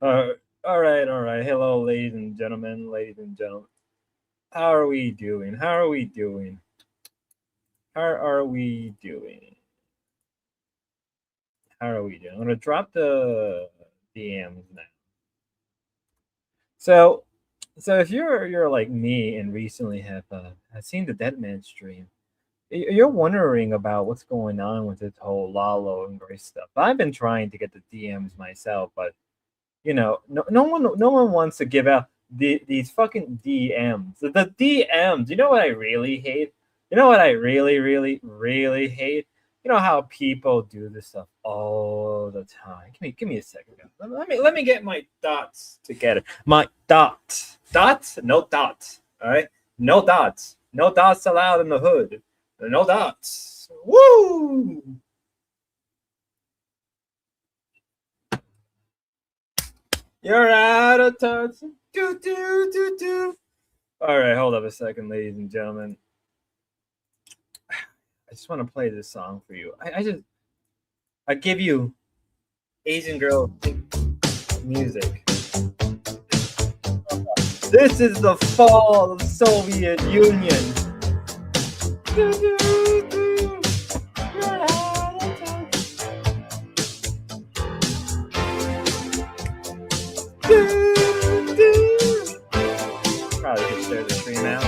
Uh, all right. Hello, ladies and gentlemen. Ladies and gentlemen, how are we doing? How are we doing? How are we doing? How are we doing? I'm gonna drop the DMs now. So, so if you're like me and recently have seen the Dead Man stream, you're wondering about what's going on with this whole Lalo and Grace stuff. I've been trying to get the DMs myself, but no one wants to give out these fucking DMs. The DMs. You know what I really hate? You know what I really hate? You know how people do this stuff all the time. Give me a second, guys. Let me get my dots together. My dots, no dots. All right, no dots, no dots allowed in the hood. No dots. Woo! You're out of touch. Do do do do. All right, hold up a second, ladies and gentlemen. I just want to play this song for you. I give you Asian girl music. This is the fall of the Soviet Union. Do, do, do. You're out of touch. Do, do. Probably could share the screen now.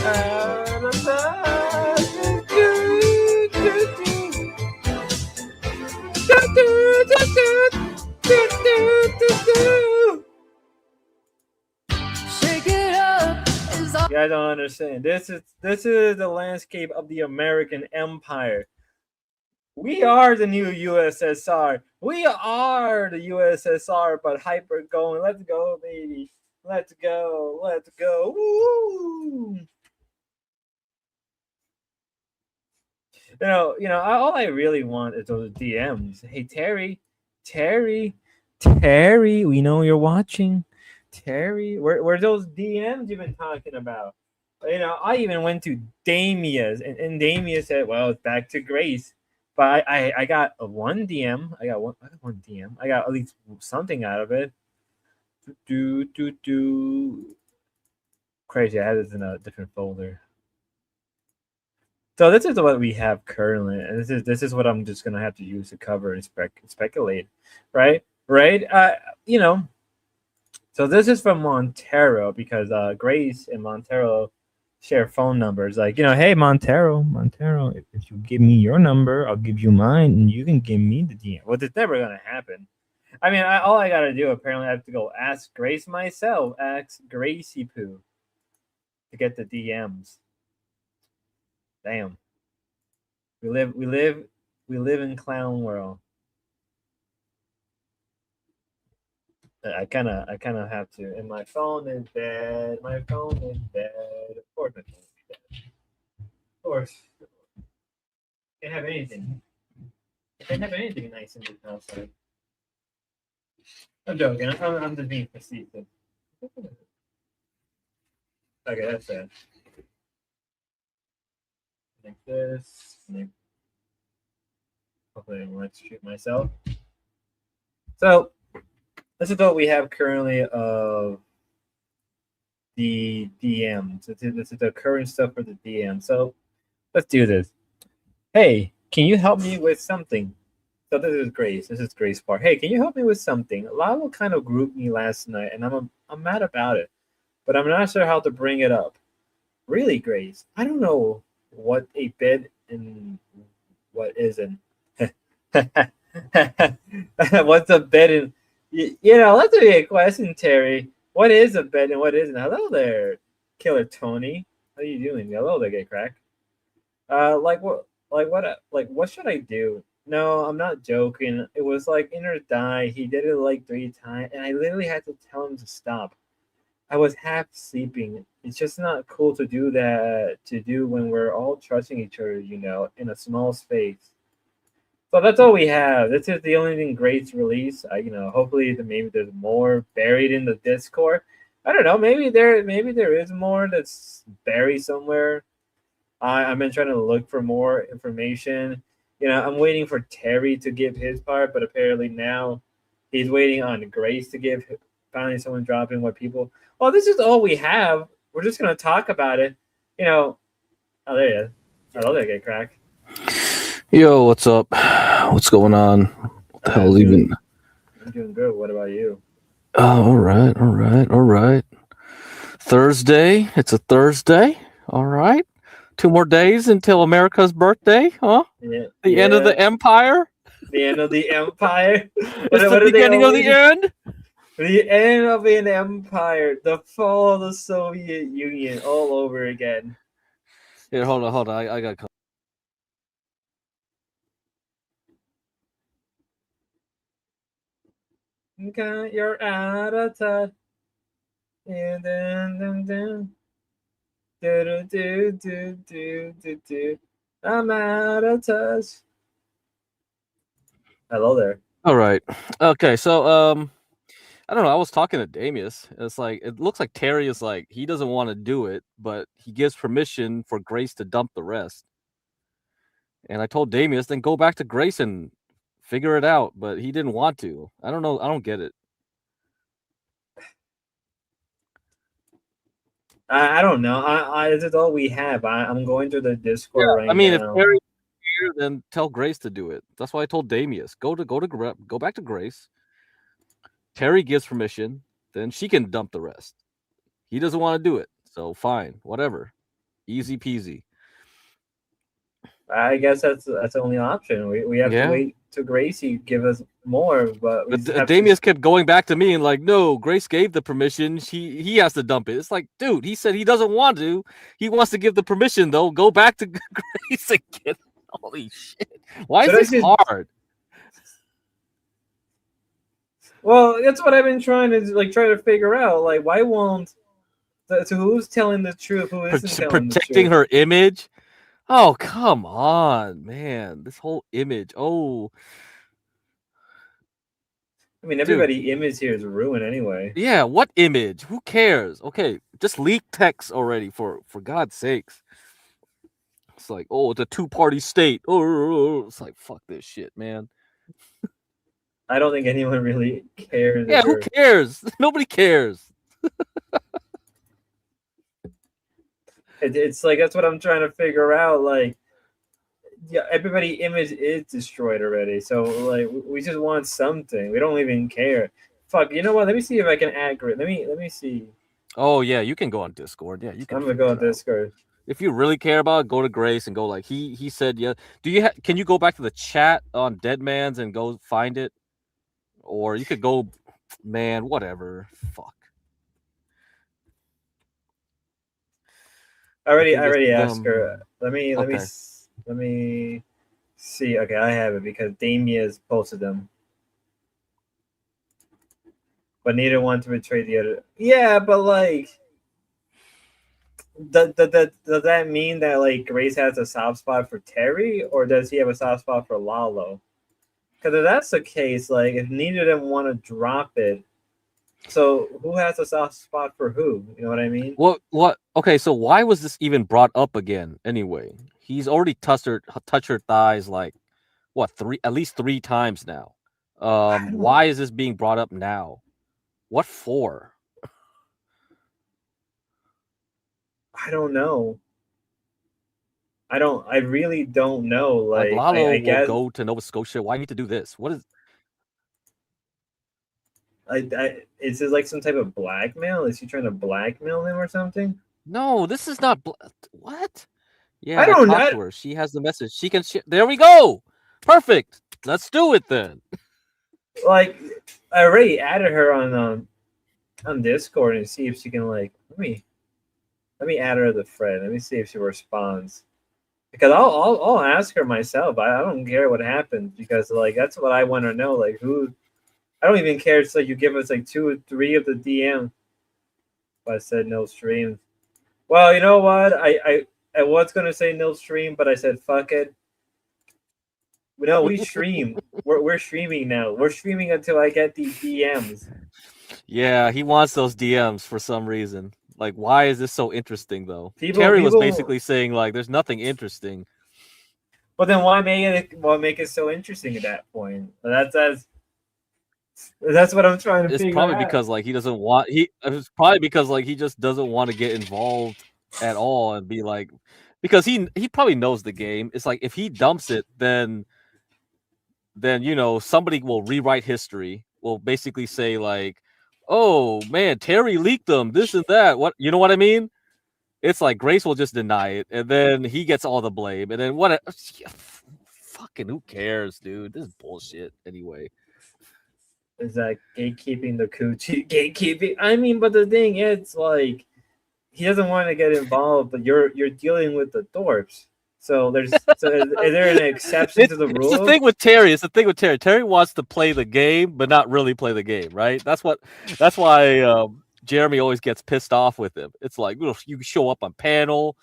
Out of touch. Do, do, do. Do, do, do, do. Do, do, do, do. Shake it up is all. You guys don't understand. This is the landscape of the American Empire. We are the new USSR. We are the USSR, but hyper going. Let's go, baby. Let's go. Let's go. Woo! All I really want is those DMs. Hey, Terry, we know you're watching. Terry, where those DMs you've been talking about? I even went to Damia's, and Damia said, "Well, it's back to Grace." But I got one DM. I got one DM. I got at least something out of it. Do. Crazy. I had this in a different folder. So this is what we have currently, and this is what I'm just gonna have to use to cover and speculate, right? Right? So this is from Montero because Grace and Montero share phone numbers. Like, hey Montero, if you give me your number, I'll give you mine, and you can give me the DM. Well, it's never gonna happen. I mean, all I gotta do apparently I have to go ask Grace myself, ask Gracie Poo to get the DMs. Damn. We live in clown world. I kind of have to. And my phone is dead. My phone is dead. Of course, my phone is dead. Of course, can't have anything. Can't have anything nice in this house. Like, I'm joking. I'm just being facetious. Okay, that's it. Like this. Hopefully, I won't shoot myself. So, this is what we have currently of the DMs. This is the current stuff for the DM. So let's do this. Hey, can you help me with something? So this is Grace. This is Grace part. Hey, can you help me with something? Lalo kind of grouped me last night, and I'm mad about it, but I'm not sure how to bring it up. Really, Grace? I don't know what a bed and what isn't. What's a bed and let's be a question, Terry. What is a bed and what isn't? Hello there, Killer Tony. How you doing? Hello there, Get Crack. What should I do? No, I'm not joking. It was like in or die. He did it like 3 times, and I literally had to tell him to stop. I was half sleeping. It's just not cool to do that to do when we're all trusting each other, in a small space. So that's all we have. This is the only thing Grace released. Hopefully maybe there's more buried in the Discord. I don't know. Maybe there is more that's buried somewhere. I've been trying to look for more information. I'm waiting for Terry to give his part, but apparently now he's waiting on Grace to give. Finally, someone dropping what people. Well, this is all we have. We're just gonna talk about it. You know. Oh, there he is. I love that get cracked. Yo, what's up? What's going on? What the hell even? I'm doing good. What about you? Oh, all right, all right, all right. Thursday. It's a Thursday. All right. 2 more days until America's birthday, huh? Yeah, The end of yeah. the empire. The end of the empire. It's the What do they beginning of always? the end. The end of an empire. The fall of the Soviet Union all over again. Here, hold on, hold on. I got. Okay, you're out of touch. And then. Do. I'm out of touch. Hello there. All right. Okay. So, I don't know. I was talking to Damius. It's like it looks like Terry is like he doesn't want to do it, but he gives permission for Grace to dump the rest. And I told Damius, then go back to Grace and figure it out. But he didn't want to. I don't know. I don't get it. I don't know. This is all we have. I'm going through the Discord I right mean, if now. Terry's here, then tell Grace to do it. That's why I told Damius, go back to Grace. Terry gives permission, then she can dump the rest. He doesn't want to do it, so fine, whatever, easy peasy. I guess that's the only option. We have to Yeah. wait to Gracie give us more, but we But just have Damius kept going back to me and like, no, Grace gave the permission. He has to dump it. It's like, dude, he said he doesn't want to. He wants to give the permission though. Go back to Grace again. Holy shit! Why So is this that's hard? Well, that's what I've been trying to figure out. Like, why won't? So who's telling the truth? Who isn't telling the Protecting truth? her image. Oh, come on, man. This whole image. Oh, I mean, dude. everybody image here is ruined anyway. Yeah, what image? Who cares? Okay, just leak text already for God's sakes. It's like, oh, it's a two-party state. Oh, it's like, fuck this shit, man. I don't think anyone really cares. Yeah, who cares? Nobody cares. It's like that's what I'm trying to figure out. Like, yeah, everybody image is destroyed already. So like, we just want something. We don't even care. Fuck. You know what? Let me see if I can add grid. Let me see. Oh yeah, you can go on Discord. Yeah, you can. I'm gonna go on Discord. If you really care about it, go to Grace and go like he said. Yeah. Do you can you go back to the chat on Deadman's and go find it, or you could go, man, whatever. Fuck. I already asked her. Let me Okay. let me see. Okay, I have it because Damia's posted them. But neither one to betray the other. Yeah, but like, does that mean that like Grace has a soft spot for Terry, or does he have a soft spot for Lalo? Because if that's the case, like if neither of them want to drop it, so who has a soft spot for who? You know what I mean? What? Okay, so why was this even brought up again? Anyway, he's already touched her thighs like what at least 3 times now. Why is this being brought up now? What for? I don't know. I really don't know. Like Lalo I will guess go to Nova Scotia. Why need to do this? What is? is this like some type of blackmail? Is he trying to blackmail him or something? No, this is not. What? Yeah, I I don't talked know. to her. She has the message. She can. There we go. Perfect. Let's do it then. Like I already added her on Discord and see if she can like let me add her as a friend. Let me see if she responds. Because I'll ask her myself. I don't care what happens because like that's what I want to know. Like who I don't even care. It's like you give us like 2 or 3 of the DM. But I said no streams. Well, you know what? I was gonna say no stream, but I said fuck it. No, we stream. We're streaming now. We're streaming until I get these DMs. Yeah, he wants those DMs for some reason. Like, why is this so interesting though? People Terry was basically saying like, "There's nothing interesting." But then why make it so interesting at that point? That's what I'm trying to It's figure probably out. because like he doesn't want he. It's probably because like he just doesn't want to get involved at all and be like, because he probably knows the game. It's like if he dumps it, then somebody will rewrite history. Will basically say like, oh man, Terry leaked them, this and that. What you know what I mean? It's like Grace will just deny it, and then he gets all the blame, and then what? Fucking who cares, dude? This is bullshit anyway. Is that gatekeeping the coochie? Gatekeeping. I mean, but the thing is, like, he doesn't want to get involved, but you're dealing with the Thorpes. So is there an exception to the It's the rule? thing with Terry. It's the thing with Terry. Terry wants to play the game, but not really play the game, right? That's why Jeremy always gets pissed off with him. It's like you show up on panel,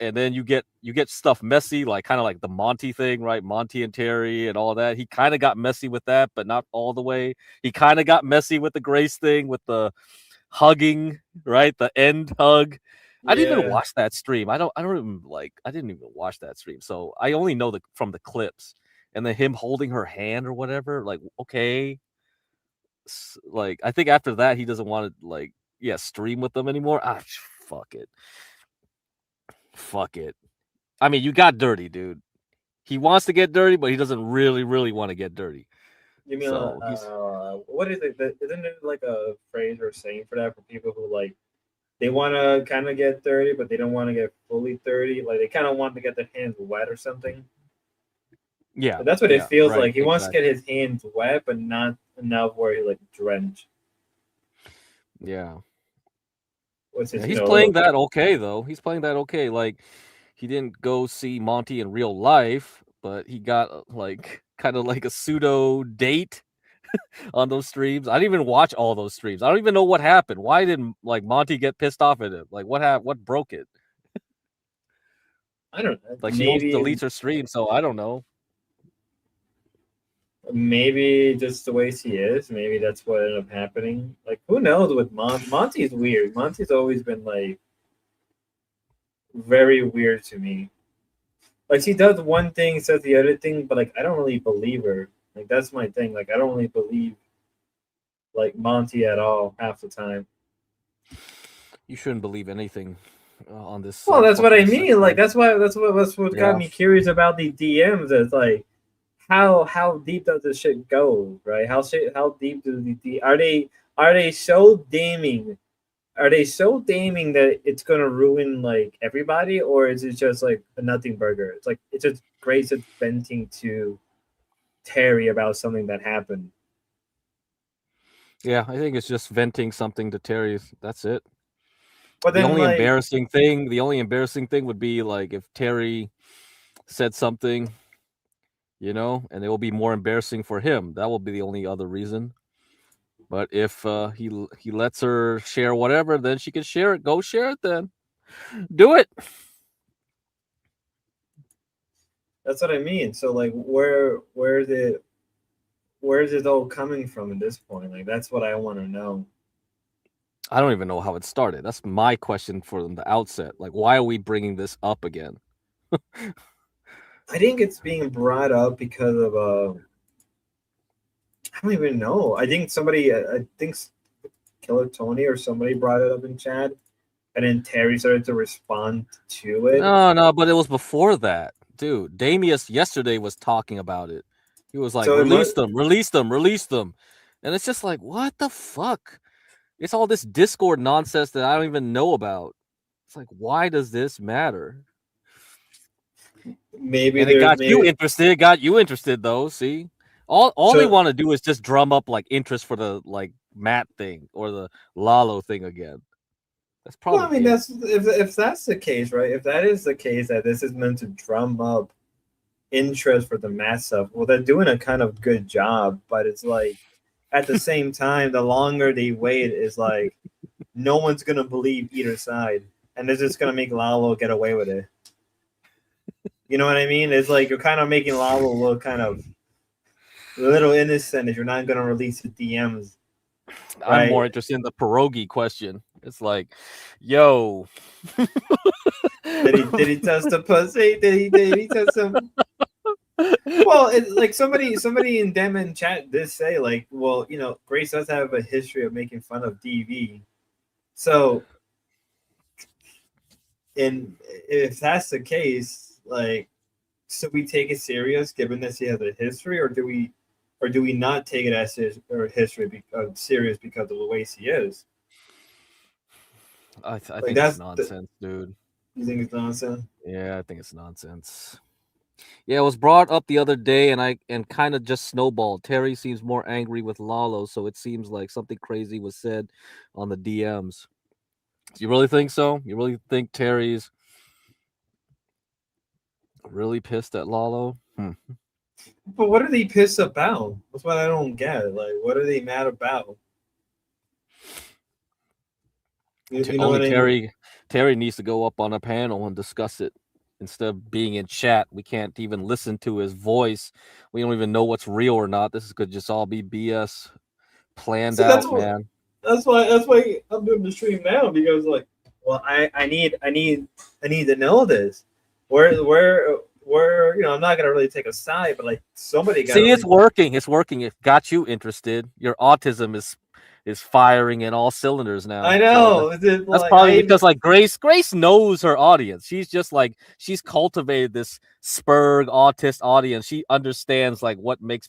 and then you get stuff messy, like kind of like the Monty thing, right? Monty and Terry and all that. He kind of got messy with that, but not all the way. He kind of got messy with the Grace thing, with the hugging, right? The end hug. I didn't even Yeah. watch that stream. I don't even like. I didn't even watch that stream, so I only know from the clips, and then him holding her hand or whatever. Like, okay, like I think after that he doesn't want to like stream with them anymore. Fuck it, fuck it. I mean, you got dirty, dude. He wants to get dirty, but he doesn't really want to get dirty. You mean So he's what is it? Isn't it like a phrase or saying for that for people who like they want to kind of get dirty, but they don't want to get fully dirty? Like they kind of want to get their hands wet or something. yeah, But that's what it yeah, feels right, like. He wants to get exactly. his hands wet, but not enough where he like drenched. Yeah. What's Yeah, his he's a little playing that okay though. He's playing that okay. Like he didn't go see Monty in real life, but he got like kind of like a pseudo date on those streams. I didn't even watch all those streams. I don't even know what happened. Why didn't like Monty get pissed off at him? Like what broke it? I don't know. Like she always deletes her stream, so I don't know. Maybe just the way she is. Maybe that's what ended up happening. Like who knows with Monty's weird. Monty's always been like very weird to me. Like she does one thing, says the other thing, but like I don't really believe her. Like that's my thing. Like I don't really believe like Monty at all half the time. You shouldn't believe anything on this Well, that's what I fucking mean. Like sector. that's what got Yeah. me curious about the DMs. It's like how deep does this shit go, right? How deep do are they so damning? Are they so damning that it's gonna ruin like everybody, or is it just like a nothing burger? It's like it's just Grace venting to Terry about something that happened. Yeah, I think it's just venting something to Terry. That's it. But The then only like embarrassing thing, the only embarrassing thing would be like if Terry said something, and it will be more embarrassing for him. That will be the only other reason. But if he lets her share whatever, then she can share it. Go share it then. Do it. that's what I mean. So like where's it all coming from at this point? Like that's what I want to know. I don't even know how it started. That's my question from the outset. Like, why are we bringing this up again? I think it's being brought up because of I don't even know. I think I think Killer Tony or somebody brought it up in chat, and then Terry started to respond to it. No, but it was before that, dude. Damius yesterday was talking about it. He was like, So it "Release must them, release them, release them," and it's just like, what the fuck? It's all this Discord nonsense that I don't even know about. It's like, why does this matter? maybe And it there's got you maybe interested. It got you interested though. See, all they so want to do is just drum up like interest for the like Matt thing or the Lalo thing again. That's well, I probably mean it. that's if that's the case, right? If that is the case that this is meant to drum up interest for the mass stuff, well, they're doing a kind of good job, but it's like at the same time, the longer they wait, is like no one's gonna believe either side, and they're just gonna make Lalo get away with it. You know what I mean? It's like you're kind of making Lalo look kind of a little innocent if you're not gonna release the DMs, I'm right? more interested in the pierogi question. It's like, yo, Did he test the pussy? Did he test some? Well, it's like somebody in them in chat did say like, well, Grace does have a history of making fun of DV. So, and if that's the case, like, should we take it serious given that she has a history, or do we not take it as his or history serious because of the way she is? I Like think it's that's the, nonsense, dude. you think it's nonsense? Yeah, I think it's nonsense. Yeah, it was brought up the other day, and kind of just snowballed. Terry seems more angry with Lalo, so it seems like something crazy was said on the DMs. Do you really think so? You really think Terry's really pissed at Lalo? But what are they pissed about? That's what I don't get. Like, what are they mad about? You know Only what I mean? Terry needs to go up on a panel and discuss it instead of being in chat. We can't even listen to his voice. We don't even know what's real or not. This could just all be BS planned So that's out, what. man. That's why I'm doing the stream now because like, well, I need to know this. Where I'm not gonna really take a side, but like somebody gotta See, it's really. working. It's working. It got you interested. Your autism is firing in all cylinders I now. So know. Is it that's like probably because like Grace knows her audience. She's just like she's cultivated this Spurg autist audience. She understands like what makes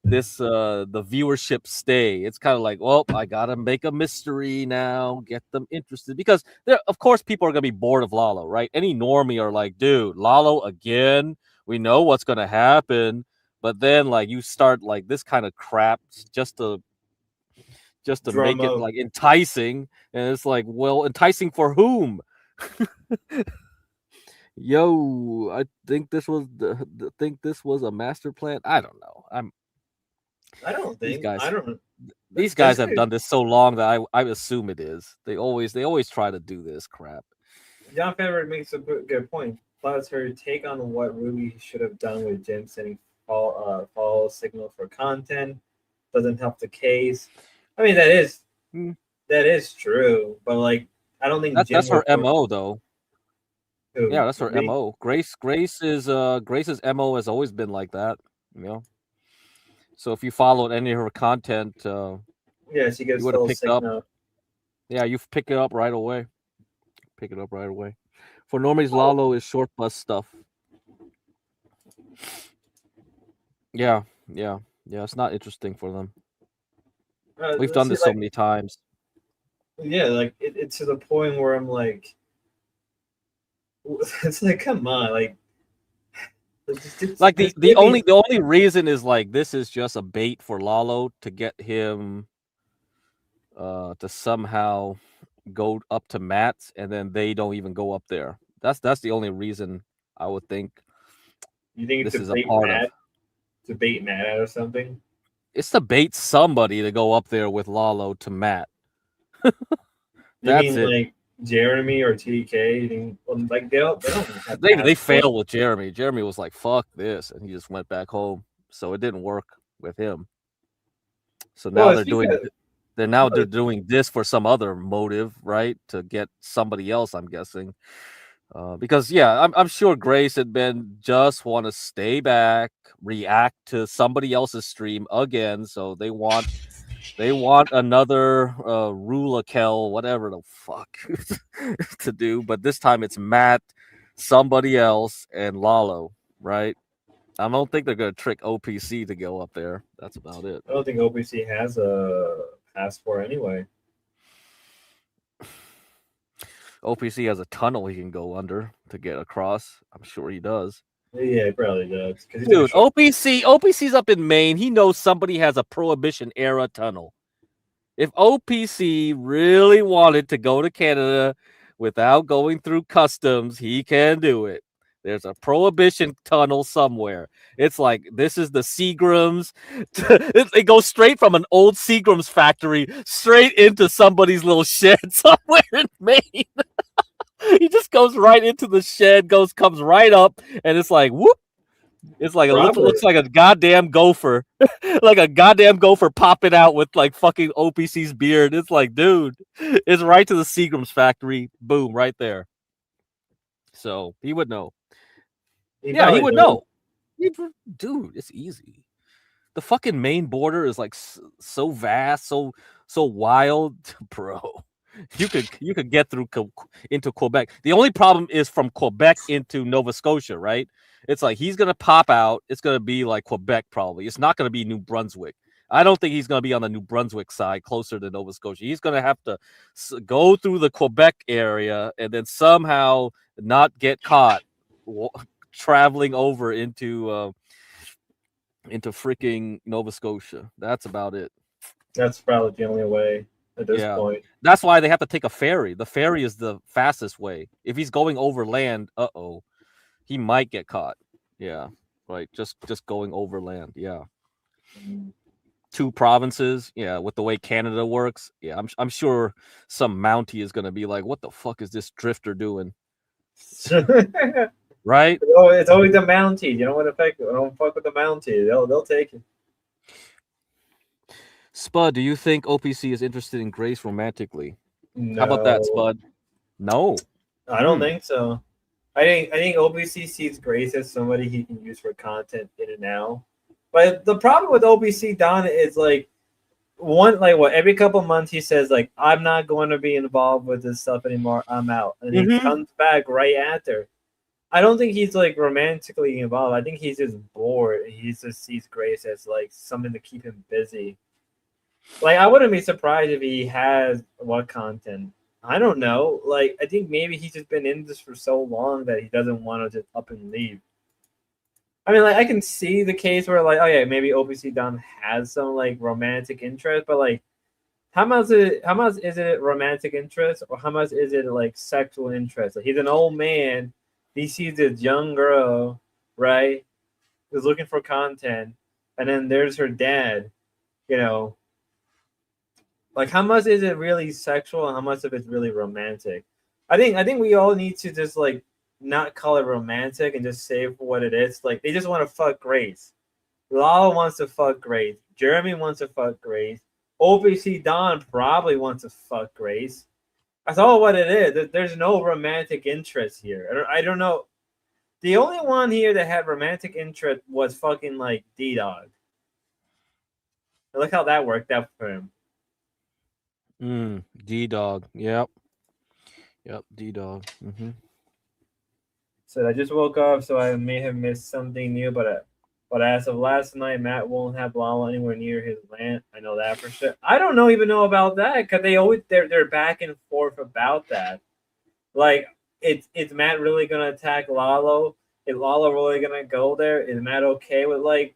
this the viewership stay. It's kind of like, well, I gotta make a mystery now, get them interested because there, of course, people are gonna be bored of Lalo, right? Any normie are like, dude, Lalo again. We know what's gonna happen, but then like you start like this kind of crap just to make it drama. like enticing, and it's like, well, enticing for whom? Yo, I think this was think this was a master plan. I don't know. I'm I don't these think. I guys. don't. These This guys have guy, done this so long that I assume it is. They always try to do this crap. John Favreau makes a good point. Plus, her take on what Ruby should have done with Jim sending follow signal for content doesn't help the case. I mean, Mm, that is true, but like, I don't think Jim that's her would put mo though. Yeah, who that's her Ruby. mo. Grace's mo has always been like that. You know. So if you followed any of her content, Yeah, she you gets would a have little picked up. signal. Yeah, you pick it up right away. Pick it up right away. For normies, Oh, Lalo is short bus stuff. Yeah, yeah, yeah. It's not interesting for them. We've done see, this so many times. yeah, like it's to the point where I'm like, it's like, come on, like, Like the just the give me. only the only reason is like this is just a bait for Lalo to get him to somehow go up to Matt's and then they don't even go up there. That's the only reason I would think You think this is a part of. to bait Matt out or something? It's to bait somebody to go up there with Lalo to Matt. You That's mean it. like Jeremy or TK? You think, well, like they don't have They passport. failed with Jeremy. Jeremy was like, "Fuck this," and he just went back home. So it didn't work with him. So Well, now it's because they're well, doing this for some other motive, right? To get somebody else, I'm guessing. Because yeah, I'm sure Grace and Ben just want to stay back, react to somebody else's stream again. So they want another Rula Kel, whatever the fuck to do. But this time it's Matt, somebody else, and Lalo, right? I don't think they're gonna trick OPC to go up there. That's about it. I don't think OPC has a passport anyway. OPC has a tunnel he can go under to get across. I'm sure he does. Yeah, it probably does because he took a Dude, short. OPC's up in Maine. He knows somebody has a Prohibition era tunnel. If OPC really wanted to go to Canada without going through customs, he can do it. There's a Prohibition tunnel somewhere. It's like this is the Seagrams. It goes straight from an old Seagrams factory straight into somebody's little shed somewhere in Maine. He just goes right into the shed, comes right up, and it's like whoop. It's like it looks Robert, like a goddamn gopher, like a goddamn gopher popping out with like fucking OPC's beard. It's like, dude, it's right to the Seagram's factory. Boom, right there. So he would know. he Yeah, he probably would knows. know. Dude, it's easy. The fucking main border is like so vast, so wild, bro. You could get through into Quebec. The only problem is from Quebec into Nova Scotia, right? It's like he's gonna pop out. It's gonna be like Quebec probably. It's not gonna be New Brunswick. I don't think he's gonna be on the New Brunswick side, closer to Nova Scotia. He's gonna have to go through the Quebec area and then somehow not get caught traveling over into freaking Nova Scotia. That's about it. That's probably the only way at this Yeah. point. That's why they have to take a ferry. The ferry is the fastest way. If he's going overland, he might get caught. Yeah. Right. Just going overland. Yeah. 2 provinces. Yeah, with the way Canada works. Yeah, I'm sure some Mountie is gonna be like, what the fuck is this drifter doing? Right? It's always the Mountie. You don't want to don't fuck with the Mountie. They'll take it. Spud, do you think OPC is interested in Grace romantically? No, How about that, Spud? No. I don't think so. I think OPC sees Grace as somebody he can use for content in and out. But the problem with OPC Don is like every couple months he says like I'm not going to be involved with this stuff anymore. I'm out, and he comes back right after. I don't think he's like romantically involved. I think he's just bored. And he just sees Grace as like something to keep him busy. Like I wouldn't be surprised if he has what content. I don't know. Like I think maybe he's just been in this for so long that he doesn't want to just up and leave. I mean, like I can see the case where like, oh yeah, maybe OPC Don has some like romantic interest, but like how much is it romantic interest or how much is it like sexual interest? Like he's an old man, he sees this young girl, right? Who's looking for content, and then there's her dad, you know. Like how much is it really sexual and how much of it's really romantic? I think we all need to just like not call it romantic and just say for what it is. Like they just want to fuck Grace. Lala wants to fuck Grace. Jeremy wants to fuck Grace. OPC Don probably wants to fuck Grace. That's all what it is. There's no romantic interest here. I don't know. The only one here that had romantic interest was fucking like D-Dog. Look how that worked out for him. D-Dog. Yep, D-Dog. Said I just woke up, so I may have missed something new, but as of last night, Matt won't have Lala anywhere near his land. I know that for sure. I don't even know about that because they're back and forth about that. Like, is Matt really gonna attack Lalo? Is Lala really gonna go there? Is Matt okay with like?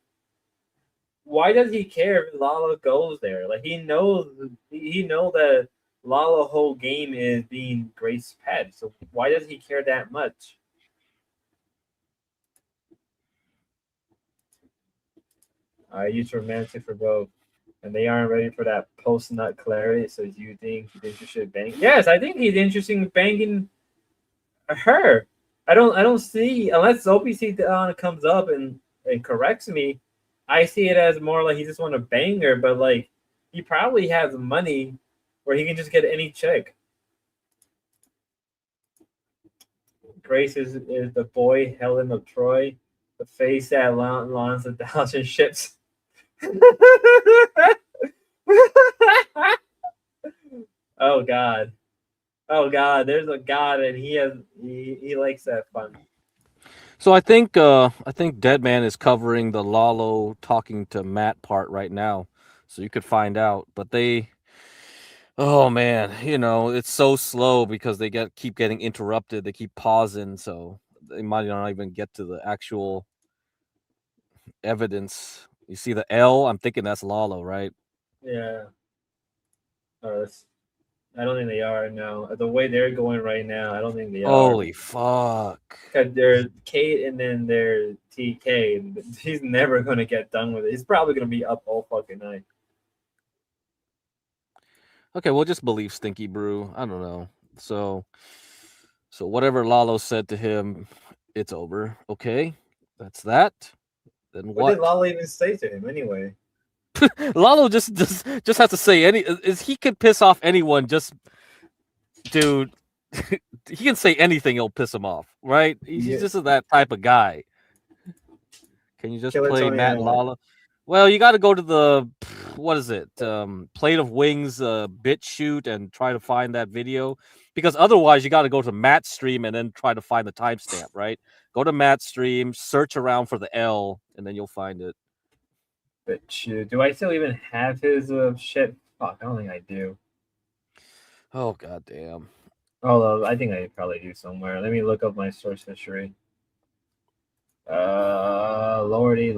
Why does he care if Lala goes there? Like he knows that Lala's whole game is being Grace's pet. So why does he care that much? I use romantic for both, and they aren't ready for that post-nut clarity. So do you think he's interested in banging? Yes, I think he's interested in banging her. I don't see unless OPC comes up and corrects me. I see it as more like he just want to bang her, but like he probably has money where he can just get any chick. Grace is the boy Helen of Troy, the face that launches 1,000 ships. Oh God, there's a God, and he likes that fun. So I think Deadman is covering the Lalo talking to Matt part right now, so you could find out. But oh man, it's so slow because they keep getting interrupted. They keep pausing, so they might not even get to the actual evidence. You see the L? I'm thinking that's Lalo, right? Yeah. Oh, I don't think they are. No, the way they're going right now, I don't think they are. Holy fuck! Because there's Kate and then there's TK. He's never gonna get done with it. He's probably gonna be up all fucking night. Okay, we'll just believe Stinky Brew. I don't know. So whatever Lalo said to him, it's over. Okay, that's that. Then what did Lalo even say to him anyway? Lalo just has to say he could piss off anyone. Just dude, he can say anything. It'll piss him off, right? He's just that type of guy. Can you just Kill play Tony Matt and Anyway. Lala? Well, you got to go to the what is it? Plate of Wings bit shoot and try to find that video because otherwise you got to go to Matt's stream and then try to find the timestamp, right? Go to Matt's stream, search around for the L, and then you'll find it. But shoot, do I still even have his shit? Fuck, I don't think I do. Oh goddamn! Although I think I probably do somewhere. Let me look up my source history. Lordy,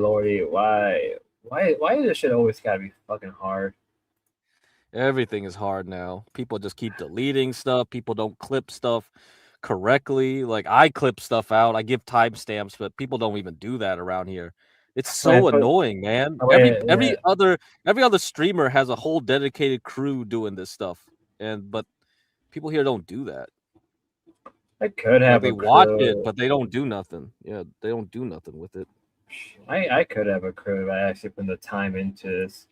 why this shit always gotta be fucking hard? Everything is hard now. People just keep deleting stuff. People don't clip stuff correctly. Like I clip stuff out. I give timestamps, but people don't even do that around here. It's so annoying, man. Yeah. Every other streamer has a whole dedicated crew doing this stuff, but people here don't do that. I could Like have they a watch crew. it, but they don't do nothing. Yeah, they don't do nothing with it. I could have a crew if I actually put the time into this.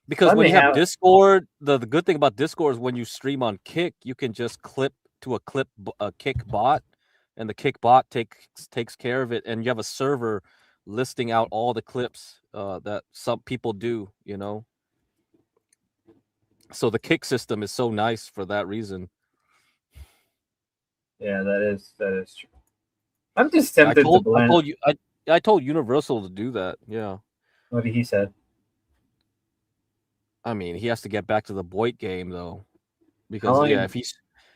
Because Let when me you have have. Discord, the good thing about Discord is when you stream on Kick, you can just clip to a Kick bot, and the Kick bot takes care of it, and you have a server listing out all the clips that some people do, you know. So the Kick system is so nice for that reason. Yeah, that is true. I'm just tempted to blend. I told Universal to do that. Yeah. What he said. I mean, he has to get back to the Boyd game though, because How yeah, long?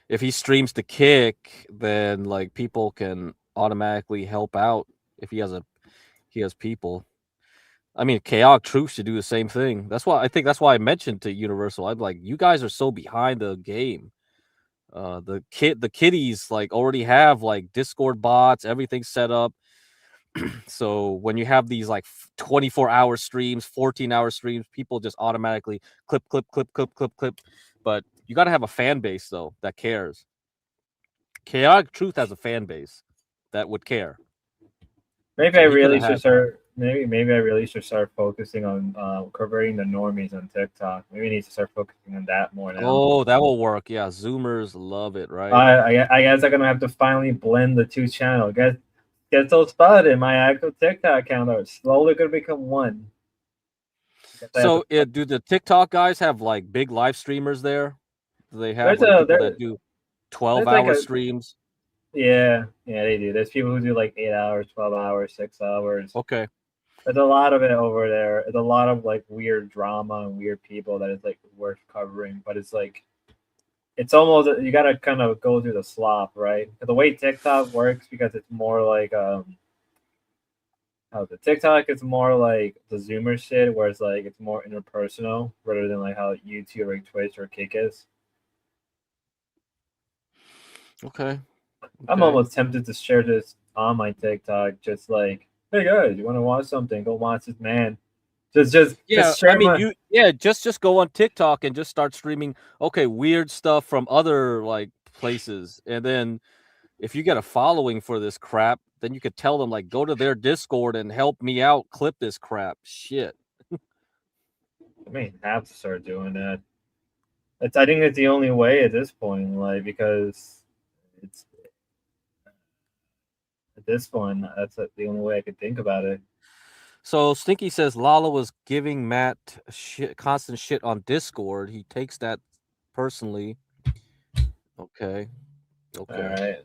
if he streams the Kick, then like people can automatically help out if he has people. I mean, Chaotic Truth should do the same thing. That's why I mentioned to Universal. I'm like, you guys are so behind the game. The kiddies like already have like Discord bots, everything set up. So when you have these like 24-hour streams, 14-hour streams, people just automatically clip. But you got to have a fan base though that cares. Chaotic Truth has a fan base that would care. Maybe So I he could really have should had. start. Maybe I really should start focusing on converting the normies on TikTok. Maybe I need to start focusing on that more now. Oh, that will work. Yeah, Zoomers love it, right? I guess I'm gonna have to finally blend the two channels. Get those spotted in my actual TikTok account are slowly gonna become one. So, do the TikTok guys have like big live streamers there? Do they have There's like a people there, that do there's like 12-hour a streams? yeah they do. There's people who do like 8 hours, 12 hours, 6 hours. Okay. There's a lot of it over there. There's a lot of like weird drama and weird people that is like worth covering. But it's like it's almost you gotta kind of go through the slop, right? The way TikTok works because it's more like how the TikTok is more like the Zoomer shit, where it's like it's more interpersonal rather than like how YouTube or Twitch or Kick is. Okay. I'm almost tempted to share this on my TikTok, just like, hey guys, you want to watch something? Go watch this man. Just share I mean, my. just go on TikTok and just start streaming. Okay, weird stuff from other like places, and then if you get a following for this crap, then you could tell them like, go to their Discord and help me out clip this crap. Shit. I may have to start doing that. I think it's the only way at this point, like because it's at this point that's the only way I could think about it. So Stinky says Lala was giving Matt constant shit on Discord. He takes that personally. Okay. All right.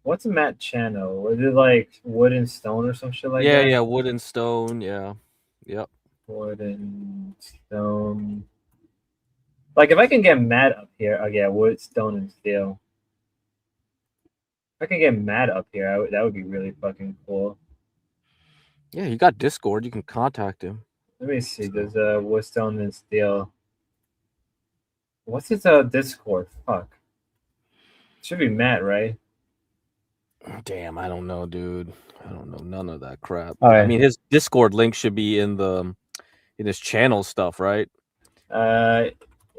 What's Matt channel? Was it like Wood and Stone or some shit like that? Yeah, Wood and Stone. Yeah. Yep. Wood and Stone. Like if I can get Matt up here, yeah, Wood, Stone, and Steel. If I can get Matt up here, that would be really fucking cool. Yeah, you got Discord. You can contact him. Let me see. There's Wood, Stone, and Steel. What's his Discord? Fuck. Should be Matt, right? Damn, I don't know, dude. I don't know none of that crap. All right. I mean, his Discord link should be in his channel stuff, right? No,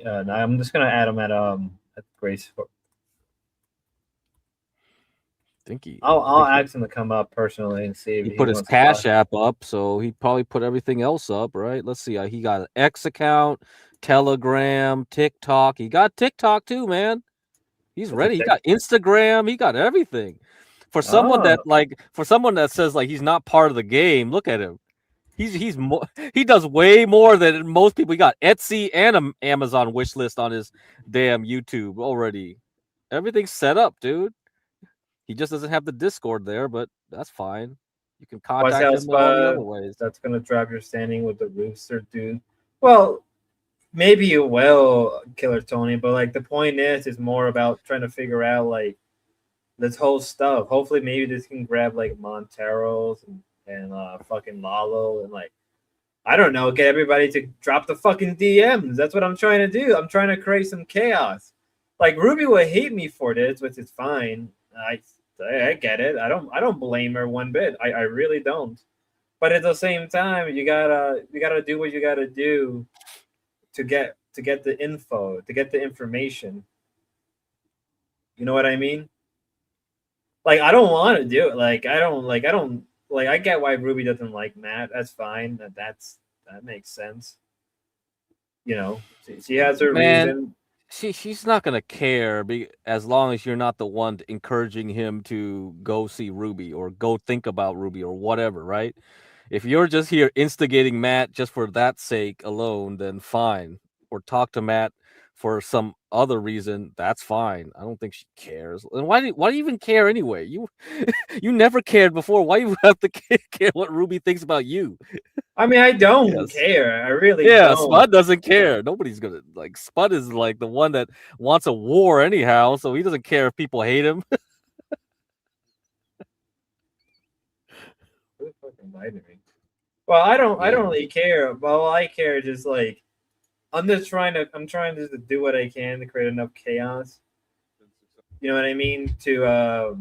I'm just gonna add him at Grace. I'll ask him to come up personally and see if he he put his wants Cash App up, so he probably put everything else up, right? Let's see. He got an X account, Telegram, TikTok. He got TikTok too, man. He's ready. He got Instagram. He got everything. For someone that says like he's not part of the game, look at him. He's more, he does way more than most people. He got Etsy and an Amazon wish list on his damn YouTube already. Everything's set up, dude. He just doesn't have the Discord there, but that's fine. You can What's contact else, him in all the other ways. that's gonna drop your standing with the rooster, dude? Well, maybe you will, Killer Tony, but like the point is more about trying to figure out like this whole stuff. Hopefully, maybe this can grab like Monteros and fucking Lalo and like I don't know, get everybody to drop the fucking DMs. That's what I'm trying to do. I'm trying to create some chaos. Like Ruby would hate me for this, which is fine. I get it. I don't blame her one bit. I really don't. But at the same time, you gotta do what you gotta do to get the info, to get the information. You know what I mean? Like I don't want to do it. Like I get why Ruby doesn't like Matt. That's fine. That makes sense. You know, she has her reason. She's not gonna care as long as you're not the one encouraging him to go see Ruby or go think about Ruby or whatever, right? If you're just here instigating Matt just for that sake alone, then fine. Or talk to Matt for some other reason, that's fine. I don't think she cares. And why do you even care anyway? You you never cared before. Why you have to care what Ruby thinks about you? I mean, I don't care. I really don't. Spud doesn't care. Nobody's gonna like Spud is like the one that wants a war anyhow, so he doesn't care if people hate him. Well, I don't really care. Well, I care just like I'm trying just to do what I can to create enough chaos. You know what I mean? To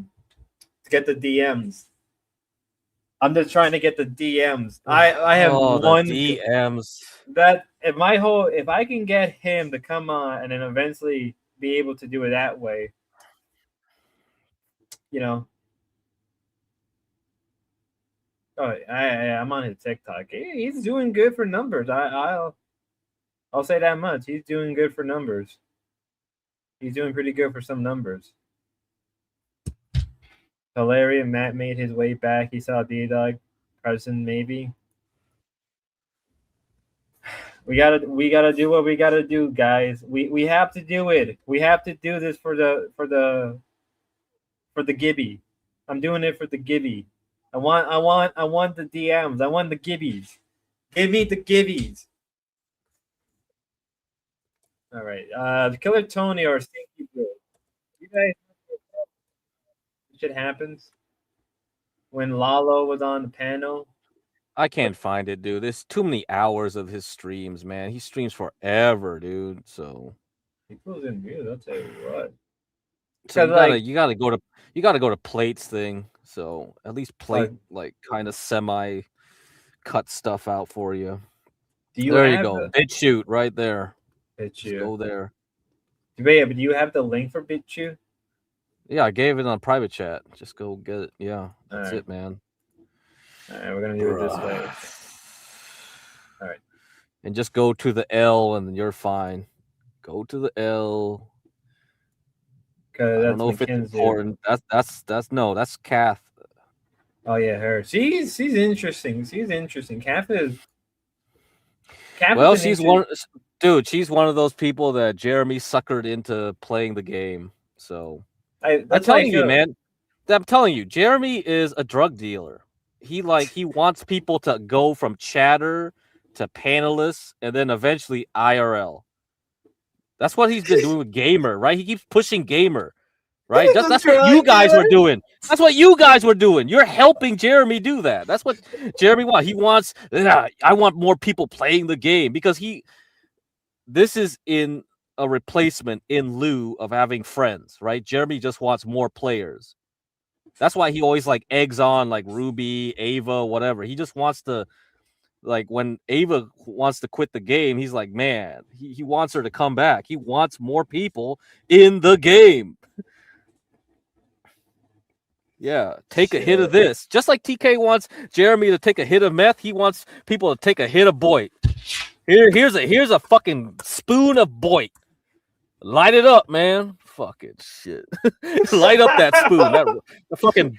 get the DMs. I'm just trying to get the DMs. I have one DMs. That if I can get him to come on and then eventually be able to do it that way, you know. Oh, I'm on his TikTok. He's doing good for numbers. I'll say that much. He's doing good for numbers. He's doing pretty good for some numbers. Hilarious. Matt made his way back. He saw D-Dog present, maybe. We gotta do what we gotta do, guys. We have to do it. We have to do this for the Gibby. I'm doing it for the Gibby. I want the DMs. I want the Gibbies. Give me the Gibbies. All right. Killer Tony or Stinky Blue. You guys shit happens when Lalo was on the panel. I can't find it, dude. There's too many hours of his streams, man. He streams forever, dude. So he pulls in views. I'll tell you what. So you gotta go to Plate's thing. So at least Plate like kind of semi cut stuff out for you. There you go. BitChute right there. BitChute. Go there. Yeah, but do you have the link for BitChute? Yeah, I gave it on private chat. Just go get it. Yeah, that's it, man. All right, we're gonna do it this way. All right, and just go to the L, and you're fine. Go to the L. I don't know if it's important. That's Kath. Oh yeah, her. She's interesting. She's interesting. Kath is. Well, she's one. Dude, she's one of those people that Jeremy suckered into playing the game. So I'm telling you, man. I'm telling you, Jeremy is a drug dealer. He wants people to go from chatter to panelists and then eventually IRL. That's what he's been doing with Gamer, right? He keeps pushing Gamer, right? That's what you guys were doing. That's what you guys were doing. You're helping Jeremy do that. That's what Jeremy wants. He wants, I want more people playing the game because this is in a replacement in lieu of having friends, right? Jeremy just wants more players. That's why he always eggs on Ruby, Ava, whatever. He just wants to, when Ava wants to quit the game, he's like, man, he wants her to come back. He wants more people in the game. Yeah, take a hit of this. Just like TK wants Jeremy to take a hit of meth, he wants people to take a hit of Boit. Here's a fucking spoon of Boit. Light it up, man. Fucking shit. Light up that spoon. That the fucking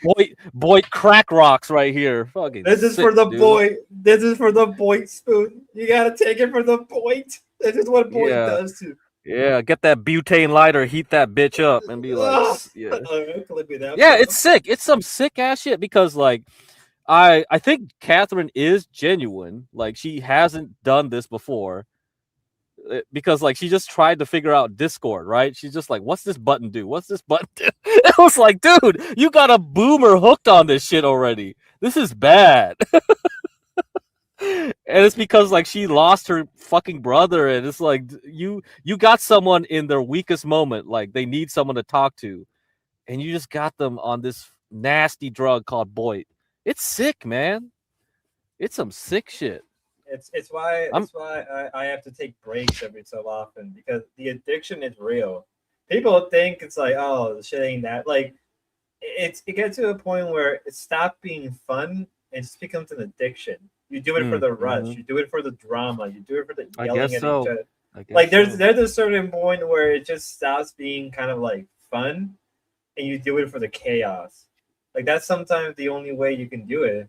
boy crack rocks right here. Fucking This is sick, for the dude. boy. This is for the boy spoon. You gotta take it for the boy. This is what boy Yeah. does to. Yeah, get that butane lighter, heat that bitch up, and be like, yeah, Clip me that yeah, it's part. sick. It's some sick ass shit because like I think Catherine is genuine. Like she hasn't done this before because like she just tried to figure out Discord, right? She's just like, what's this button do? What's this button do? It was like, dude, you got a boomer hooked on this shit already. This is bad. And it's because like she lost her fucking brother, and it's like you got someone in their weakest moment, like they need someone to talk to, and you just got them on this nasty drug called Boyd. It's sick, man. It's some sick shit. It's why I'm I have to take breaks every so often because the addiction is real. People think it's like, oh, the shit ain't that. Like it gets to a point where it stopped being fun and just becomes an addiction. You do it for the rush, mhm. you do it for the drama, you do it for the I yelling guess at each so. other. I guess Like so. there's a certain point where it just stops being kind of like fun and you do it for the chaos. Like that's sometimes the only way you can do it.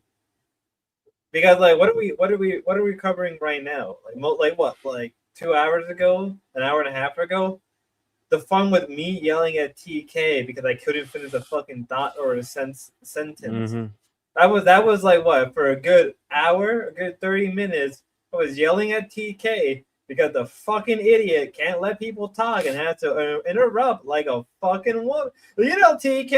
Because like what are we covering right now? Like like what? Like 2 hours ago, an hour and a half ago? The fun with me yelling at TK because I couldn't finish a fucking thought or a sentence. Mm-hmm. That was like what, for a good hour, a good 30 minutes, I was yelling at TK because the fucking idiot can't let people talk and has to interrupt like a fucking woman. You know, TK,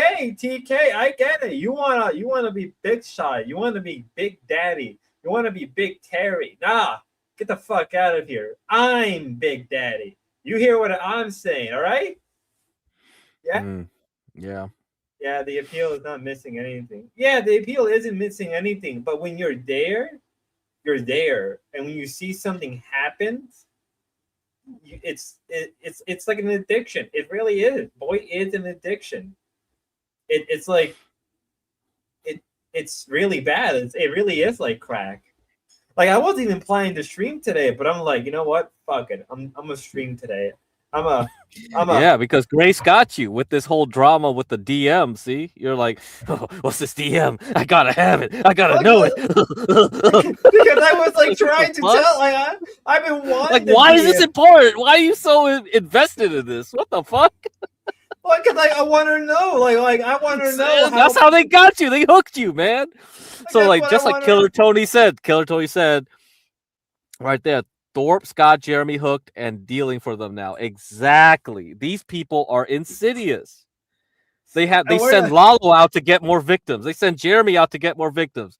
I get it. You wanna be big shot. You wanna be big daddy. You wanna be big Terry. Nah, get the fuck out of here. I'm Big Daddy. You hear what I'm saying, all right? Yeah. Yeah. Yeah, the appeal is not missing anything. Yeah, the appeal isn't missing anything, but when you're there, and when you see something happen, it's like an addiction. It really is. Boy, it's an addiction. It's like it's really bad. It really is like crack. Like I wasn't even planning to stream today, but I'm like, you know what? Fuck it. I'm gonna stream today. I'm a I'm a Yeah, because Grace got you with this whole drama with the DM. See, you're like, oh, what's this DM? I gotta have it. I gotta look, know it. because I was like Like, what the trying to fuck? tell, like I've been Like, wanting to why is this DM. important? Why are you so invested in this? What the fuck? Like, cause I want to know, like I want to know That's how. how they got you. They hooked you, man. Like, So, that's like, what I just like want to. Killer Tony said right there. Thorpe's got Jeremy hooked and dealing for them now. Exactly. These people are insidious. They And we're send not. Lalo out to get more victims. They send Jeremy out to get more victims.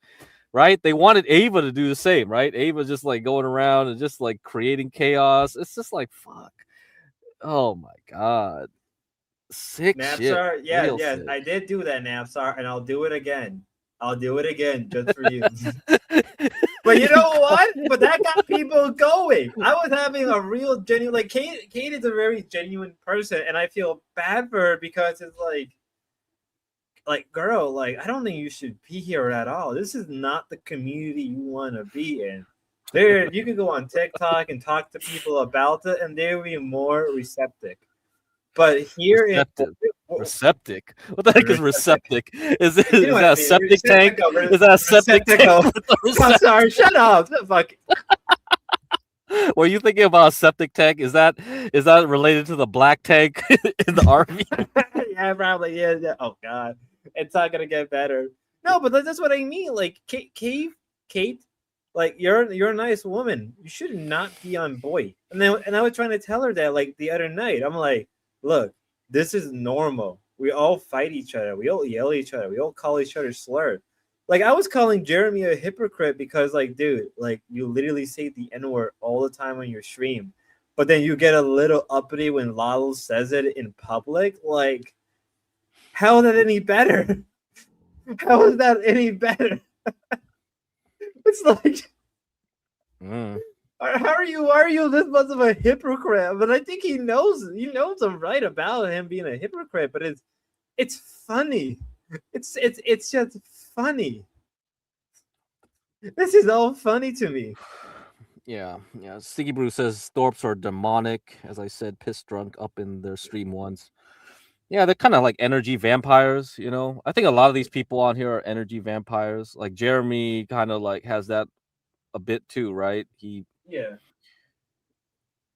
Right? They wanted Ava to do the same, right? Ava just like going around and just like creating chaos. It's just like fuck. Oh my god. Sick shit. Napstar, yes, Real yes, sick. I did do that, Napstar, and I'll do it again. I'll do it again just for you. But you know what? But that got people going. I was having a real genuine, like Kate is a very genuine person, and I feel bad for her because it's like girl, like I don't think you should be here at all. This is not the community you want to be in. There, you can go on TikTok and talk to people about it, and they'll be more receptive. But here in Receptive. Receptic. What the heck is receptive, receptic? Is you know is what I that a mean? septic tank? Is that a septic tank Receptacle. with a I'm sorry. Shut up. Fuck. Were you thinking about a septic tank? Is that related to the black tank in the army? Yeah, probably. Yeah, yeah. Oh God, it's not gonna get better. No, but that's what I mean. Like Kate, like you're a nice woman. You should not be on boy. And I was trying to tell her that like the other night. I'm like, look, this is normal. We all fight each other. We all yell at each other. We all call each other slurs. Like I was calling Jeremy a hypocrite because like, dude, like you literally say the N word all the time on your stream, but then you get a little uppity when Lalo says it in public. Like, how is that any better? How is that any better? It's like, Mm. why are you this much of a hypocrite? But I think he knows I'm right about him being a hypocrite. But it's funny. It's just funny. This is all funny to me. Yeah. Sticky Brew says Thorpes are demonic. As I said, piss drunk up in their stream once. Yeah, they're kind of like energy vampires, you know. I think a lot of these people on here are energy vampires. Like Jeremy kind of like has that a bit too, right? Yeah,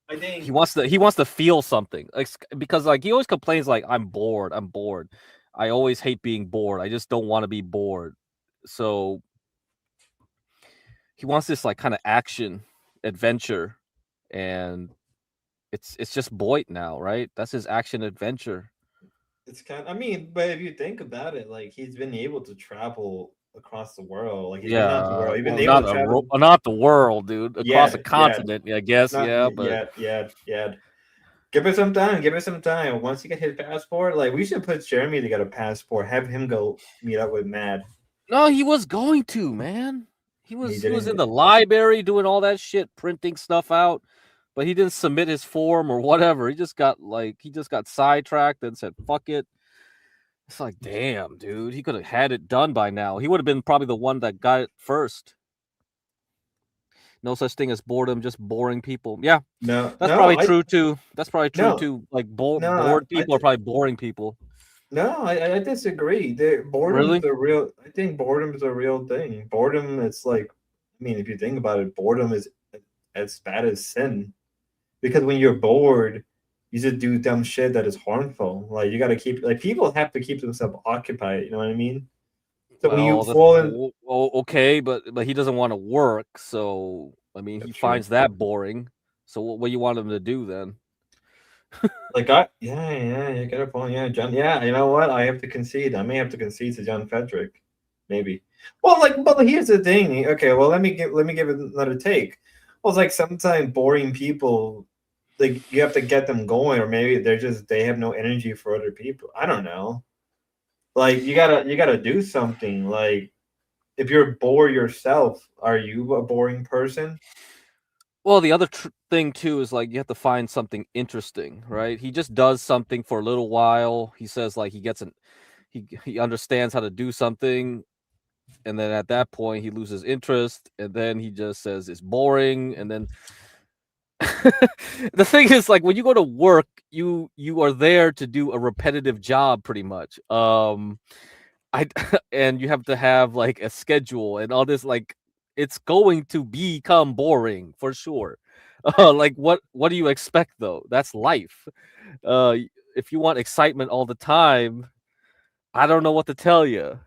I He think wants to feel something. Like because like he always complains like I'm bored, I'm bored. I always hate being bored. I just don't want to be bored. So he wants this like kind of action adventure and it's just Boyd now, right? That's his action adventure. it's kind. I mean, but if you think about it, like he's been able to travel across the world. Like he's been out the Yeah, world. He's been well, able to travel. not the world, dude. Across a Yeah, yeah. continent, I guess. Not Yeah, but yet, yet, yet. Give it some time. Give it some time. Once you get his passport, like we should put Jeremy to get a passport. Have him go meet up with Mad. no, he was going to, man. He He was in didn't. the library doing all that shit, printing stuff out, but he didn't submit his form or whatever. He just got sidetracked and said, "Fuck it." It's like, damn, dude, he could have had it done by now. He would have been probably the one that got it first. No such thing as boredom, just boring people. Yeah, No, that's no, probably true too. That's probably true no, too. Like no. bored people are probably boring people. No, I disagree. Boredom is Really? a real. I think boredom is a real thing. Boredom, it's like, I mean, if you think about it, boredom is as bad as sin. Because when you're bored, you just do dumb shit that is harmful. Like you got to keep, like people have to keep themselves occupied. You know what I mean? So when you Well, fall in, okay, but he doesn't want to work, so I mean, he that's true. finds that boring. So what do you want him to do then? Like yeah, you get a point. Yeah, John. Yeah, you know what? I have to concede. I may have to concede to John Frederick, maybe. Well, like, but here's the thing. Okay, well, let me give it another take. Well, it's like sometimes boring people, like you have to get them going, or maybe they have no energy for other people. I don't know. Like you gotta do something. Like if you're bored yourself, are you a boring person? Well, the other thing too is like you have to find something interesting, right? He just does something for a little while. He says like he understands how to do something, and then at that point he loses interest, and then he just says it's boring, and then the thing is like when you go to work, you are there to do a repetitive job pretty much. I and you have to have like a schedule and all this like it's going to become boring for sure. Like what do you expect though? That's life. Uh if you want excitement all the time, I don't know what to tell you.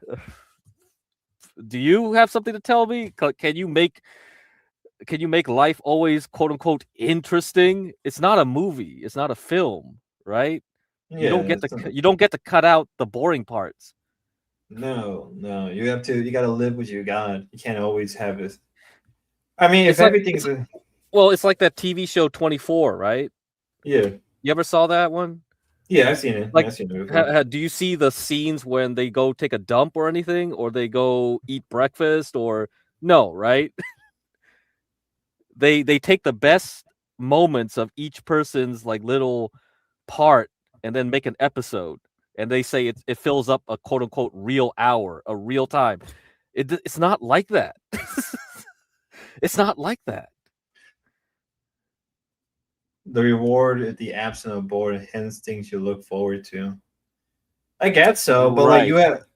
Do you have something to tell me? Can you make life always quote unquote interesting? It's not a movie. It's not a film, right? Yeah, You don't get to cut out the boring parts. no. You have to. You got to live what you got. You can't always have it. I mean, if It's like everything's a it's like that TV show 24, right? yeah, You ever saw that one? yeah, I've seen it. Yeah, Like, I've seen it before. do you see the scenes when they go take a dump or anything, or they go eat breakfast, or no? Right? They take the best moments of each person's like little part and then make an episode, and they say it fills up a quote unquote real hour, a real time. It's not like that. It's not like that. The reward is the absence of boredom, hence things you look forward to. I guess so, but like Right.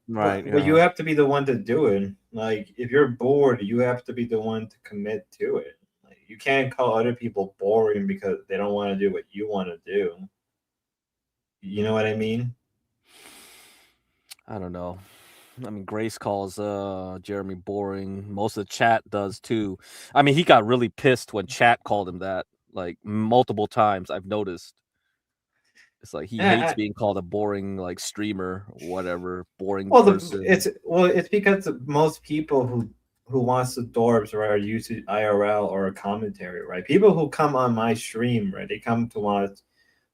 Right. but you Yeah. have to be the one to do it. Like if you're bored, you have to be the one to commit to it. Like you can't call other people boring because they don't want to do what you want to do. You know what I mean? I don't know. I mean, Grace calls Jeremy boring. Most of the chat does too. I mean, he got really pissed when chat called him that, like multiple times. I've noticed. It's like he hates Yeah, being called a boring like streamer, or whatever, boring person. it's because most people who wants the dorbs right are used to IRL or a commentary, right? People who come on my stream, right? They come to watch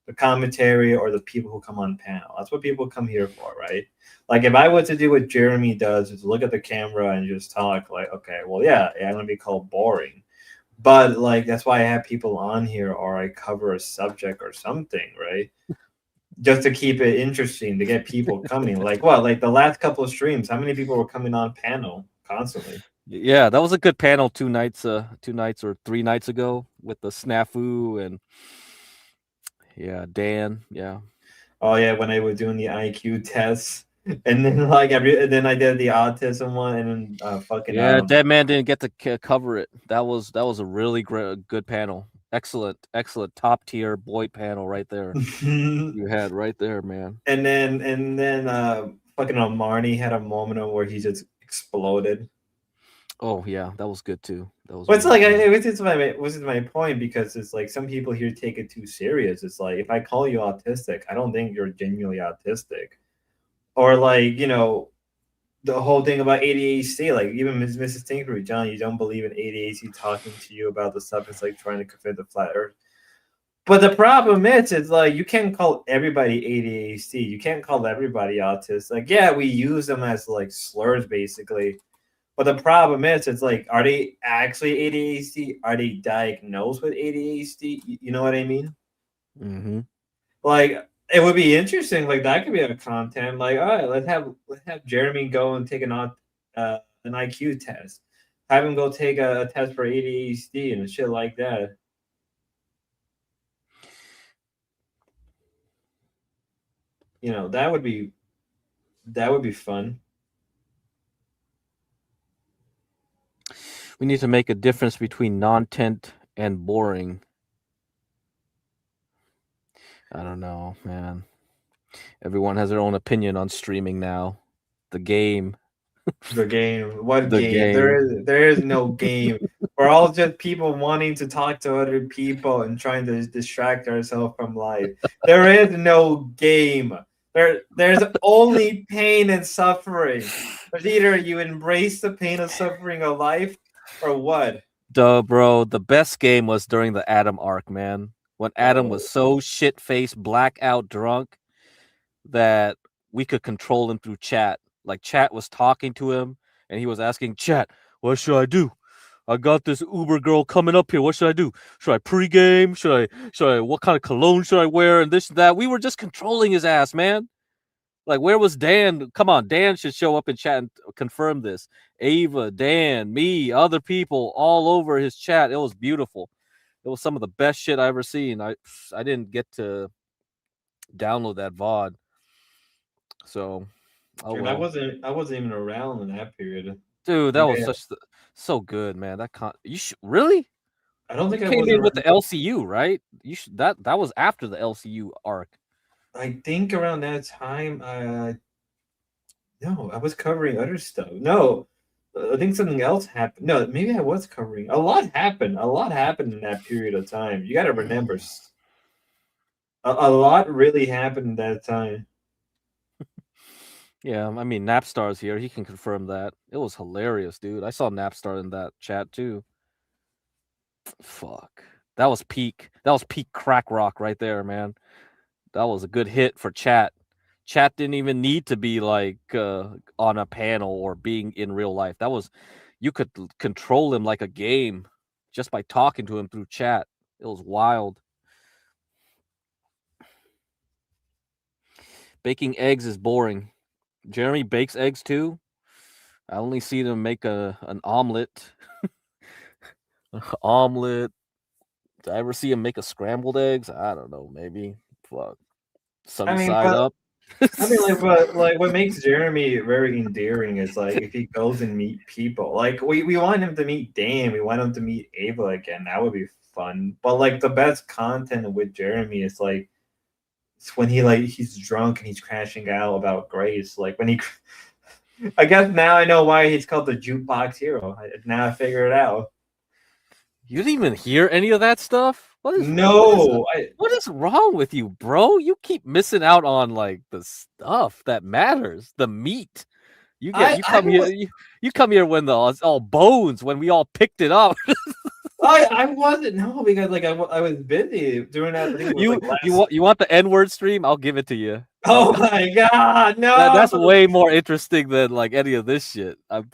the commentary or the people who come on panel. That's what people come here for, right? Like if I were to do what Jeremy does, is look at the camera and just talk, like, okay, well, yeah, I'm gonna be called boring. But like that's why I have people on here or I cover a subject or something, right? Just to keep it interesting to get people coming. Like what? Like the last couple of streams, how many people were coming on panel constantly? Yeah, that was a good panel 2 nights or 3 nights ago with the snafu and yeah, Dan. Yeah. Oh yeah, when I was doing the IQ test, and then like and then I did the autism one, and then fucking Yeah, Dead Man didn't get to cover it. That was a really good panel. Excellent top tier boy panel right there. You had right there, man. and then fucking Marnie had a moment where he just exploded. Oh yeah, that was good too. That was But it's really like good. this is my point, because it's like some people here take it too serious. It's like if I call you autistic, I don't think you're genuinely autistic, or like the whole thing about ADHD, like even Mrs. Tinkery, John, you don't believe in ADHD talking to you about the stuff. It's like trying to convince the flat Earth. But the problem is, it's like you can't call everybody ADHD. You can't call everybody autistic. Like, yeah, we use them as like slurs, basically. But the problem is, it's like, are they actually ADHD? Are they diagnosed with ADHD? You know what I mean? Mm-hmm. Like, it would be interesting. Like, that could be a content. Like, all right, let's have Jeremy go and take an IQ test. Have him go take a test for ADHD and shit like that. That would be fun. We need to make a difference between non-tent and boring. I don't know, man. Everyone has their own opinion on streaming now. The game. The game. What The game? game. There is no game. We're all just people wanting to talk to other people and trying to distract ourselves from life. There is no game. There's only pain and suffering. There's either you embrace the pain and suffering of life, or what? Duh, bro. The best game was during the Adam arc, man. When Adam Oh, was so shit faced, blackout drunk that we could control him through chat. Like chat was talking to him and he was asking chat, "What should I do? I got this Uber girl coming up here. What should I do? Should I pregame? Should I what kind of cologne should I wear? And this and that." We were just controlling his ass, man. Like, where was Dan? Come on, Dan should show up in chat and confirm this. Ava, Dan, me, other people all over his chat. It was beautiful. It was some of the best shit I ever seen. I didn't get to download that VOD. So, oh and I well. wasn't I wasn't even around in that period. Dude, that Maybe was so good, man. You should really? I don't You think I came was in with around. the LCU, right? You should that was after the LCU arc. I think around that time, no, I was covering other stuff. No, I think something else happened. No, maybe I was covering. A lot happened. A lot happened in that period of time. You got to remember, a lot really happened in that time. Yeah, I mean Napstar's here. He can confirm that. It was hilarious, dude. I saw Napstar in that chat too. Fuck. That was peak crack rock right there, man. That was a good hit for chat. Chat didn't even need to be like on a panel or being in real life. That was you could control him like a game just by talking to him through chat. It was wild. Baking eggs is boring. Jeremy bakes eggs too. I only see them make an omelet. Omelet. Did I ever see him make a scrambled eggs? I don't know. Maybe. Fuck. I Sunny mean, side but up. but what makes Jeremy very endearing is like if he goes and meet people. Like we want him to meet Dan, we want him to meet Ava again. That would be fun. But like the best content with Jeremy is like it's when he's drunk and he's crashing out about Grace. Like when he, I guess now I know why he's called the jukebox hero. Now I figure it out. You didn't even hear any of that stuff? No, What is wrong with you, bro? You keep missing out on like the stuff that matters, the meat. You I come here was you come here when it's all bones when we all picked it up. I wasn't, no, because like I was busy doing that. I think it was you like last. you want the N-word stream? I'll give it to you. Oh my god, no! That's way more interesting than like any of this shit. I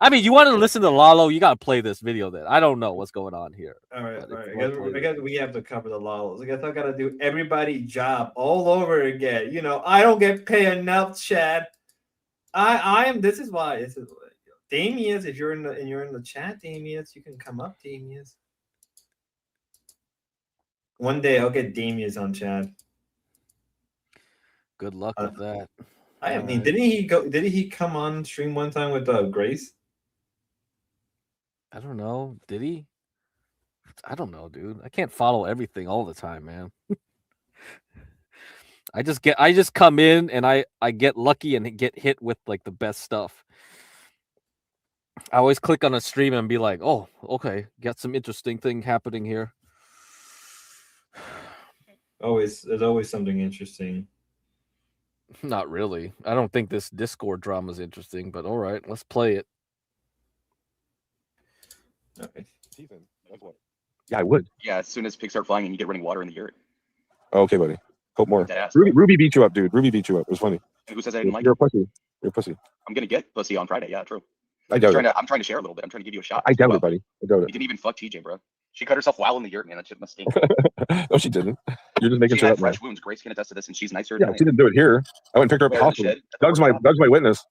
mean, you want to listen to Lalo? You gotta play this video. Then I don't know what's going on here, All right, but all if right. you want to play I this, guess we have to cover the laws. I guess I gotta do everybody job all over again. I don't get paid enough, Chad. I am. This is why. Damius. If you're in the chat, Damius, you can come up, Damius. One day I'll get Damius on chat. Good luck with that. I mean, Alright. didn't he go? Did he come on stream one time with Grace? I don't know. Did he? I don't know, dude. I can't follow everything all the time, man. I just come in and I get lucky and get hit with like the best stuff. I always click on a stream and be like, "Oh, okay, got some interesting thing happening here." There's always something interesting. Not really. I don't think this Discord drama is interesting, but all right, let's play it. Okay. Ethan, that's what. Yeah, I would. Yeah, as soon as pigs start flying and you get running water in the yurt. Okay, buddy. Hope more. Dead ass, Ruby, bro. Ruby beat you up, dude. Ruby beat you up. It was funny. And who says I didn't like You're it? a pussy. You're a pussy. I'm gonna get pussy on Friday. Yeah, true. I doubt it. I'm trying to share a little bit. I'm trying to give you a shot. I doubt it, buddy. I doubt You it. didn't even fuck TJ, bro. She cut herself while in the yurt, man. That shit must stink. No, she didn't. You're just making She shit had up, man. fresh wounds. Grace can attest to this, and she's nicer Yeah, than she didn't do it here. I went and picked her up at the Where, at the hospital. shed? At the Doug's my witness.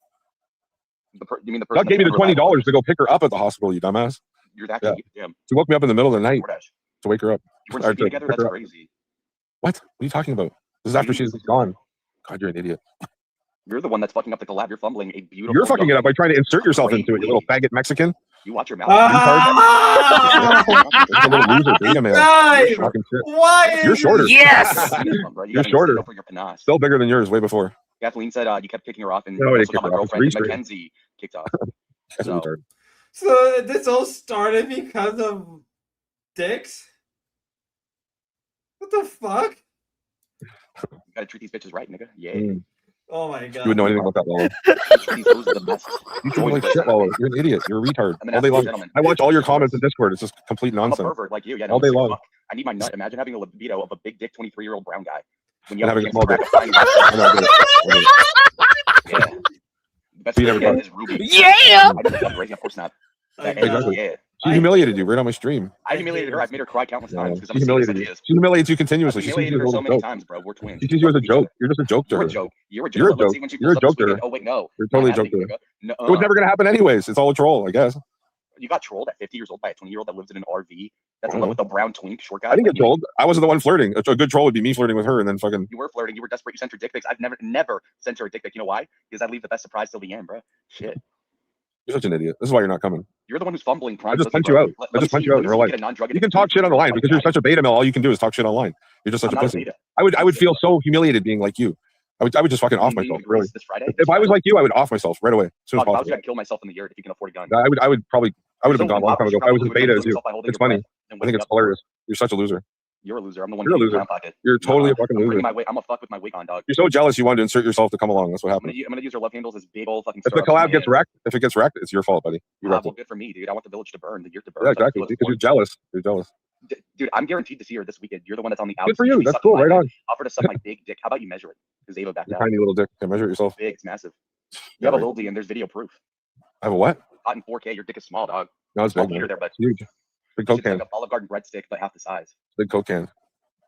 You mean the person Doug gave me the that $20 to go pick her up at the hospital, you dumbass. You're that Yeah. deep. Damn. She woke me up in the middle of the night DoorDash. to wake her up. You weren't Or sleeping to together? pick That's her up. crazy. What? What are you talking about? This is after she's gone. God, you're an idiot. You're the one that's fucking up the collab. You're fumbling a beautiful. You're fucking it up by trying to insert yourself Great into it, you little faggot Mexican. You watch your mouth. Ah! You're a little loser, beta male. Guys, Fucking shit. why? You're shorter. Yes. You're shorter. For your panache. Still bigger than yours, way before. Kathleen said you kept kicking her off, and No, I didn't also got kick my her off. girlfriend It's restart. Mackenzie kicked off. That's So- retarded. So this all started because of dicks? What the fuck? You gotta treat these bitches right, nigga. Yeah. Mm. Oh my god. You would know anything about that, Lolo. Treat these hoes the best. You feel like shit, Lolo. You're an idiot. You're a retard. I'm an All day absolute long. gentleman. I watch all your comments in Discord. It's just complete I'm a nonsense. pervert like you. Yeah, no All day one gives a long. fuck. I need my nut. Imagine having a libido of a big dick 23-year-old brown guy. When And have having a chance small to dick. crack a fine I know, I get it. I get it. Yeah. The best Beat thing everybody. is Ruby. Yeah. I just love raising, of course not. I And, Exactly. yeah. She humiliated you right on my stream. I humiliated her. I've made her cry countless times because She I'm a humiliated you. serious She humiliates you I've continuously. She sees you humiliated as her a so little many joke. times, bro. We're twins. She sees you as a joke. You're just a joke to You're her. a joke. You're a joke. You're a Let's joke. see when she You're a pulls up joke this to her. weekend. Oh wait, no. You're totally a Not joke happening, to her. nigga. No, It was never gonna happen anyways. It's all a troll, I guess. You got trolled at 50 years old by a 20-year-old that lives in an RV. That's I in know. love with a brown twink short guy. I didn't like get me. trolled. I wasn't the one flirting. A good troll would be me flirting with her and then fucking. You were flirting. You were desperate. You sent her dick pics. I've never sent her a dick pic. You know why? Because I leave the best surprise till the end, bro. Shit. You're such an idiot. This is why you're not coming. You're the one who's fumbling. I just punch you out. I just punch you out in real life. You can talk shit on the line because you're such a beta male. All you can do is talk shit online. You're just such a pussy. I would feel so humiliated being like you. I would just fucking off myself. Really. This Friday. If I was like you, I would off myself right away as soon as I was possible. gonna kill myself in the yard if you can afford a gun. I would have been gone a long time ago. If I was as beta as you. It's funny. I think it's hilarious. You're such a loser. You're a loser. I'm the one. You're a loser. You're totally a fucking I'm loser. a fuck with my wig on, dog. You're so jealous you wanted to insert yourself to come along. That's what I'm happened. gonna use her love handles as big old fucking. If the collab gets wrecked, it's your fault, buddy. You wrecked well, it. good for me, dude. I want the village to burn, the yurt to burn. Yeah, exactly. Because you're jealous. You're jealous. Dude, I'm guaranteed to see her this weekend. You're the one that's on the outside. Good for you. That's cool. Right on. Offer to suck my big dick. How about you measure it? Because Ava backed Your out. tiny little dick. Can measure it yourself. Big, it's massive. You Yeah, have a right. little D and there's video proof. I have a what? Hot in 4K. Your dick is small, dog. No, it's Small big. meter Man. there, but It's huge. Big it's Coke can. like a Olive Garden breadstick, but half the size. Big Coke can.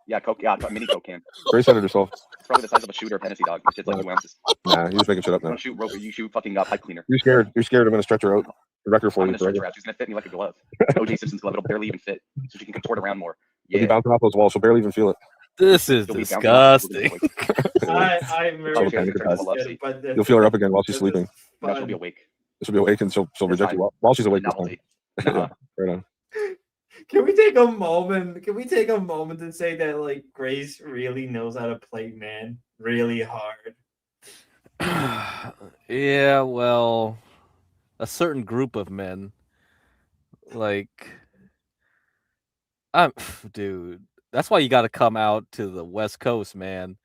Yeah, Coke. Yeah, a mini Coke can. Grace said it herself. It's probably the size of a shooter of Hennessy, dog. Your shit's like 2 ounces. Nah, you're just making shit up You now. don't shoot rope. You shoot fucking pipe cleaner. You're scared. You're scared I'm gonna stretch her out. The record for I'm you. gonna stretch her out. She's gonna fit me like a glove. OJ Simpson's glove. It'll barely even fit, so she can contort around more. You'll be Yeah. bouncing off those walls. She'll barely even feel it. This is You'll be bouncing off the disgusting. I'm very So Okay, kind of okay. but You'll feel her up again while she's sleeping. Now she'll be awake. She'll be awake and she'll It's reject fine. you while she's awake this time. Novelty. Yeah, right on. Can we take a moment? Can we take a moment to say that like Grace really knows how to play man really hard? Yeah, well, a certain group of men, like, dude, that's why you got to come out to the West Coast, man.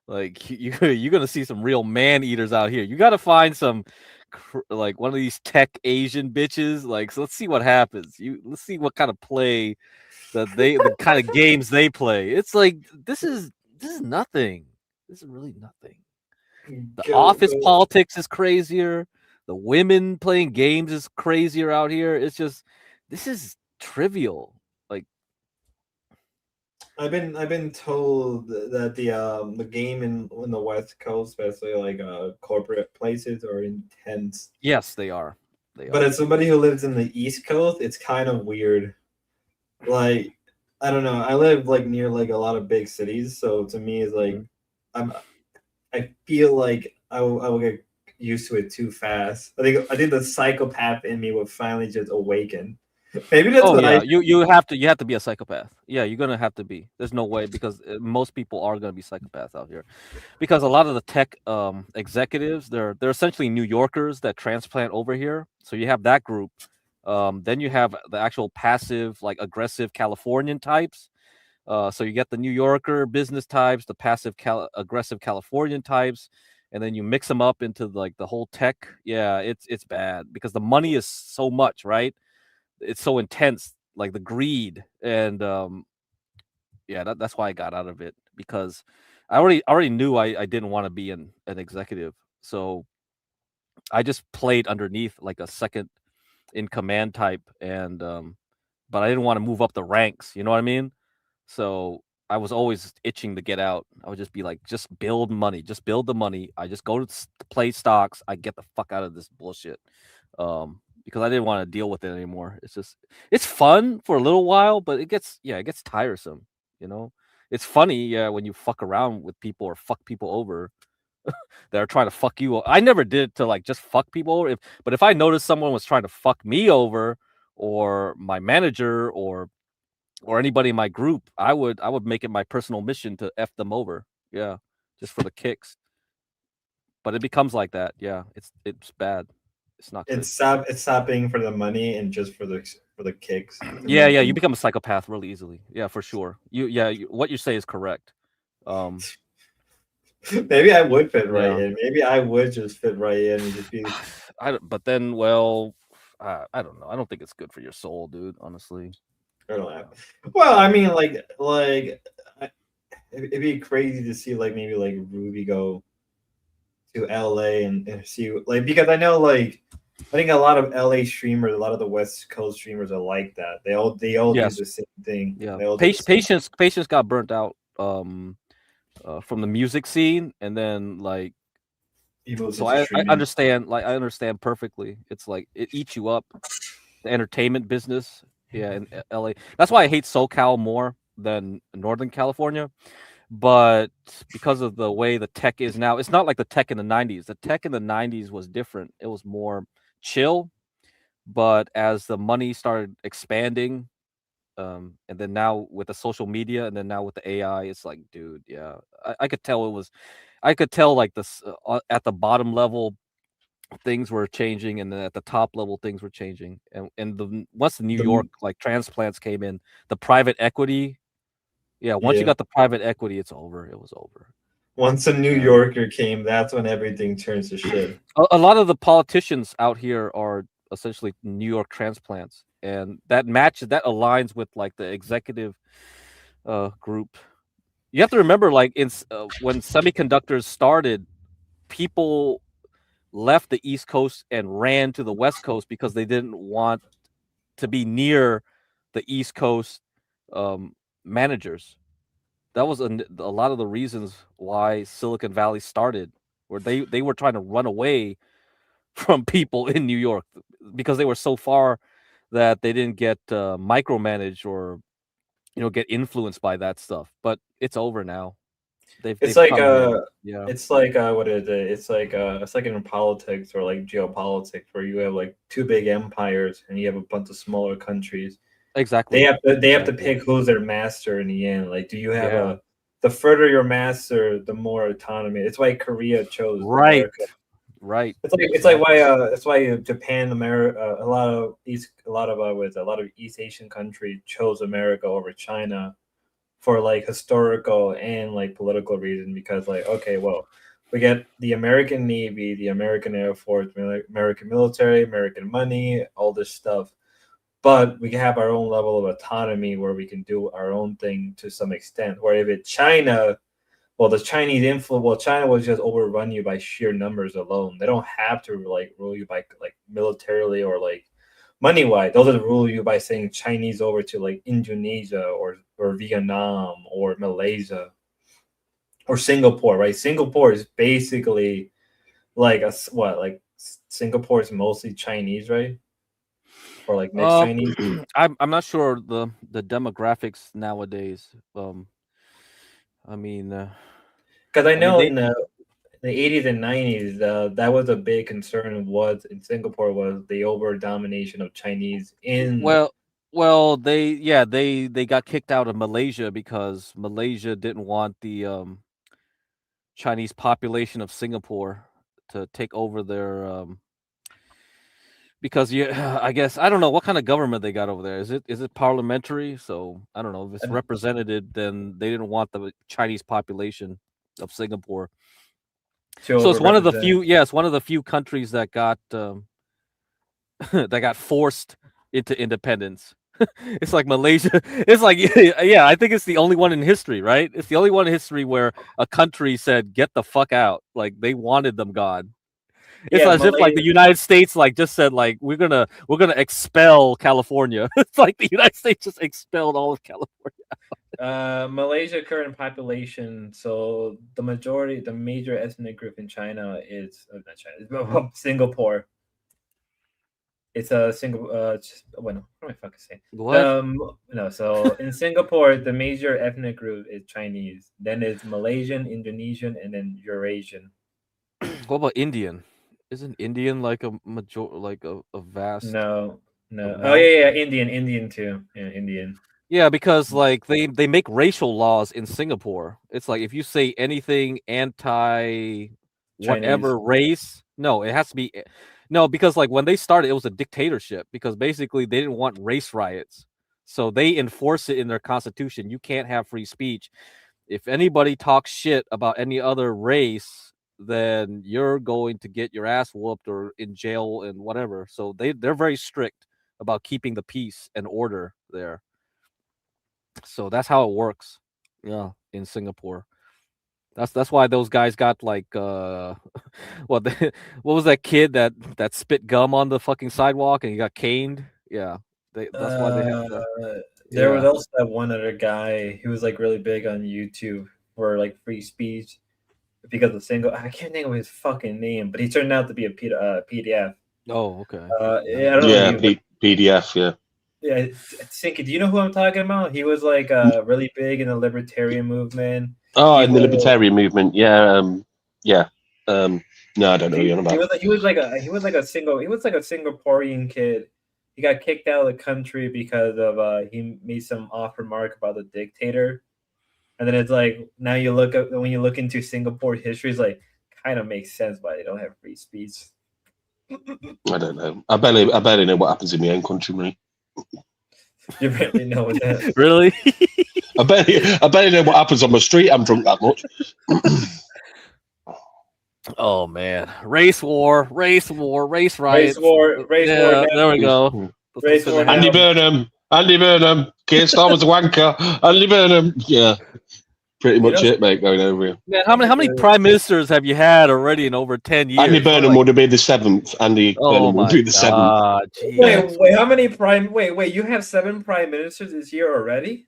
Like, you're gonna see some real man eaters out here. You got to find some, like, one of these tech Asian bitches. Like, so let's see what happens. Let's see what kind of play the kind of games they play. It's like this is nothing. This is really nothing. The office politics is crazier. The women playing games is crazier out here. It's just this is trivial. Like I've been told that the game in the West Coast, especially like corporate places, are intense. yes, they are. But as somebody who lives in the East Coast, it's kind of weird. Like I don't know. I live like near like a lot of big cities, so to me it's like I'm I feel like I will get used to it too fast. I think the psychopath in me will finally just awaken. Maybe that's Oh what I yeah, you have to be a psychopath. Yeah, you're gonna have to be. There's no way because most people are gonna be psychopaths out here. Because a lot of the tech executives, they're essentially New Yorkers that transplant over here. So you have that group. Then you have the actual passive, like aggressive Californian types. So you get the New Yorker business types, the passive aggressive Californian types, and then you mix them up into like the whole tech. Yeah, it's bad because the money is so much, right? It's so intense, like the greed, and yeah, that's why I got out of it because I already knew I didn't want to be an executive, so I just played underneath like a second in command type, and but I didn't want to move up the ranks. You know what I mean? So I was always itching to get out. I would just be like, just build money, just build the money. I just go to play stocks. I get the fuck out of this bullshit. Because I didn't want to deal with it anymore. It's fun for a little while, but it gets tiresome. You know, it's funny, yeah, when you fuck around with people or fuck people over that are trying to fuck you. I never did to like just fuck people over. But if I noticed someone was trying to fuck me over, or my manager, or anybody in my group, I would make it my personal mission to f them over. Yeah, just for the kicks. But it becomes like that. Yeah, it's bad. It's not good. it's stopping for the money and just for the kicks to Yeah, make yeah, you them. become a psychopath really easily. Yeah, for sure. What you say is correct. Um, Maybe I would fit right yeah. in. Maybe I would just fit right in and just be. But then, well, I don't know. I don't think it's good for your soul, dude. Honestly. I don't know. Yeah. Well, I mean, it'd be crazy to see like maybe like Ruby go to LA and see like because I know like I think a lot of LA streamers, a lot of the West Coast streamers are like that. They all do Yes. the same thing. Yeah. They all do the same. Patience got burnt out. From the music scene, and then like He moves so into I streaming. understand, like I understand perfectly. It's like it eats you up. The entertainment business, yeah, in LA. That's why I hate SoCal more than Northern California. But because of the way the tech is now, it's not like the tech in the '90s. The tech in the '90s was different. It was more chill. But as the money started expanding, and then now with the social media, and then now with the AI, it's like, dude, yeah, I could tell it was. I could tell like this at the bottom level things were changing, and then at the top level things were changing, and once the New York The like transplants came in, the private equity, yeah, once you yeah. got the private equity, it's over. It was over. Once a New Yeah. Yorker came, that's when everything turns to shit. A lot of the politicians out here are essentially New York transplants, and that aligns with like the executive group. You have to remember, like when semiconductors started, people left the East Coast and ran to the West Coast because they didn't want to be near the East Coast um, managers. That was a lot of the reasons why Silicon Valley started, where they were trying to run away from people in New York because they were so far that they didn't get micromanaged or get influenced by that stuff. But it's over now. It's They've like come in. Yeah, what is it? It's like in politics or like geopolitics where you have like two big empires and you have a bunch of smaller countries. exactly, They have to exactly. pick who's their master in the end. Like, do you have Yeah, a the further your master, the more autonomy. It's why Korea chose right, America. right, It's like why exactly. it's why Japan, America, a lot of East Asian countries chose America over China for like historical and like political reasons because like okay, well, we get the American Navy, the American Air Force, American military, American money, all this stuff, but we have our own level of autonomy where we can do our own thing to some extent. Where if it's China, well, the Chinese influence, well, China will just overrun you by sheer numbers alone. They don't have to like rule you by like militarily or like money wise. They'll just rule you by saying Chinese over to like Indonesia or Vietnam or Malaysia or Singapore, right? Singapore is basically like what like Singapore is mostly Chinese, right? Or like mixed Um, Chinese. I'm not sure the demographics nowadays. I mean, Because I I mean know they in the the 80s and 90s, that was a big concern. Was in Singapore was the over domination of Chinese in. Well, they got kicked out of Malaysia because Malaysia didn't want the Chinese population of Singapore to take over their because I guess I don't know what kind of government they got over there. Is it parliamentary? So I don't know if it's represented. Then they didn't want the Chinese population of Singapore. So it's one of the few. Yeah, it's one of the few countries that got that got forced into independence. It's like Malaysia. It's like yeah, I think it's the only one in history, right? It's the only one in history where a country said, "Get the fuck out!" Like they wanted them gone. It's as if like the United States like just said like we're gonna expel California. It's like the United States just expelled all of California. Malaysia current population. So the major ethnic group in China is not China. It's Singapore. It's a single. What am I fucking saying? What? No. So in Singapore, the major ethnic group is Chinese. Then it's Malaysian, Indonesian, and then Eurasian. What about Indian? Isn't Indian like a vast? No. Oh yeah, Indian too. Yeah, Indian. Yeah, because like they make racial laws in Singapore. It's like if you say anything anti whatever race, no, it has to be. No, because like when they started, it was a dictatorship because basically they didn't want race riots. So they enforce it in their constitution. You can't have free speech. If anybody talks shit about any other race, then you're going to get your ass whooped or in jail and whatever. So they're very strict about keeping the peace and order there. So that's how it works. Yeah, in Singapore. That's why those guys got like what was that kid that spit gum on the fucking sidewalk and he got caned? Yeah. That's why they have to, there was also that one other guy who was like really big on YouTube for like free speech because of I can't think of his fucking name, but he turned out to be a PDF. Oh, okay. I don't know PDF, yeah. Yeah, Sinky, do you know who I'm talking about? He was like really big in the libertarian movement. Oh, in the libertarian movement, yeah, yeah. No, I don't know who you're about. He was like a Singaporean kid. He got kicked out of the country because of he made some off remark about the dictator, and then it's like now when you look into Singapore history, it's like kind of makes sense why they don't have free speech. I don't know. I barely know what happens in my own country, mate. You really know that? Really? I barely know what happens on my street. I'm drunk that much. Oh man, race war, race riots. Race war. There we go. Race war. Andy Burnham, Keir Starmer's a wanker. Andy Burnham, yeah, pretty much it, mate. Going over here. Man, how many prime ministers have you had already in over 10 years? Andy Burnham would have been the 7th. Burnham would be the 7th. Wait, how many prime? Wait, you have 7 prime ministers this year already?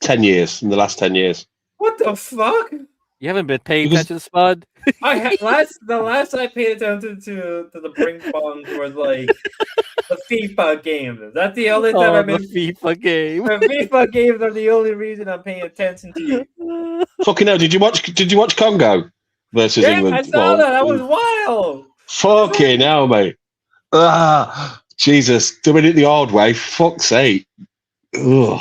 10 years in the last 10 years. What the fuck? You haven't been paying attention, Spud? The last I paid attention to the ping pong was like the FIFA games. That's the only time I've been FIFA game. The FIFA games are the only reason I'm paying attention to you. Fucking hell! Did you watch Congo versus England? I saw that. That was wild. Fucking hell, mate! Jesus, doing it the hard way. Fuck's sake! Ugh.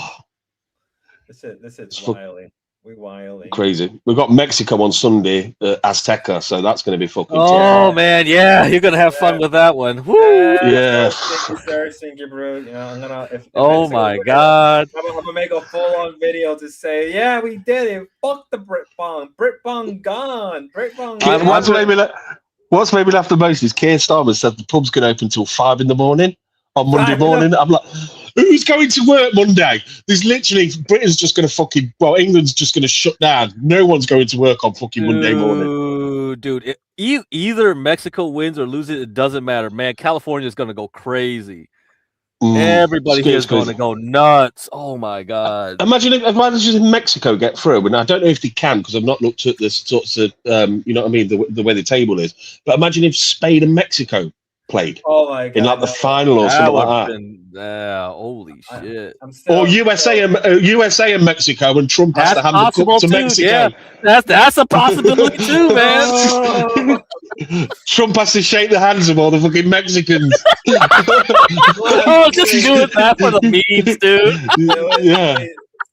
This is wilding. We're wilding. Crazy. We've got Mexico on Sunday, Azteca, so that's going to be fucking. Oh man, yeah, you're gonna have fun with that one. Woo! Yeah. Thank you, bro. You know, I'm gonna. If oh my god! I'm gonna make a full-on video to say, yeah, we did it. Fuck the Brit Bong. Brit Bong gone. Brit Bong. What's made me laugh the most is Keir Starmer said the pubs can open till 5 a.m. on Monday morning. I'm like, who's going to work Monday? There's literally Britain's just going to England's just going to shut down. No one's going to work on fucking Monday morning. Dude, either Mexico wins or loses, it doesn't matter, man. California's going to go crazy. Everybody here is going to go nuts. Oh my god! Imagine if Mexico get through, and I don't know if they can because I've not looked at the sorts of you know what I mean, the way the table is. But imagine if Spain and Mexico played Oh my god! in like the no. final or That something would like have that. been, yeah, holy shit. I'm still, Or USA and Mexico, and Trump has That's to hand the possible cup to too. Mexico. Yeah, that's a possibility too, man. Oh, Trump has to shake the hands of all the fucking Mexicans. Oh, just doing that for the memes, dude. Yeah.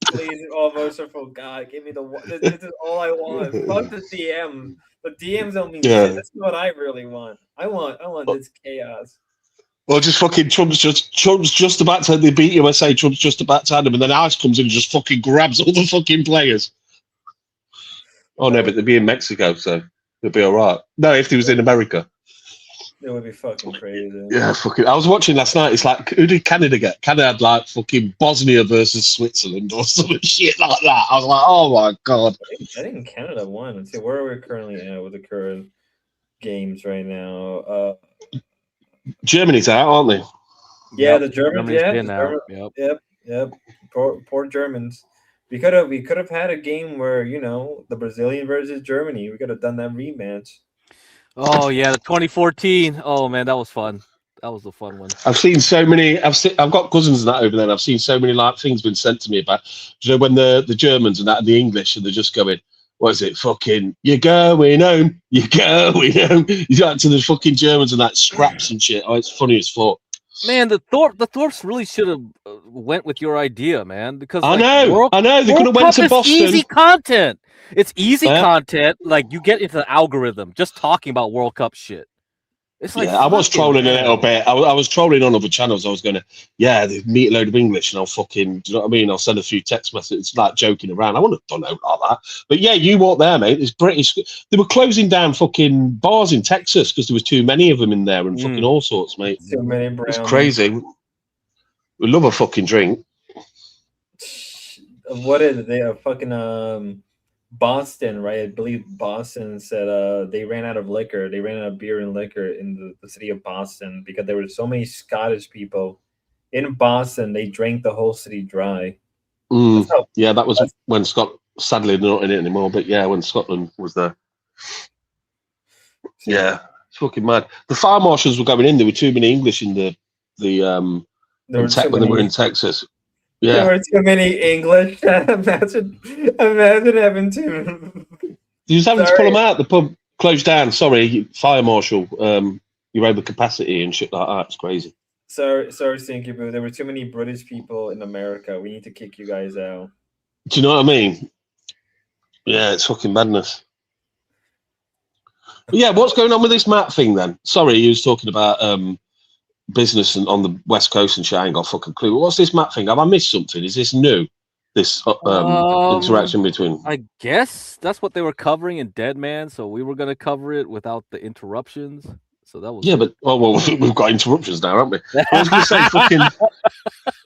Please, oh merciful God, give me the one. This is all I want. Fuck the DM. The DMs don't mean Yeah. shit. This is what I really want. I want this chaos. Or just fucking Trump's just about to they beat USA. Trump's just about to hand him, and then Ice comes in and just fucking grabs all the fucking players. Oh no, but they'd be in Mexico, so they'd be all right. No, if he was in America. It would be fucking crazy. Yeah, fucking. I was watching last night. It's like, who did Canada get? Canada had like fucking Bosnia versus Switzerland or some shit like that. I was like, oh my god. I think Canada won. Let's see where are we currently at with the current games right now. Germany's out, aren't they? Yeah, Yep, the Germans. Germany's Yeah, been the out. Germans. Yep. Poor Germans. We could have had a game where the Brazilian versus Germany. We could have done that rematch. Oh yeah, the 2014. Oh man, that was fun. That was a fun one. I've seen so many. I've got cousins and that over there. And I've seen so many like things been sent to me about. Do you know when the Germans and that and the English and they're just going, what is it? Fucking, you're going home. You're going home. You like to the fucking Germans and that scraps and shit. Oh, it's funny as fuck. Man, the Thorpes really should have went with your idea, man. Because I know. They could have went to Boston. Easy content. It's easy Yeah. content. Like you get into the algorithm just talking about World Cup shit. It's like I was fucking trolling a hell. little bit. I was trolling on other channels. I was going to, they meet a load of English and I'll fucking, do you know what I mean? I'll send a few text messages, like joking around. I wouldn't have done it like that. But yeah, you walk there, mate. It's British. They were closing down fucking bars in Texas because there was too many of them in there and fucking all sorts, mate. Too many brownies. It's crazy. We love a fucking drink. What is it? They are fucking Boston, right? I believe Boston said they ran out of liquor. They ran out of beer and liquor in the city of Boston because there were so many Scottish people in Boston. They drank the whole city dry. Yeah, that was when sadly they're not in it anymore, but yeah, when Scotland was there. Yeah, it's fucking mad. The fire marshals were going in. There were too many English in when they were in Texas. Yeah. There were too many English. Imagine having to. You was having to pull them out. The pub closed down. Sorry, fire marshal. You're over capacity and shit like that. It's crazy. Sorry, Stinky Boo. There were too many British people in America. We need to kick you guys out. Do you know what I mean? Yeah, it's fucking madness. But yeah, what's going on with this Matt thing then? Sorry, you was talking about business and on the West Coast and shit. I ain't got a fucking clue. What's this Matt thing? Have I missed something? Is this new? This interaction between? I guess that's what they were covering in Dead Man, so we were gonna cover it without the interruptions. So that was but we've got interruptions now, haven't we? I was going to say fucking.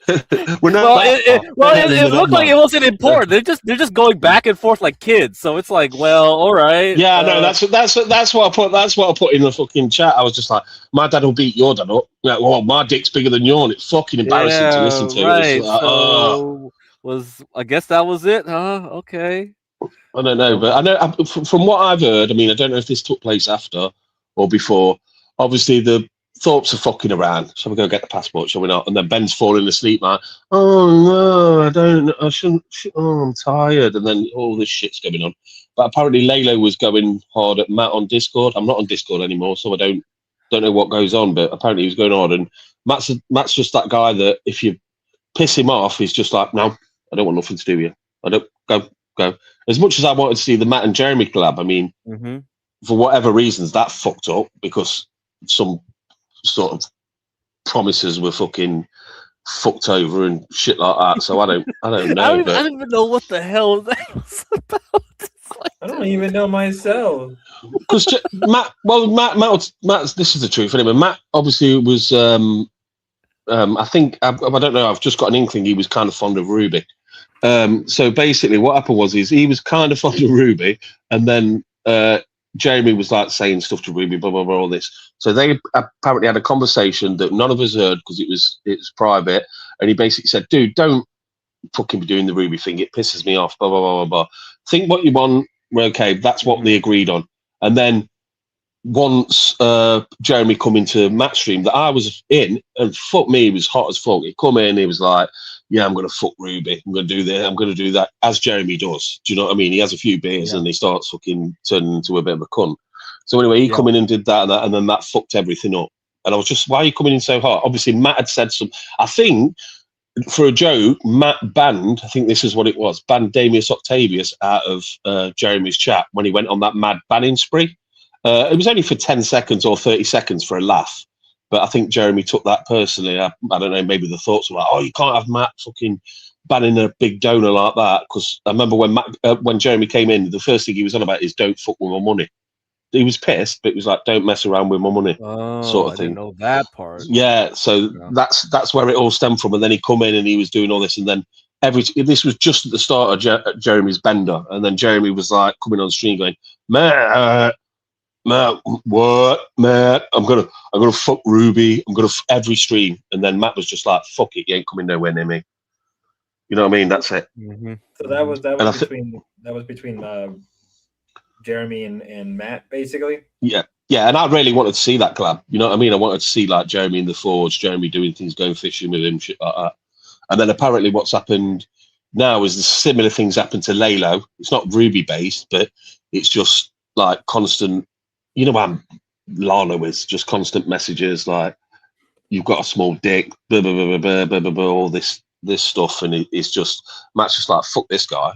It looked like it wasn't important. They're just going back and forth like kids. So it's like, well, all right. Yeah, no, that's what I put. That's what I put in the fucking chat. I was just like, my dad will beat your dad up. Yeah, well, my dick's bigger than yours. It's fucking embarrassing to listen to. Right. Like, I guess that was it, huh? Okay. I don't know, but I know from what I've heard. I mean, I don't know if this took place after or before. Obviously, the Thorpes are fucking around. Shall we go get the passport? Shall we not? And then Ben's falling asleep like, oh no, I shouldn't. Oh, I'm tired. And then all this shit's going on. But apparently, Lalo was going hard at Matt on Discord. I'm not on Discord anymore, so I don't know what goes on. But apparently, he was going hard. And Matt's just that guy that if you piss him off, he's just like, no, I don't want nothing to do with you. I don't go. As much as I wanted to see the Matt and Jeremy collab, I mean, for whatever reasons, that fucked up because some sort of promises were fucking fucked over and shit like that. So I don't know. I don't even know what the hell that was about. I don't even know myself. Because Matt, this is the truth anyway. Matt obviously was, I think, I don't know, I've just got an inkling he was kind of fond of Ruby. So basically what happened was he was kind of fond of Ruby and then Jeremy was like saying stuff to Ruby, blah, blah, blah, all this. So they apparently had a conversation that none of us heard because it was private. And he basically said, dude, don't fucking be doing the Ruby thing. It pisses me off, blah, blah, blah, blah, blah. Think what you want. Okay, that's what they agreed on. And then once Jeremy come into Matt's stream that I was in, and fuck me, he was hot as fuck. He come in, he was like, yeah, I'm going to fuck Ruby. I'm going to do this. I'm going to do that, as Jeremy does. Do you know what I mean? He has a few beers and he starts fucking turning into a bit of a cunt. So anyway, he come in and did that, and then that fucked everything up. And I was just, why are you coming in so hot? Obviously, Matt had said some, I think, for a joke, Matt banned, I think this is what it was, banned Damius Octavius out of Jeremy's chat when he went on that mad banning spree. It was only for 10 seconds or 30 seconds for a laugh. But I think Jeremy took that personally. I don't know, maybe the thoughts were like, oh, you can't have Matt fucking banning a big donor like that. Because I remember when Jeremy came in, the first thing he was on about is don't fuck with my money. He was pissed, but it was like, don't mess around with my money, sort of I thing. didn't know that part. Yeah, so that's where it all stemmed from. And then he come in and he was doing all this. And then this was just at the start of Jeremy's bender. And then Jeremy was like coming on stream going, Matt, what, Matt? I'm gonna fuck Ruby. I'm gonna every stream, and then Matt was just like, "Fuck it, you ain't coming nowhere near me." You know what I mean? That's it. Mm-hmm. So that was between Jeremy and Matt, basically. Yeah, and I really wanted to see that collab. You know what I mean? I wanted to see like Jeremy in the Forge, Jeremy doing things, going fishing with him, shit like that. And then apparently, what's happened now is the similar things happen to Lalo. It's not Ruby based, but it's just like constant. You know what Lana is, just constant messages like, you've got a small dick, blah, blah, blah, blah, blah, blah, blah, all this stuff. And it's just, Matt's just like, fuck this guy.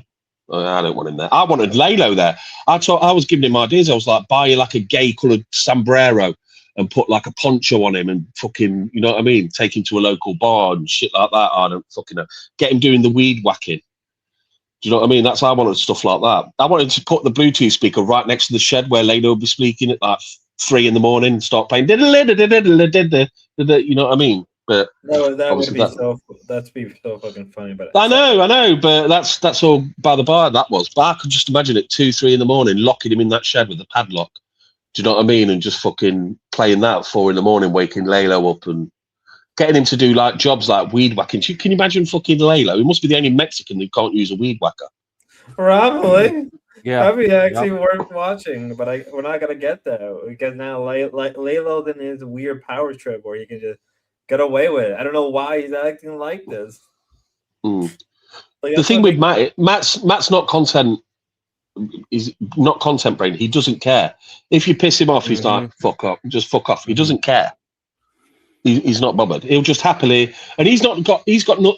I don't want him there. I wanted Lalo there. I was giving him ideas. I was like, buy you like a gay coloured sombrero and put like a poncho on him and fucking, you know what I mean? Take him to a local bar and shit like that. I don't fucking know. Get him doing the weed whacking. Do you know what I mean? That's how I wanted stuff like that. I wanted to put the Bluetooth speaker right next to the shed where Leno would be speaking at like 3 a.m. and start playing. You know what I mean? But that'd be so fucking funny. But I know, but that's all by the by. That was, but I could just imagine at 2, 3 a.m. locking him in that shed with a padlock. Do you know what I mean? And just fucking playing that at 4 a.m, waking Lalo up and getting him to do like jobs like weed whacking. Can you imagine fucking Lalo? He must be the only Mexican who can't use a weed whacker. Probably. Yeah. That'd be actually worth watching, but we're not gonna get that because now Lalo then is a weird power trip where you can just get away with it. I don't know why he's acting like this. Like, the thing with Matt's not content. He's not content brain. He doesn't care. If you piss him off, he's like, fuck off, just fuck off. He doesn't care. He's not bothered. He'll just happily, and he's got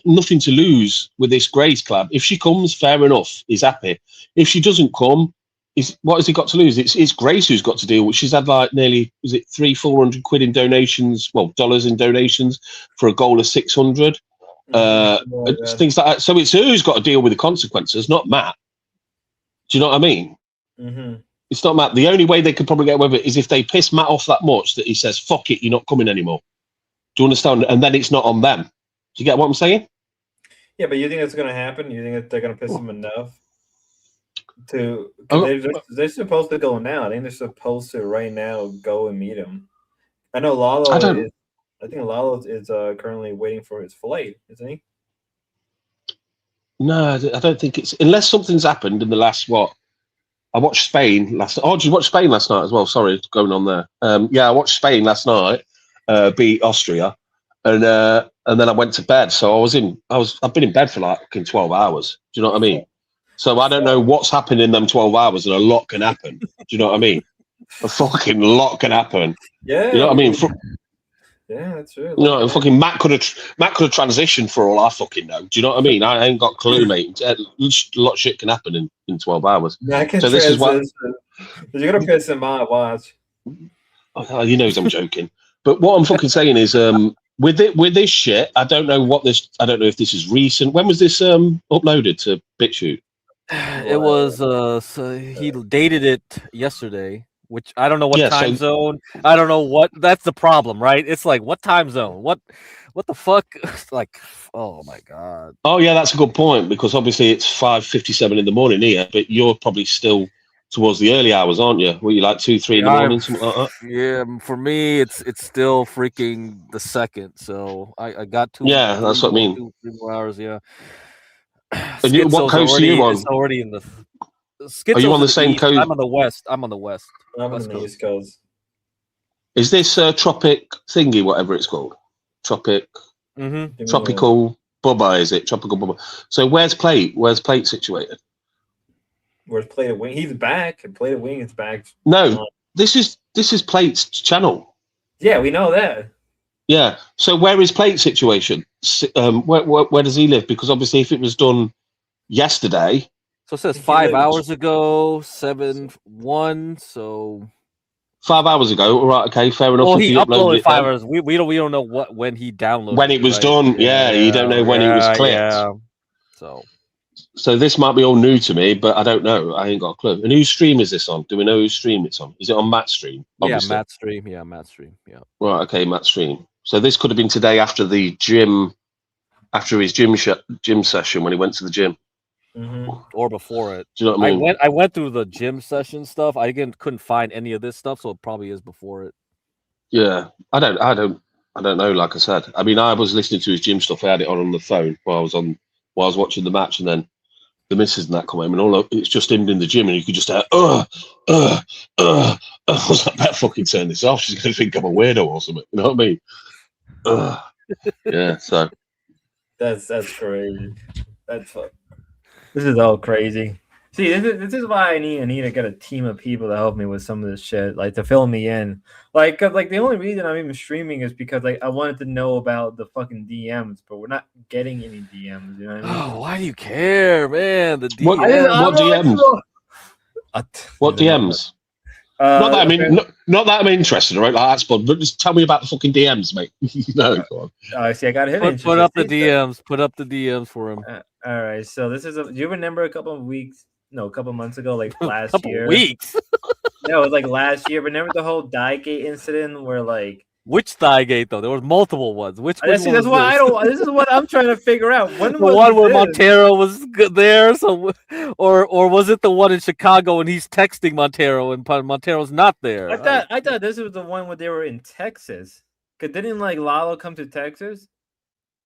nothing to lose with this Grace collab. If she comes, fair enough. He's happy. If she doesn't come, what has he got to lose? It's Grace who's got to deal with. She's had like nearly, was it $300-400 in donations? Well, dollars in donations for a goal of 600. Things like that. So it's her who's got to deal with the consequences, not Matt. Do you know what I mean? Mm-hmm. It's not Matt. The only way they could probably get away with it is if they piss Matt off that much that he says, "Fuck it, you're not coming anymore." Do you understand? And then it's not on them. Do you get what I'm saying? Yeah, but you think it's going to happen? You think that they're going to piss him enough to? They're supposed to go now. I think they're supposed to right now go and meet him. I know Lalo. I think Lalo is currently waiting for his flight, isn't he? No, I don't think it's unless something's happened in the last what. I watched Spain last. Oh, did you watch Spain last night as well? Sorry, going on there. Yeah, I watched Spain last night. Beat Austria, and then I went to bed. So I've been in bed for like 12 hours. Do you know what I mean? So I don't know what's happened in them 12 hours, and a lot can happen. Do you know what I mean? A fucking lot can happen. Yeah. You know what I mean? Yeah, that's true. You know, fucking Matt could have transitioned for all I fucking know. Do you know what I mean? I ain't got a clue, mate. A lot of shit can happen in 12 hours. So this is what you're gonna piss him off. Watch. Oh, he knows I'm joking. But what I'm fucking saying is, with this shit, I don't know if this is recent. When was this uploaded to BitChute? It was so he dated it yesterday, which I don't know what time zone. I don't know what. That's the problem, right? It's like, what time zone? What the fuck? Like, oh my god. Oh yeah, that's a good point, because obviously it's 5:57 in the morning here, but you're probably still towards the early hours, aren't you? Were you like 2, 3 in the morning, something like that? Yeah, for me, it's still freaking the second. So I got 2. Yeah, that's what I mean. 2, 3 more hours. Yeah. What coast are you on? It's already in the. Are you on the same coast? I'm on the west. I'm on the west. I'm on the East Coast. Is this Tropic thingy, whatever it's called? Tropic, Mm-hmm. Tropical Bubba, is it? Tropical Bubba. So where's Plate? Where's Plate situated? Where's Play to Wing? He's back. And Play to Wing is back. No, this is Plate's channel. Yeah, we know that. Yeah. So where is Plate's situation? Where does he live? Because obviously, if it was done yesterday, So it says He 5 lives- hours ago, 7-1. So 5 hours ago. All right. Okay. Fair enough. well, if he uploaded uploaded it 5 then. hours. We don't know when he downloaded When it was right? done. Yeah, you don't know when it was clipped. Yeah. So this might be all new to me, but I don't know. I ain't got a clue. And whose stream is this on? Do we know whose stream it's on? Is it on Matt's stream? Obviously. Yeah, Matt's stream. Yeah, Matt's stream. Yeah. Right. Okay, Matt's stream. So this could have been today after the gym, after his gym session when he went to the gym. Mm-hmm. Or before it. Do you know what I mean? I went through the gym session stuff. I again couldn't find any of this stuff, so it probably is before it. Yeah. I don't know. Like I said, I mean, I was listening to his gym stuff. I had it on the phone while I was watching the match, and then the missus and that come home, and it's just him in the gym, and you could just hear, I was like, better fucking turn this off. She's going to think I'm a weirdo or something. You know what I mean? Yeah. So That's crazy. This is all crazy. See, this is why I need to get a team of people to help me with some of this shit, like to fill me in. Like, 'cause, like the only reason I'm even streaming is because like I wanted to know about the fucking DMs, but we're not getting any DMs. You know what I mean? Oh, why do you care, man? The DMs. What DMs? What DMs? Not that I'm interested, right? Like that's fun, but just tell me about the fucking DMs, mate. No, go on. See, I got him. Put up the DMs. Put up the DMs for him. All right, so this is do you remember a couple months ago, like last couple year? Weeks. No, it was like last year. Remember the whole Diegate incident where like which Diegate though? There was multiple ones. Which one? This is what I'm trying to figure out. When the was one where this? Montero was there, so or was it the one in Chicago and he's texting Montero and Montero's not there? I thought this was the one where they were in Texas. Cause didn't like Lalo come to Texas?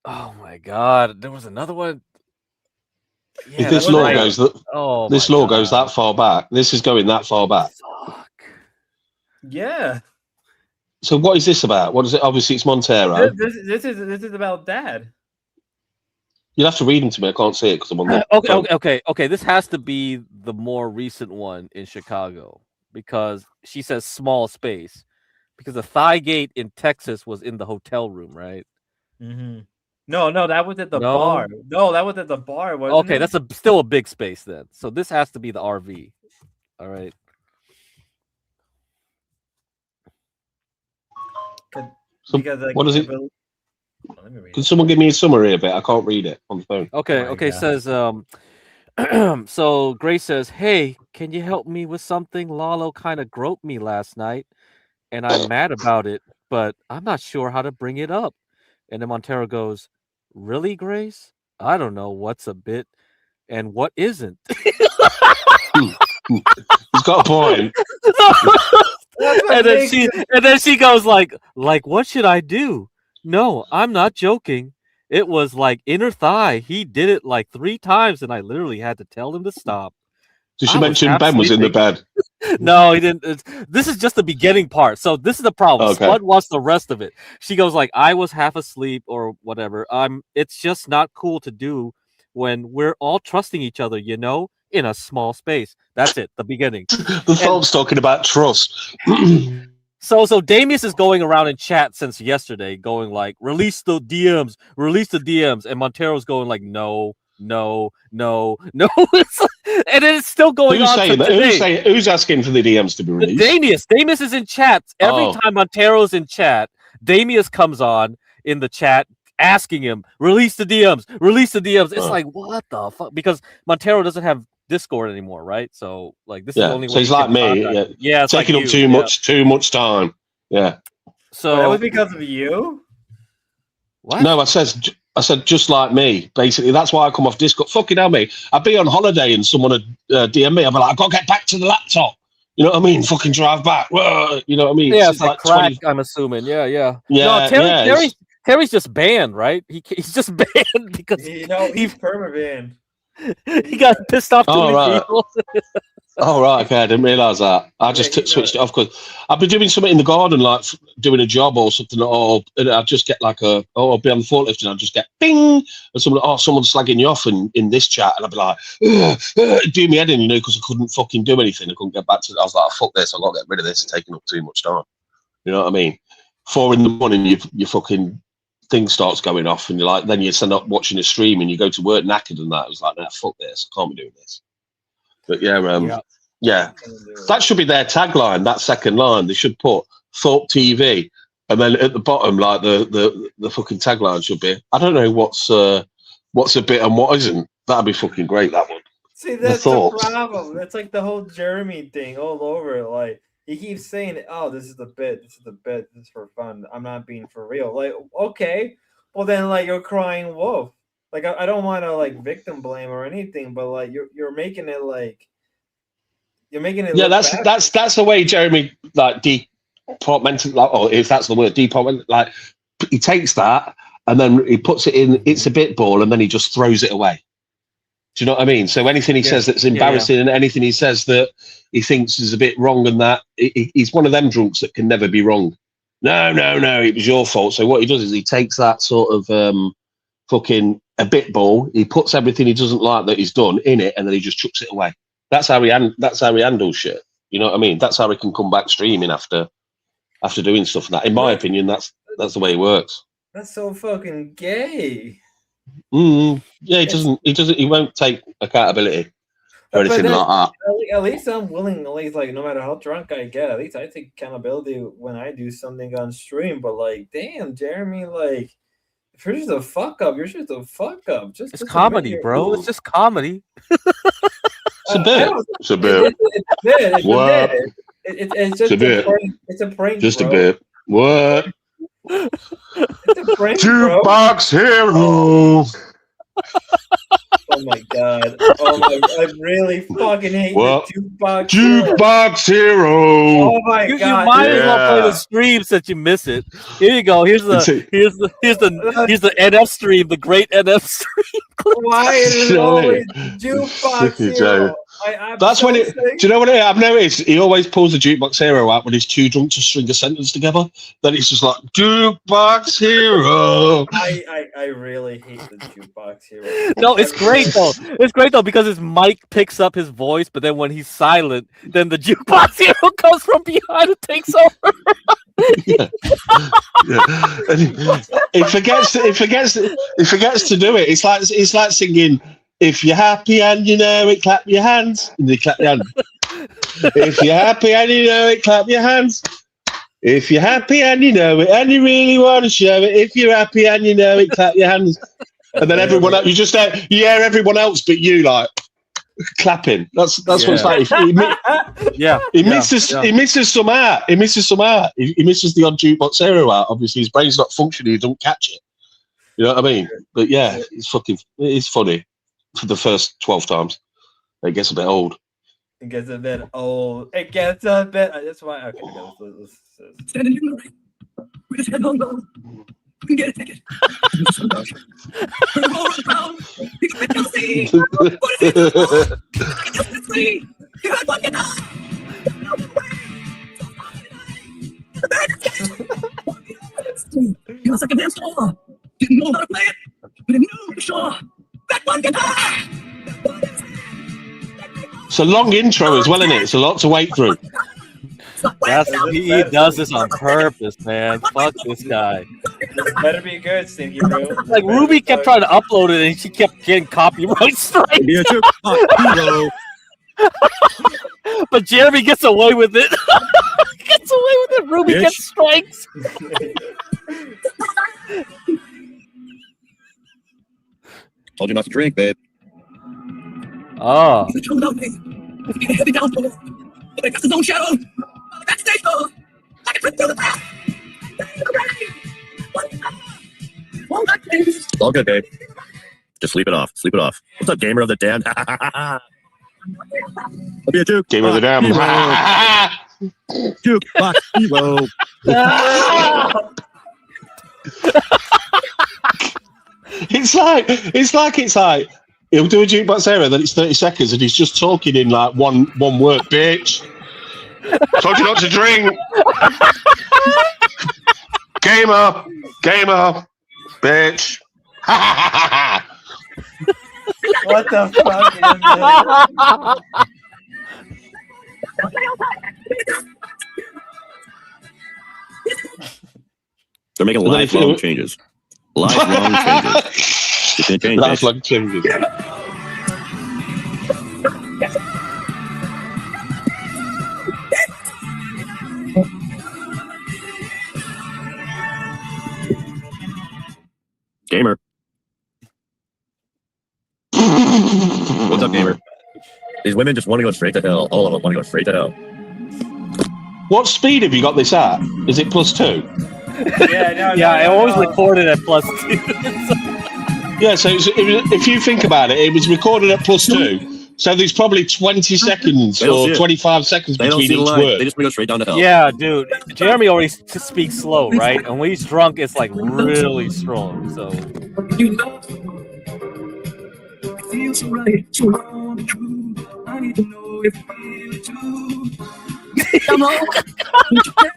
Oh my God! There was another one. Yeah, if this law goes that far back, this is going that far back. Fuck. Yeah. So what is this about? What is it? Obviously, it's Montero. This is about Dad. You'll have to read them to me. I can't see it because I'm on the Okay. This has to be the more recent one in Chicago because she says small space because the Thighgate in Texas was in the hotel room, right? Mm-hmm. No, that was at the bar. No, that was at the bar. Okay, that's still a big space then. So this has to be the RV. All right. So what is it? Can someone give me a summary of it? I can't read it on the phone. Okay. Says so Grace says, "Hey, can you help me with something? Lalo kind of groped me last night, and I'm mad about it, but I'm not sure how to bring it up." And then Montero goes, "Really, Grace? I don't know what's a bit and what isn't." He's got a point. and then she goes like what should I do? No, I'm not joking. It was like inner thigh. He did it like 3 times, and I literally had to tell him to stop. Did she mention Ben was in the bed? No, he didn't. This is just the beginning part. So this is the problem. Okay. Spud wants the rest of it. She goes like, I was half asleep or whatever. It's just not cool to do when we're all trusting each other, in a small space. That's it. The beginning. The film's talking about trust. So Damius is going around in chat since yesterday, going like, release the DMs, and Montero's going like, no. And then it's still going on. Saying that? Who's asking for the DMs to be released? Damius is in chat. Every time Montero's in chat, Damius comes on in the chat asking him, release the DMs. It's like, what the fuck? Because Montero doesn't have Discord anymore, right? So like this is the only way. So he's like me. Yeah, taking up too much time. Yeah. So that was because of you? What? No, I said just like me. Basically, that's why I come off Discord. Fucking hell, me. I'd be on holiday and someone would DM me. I'd be like, I've got to get back to the laptop. You know what I mean? Fucking drive back. Whoa, you know what I mean? Yeah, it's like crack, 20... I'm assuming. Yeah. No, Terry's just banned, right? He's just banned because he's perma banned. He got pissed off too Oh, many right. people. Oh, right, okay, I didn't realise that. I just switched it off because I've been doing something in the garden, like doing a job or something, and I'd just get like I'll be on the forklift and I'd just get bing, and someone's slagging you off in this chat, and I'd be like, do me head in, because I couldn't fucking do anything. I couldn't get back to it. I was like, fuck this, I've got to get rid of this, it's taking up too much time. You know what I mean? 4 a.m, your fucking thing starts going off, and you're like, then you stand up watching a stream and you go to work knackered and that. I was like, nah, fuck this, I can't be doing this. But yeah, that should be their tagline. That second line, they should put Thorpe TV, and then at the bottom, like the fucking tagline should be, I don't know what's a bit and what isn't. That'd be fucking great. That one. See, that's the problem. That's like the whole Jeremy thing all over. Like he keeps saying, "Oh, this is the bit. This is the bit. This is for fun. I'm not being for real." Like, okay, well then, like you're crying wolf. Like I don't want to like victim blame or anything, but like you're making it like you're making it. Yeah, that's the way Jeremy like departmental, like, or if that's the word, department. Like he takes that and then he puts it in. It's a bit ball, and then he just throws it away. Do you know what I mean? So anything he says that's embarrassing, and anything he says that he thinks is a bit wrong, and that he's one of them drunks that can never be wrong. No, it was your fault. So what he does is he takes that sort of fucking a bit ball. He puts everything he doesn't like that he's done in it, and then he just chucks it away. That's how he handles shit. You know what I mean? That's how he can come back streaming after doing stuff like that. In my opinion, that's the way it works. That's so fucking gay. Yeah, he won't take accountability or anything like that. At least I'm willing, at least like no matter how drunk I get, at least I take accountability when I do something on stream. But like, damn, Jeremy, like if you're just a fuck up, you're just a fuck up. It's comedy, bro. It's just comedy. It's a bit. It's a bit. What? It's just a bit. It's a prank. Just bro. a bit. What? It's a prank, Jukebox Hero. Oh my god! Oh my! I really fucking hate the Jukebox Hero. Oh my god! You might as well play the stream since you miss it. Here you go. Here's the NF stream, the great NF stream. Why is it always Jukebox Hero? That's when it. Do you know what I've noticed? He always pulls the Jukebox Hero out when he's too drunk to string a sentence together. Then it's just like Jukebox Hero. I really hate the Jukebox Hero. No, it's great though. It's great though because his mic picks up his voice, but then when he's silent, then the Jukebox Hero comes from behind and takes over. Yeah. He forgets to do it. It's like singing. If you're happy and you know it, clap your hands. And you clap your hands. If you're happy and you know it, clap your hands. If you're happy and you know it, and you really want to show it, if you're happy and you know it, clap your hands. And then everyone else, you hear everyone else but you like clapping. That's what it's like. He misses some out. He misses the odd Jukebox Hero out. Obviously, his brain's not functioning. He don't catch it. You know what I mean? But yeah, it's funny for the first 12 times. It gets a bit old. It gets a bit old. That's why. Okay, let's standing in the rain with his head hung low. We can get a ticket. You can see. What is it? Just free. You had one get up. He was like a damn store. Didn't know how to play it, but he knew for sure. That one guitar. It's a long intro as well, isn't it? It's a lot to wait through. He does this on purpose, man. Fuck this guy. Better be good, Stinky Bro. Like Ruby kept trying to upload it, and she kept getting copyright strikes. But Jeremy gets away with it. Ruby gets strikes. Told you not to drink, babe. Oh. It's been a heavy downpour. But I got his own shadow. On the backstage door. I can flip through the back. It's all good, babe. Just sleep it off. Sleep it off. What's up, gamer of the damned? I'll be a juke. Gamer of the damned. Jukebox Hero. It's like He'll do a jukebox era, then it's 30 seconds, and he's just talking in like one word, bitch. Told you not to drink. Gamer, bitch. What the fuck is They're making lifelong changes. Lifelong changes. It's gonna change. Lifelong changes. Gamer. What's up, gamer? These women just want to go straight to hell. All of them want to go straight to hell. What speed have you got this at? Is it +2? Yeah, I always recorded at +2. Yeah, so if you think about it, it was recorded at +2. So there's probably 20 seconds or 25 seconds between each word. They just go straight down to hell. Yeah, dude. Jeremy always speaks slow, right? And when he's drunk, it's like really strong. So. Feels so right, so wrong, true. I need to know if you feel it too. Come on.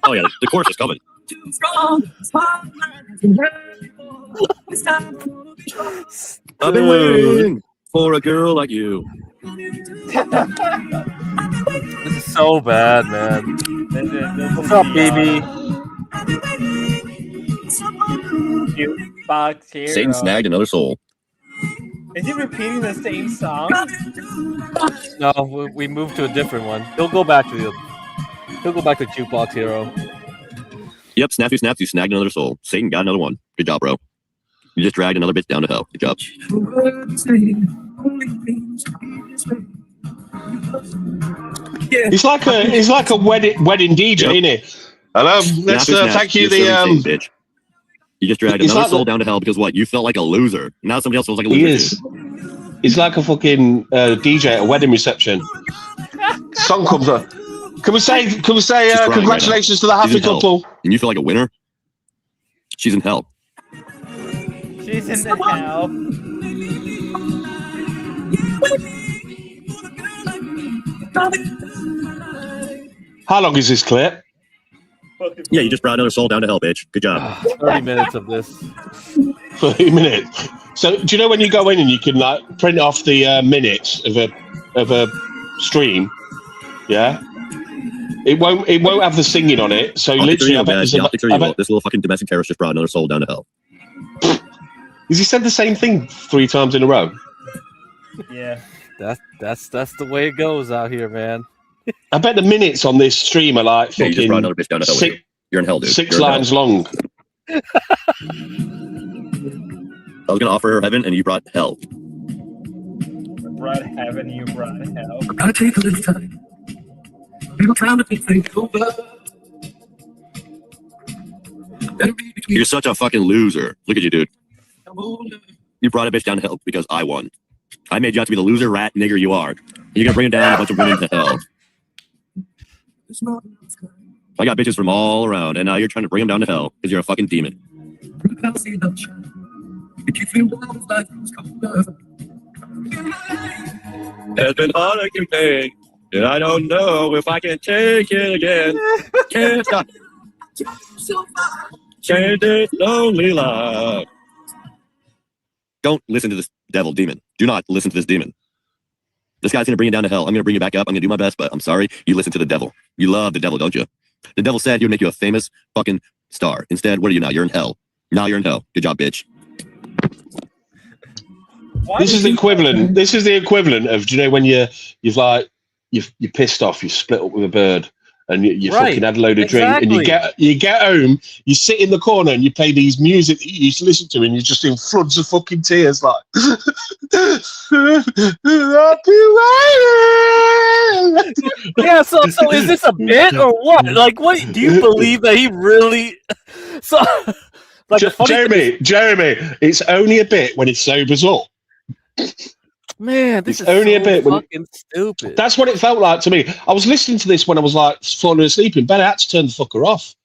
Oh yeah, the chorus is coming. Too strong, it's time for the show. I've been waiting for a girl like you. This is so bad, man. What's up, baby? Jukebox Hero. Satan snagged another soul. Is he repeating the same song? No, we moved to a different one. He'll go back to Jukebox Hero. Yep, snaps, you snagged another soul. Satan got another one. Good job, bro. You just dragged another bitch down to hell. Good job. He's like a wedding DJ, isn't he? Hello, let's thank you. Bitch. You just dragged another soul down to hell because what? You felt like a loser. Now somebody else feels like a loser. He is. He's like a fucking DJ at a wedding reception. Song comes up. Can we say congratulations to the happy couple? And you feel like a winner? She's in hell. She's in the hell. How long is this clip? Yeah, you just brought another soul down to hell, bitch. Good job. 30 minutes of this. 30 minutes. So, do you know when you go in and you can like print off the minutes of a stream? Yeah. It won't have the singing on it. So literally, this little fucking domestic terrorist just brought another soul down to hell. Has he said the same thing 3 times in a row? Yeah. That's the way it goes out here, man. I bet the minutes on this stream are like you just brought another bitch down to hell. You're in hell, dude. 6 lines long. I was gonna offer her heaven, and you brought hell. Brought heaven, you brought hell. Gotta take a little time. Little time to think over. You're such a fucking loser. Look at you, dude. You brought a bitch down to hell because I won. I made you out to be the loser rat nigger you are. You're gonna bring down a bunch of women to hell. I got bitches from all around, and now you're trying to bring them down to hell because you're a fucking demon. It's been hard to keep pain, and I don't know if I can take it again. Can't stop. Change this lonely life. Don't listen to this devil demon. Do not listen to this demon. This guy's going to bring you down to hell. I'm going to bring you back up. I'm going to do my best, but I'm sorry. You listen to the devil. You love the devil, don't you? The devil said he would make you a famous fucking star. Instead, what are you now? You're in hell. Now you're in hell. Good job, bitch. This is the equivalent. This is the equivalent of, do you know when you're pissed off, you split up with a bird, and you fucking had a load of drink, and you get home, you sit in the corner, and you play these music that you used to listen to, and you're just in floods of fucking tears, like. Yeah. So is this a bit or what? Like, what do you believe that he really? So, like, Jeremy, it's only a bit when it sobers up. Man, this it's is only so a bit fucking stupid. That's what it felt like to me. I was listening to this when I was like falling asleep, and Ben had to turn the fucker off.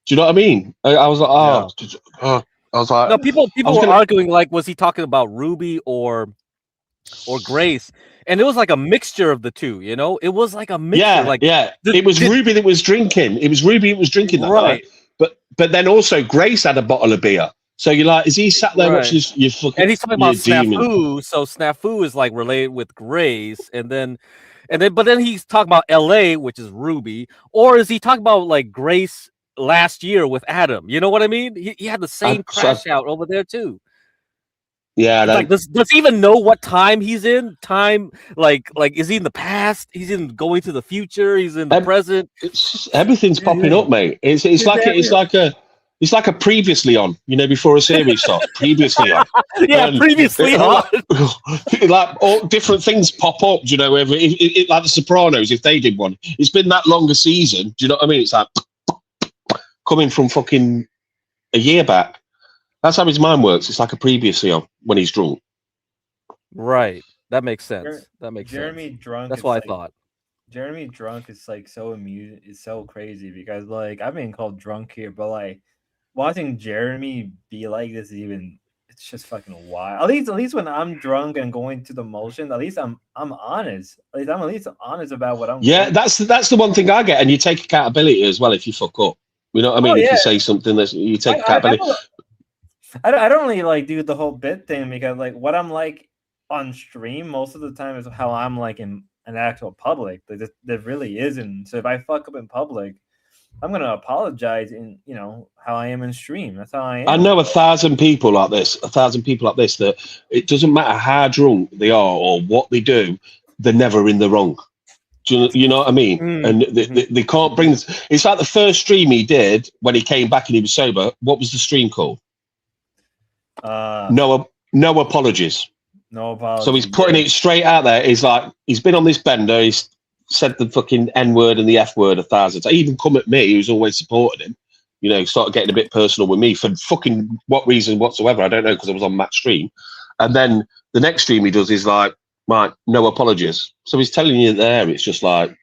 Do you know what I mean? I was like, I was like, no, people were arguing like, was he talking about Ruby or or Grace, and it was like a mixture of the two. You know, it was like a mixture. Yeah, Like yeah. It was Ruby that was drinking. It was Ruby that was drinking that right, night. But then also Grace had a bottle of beer. So you're like, is he sat there watching right. your fucking And he's talking your about demon? Snafu, so Snafu is like related with Grace, but then he's talking about L.A., which is Ruby, or is he talking about like Grace last year with Adam? You know what I mean? He had the same crash out over there too. Yeah, Like, does he even know what time he's in? Time, like is he in the past? He's in going to the future. He's in the present. everything's popping up, mate. It's like a previously on, before a series starts. Previously on, yeah, previously on. like all different things pop up. Do you know? Like The Sopranos, if they did one, it's been that long a season. Do you know what I mean? It's like coming from fucking a year back. That's how his mind works. It's like a previously on when he's drunk. Right. That makes sense. Jeremy drunk. That's what I thought. Jeremy drunk is like so amusing. It's so crazy because like I've been called drunk here, but like watching Jeremy be like this it's just fucking wild. At least when I'm drunk and going to the motion, at least I'm honest. I'm at least honest about what I'm. Yeah, that's the one thing I get, and you take accountability as well if you fuck up. You know what I mean? If you say something that you take accountability. I don't really like do the whole bit thing because like what I'm like on stream most of the time is how I'm like in an actual public. There really isn't. So if I fuck up in public, I'm gonna apologize in how I am in stream. That's how I am. I know 1,000 people like this. 1,000 people like this that it doesn't matter how drunk they are or what they do, they're never in the wrong. Do you know what I mean? And they can't bring this. It's like the first stream he did when he came back and he was sober. What was the stream called? No apologies. No apologies. So he's putting it straight out there. He's like, he's been on this bender. He's said the fucking N word and the F word 1,000 times. He even come at me, who's always supported him. Started getting a bit personal with me for fucking what reason whatsoever. I don't know, because I was on Matt's stream. And then the next stream he does is like, right, no apologies. So he's telling you there, it's just like,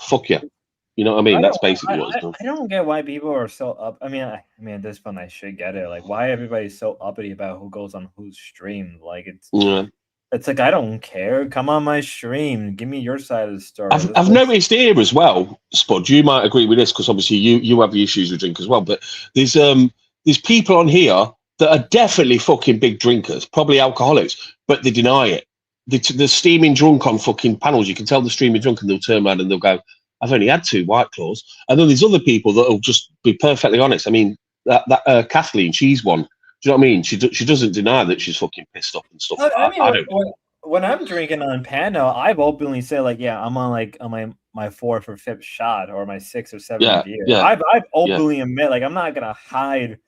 fuck you. You know what I mean? That's basically what he's doing. I don't get why people are so up. I mean, at this point, I should get it. Like, why everybody's so uppity about who goes on whose stream? Like, it's like I don't care. Come on my stream. Give me your side of the story. I've noticed here as well, Spud. You might agree with this because obviously you have issues with drink as well. But there's people on here that are definitely fucking big drinkers, probably alcoholics, but they deny it. They're steaming drunk on fucking panels. You can tell they're steaming drunk, and they'll turn around and they'll go, I've only had 2 White Claws. And then there's other people that will just be perfectly honest. I mean, that Kathleen, she's one. Do you know what I mean? She doesn't deny that she's fucking pissed off and stuff. I mean, when I'm drinking on panel, I've openly said like, yeah, I'm on my 4th or 5th shot or my 6th or 7th beer. Yeah. I've openly admit, like, I'm not gonna hide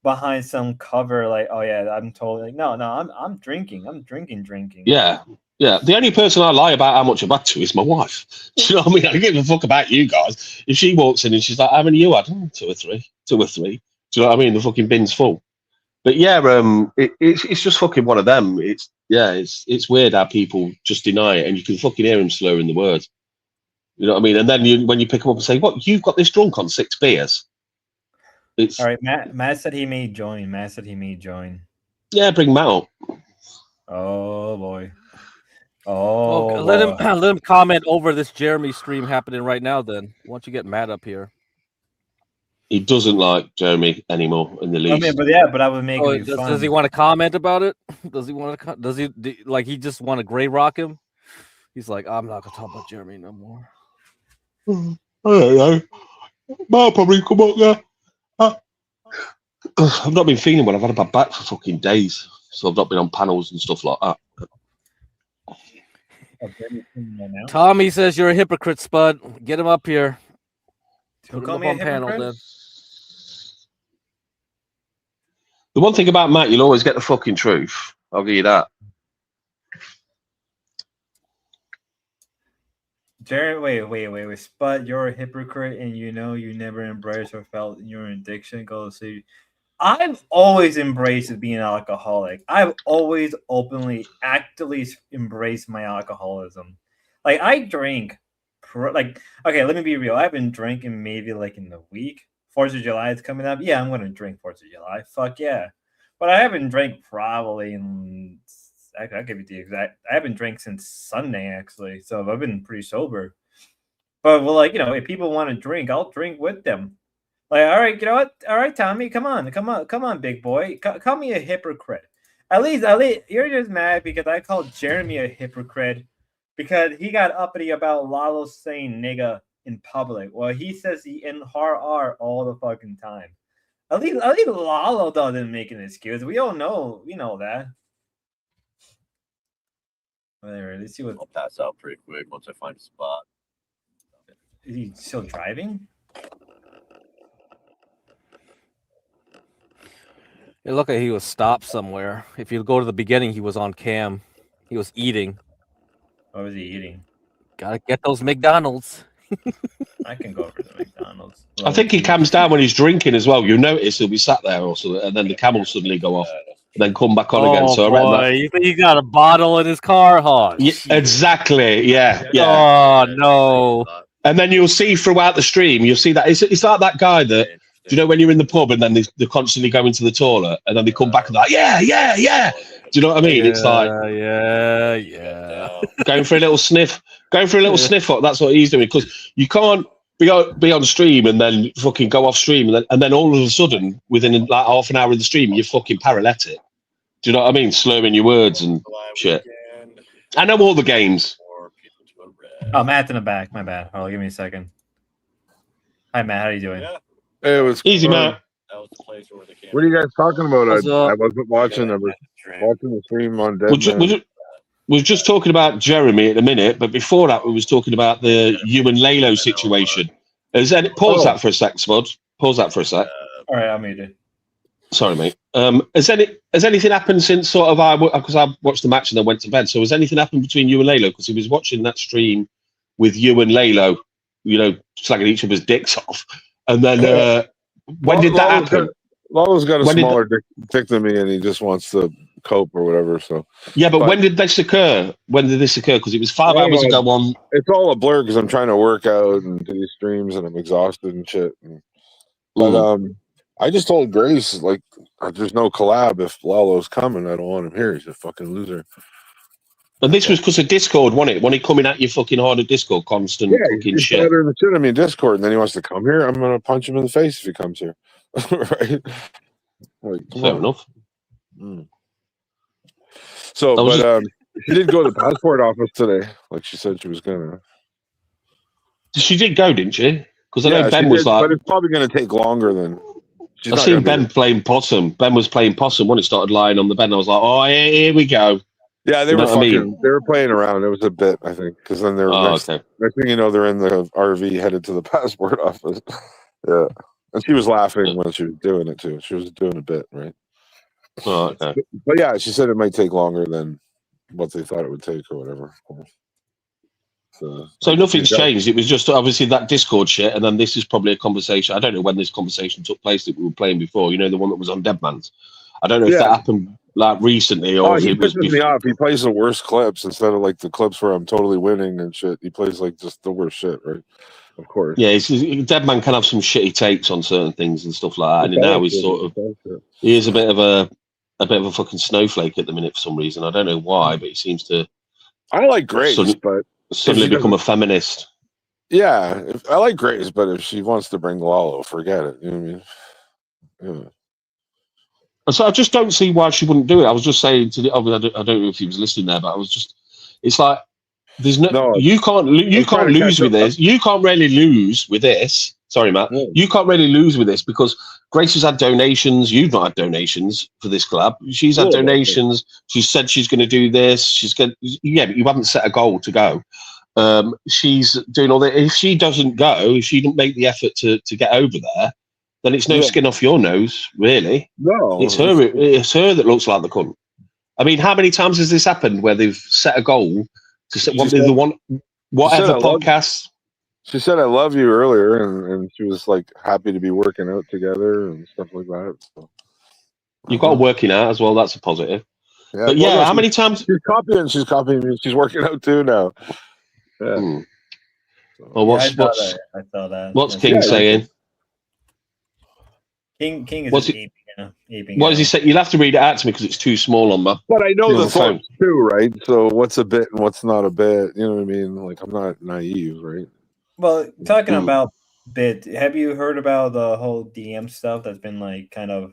behind some cover like, oh yeah, I'm totally like, no, I'm drinking. I'm drinking. Yeah. Yeah, the only person I lie about how much I've had to is my wife. Do you know what I mean? I don't give a fuck about you guys. If she walks in and she's like, how many you had? 2 or 3. 2 or 3. Do you know what I mean? The fucking bin's full. But yeah, it's just fucking one of them. It's weird how people just deny it, and you can fucking hear them slurring the words. You know what I mean? And then when you pick them up and say, what, you've got this drunk on 6 beers? It's all right. Matt said he may join. Yeah, bring Matt up. Oh boy. Oh, okay, let him comment over this Jeremy stream happening right now. Then once you get Matt up here, he doesn't like Jeremy anymore in the least. I mean, but I would make it fun. Does he want to comment about it? Does he want to? Does he like he just want to gray rock him? He's like, I'm not gonna talk about Jeremy no more. I don't know. I'll probably come up there. I've not been feeling well. I've had a bad back for fucking days, so I've not been on panels and stuff like that. Tommy says you're a hypocrite, Spud. Get him up here. Put him up on panel then. The one thing about Matt, you'll always get the fucking truth. I'll give you that. Jared, wait. Spud, you're a hypocrite, and you never embraced or felt your addiction. I've always embraced being an alcoholic. I've always openly, actively embraced my alcoholism. Like, I drink, okay, let me be real. I've been drinking maybe like in the week. 4th of July is coming up. Yeah, I'm going to drink 4th of July. Fuck yeah. But I haven't drank probably in, I'll give you the exact. I haven't drank since Sunday actually, so I've been pretty sober. But well, like if people want to drink, I'll drink with them. Like, all right, you know what? All right, Tommy, come on, big boy. Call me a hypocrite. At least, you're just mad because I called Jeremy a hypocrite because he got uppity about Lalo saying nigga in public. Well, he says he in R all the fucking time. At least Lalo doesn't make an excuse. We all know, we know that. Whatever. Let's see what. I'll pass out pretty quick once I find a spot. Is he still driving? It looked like he was stopped somewhere. If you go to the beginning, he was on cam. He was eating. What was he eating? Gotta get those McDonald's. I can go over to McDonald's. I think he comes down when he's drinking as well. You notice he'll be sat there or something, and then the camel suddenly go off, and then come back on again. So I reckon he got a bottle in his car, huh? yeah, exactly. Yeah. Oh no. And then you'll see throughout the stream, you'll see that it's like that guy that, do you know, when you're in the pub and then they're constantly going to the toilet and then they come back and like, yeah. Do you know what I mean? It's like, yeah. going for a little sniff up. That's what he's doing, because you can't be on stream and then fucking go off stream and then all of a sudden within like half an hour of the stream you're fucking paralytic. Do you know what I mean? Slurring your words and shit. I know all the games. Oh, Matt's in the back. My bad. Oh, give me a second. Hi, Matt. How are you doing? It was Easy, Matt. What are you guys talking about? What's up? I wasn't watching. I was watching the stream on Dead. We're just talking about Jeremy in a minute, but before that, we was talking about the you and Lalo situation. Pause that for a sec, Spud. Pause that for a sec. All right, I'll mute it. Sorry, mate. Has anything happened since sort of because I watched the match and then went to bed? So has anything happened between you and Lalo? Because he was watching that stream with you and Lalo, slagging each other's dicks off, and then when did that happen? Lalo's got a smaller dick than me, and he just wants to cope or whatever. So yeah, but when did this occur? When did this occur? Because it was 5 hours ago. It's all a blur because I'm trying to work out and do these streams, and I'm exhausted and shit. But I just told Grace like, there's no collab if Lalo's coming. I don't want him here. He's a fucking loser. And this was because of Discord, wasn't it? When he coming at you fucking hard at Discord, constant fucking shit. Yeah, the shit at me in Discord, and then he wants to come here. I'm gonna punch him in the face if he comes here. Right? Like, fair enough. So, but she did go to the passport office today, like she said she was gonna. She did go, didn't she? Because I know Ben was like, but it's probably gonna take longer than. I've seen Ben playing possum. Ben was playing possum when he started lying on the bed. And I was like, oh, here we go. Yeah, they were fucking. They were playing around. It was a bit, I think, because then they're next thing you know, they're in the RV headed to the passport office. Yeah, and she was laughing when she was doing it too. She was doing a bit, right? Oh, okay. But yeah, she said it might take longer than what they thought it would take, or whatever. So nothing's changed. It was just obviously that Discord shit, and then this is probably a conversation. I don't know when this conversation took place that we were playing before. You know, the one that was on Deadman's. I don't know if that happened like recently or if it was pisses me off. He plays the worst clips instead of like the clips where I'm totally winning and shit. He plays like just the worst shit, right? Of course. Yeah, Deadman can have some shitty takes on certain things and stuff like that. And now he's sort of he is a bit of a fucking snowflake at the minute for some reason. I don't know why, but he seems to. I like Grace, but suddenly become a feminist. Yeah, I like Grace, but if she wants to bring Lalo, forget it. You know what I mean? Yeah. So I just don't see why she wouldn't do it. I was just saying to I don't know if he was listening there, but I was just, it's like there's you can't lose with this. You can't really lose with this. Sorry, Matt. Yeah. You can't really lose with this because Grace has had donations. You've not had donations for this club. She's had donations. She said she's going to do this. She's going. Yeah, but you haven't set a goal to go. She's doing all that. If she doesn't go, if she didn't make the effort to get over there, then it's no skin off your nose, really. No, it's her. It's her that looks like the cunt. I mean, how many times has this happened where they've set a goal to set whatever podcast? She said, "I love you" earlier, and she was like happy to be working out together and stuff like that. So. You've got working out as well. That's a positive. Yeah, but how many times? She's copying me. She's working out too now. Yeah. Well, I saw that. What's King saying? King is what's aping Yeah, aping What does he out. say? You'll have to read it out to me because it's too small on my. But I know You're on the the phone. thoughts too, right? So what's a bit and what's not a bit? You know what I mean? Like I'm not naive, right? Well, talking Mm. about bit, have you heard about the whole DM stuff that's been like kind of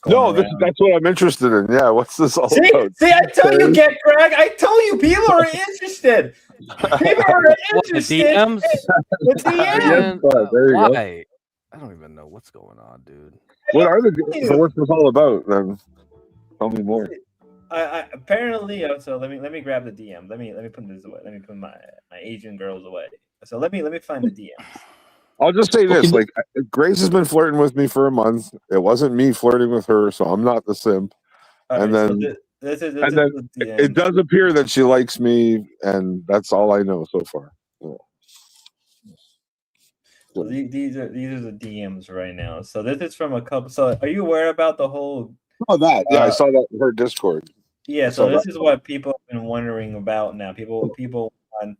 No, going that's what I'm interested in. Yeah, what's this all See, about? see, I tell you, Get Craig. I tell you, people are interested. People are What, the interested. DMs? The DM. Yes, there you go. Why? I don't even know what's going on, dude. What are so what's this all about then? Tell me more. I apparently. So let me grab the DM. Let me put this away. Let me put my Asian girls away. So let me find the DMs. I'll just say this: like Grace has been flirting with me for a month. It wasn't me flirting with her, so I'm not the simp. All and right, then, so this is then the DM. it does appear that she likes me, and that's all I know so far. Yeah. So these are the DMs right now. So this is from a couple. So are you aware about the whole? Oh, that yeah, I saw that in her Discord. Yeah, so this is what people have been wondering about now. People want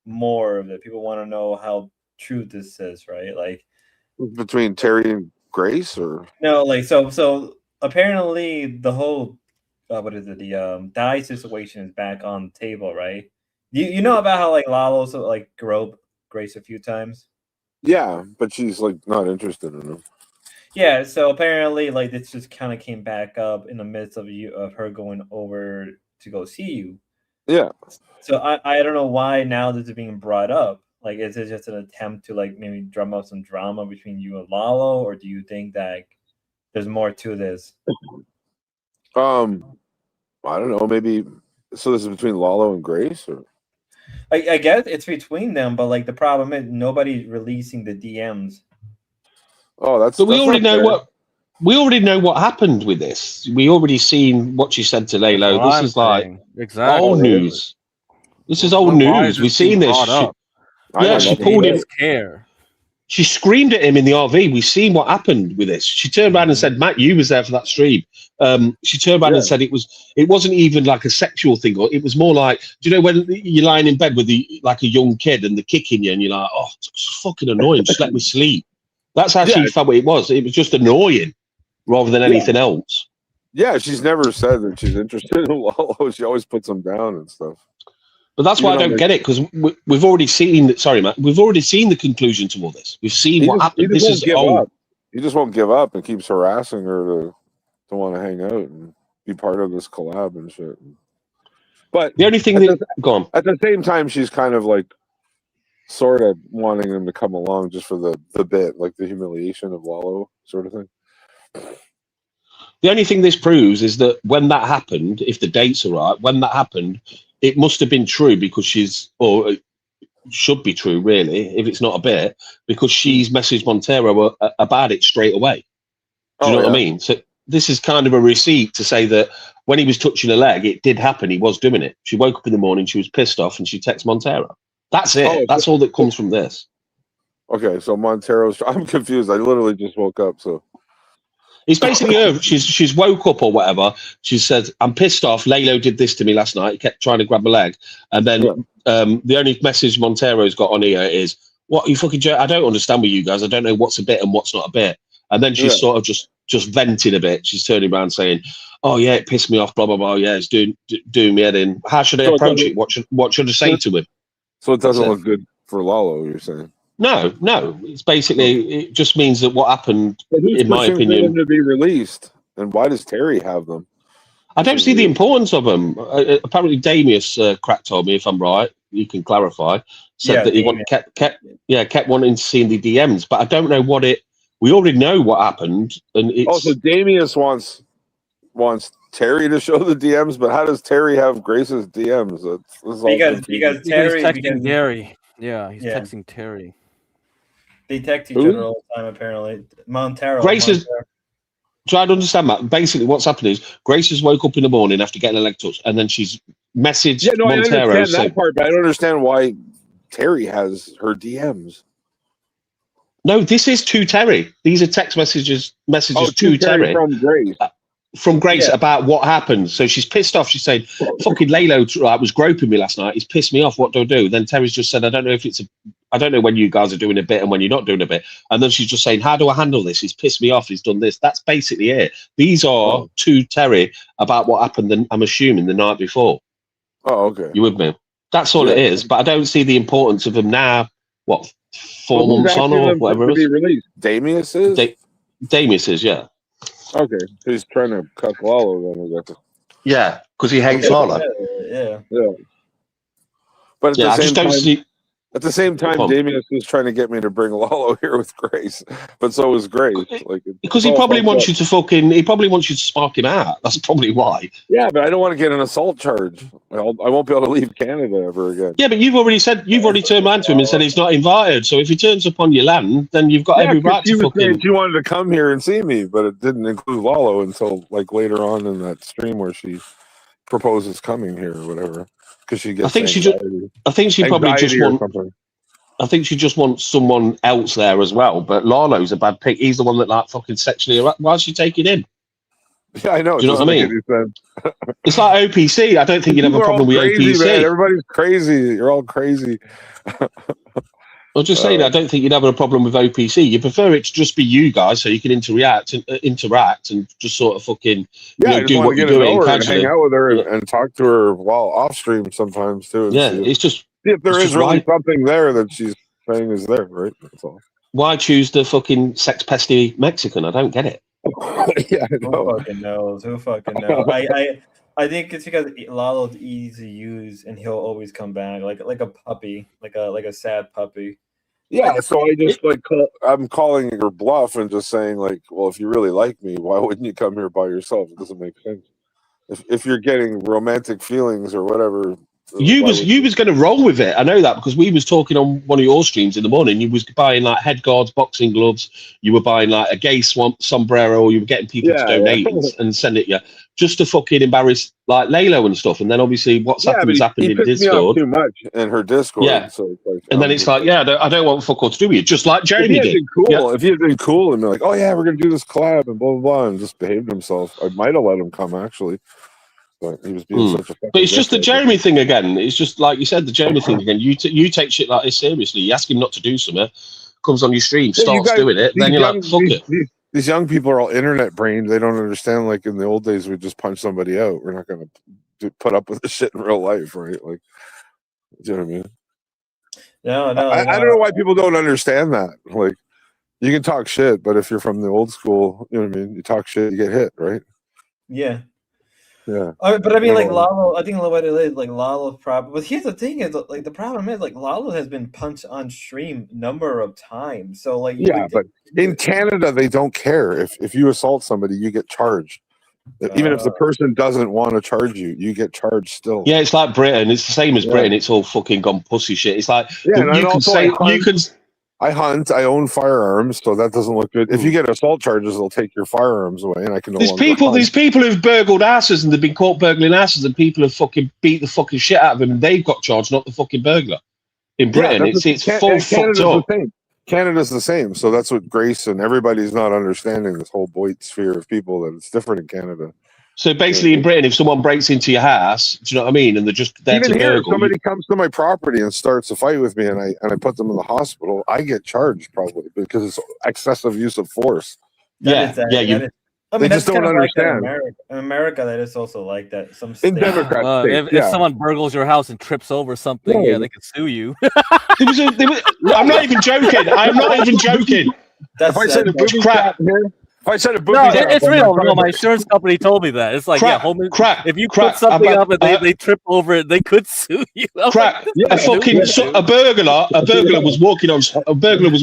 more of it. People want to know how true this is, right? Like between Terry and Grace, or no, like so apparently the whole what is it? The die situation is back on the table, right? You know about how like Lalo's like groped Grace a few times? Yeah, but she's like not interested in him. Yeah, so apparently like this just kind of came back up in the midst of her going over to go see you. Yeah. So I don't know why now this is being brought up. Like, is it just an attempt to like maybe drum up some drama between you and Lalo, or do you think that there's more to this? I don't know. Maybe so. This is between Lalo and Grace, or I guess it's between them, but like the problem is nobody's releasing the DMs. Oh, that's. So we that's already not know fair. we already know what happened with this. We already seen what she said to Lalo. That's what This I'm is saying. like Exactly. old news. This is old Why news. is We've this being seen this. brought up? Yeah, she pulled him. Care. She screamed at him in the RV. We've seen what happened with this. She turned around and said, "Matt, you was there for that stream." She turned around and said it wasn't even like a sexual thing, or it was more like, do you know when you're lying in bed with like a young kid and they're kicking you and you're like, oh, it's fucking annoying. Just let me sleep. That's how she felt it was. It was just annoying rather than anything else. Yeah, she's never said that she's interested in Lalo. She always puts him down and stuff. But that's why I don't get it, because we've already seen. Sorry, Matt. We've already seen the conclusion to all this. We've seen what happened. This is old. He just won't give up and keeps harassing her to want to hang out and be part of this collab and shit. But the only thing go on. At the same time, she's kind of like sort of wanting him to come along just for the bit, like the humiliation of Lalo sort of thing. The only thing this proves is that when that happened, if the dates are right, when that happened, it must have been true because or it should be true, really, if it's not a bit, because she's messaged Montero about it straight away. Do you know what I mean? So this is kind of a receipt to say that when he was touching her leg, it did happen. He was doing it. She woke up in the morning, she was pissed off, and she texted Montero. That's it. That's all that comes from this. Okay, so Montero's. I'm confused. I literally just woke up, so. It's basically her. She's woke up or whatever. She said, "I'm pissed off. Lalo did this to me last night. He kept trying to grab my leg." And then the only message Montero's got on here is, "What you fucking joke? I don't understand with you guys. I don't know what's a bit and what's not a bit." And then she's sort of just venting a bit. She's turning around saying, "Oh yeah, it pissed me off. Blah blah blah. Yeah, it's doing me head in. How should I approach it? What should I say to him?" So it doesn't look good for Lalo. You're saying? No. It's basically it just means that what happened, in my opinion, them to be released. And why does Terry have them? I don't see the importance of them. Apparently, Damius Crack told me, if I'm right, you can clarify. Said that he kept wanting to see the DMs, but I don't know what it. We already know what happened, and it's also Damius wants Terry to show the DMs, but how does Terry have Grace's DMs? Because Terry texting Gary. Yeah, he's texting Terry. They text each other all the time, apparently. Montero. Grace is. Try to understand that. Basically, what's happened is Grace has woke up in the morning after getting a leg touch, and then she's messaged Montero. I understand that part, but I don't understand why Terry has her DMs. No, this is to Terry. These are text messages to Terry from Grace. From Grace about what happened. So she's pissed off. She's saying, "Fucking Lalo was groping me last night. He's pissed me off. What do I do?" Then Terry's just said, "I don't know if it's I don't know when you guys are doing a bit and when you're not doing a bit. And then she's just saying, how do I handle this? He's pissed me off. He's done this. That's basically it. These are to Terry about what happened, I'm assuming, the night before. Oh, okay. You with me? That's all it is. But I don't see the importance of them now, what, 4 months on or whatever it be is? released? Damius is? Damius is, yeah. Okay. He's trying to cut Lalo then, I guess. Yeah, because he hates Lala. Yeah. But at the same time, Come on. Damius was trying to get me to bring Lalo here with Grace, but so was Grace. Like, Because he probably wants you to spark him out. That's probably why. Yeah, but I don't want to get an assault charge. I won't be able to leave Canada ever again. Yeah, but you've already turned around to him and said he's not invited. So if he turns up on your land, then you've got every right to fucking. She wanted to come here and see me, but it didn't include Lalo until like later on in that stream where she proposes coming here or whatever. Because she gets. I think she probably just wants someone else there as well. But Lalo's a bad pick. He's the one that like fucking sexually. Why is she taking him? Yeah, I know. Do you know what I mean? It's like OPC. I don't think you'd have a problem with OPC. Man. Everybody's crazy. You're all crazy. I'm just saying, I don't think you'd have a problem with OPC. You prefer it to just be you guys, so you can interact and just sort of fucking do what you're doing casually. Hang out with her and talk to her while off stream sometimes too. Yeah, it's just see if there is really something there that she's saying is there, right? That's all. Why choose the fucking sex pesty Mexican? I don't get it. Yeah, I know. Who fucking knows? I think it's because Lalo's easy to use and he'll always come back like a puppy, like a sad puppy. Yeah, so I just I'm calling your bluff and just saying like, well, if you really like me, why wouldn't you come here by yourself? It doesn't make sense. If you're getting romantic feelings or whatever. You was going to roll with it. I know that because we was talking on one of your streams in the morning. You was buying like head guards, boxing gloves. You were buying like a gay sombrero. You were getting people to donate and send it you just to fucking embarrass like Laylo and stuff. And then obviously what's happened in Discord. Too much in her Discord. Yeah. So it's like, and then it's like, I don't want fuck all to do with you. Just like Jeremy did. If he had been cool and be like, oh yeah, we're gonna do this collab and blah blah blah, and just behaved himself, I might have let him come actually. But he was being such a. But it's just the Jeremy thing again. It's just like you said, the Jeremy thing again. You take shit like this seriously. You ask him not to do something, comes on your stream, starts doing it, then you're like, fuck it. These young people are all internet brained. They don't understand. Like in the old days, we just punch somebody out. We're not going to put up with the shit in real life, right? Like, do you know what I mean? No. I don't know why people don't understand that. Like, you can talk shit, but if you're from the old school, you know what I mean. You talk shit, you get hit, right? Yeah. Yeah, but I mean, like Lalo, I think what it is, like Lalo's problem. But here's the thing: is like the problem is like Lalo has been punched on stream number of times. So like, but in Canada they don't care if you assault somebody, you get charged. Even if the person doesn't want to charge you, you get charged still. Yeah, it's like Britain. It's the same as Britain. It's all fucking gone pussy shit. It's like I hunt. I own firearms, so that doesn't look good. If you get assault charges, they'll take your firearms away, and I can. There's people who've burgled asses, and they've been caught burgling asses, and people have fucking beat the fucking shit out of them, and they've got charged, not the fucking burglar. In Britain, it's full fucked up. Canada's the same, so that's what Grace and everybody's not understanding. This whole Boyd sphere of people that it's different in Canada. So basically, in Britain, if someone breaks into your house, do you know what I mean? And they're just there to burgle. If somebody comes to my property and starts a fight with me, and I put them in the hospital, I get charged probably because it's excessive use of force. They just don't understand. Like in America, that is also like that. In Democrat states, if someone burgles your house and trips over something, they can sue you. I'm not even joking. I'm not even joking. If I said a booby trap here. If I said a booby trap, it's real. No, my insurance company told me that. It's like, if you put something up and they trip over it, they could sue you. A burglar was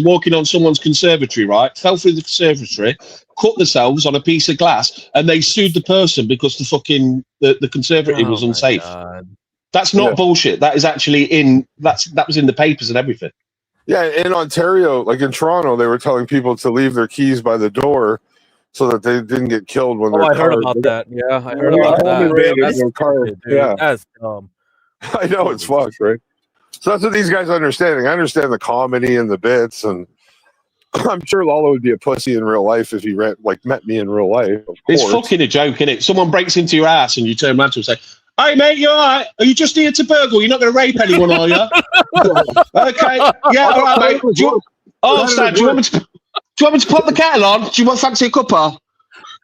walking on someone's conservatory, right? Fell through the conservatory, cut themselves on a piece of glass, and they sued the person because the conservatory was unsafe. God. That's not bullshit. That is actually that was in the papers and everything. Yeah, in Ontario, like in Toronto, they were telling people to leave their keys by the door so that they didn't get killed when I heard about that. Yeah, I heard about that. Yeah, that's dumb. I know it's fucked, right? So that's what these guys are understanding. I understand the comedy and the bits, and I'm sure Lalo would be a pussy in real life if he met me in real life. It's fucking a joke, isn't it? Someone breaks into your ass and you turn around to him and say, Hey, mate, you all right? Are you just here to burgle? You're not going to rape anyone, are you? Okay. Yeah, all right, mate. Stan, do you want me to put the kettle on? Do you want fancy a cuppa?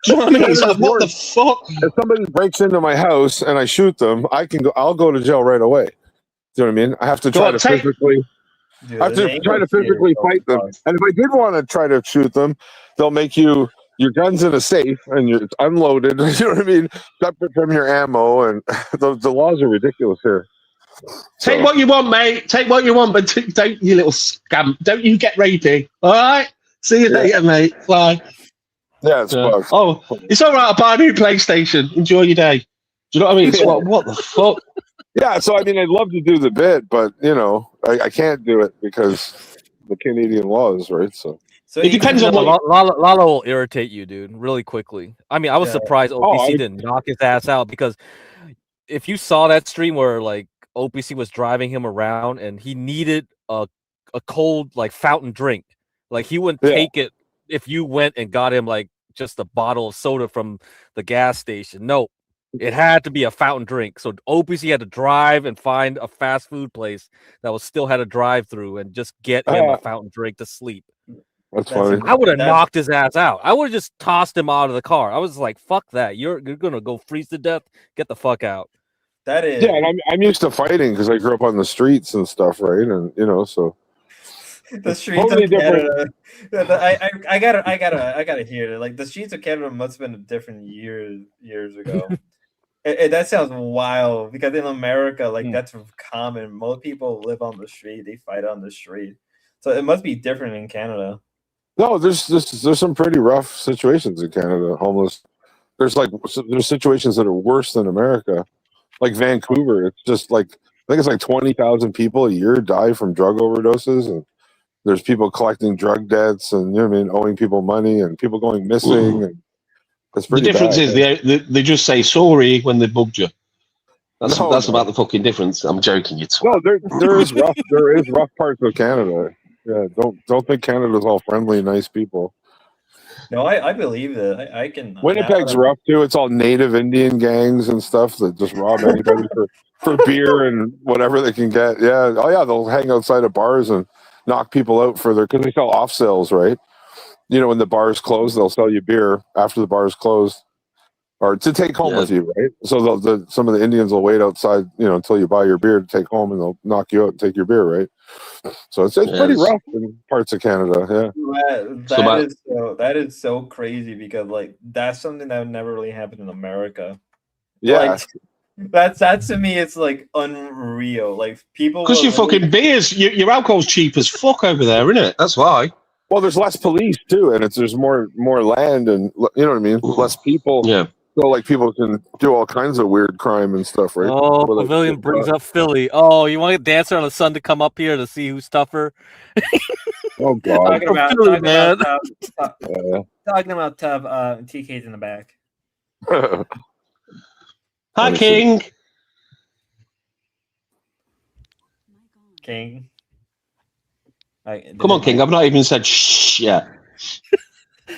Do you know what I mean? It's like, what the fuck? If somebody breaks into my house and I shoot them, I'll go to jail right away. Do you know what I mean? I have to try to physically. Dude, I have to try to physically fight them. And if I did want to try to shoot them, they'll make your gun's in a safe and it's unloaded. You know what I mean? Separate from your ammo, and the laws are ridiculous here. Take what you want, mate. Take what you want, but don't you little scamp. Don't you get rapey. All right? See you later, mate. Bye. Yeah, it's bugs. Oh, it's all right. I'll buy a new PlayStation. Enjoy your day. Do you know what I mean? It's what the fuck? Yeah, so I mean, I'd love to do the bit, but you know, I can't do it because the Canadian laws, right? So it depends on what. Lalo will irritate you, dude, really quickly. I mean, I was surprised OPC didn't knock his ass out, because if you saw that stream where like OPC was driving him around and he needed a cold like fountain drink, like he wouldn't take it if you went and got him like just a bottle of soda from the gas station. No. It had to be a fountain drink. So OPC had to drive and find a fast food place that was still had a drive-through and just get him a fountain drink to sleep. That's funny. I would have knocked his ass out. I would have just tossed him out of the car. I was like, fuck that. You're gonna go freeze to death. Get the fuck out. That is. Yeah, and I'm used to fighting because I grew up on the streets and stuff, right? And you know, so the streets totally of Canada. I gotta hear it. Like the streets of Canada must have been different years ago. That sounds wild, because in America, like that's common. Most people live on the street; they fight on the street. So it must be different in Canada. No, there's some pretty rough situations in Canada. Homeless. There's situations that are worse than America, like Vancouver. It's just like I think it's like 20,000 people a year die from drug overdoses, and there's people collecting drug debts, and you know what I mean, owing people money, and people going missing. And the difference is they just say sorry when they bugged you. That's about the fucking difference. I'm joking. No, there is rough parts of Canada. Yeah, don't think Canada's all friendly, nice people. No, I believe that. I can. Winnipeg's rough too. It's all native Indian gangs and stuff that just rob anybody for beer and whatever they can get. Yeah. Oh yeah, they'll hang outside of bars and knock people out for because they sell off sales, right? You know, when the bars close, they'll sell you beer after the bar's closed, or to take home with you, right? So some of the Indians will wait outside, you know, until you buy your beer to take home, and they'll knock you out and take your beer, right? So it's pretty rough in parts of Canada. Yeah, that is so crazy, because like that's something that would never really happen in America. Yeah. Like, that to me, it's like unreal. Like people, because your fucking beers, your alcohol's cheap as fuck over there, isn't it? That's why. Well, there's less police too, and there's more land, and you know what I mean. Less people. Yeah. So like people can do all kinds of weird crime and stuff, right? Oh, Pavilion brings up Philly. Oh, you want Dancer on the Sun to come up here to see who's tougher? Oh God! Talking about tough. TK's in the back. Hi, King. King. Come on, King. I've not even said shh yet.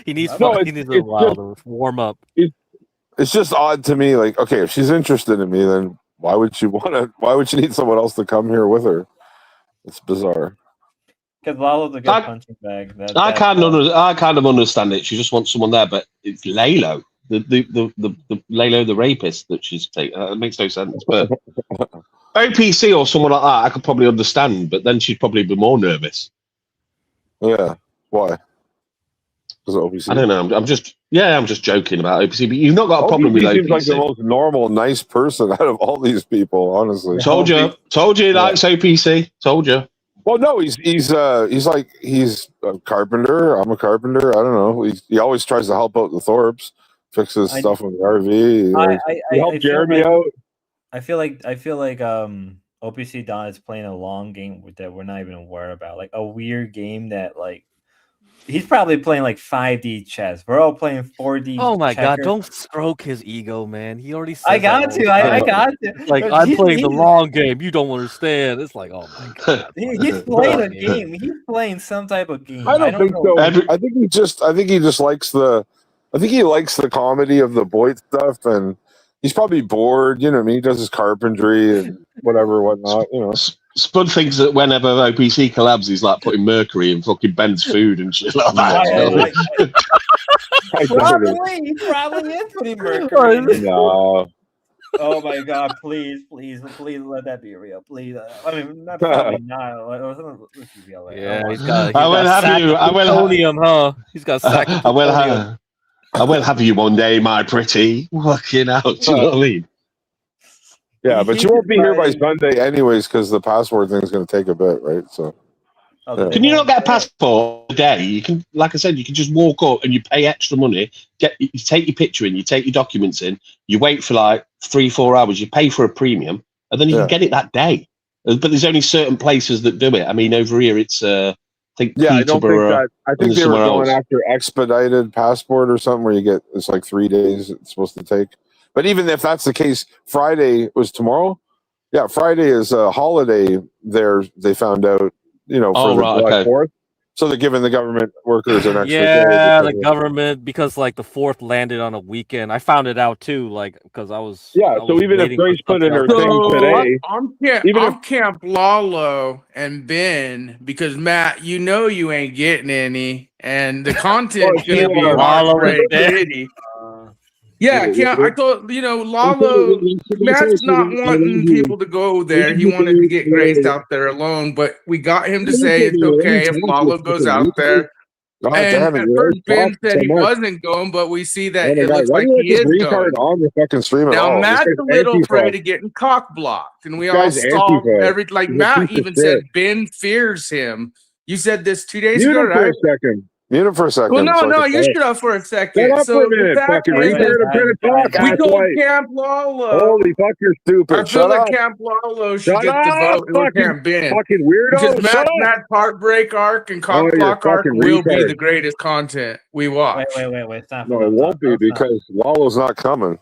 He needs a while to warm up. It's just odd to me. Like, okay, if she's interested in me, then why would she need someone else to come here with her? It's bizarre. Because Lalo's a good punching bag. I kind of understand it. She just wants someone there, but it's Lalo, the Lalo, the rapist that she's taking. That makes no sense. But OPC or someone like that, I could probably understand. But then she'd probably be more nervous. Yeah. Why? Because OPC. I don't know. I'm just joking about OPC. But you've not got a problem with OPC. Seems like the most normal, nice person out of all these people. Honestly, told you, he likes OPC. Told you. Well, no, he's a carpenter. I'm a carpenter. I don't know. He always tries to help out the Thorpes, fixes stuff with the RV. He helped Jeremy out. I feel like OPC Don is playing a long game that we're not even aware about, like a weird game that like he's probably playing like 5D chess. We're all playing 4D. Oh my checkers. God! Don't stroke his ego, man. He already said I got to. Like I'm playing the long game. You don't understand. It's like, oh my God. He's playing a game. He's playing some type of game. I don't think so. I think he just likes the. I think he likes the comedy of the Boyd stuff, and He's probably bored. You know what I mean? He does his carpentry and whatnot. You know. Spud thinks that whenever OPC collabs, he's like putting mercury in fucking Ben's food and shit like that. Oh, you know? probably, he probably is putting mercury in his No. Oh my god! Please let that be real. Please, I mean, not probably not. Let's be real. Yeah, I he's want- got. I will have you. I will Plutonium, huh? He's got sack of I will plutonium. I will have you one day, my pretty. Fucking out. Do you know what I mean? Yeah, but you won't be here by Right. Sunday anyways because the password thing is going to take a bit, right? So Oh, Yeah. they Can you not won't get a do it. passport a day? You can, like I said, you can just walk up and you pay extra money. You take your picture in, you take your documents in, you wait for like 3-4 hours, you pay for a premium, and then you can Yeah. get it that day. But there's only certain places that do it. I mean, over here it's I think yeah, I don't think Peterborough. that. I think and they were somewhere going else. after expedited passport or something where you get it's like 3 days it's supposed to take. But even if that's the case, Friday was tomorrow. Yeah, Friday is a holiday. There, they found out, you know, for Oh, the right, July okay. 4th. So they're giving the government workers an extra day. Yeah, the because of- government because like the 4th landed on a weekend. I found it out too, like because I was. Yeah, I so was even if waiting for Grace put in something her else. thing today, even I'm Camp Lalo and Ben because Matt, you know you ain't getting any, and the content's Well, gonna be you are. Lalo heartbreak is there. city. Yeah, Camp. I told Lalo. Matt's not wanting people to go there. He wanted to get Grace out there alone, but we got him to say it's okay if Lalo goes out there. God And damn it, at you first, always Ben talk said so he much. wasn't going, but we see that Oh my it God, looks why like do you he let is this retard going. on the fucking stream at Now all? This Matt's guy's a little Antifa. afraid of getting cock blocked, and we This all guy's saw Antifa. like He's a Matt piece of even said shit. Ben fears him. You said this 2 days Mute ago, him for right? a second. Mute him for a second. Well, no, so I no, can you talk. shut up for a Shut second. up for So a the minute, fact fucking is, retard. I'm trying to talk, we told halfway. Camp Lalo. Holy fuck, you're I stupid. feel Shut like up. Camp Lalo should Shut get the up, vote with fucking, Camp Ben. fucking Because weirdo. Shut up. Matt's heartbreak arc and Oh, cock you're block arc fucking will be retard. the greatest content we watch. Wait, stop. No, it won't be because Lalo's not coming.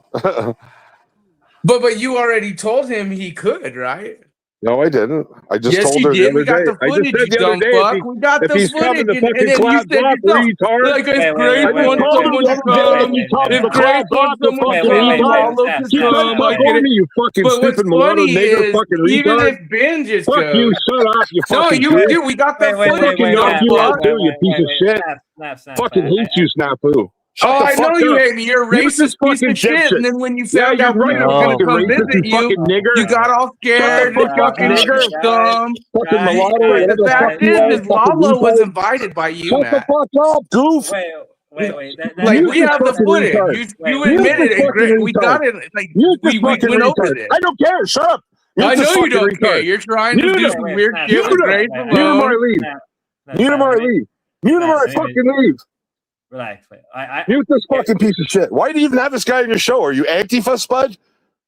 But you already told him he could, right? No, I didn't. I just Yes, told he her the did. We other got day. the I just footage, said you the other dumb day fuck. We got if the he's coming footage, to fucking and then you collab said block, yourself, retard. like if Grace I just wants told him someone the to other day if come, he's coming if to Grace collab block, wants you someone to fucking come, retard. Lalo could Get the come. I fuck get on it. me, you fucking But what's stupid mulatto funny nigger is, fucking even retard. if Ben just Fuck goes, you, shut up, you no, fucking you bitch. do. We got that footage, Fucking you knock dumb you out fuck. too, you piece of shit. Fucking hate you, Snafu. Shut Oh, the I fuck know you up. hate me. You're a You just racist piece fucking of shit. dipshit. And then when you Yeah, found you're out right. people I'm were fucking gonna come racist, visit you you, fucking nigger. you got all scared. Shut the fuck up, Fucking nigger. dumb. Fucking Guys, mulatto, But whatever the the fuck fact you are, is fucking Lalo was retard. invited by you, Shut the Matt. fuck up, goof. Wait. Like we Mute have this the fucking footage. retard. You Mute admitted this it. fucking We retard. got it. Like Mute this we fucking went over retard. this. I don't care. Shut up. Mute I this know you fucking don't care. retard. You're trying to Mute do him. some weird shit Mute with him. Grace Mute him or alone. leave. Mute him or leave. Mute him or fucking leave. Relax. Mute this fucking piece of shit. Why do you even have this guy on your show? Are you Antifa, Spud?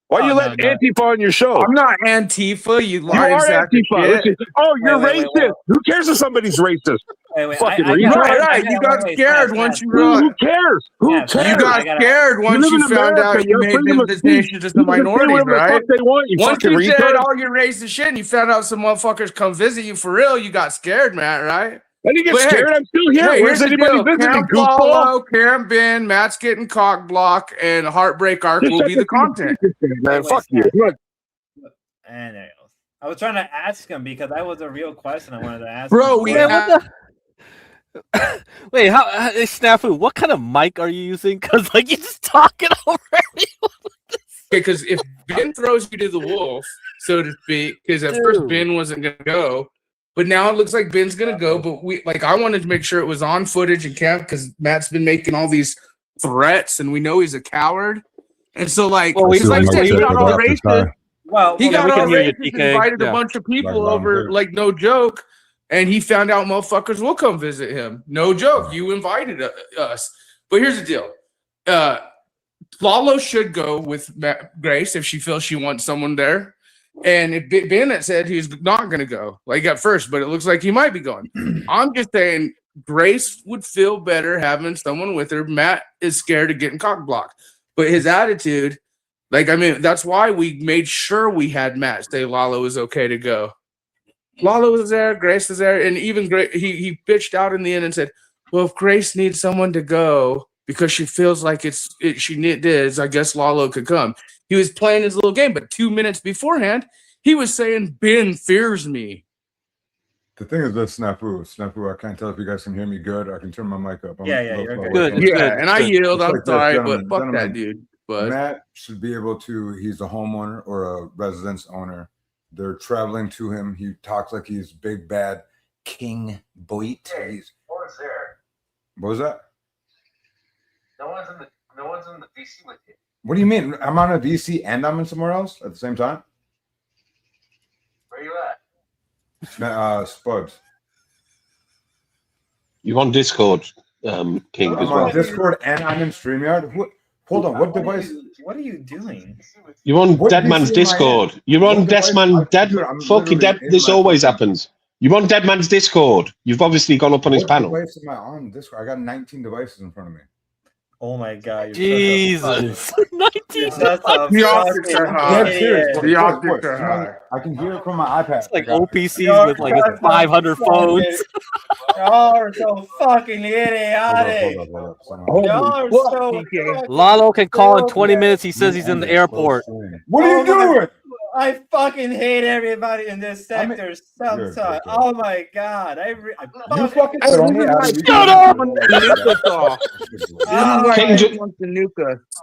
Why do you let Antifa on your show? I'm not Antifa, you You lying are sack of Antifa. shit. Listen. Oh, you're Wait. racist. Who cares if somebody's racist? Fucking retard. Right. You got scared once you Who realized. cares? Who cares? You got scared once live you in found America. out You you have made freedom of this speech. nation just the You can say minorities, whatever the right? fuck they want, you Once fucking you said retard. all your racist shit and you found out some motherfuckers come visit you for real, you got scared, Matt, right? I didn't get But hey, scared. I'm still here. Hey, Where's here's the anybody deal. visiting? Camp Goofball. Lalo, Camp Ben, Matt's getting cock block, and Heartbreak Arc Just will shut be the the content. Man, fuck you. Look, And there goes. I was trying to ask him because that was a real question I wanted to ask. Bro, him. we Yeah, have what the? Wait, hey, Snafu, what kind of mic are you using? Because like you're just talking over everyone. because if Ben throws you to the wolf, so to speak, because at first Dude. Ben wasn't gonna go, but now it looks like Ben's gonna go. But I wanted to make sure it was on footage and camp because Matt's been making all these threats, and we know he's a coward. And so, like, Well, because like I said, he got all we racist. He got we all can hear you, racist, TK. invited Yeah. a bunch of people over, like no joke, and he found out motherfuckers will come visit him. No joke, you invited us. But here's the deal: Lalo should go with Grace if she feels she wants someone there. And if Bennett said he's not going to go, like at first, but it looks like he might be going. I'm just saying Grace would feel better having someone with her. Matt is scared of getting cock blocked, but his attitude, like, I mean, that's why we made sure we had Matt say Lalo is okay to go. Lalo was there, Grace was there, and even he bitched out in the end and said, well, if Grace needs someone to go, because she feels like she is. I guess Lalo could come. He was playing his little game, but 2 minutes beforehand, he was saying Ben fears me. The thing is this, Snafu, I can't tell if you guys can hear me good. I can turn my mic up. Yeah, you're good. Good. It's good. And I yield. It's I'm like this, sorry, gentlemen, but fuck that gentlemen. dude. But Matt should be able to. He's a homeowner or a residence owner. They're traveling to him. He talks like he's big bad King Boit. He's What was there? what was that? No one's in the DC with you. What do you mean? I'm on a VC and I'm in somewhere else at the same time? Where are you at? Spuds. You on Discord, King, as I'm well? on Discord and I'm in StreamYard. Hold on, what device? What are you doing? You're on What Dead PC Man's am I in? Discord. You're on What device? Dead. Dude, I'm Fucking literally Dead. in This my always fucking- happens. You're on Dead Man's Discord. You've obviously gone up on his What panel. device am I on Discord? I got 19 devices in front of me. Oh my god! Jesus. 19. the optics are high. Dead serious. The Boys, optics are you know, high. I can hear it from my iPad. It's like I got it. OPCs with like 500 phones. Y'all are so fucking idiotic. Hold up. Y'all are so fucking Lalo can call in 20 stupid. minutes. He says he's in the airport. What are you doing? I fucking hate everybody in this I mean- sector sometimes. Good. Oh my god! You fucking throw me out of Shut up!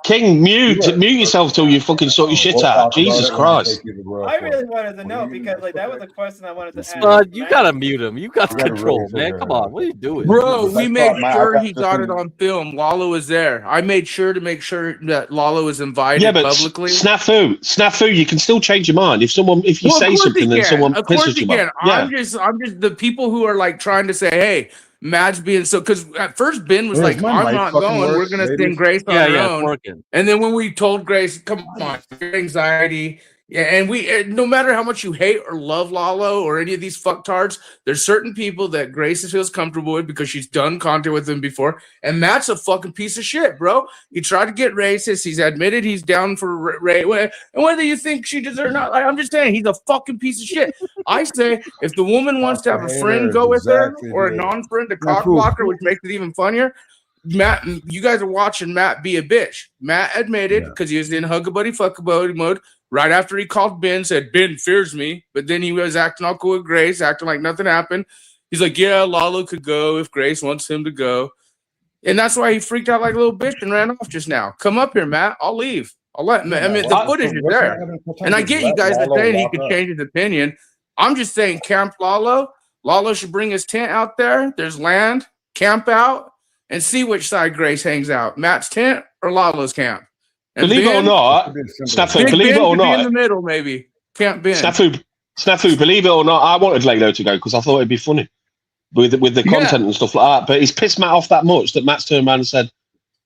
King, mute yourself till you fucking sort your shit out. Jesus Christ. I really wanted to know because like that was a question I wanted to ask. Spud, you gotta mute him. You got You gotta control, really man. figure Come it on. out. What are you doing? Bro, we made My sure iPad he just got it been- on film. Lalo was there. I made sure that Lalo was invited Yeah, but publicly. snafu. You can still change your mind if you Well, of say course something he and can. someone Of course pisses he you can. off. Yeah. I'm just the people who are like trying to say, hey, Matt's being so, because at first Ben was Where's like, my I'm mic not fucking going. We're works, gonna ladies? send Grace on Yeah, her yeah, it's own. working. And then when we told Grace, come on, your anxiety. Yeah, and no matter how much you hate or love Lalo or any of these fucktards, there's certain people that Grace feels comfortable with because she's done content with them before. And Matt's a fucking piece of shit, bro. He tried to get racist. He's admitted he's down for race. And whether you think she does or not, like, I'm just saying he's a fucking piece of shit. I say if the woman wants to have a friend go with her or a non-friend, a cock blocker, which makes it even funnier. Matt, you guys are watching Matt be a bitch. Matt admitted because he was in hug a buddy, fuck a buddy mode right after he called Ben, said Ben fears me, but then he was acting all cool with Grace, acting like nothing happened. He's like, yeah, Lalo could go if Grace wants him to go. And that's why he freaked out like a little bitch and ran off just now. Come up here, Matt. I'll leave. I'll let I mean, the footage is there. And I get you guys are saying he could change his opinion. I'm just saying Camp Lalo. Lalo should bring his tent out there. There's land. Camp out and see which side Grace hangs out. Matt's tent or Lalo's camp. And Believe it or not, Snafu, believe it or in the not, middle, maybe. Camp Ben. Snafu, believe it or not, I wanted Lalo to go because I thought it'd be funny with the content and stuff like that. But he's pissed Matt off that much that Matt's turned around and said,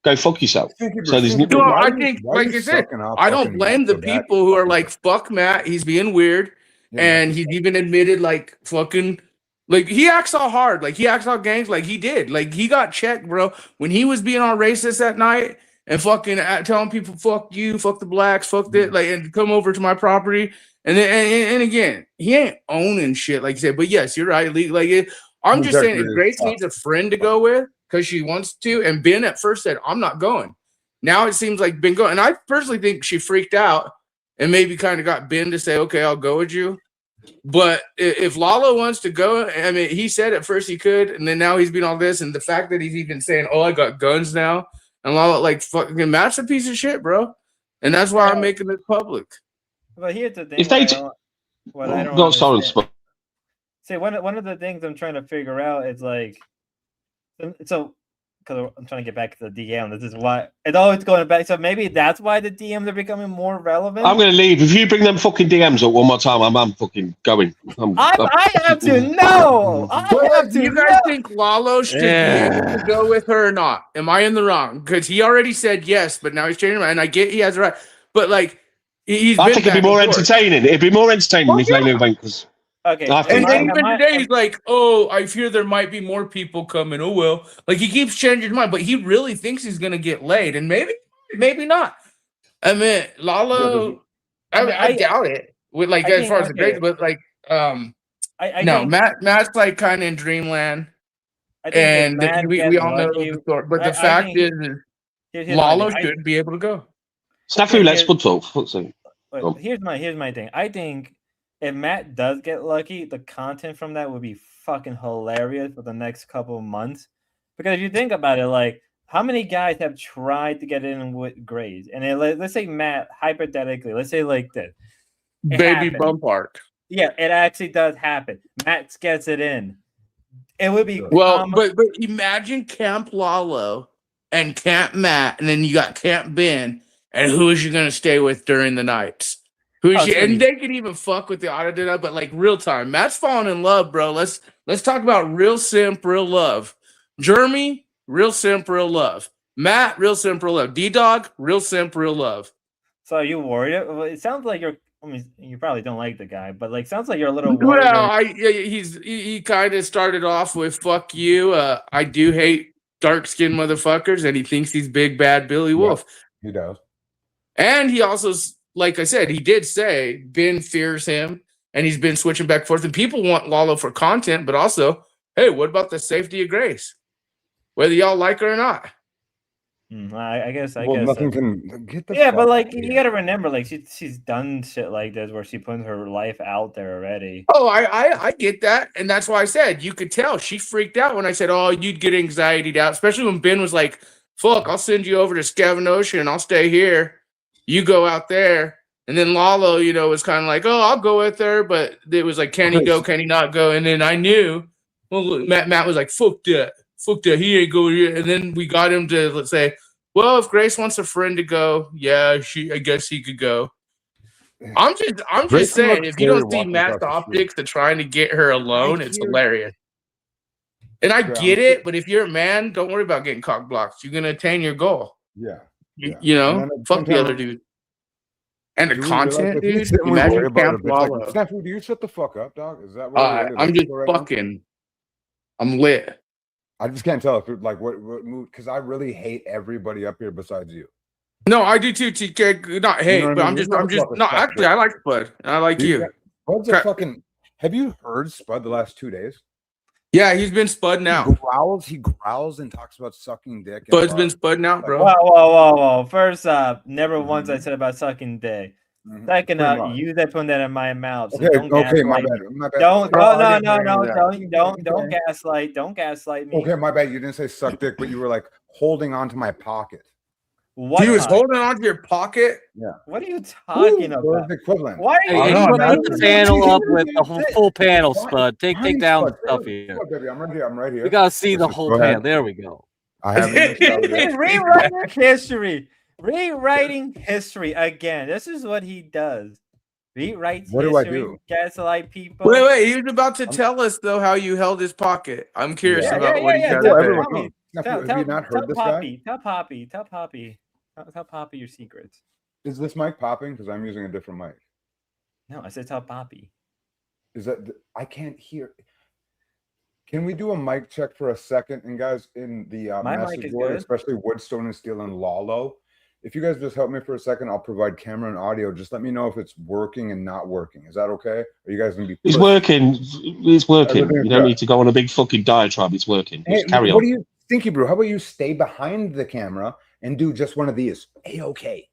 "Go fuck yourself." So there's No, I think, like I said, I don't blame the people who are like, fuck Matt, he's being weird. And he's even admitted, like, fucking, like, he acts all hard. Like, he acts all gangs. Like, he did. Like, he got checked, bro. When he was being all racist that night and fucking telling people, fuck you, fuck the blacks, fuck that, like, and come over to my property. And then, and again, he ain't owning shit, like you said. But yes, you're right. Like, I'm just saying, if Grace needs a friend to go with because she wants to, and Ben at first said, I'm not going. Now it seems like Ben going. And I personally think she freaked out and maybe kind of got Ben to say, okay, I'll go with you. But if Lalo wants to go, I mean, he said at first he could, and then now he's been all this. And the fact that he's even saying, oh, I got guns now. And Lalo, like, fucking Matt's a piece of shit, bro. And that's why I'm making it public. But here's the thing. If they See, one of the things I'm trying to figure out is like, so because I'm trying to get back to the DM. This is why it's always going back. So maybe that's why the DMs are becoming more relevant. I'm going to leave. If you bring them fucking DMs up one more time, I'm fucking going. I have to know. Do you guys think Lalo should be able to go with her or not? Am I in the wrong? Because he already said yes, but now he's changing mind. And I get he has a right. But like, I think it'd be more entertaining. It'd be more entertaining if Lalo went because. Okay. And then even today he's like, oh, I fear there might be more people coming. Oh well. Like he keeps changing his mind, but he really thinks he's gonna get laid, and maybe not. I mean, Lalo, I doubt it. With like as far as the grades, but like I no, Matt's like kind of in dreamland. I think if And Matt we gets all know lucky, the story. But the I fact think is, here's my Lalo thing. should be able to go. Snafu, let's Here- put talk. Fuck's sake. Wait, Go on. here's my thing. I think if Matt does get lucky, the content from that would be fucking hilarious for the next couple of months. Because if you think about it, like how many guys have tried to get in with Grays? And let's say Matt, hypothetically, let's say like this. It Baby happened. bump arc. Yeah, it actually does happen. Matt gets it in. It would be Well, but imagine Camp Lalo and Camp Matt, and then you got Camp Ben, and who is you gonna stay with during the nights? Who's you? And they could even fuck with the auto, but like real time. Matt's falling in love, bro. Let's talk about real simp, real love. Jeremy, real simp, real love. Matt, real simp, real love. D-Dog, real simp, real love. So are you worried? It sounds like you're. I mean, you probably don't like the guy, but like, sounds like you're a little worried. Well, he kind of started off with "fuck you." I do hate dark skinned motherfuckers, and he thinks he's big bad Billy Wolf. He does, and he also, like I said, he did say Ben fears him, and he's been switching back and forth. And people want Lalo for content, but also, hey, what about the safety of Grace? Whether y'all like her or not. I guess. Nothing can get the. Yeah, but like you got to remember, like she's done shit like this where she puts her life out there already. Oh, I get that, and that's why I said you could tell she freaked out when I said, "Oh, you'd get anxietied out," especially when Ben was like, "Fuck, I'll send you over to Scavenosia and I'll stay here. You go out there." And then Lalo, was kind of like, "Oh, I'll go with her," but it was like, "Can he go? Can he not go?" And then I knew. Well, look, Matt was like, "Fuck that, he ain't going here." And then we got him to, let's say, well, if Grace wants a friend to go, yeah, I guess he could go. I'm just saying, if you don't see Matt's optics to trying to get her alone, it's hilarious. And I get it, but if you're a man, don't worry about getting cock blocked. You're gonna attain your goal. Yeah. Fuck the other dude. And the content, dude. Imagine Camp Lalo. Snafu, do you shut the fuck up, dog? Is that what I'm just fucking. I'm lit. I just can't tell if like what mood, because I really hate everybody up here besides you. No, I do too, TK. Not hate, but I'm just no. Actually, I like Spud. I like you. Spud's a fucking. Have you heard Spud the last 2 days? Yeah, he's been Spud now. He growls and talks about sucking dick. Spud's been Spud now, bro. Whoa. First up, never once I said about sucking dick. Second up, you that put that in my mouth. So okay, my bad. Don't gaslight. Don't gaslight me. Okay, my bad. You didn't say suck dick, but you were like holding on to my pocket. What? He was holding on to your pocket? Yeah. What are you talking about? The equivalent. Why are you put the panel up with the full panel, Spud? Take down the stuff here. Baby, I'm right here. We gotta see the whole panel. There we go. I haven't. Rewriting history. Rewriting history again. This is what he does. Rewrites what history, do I do? gaslight people. Wait. He was about to tell us though how you held his pocket. I'm curious about what he got. Have you not heard this guy? Tell Poppy your secrets. Is this mic popping? Because I'm using a different mic. No, I said tell Poppy. Is that I can't hear? Can we do a mic check for a second? And guys, in the message board, especially Woodstone and Steel and Lalo, if you guys just help me for a second, I'll provide camera and audio. Just let me know if it's working and not working. Is that okay? Are you guys gonna be? It's working. It's working. You don't need to go on a big fucking diatribe. It's working. Just carry on. What do you, Stinky Brew? How about you stay behind the camera and do just one of these? A-okay.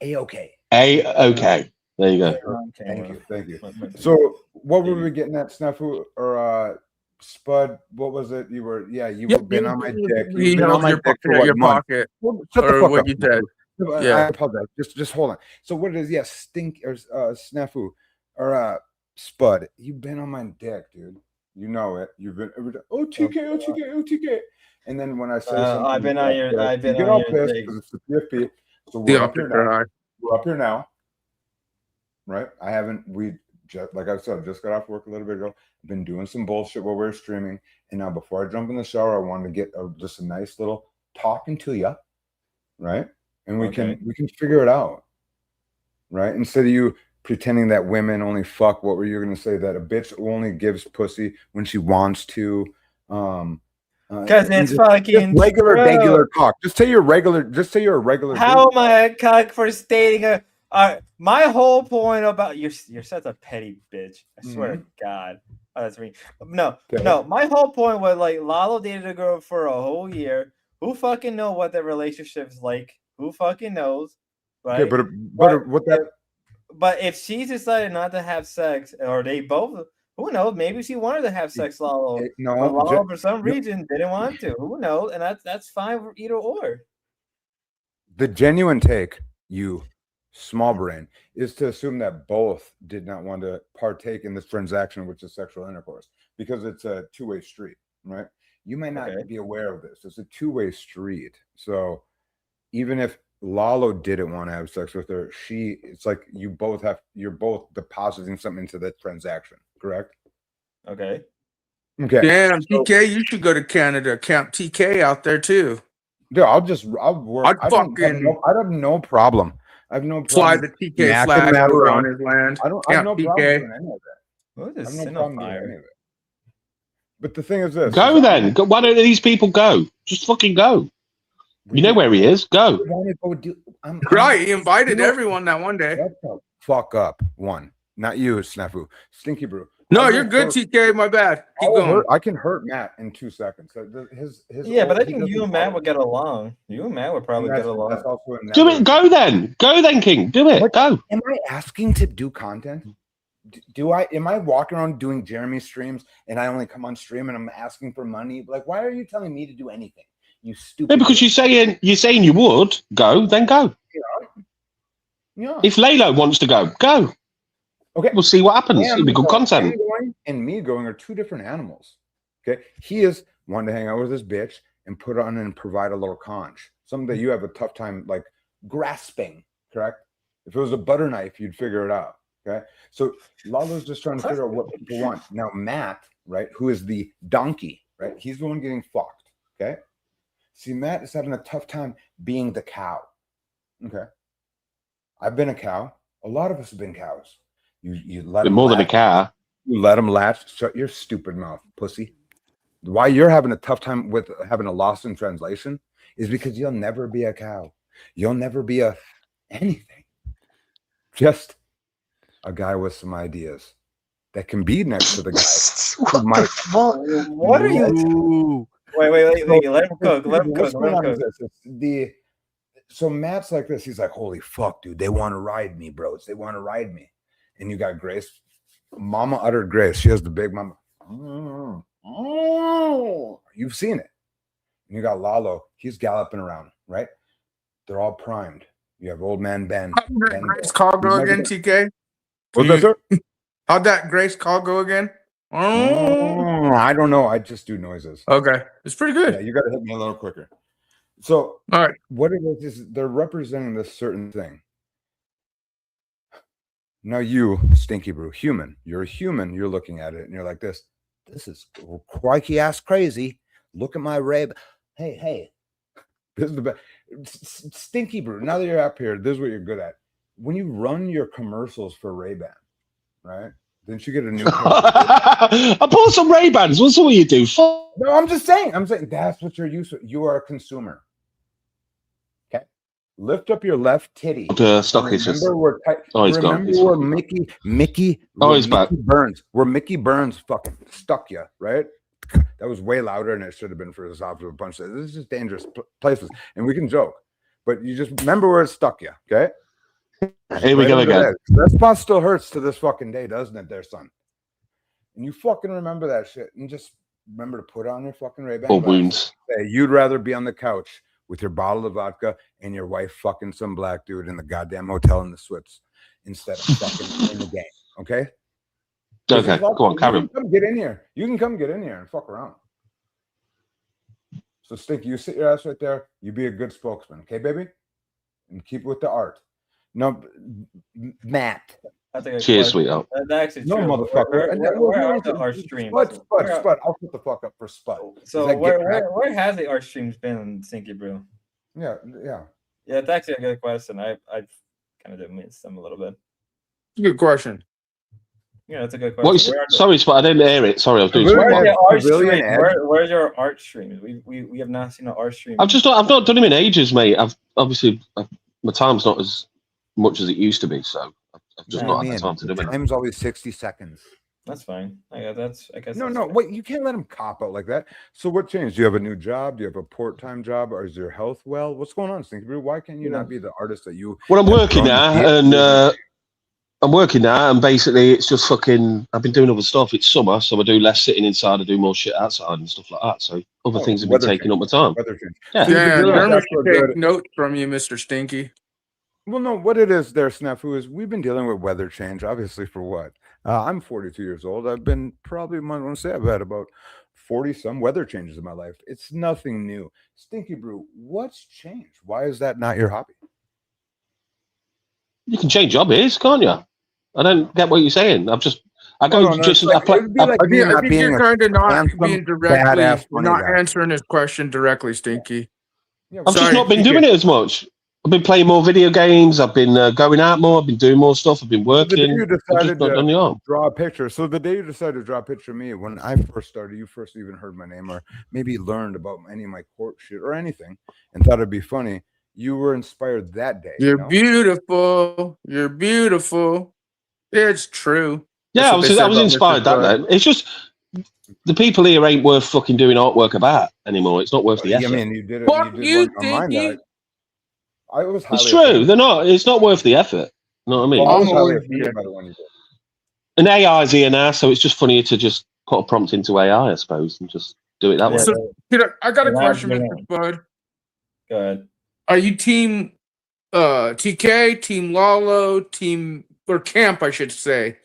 A-okay. A-okay. There you go. Thank you. So what were we getting at, Snafu or Spud? What was it? You were been on my dick. You've been on my dick for your pocket. Well, shut the fuck up. You said. Yeah. I apologize. Just hold on. So what it is? Yeah, Snafu or Spud. You've been on my dick, dude. You know it. You've been OTK. And then when I say something, I've been on your dick. Because it's the PFP. So we're up here now. Right? Like I said, just got off work a little bit ago. I've been doing some bullshit while we were streaming. And now before I jump in the shower, I wanted to get just a nice little talking to you. Right? And we can figure it out. Right? Instead of you pretending that women only fuck, what were you going to say? That a bitch only gives pussy when she wants to. Because it's fucking regular cock. Just say you're regular. Just say you're a regular. How am I a cock for stating a My whole point about you're such a petty bitch. I swear to God. Oh, that's me. No. My whole point was like Lalo dated a girl for a whole year. Who fucking know what their relationship's like? Who fucking knows? Right? Okay, but what that? But if she decided not to have sex, or they both, who knows? Maybe she wanted to have sex, Lalo. No, but Lalo for some reason didn't want to. Who knows? And that's fine for either or. The genuine take, you small brain, is to assume that both did not want to partake in this transaction, which is sexual intercourse, because it's a two-way street, right? You might not be aware of this. It's a two-way street. So even if Lalo didn't want to have sex with her, it's like you're both depositing something into that transaction, correct? Okay. Damn, TK, you should go to Canada. Camp TK out there too. Dude, I'll work. I have no problem. I have no problem. Fly the TK flag around his land. I have no problem doing any of that. What is I have no problem doing any of it. But the thing is this. Go then. Why don't these people go? Just fucking go. You know where he is. Go. Right. He invited everyone that one day. Shut the fuck up. One. Not you, Snafu. Stinky Brew. No, you're good, TK. My bad. Keep going. I can hurt Matt in 2 seconds. But I think you and Matt would get along. You and Matt would probably get along. Do it. Go then. Go then, King. Do it. Go. Am I asking to do content? Am I walking around doing Jeremy streams and I only come on stream and I'm asking for money? Like, why are you telling me to do anything? You stupid. No, because you're saying you would go, then go. Yeah. If Lalo wants to go, go. Okay. We'll see what happens. It'll be good content. And me going are two different animals. Okay. He is wanting to hang out with his bitch and put on and provide a little conch. Something that you have a tough time like grasping, correct? If it was a butter knife, you'd figure it out. Okay. So Lalo's just trying to figure out what people want. Now, Matt, right, who is the donkey, right? He's the one getting fucked. Okay. See, Matt is having a tough time being the cow. Okay. I've been a cow. A lot of us have been cows. You let them more than a cow. You let them latch. Shut your stupid mouth, pussy. Why you're having a tough time with having a loss in translation is because you'll never be a cow. You'll never be a anything. Just a guy with some ideas that can be next to the guy. What are you? Wait. Let him cook. So Matt's like this. He's like, holy fuck, dude. They want to ride me, bros. They want to ride me. And you got Grace. Mama uttered Grace. She has the big mama. You've seen it. And you got Lalo. He's galloping around, right? They're all primed. You have old man Ben. How'd that Grace call go again, TK? What's that, sir? How'd that Grace call go again? I don't know. I just do noises. Okay. It's pretty good. Yeah, you got to hit me a little quicker. So, all right. What it is they're representing this certain thing. Now, you, Stinky Brew, human. You're a human. You're looking at it and you're like this. This is crikey ass crazy. Look at my Ray. Hey. This is the best. Stinky Brew. Now that you're up here, this is what you're good at. When you run your commercials for Ray-Ban, right? Didn't you get a new I bought some Ray-Bans. What's what you do? No, I'm saying that's what you're used to. You are a consumer. Okay. Lift up your left titty. Stock is just. Remember where Mickey Burns. Where Mickey Burns fucking stuck you, right? That was way louder than it should have been for this opposite bunch. This is just dangerous places, and we can joke, but you just remember where it stuck you. Okay. Here we go again. That spot still hurts to this fucking day, doesn't it, there, son? And you fucking remember that shit, and just remember to put on your fucking Ray-Ban. Or wounds. Say you'd rather be on the couch with your bottle of vodka and your wife fucking some black dude in the goddamn hotel in the Swiss instead of fucking in the game. Okay. Okay. Go on, carry on. Come get in here. You can come get in here and fuck around. So, Stink, you sit your ass right there. You be a good spokesman, okay, baby, and keep with the art. No, Matt. Cheers, sweetheart. That's actually no, true. motherfucker. Where are the art streams? Spud. I'll put the fuck up for Spud. So where has the art streams been in Stinky Brew? Yeah. Yeah, it's actually a good question. I've kind of missed them a little bit. Good question. Yeah, that's a good question. Sorry, Spud, I didn't hear it. Sorry, I was doing Where's your art streams? We have not seen an art stream. I've not done him in ages, mate. My time's not as much as it used to be. So I've just Nah, not had the time to do the it. time's always 60 seconds. That's fine. I guess No, that's no, fair. wait, you can't let him cop out like that. So what changed? Do you have a new job? Do you have a part-time job, or is your health well? What's going on, Stinky Brew? Why can you not be the artist that you? Well, I'm have working grown now, to be? and I'm working now, and basically it's just fucking. I've been doing other stuff. It's summer, so I do less sitting inside. I do more shit outside and stuff like that. So other things have been weather taking change. up my time. Weather change. Yeah, So you've been Yeah, dealing with Jeremy that for should a take good. notes from you, Mr. Stinky. Well, no, what it is there, Snafu, is we've been dealing with weather change, obviously, for what? I'm 42 years old. I've been probably, I want to say I've had about 40 some weather changes in my life. It's nothing new. Stinky Brew, what's changed? Why is that not your hobby? you can change hobbies, can't you? I don't get what you're saying. I No, just it's like, I play. it'd be like me I not think being you're a kind of not handsome, being directly, badass, you're funny not guy. answering his question directly, Stinky. Yeah, I've just Sorry, not been TK. doing it as much. I've been playing more video games. I've been going out more. I've been doing more stuff. I've been So the day working. you I've just decided not done the to art. draw a picture. So the day you decided to draw a picture of me, when I first started, you first even heard my name or maybe learned about any of my court shit or anything and thought it'd be funny. You were inspired that day. You're no? beautiful. You're beautiful. It's true. Yeah, That's what I they was said about inspired Mr. that Bud. day. It's just the people here ain't worth fucking doing artwork about anymore. It's not worth the I effort. mean, you did it. Fuck You did you, one on mine Stinky. that I was It's highly true. offended. They're not. It's not worth the effort. You know what I mean? Well, I was I'm highly always offended here. by the one you did. And AI's here now, so it's just funnier to just put a prompt into AI, I suppose, and just do it that way. So, Peter, I got a Yeah, question, yeah. Mr. Bud. Go ahead. Are you team TK, team Lalo, team or Camp, I should say?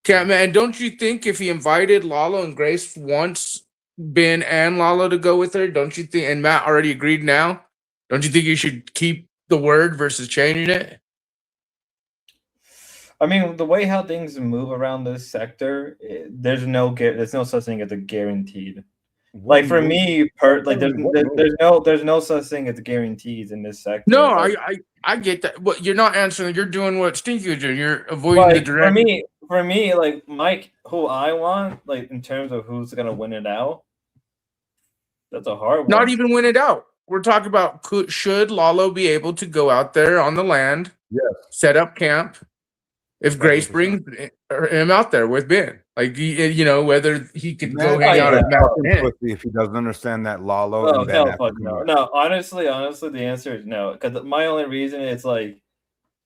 Camp, man, don't you think if he invited Lalo and Grace once, Ben and Lalo to go with her, don't you think? And Matt already agreed now. Don't you think you should keep the word versus changing it? I mean, the way how things move around this sector, there's no such thing as a guaranteed. Like for me, there's no such thing as guarantees in this sector. No, like, I get that. But you're not answering. You're doing what Stinky was doing. You're avoiding the direct. for me, like Mike, who I want, like in terms of who's gonna win it out, that's a hard one. Not even win it out. We're talking about should Lalo be able to go out there on the land, set up camp, if Grace brings him out there with Ben, like whether he could go hang out at Matt if he doesn't understand that Lalo Oh, and Ben have to come no. back. No, honestly, the answer is no. Because my only reason is like,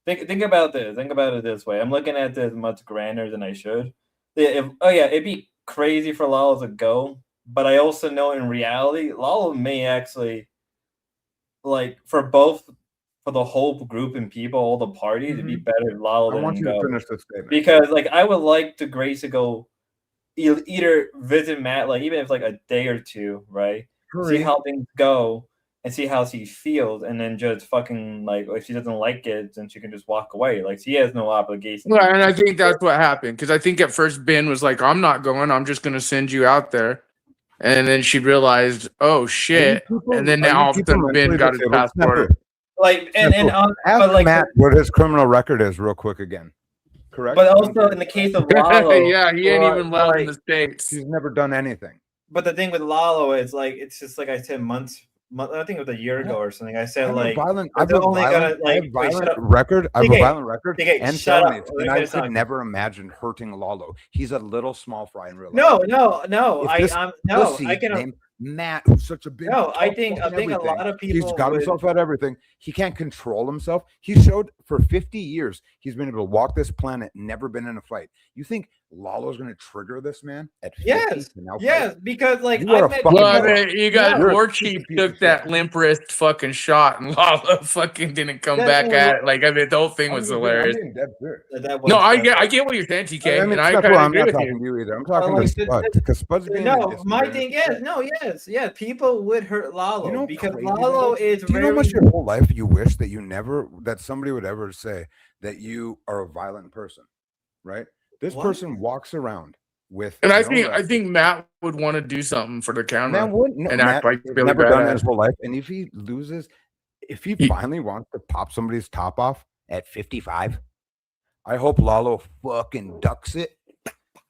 think about this. Think about it this way. I'm looking at this much grander than I should. It'd be crazy for Lalo to go, but I also know in reality, Lalo may actually, like, for the whole group and people, all the parties, it'd be better if Lalo I want didn't you to go. finish this statement. Because, like, I would like to Grace to go either visit Matt, like, even if like a day or two, right? See how things go and see how she feels, and then just fucking, like, if she doesn't like it, then she can just walk away. Like, she has no obligation. Well, and I think that's what happened, because I think at first Ben was like, "I'm not going. I'm just going to send you out there," and then she realized, "Oh shit!" And then now all of a sudden Ben got his passport. Like, ask like, Matt what his criminal record is, real quick again. Correct. But also in the case of Lalo, yeah, he ain't even allowed in the States. He's never done anything. But the thing with Lalo is, like, it's just like I said I think it was a year ago or something. I said, like, I have a violent record. And felonies, and I could never imagine hurting Lalo. He's a little small fry in real life. No. I can. Matt, who's such a big. No, I think a lot of people. He's got himself out of everything. He can't control himself. He showed for 50 years he's been able to walk this planet, never been in a fight. You think Lalo's going to trigger this man at 50? Yes, because like you got War Chief took that limp wrist fucking shot, and Lalo fucking didn't come back at it. Like, I mean, the whole thing was hilarious. No, I get what you're saying, TK, and I kind of agree with you. You either. I'm talking to Spud, because Spud's being my thing is, people would hurt Lalo because Lalo is. Do you know how much your whole life you wish that somebody would ever say that you are a violent person, right? This person walks around with, and I think Matt would want to do something for the camera and act like he's never done it in his whole life. And if he finally wants to pop somebody's top off at 55, I hope Lalo fucking ducks it.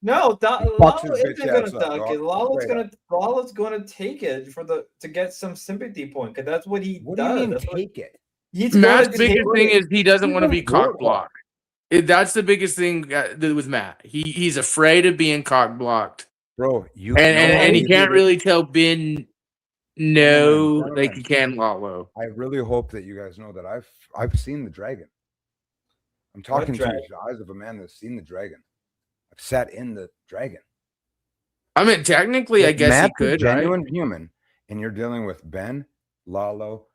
No, Lalo isn't gonna duck it. Lalo's gonna take it to get some sympathy point, because that's what he does. What do you mean take it? Matt's biggest thing is he doesn't want to be cock blocked. That's the biggest thing with Matt. He's afraid of being cock blocked, bro. And he can't really tell Ben no like he can Lalo. I really hope that you guys know that I've seen the dragon. I'm talking to the eyes of a man that's seen the dragon. I've sat in the dragon. I mean, technically, I guess Matt's he could. a genuine human, and you're dealing with Ben, Lalo,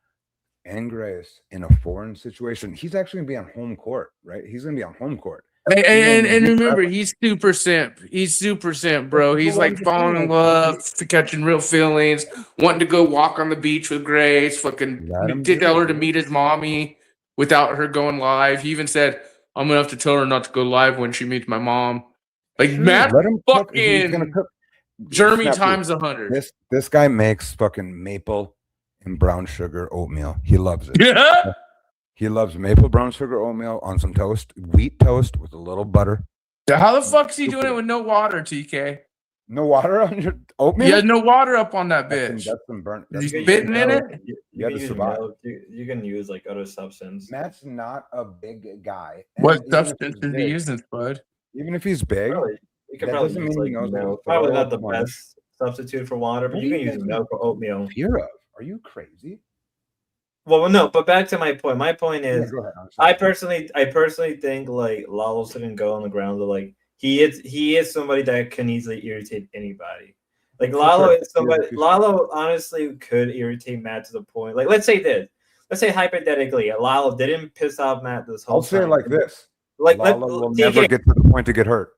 and Grace in a foreign situation. He's actually gonna be on home court, right? He's gonna be on home court. And remember, he's super simp. He's super simp, bro. He's like falling in love, catching real feelings, wanting to go walk on the beach with Grace. Fucking tell her to meet his mommy without her going live. He even said, "I'm gonna have to tell her not to go live when she meets my mom." Like Matt, fucking Jeremy times 100. This guy makes fucking maple and brown sugar oatmeal. He loves it. Yeah. He loves maple brown sugar oatmeal on some toast, wheat toast with a little butter. How the fuck's he doing it with no water, TK? No water on your oatmeal? He has no water up on that bitch. That's some burnt. He's spitting in it? You can use milk. You can use like other substance. Matt's not a big guy. What substance is he using, Spud? Even if he's big, you can probably use like milk. Probably not the best substitute for water, but you can use milk or oatmeal. Are you crazy? Well, no, but back to my point. My point is, I personally think like Lalo shouldn't go on the ground. Like he is somebody that can easily irritate anybody. Like Lalo is somebody. Lalo honestly could irritate Matt to the point. Like let's say hypothetically, Lalo didn't piss off Matt this whole time. I'll say it like this: like Lalo will never get to the point to get hurt.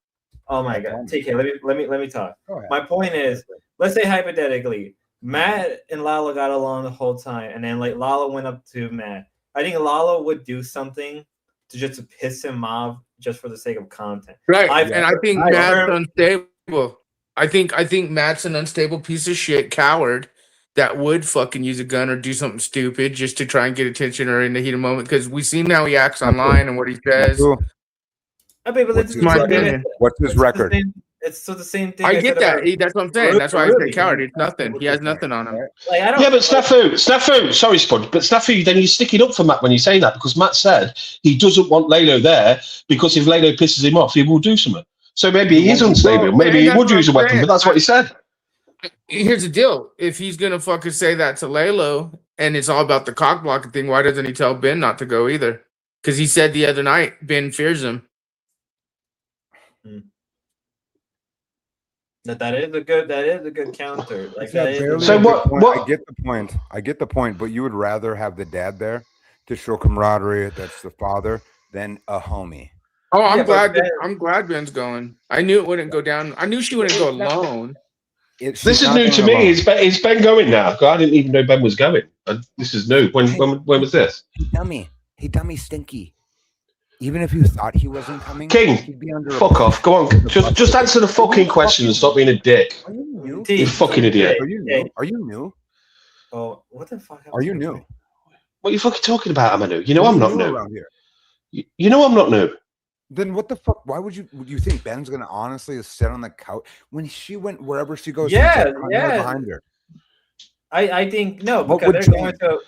Oh my god, TK, let me talk. My point is, let's say hypothetically, Matt and Lalo got along the whole time, and then like Lalo went up to Matt. I think Lalo would do something to piss him off just for the sake of content. Right. I think Matt's unstable. I think Matt's an unstable piece of shit coward that would fucking use a gun or do something stupid just to try and get attention or in the heat of the moment, because we've seen how he acts online and what he says. What's his record? It's still the same thing. I get that. That's what I'm saying. That's why I said coward. It's nothing. He has nothing on him. Yeah, but Snafu. Sorry, Spud, but Snafu. Then you're sticking up for Matt when you're saying that, because Matt said he doesn't want Lalo there because if Lalo pisses him off, he will do something. So maybe he is unstable. Maybe he would use a weapon, but that's what he said. Here's the deal: if he's gonna fucking say that to Lalo, and it's all about the cock blocking thing, why doesn't he tell Ben not to go either? Because he said the other night Ben fears him. That is a good counter. Like so what? I get the point, but you would rather have the dad there to show camaraderie. That's the father than a homie. Oh, I'm glad Ben's going. I knew it wouldn't go down. I knew she wouldn't go alone. This is new to me. Is Ben going now? I didn't even know Ben was going. This is new. When was this? Hey, dummy, stinky. Even if you thought he wasn't coming, King, he'd be under fuck off. Go on. Just answer the fucking question and stop being a dick. Are you new? You fucking idiot. Are you new? Oh, what the fuck? Are you new? What are you fucking talking about, Amanu? You know I'm not new. Around here. You know I'm not new. Then what the fuck? Why would you think Ben's gonna honestly sit on the couch when she went wherever she goes? Yeah. Behind her. I think no, because they're going to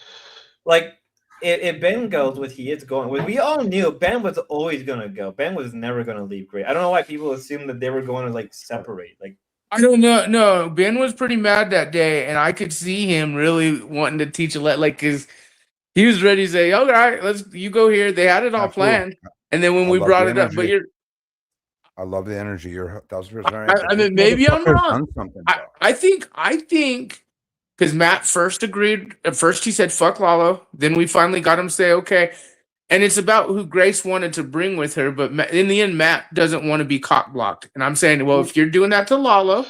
like. If Ben goes with he is going, we all knew Ben was always gonna go. Ben was never gonna leave Grace. I don't know why people assumed that they were going to like separate. Like I don't know. No, Ben was pretty mad that day, and I could see him really wanting to teach a let because he was ready to say, "All right, you go here." They had it all planned, and then when we brought it up, I love the energy. You're 1,000% right. I mean, maybe I'm wrong. I think. Because Matt first agreed. At first, he said, fuck Lalo. Then we finally got him to say, okay. And it's about who Grace wanted to bring with her. But in the end, Matt doesn't want to be cock blocked. And I'm saying, well, if you're doing that to Lalo,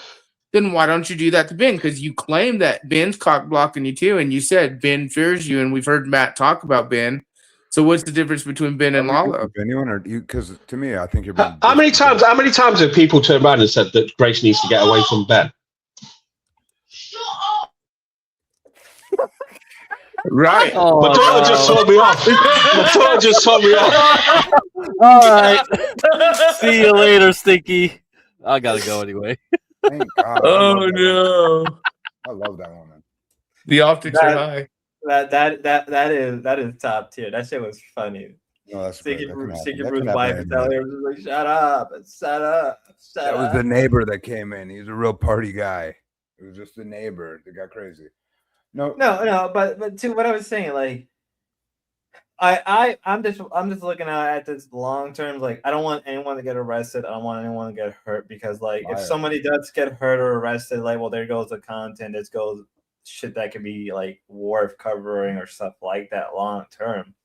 then why don't you do that to Ben? Because you claim that Ben's cock blocking you too. And you said Ben fears you. And we've heard Matt talk about Ben. So what's the difference between Ben and Lalo? Anyone or you? Because to me, I think you're being. How many times have people turned around and said that Grace needs to get away from Ben? Right. Oh, my daughter just told me off. All right. See you later, Stinky. I gotta go anyway. Thank God. Oh no. I love that woman. The optics are high. That is top tier. That shit was funny. No, that's great. That can happen. Sticky That can Bruce's happen wife at is any telling age. her, like, shut up, shut up, shut That up. was the neighbor that came in. He's a real party guy. It was just the neighbor that got crazy. No, but to what I was saying, like, I'm just looking at this long term. Like, I don't want anyone to get arrested. I don't want anyone to get hurt because, like, if somebody does get hurt or arrested, like, well, there goes the content. This goes shit that could be like worth covering or stuff like that long term.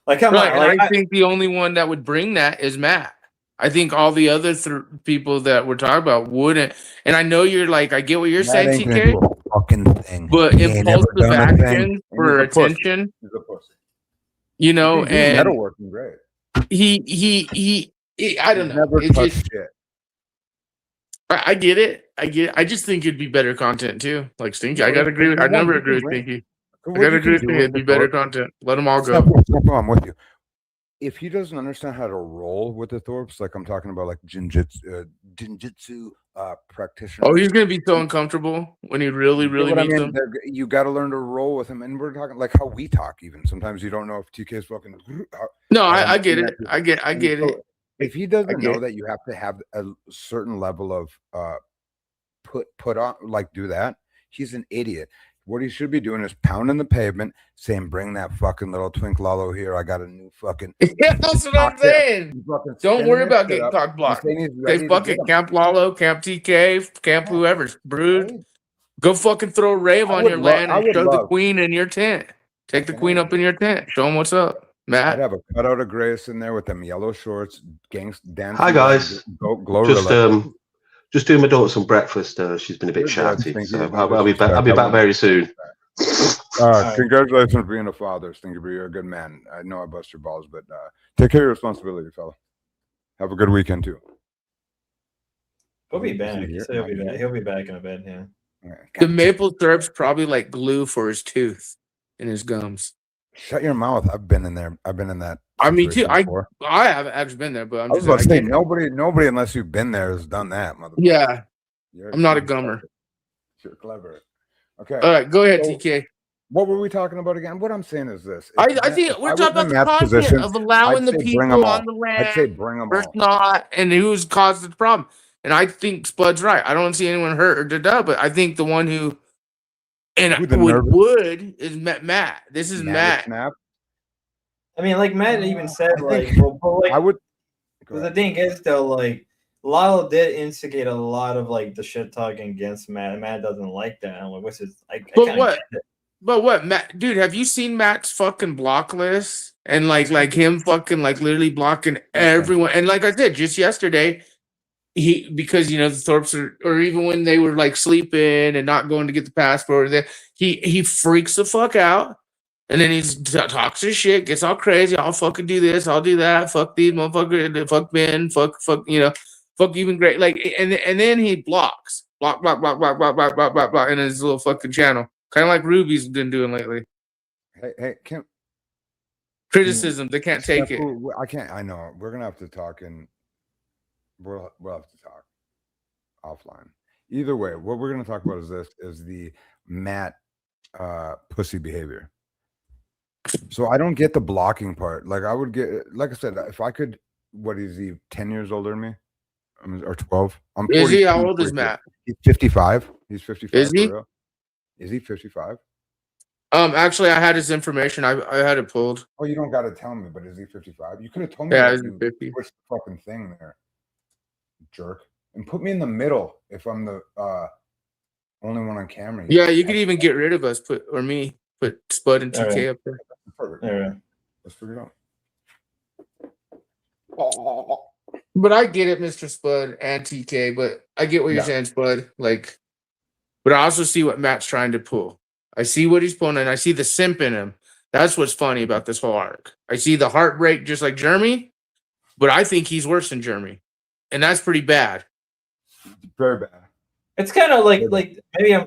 Like, come on. Like, I think the only one that would bring that is Matt. I think all the other people that we're talking about wouldn't. And I know you're like, I get what you're saying, ain't gonna TK. do a fucking thing. But He ain't never impulsive done a thing. action for He's a pussy. attention, He's a pussy. you know, He can do and metalworking great. he I don't know. Never It's touched just- shit. I get it. I just think it'd be better content too. Like Stinky, I gotta agree. I never agree with Stinky. I gotta agree with Stinky. It'd be better content. Let them all go. I'm with you. If he doesn't understand how to roll with the Thorpes, like I'm talking about, like jinjitsu practitioner. Oh, he's gonna be so uncomfortable when he really meets them. You got to learn to roll with him, and we're talking like how we talk. Even sometimes you don't know if TK is fucking. No, I get it. I get it. If he doesn't know that you have to have a certain level of put on, like, do that, he's an idiot. What he should be doing is pounding the pavement, saying, "Bring that fucking little twink Lalo here. I got a new fucking." Yeah, that's what I'm saying. Don't worry about getting cock blocked. They fucking Camp Lalo, Camp TK, Camp whoever's Brood. Go fucking throw a rave on your land and show the queen in your tent. Take the queen up in your tent. Show him what's up, Matt. I'd have a cutout of Grace in there with them yellow shorts, dancing. Hi guys, just doing my daughter some breakfast. She's been a bit shouty, so I'll be back very soon. Congratulations for being a father, Stinky. You're a good man. I know I bust your balls, but take care of your responsibility, fella. Have a good weekend too. He'll be back. He said he'll be back. He'll be back in a bit. Yeah. The maple syrup's probably like glue for his tooth and his gums. Shut your mouth. I've been in there. I've been in that. I mean, too. Before. I haven't actually been there, but I'm I was just about to say nobody unless you've been there has done that, motherfucker. Yeah, I'm not a gummer. You're clever. Okay. All right, go ahead, TK. What were we talking about again? What I'm saying is this. I think we're talking about the content of allowing the people on the land. I'd say bring them all. Not, and who's caused the problem. And I think Spud's right. I don't see anyone hurt or da-da, but I think the one who would is Matt. This is Matt. I mean, like Matt even said, like, I would. Because the thing is, though, like, Lalo did instigate a lot of like the shit talking against Matt, and Matt doesn't like that, which is like. But what, Matt? Dude, have you seen Matt's fucking block list and like him fucking like literally blocking everyone? And like I said just yesterday, because you know the Thorpes or even when they were like sleeping and not going to get the passport, he freaks the fuck out. And then he talks his shit, gets all crazy. I'll fucking do this. I'll do that. Fuck these motherfuckers. Fuck Ben. Fuck. You know. Fuck even great. Like and then he blocks. Block in his little fucking channel. Kind of like Ruby's been doing lately. Hey, Kim. Criticism. They can't take it. I can't. I know. We're gonna have to talk, and we'll have to talk offline. Either way, what we're gonna talk about is the Matt pussy behavior. So I don't get the blocking part. Like I would get, like I said, if I could, what is he, 10 years older than me? I mean, or 12? Is he? How old is Matt? He's 55. He's 55. Is he? Is he 55? Actually, I had his information. I had it pulled. Oh, you don't got to tell me, but is he 55? You could have told me. Yeah, he's 50. Push the fucking thing there, jerk, and put me in the middle if I'm the only one on camera. Yeah, you could even get rid of us. Put Spud and TK up there. Perfect. Yeah. Let's figure it out. But I get it, Mr. Spud and TK. But I get what you're saying, Spud. Like, but I also see what Matt's trying to pull. I see what he's pulling, and I see the simp in him. That's what's funny about this whole arc. I see the heartbreak just like Jeremy, but I think he's worse than Jeremy, and that's pretty bad. Very bad. It's kind of like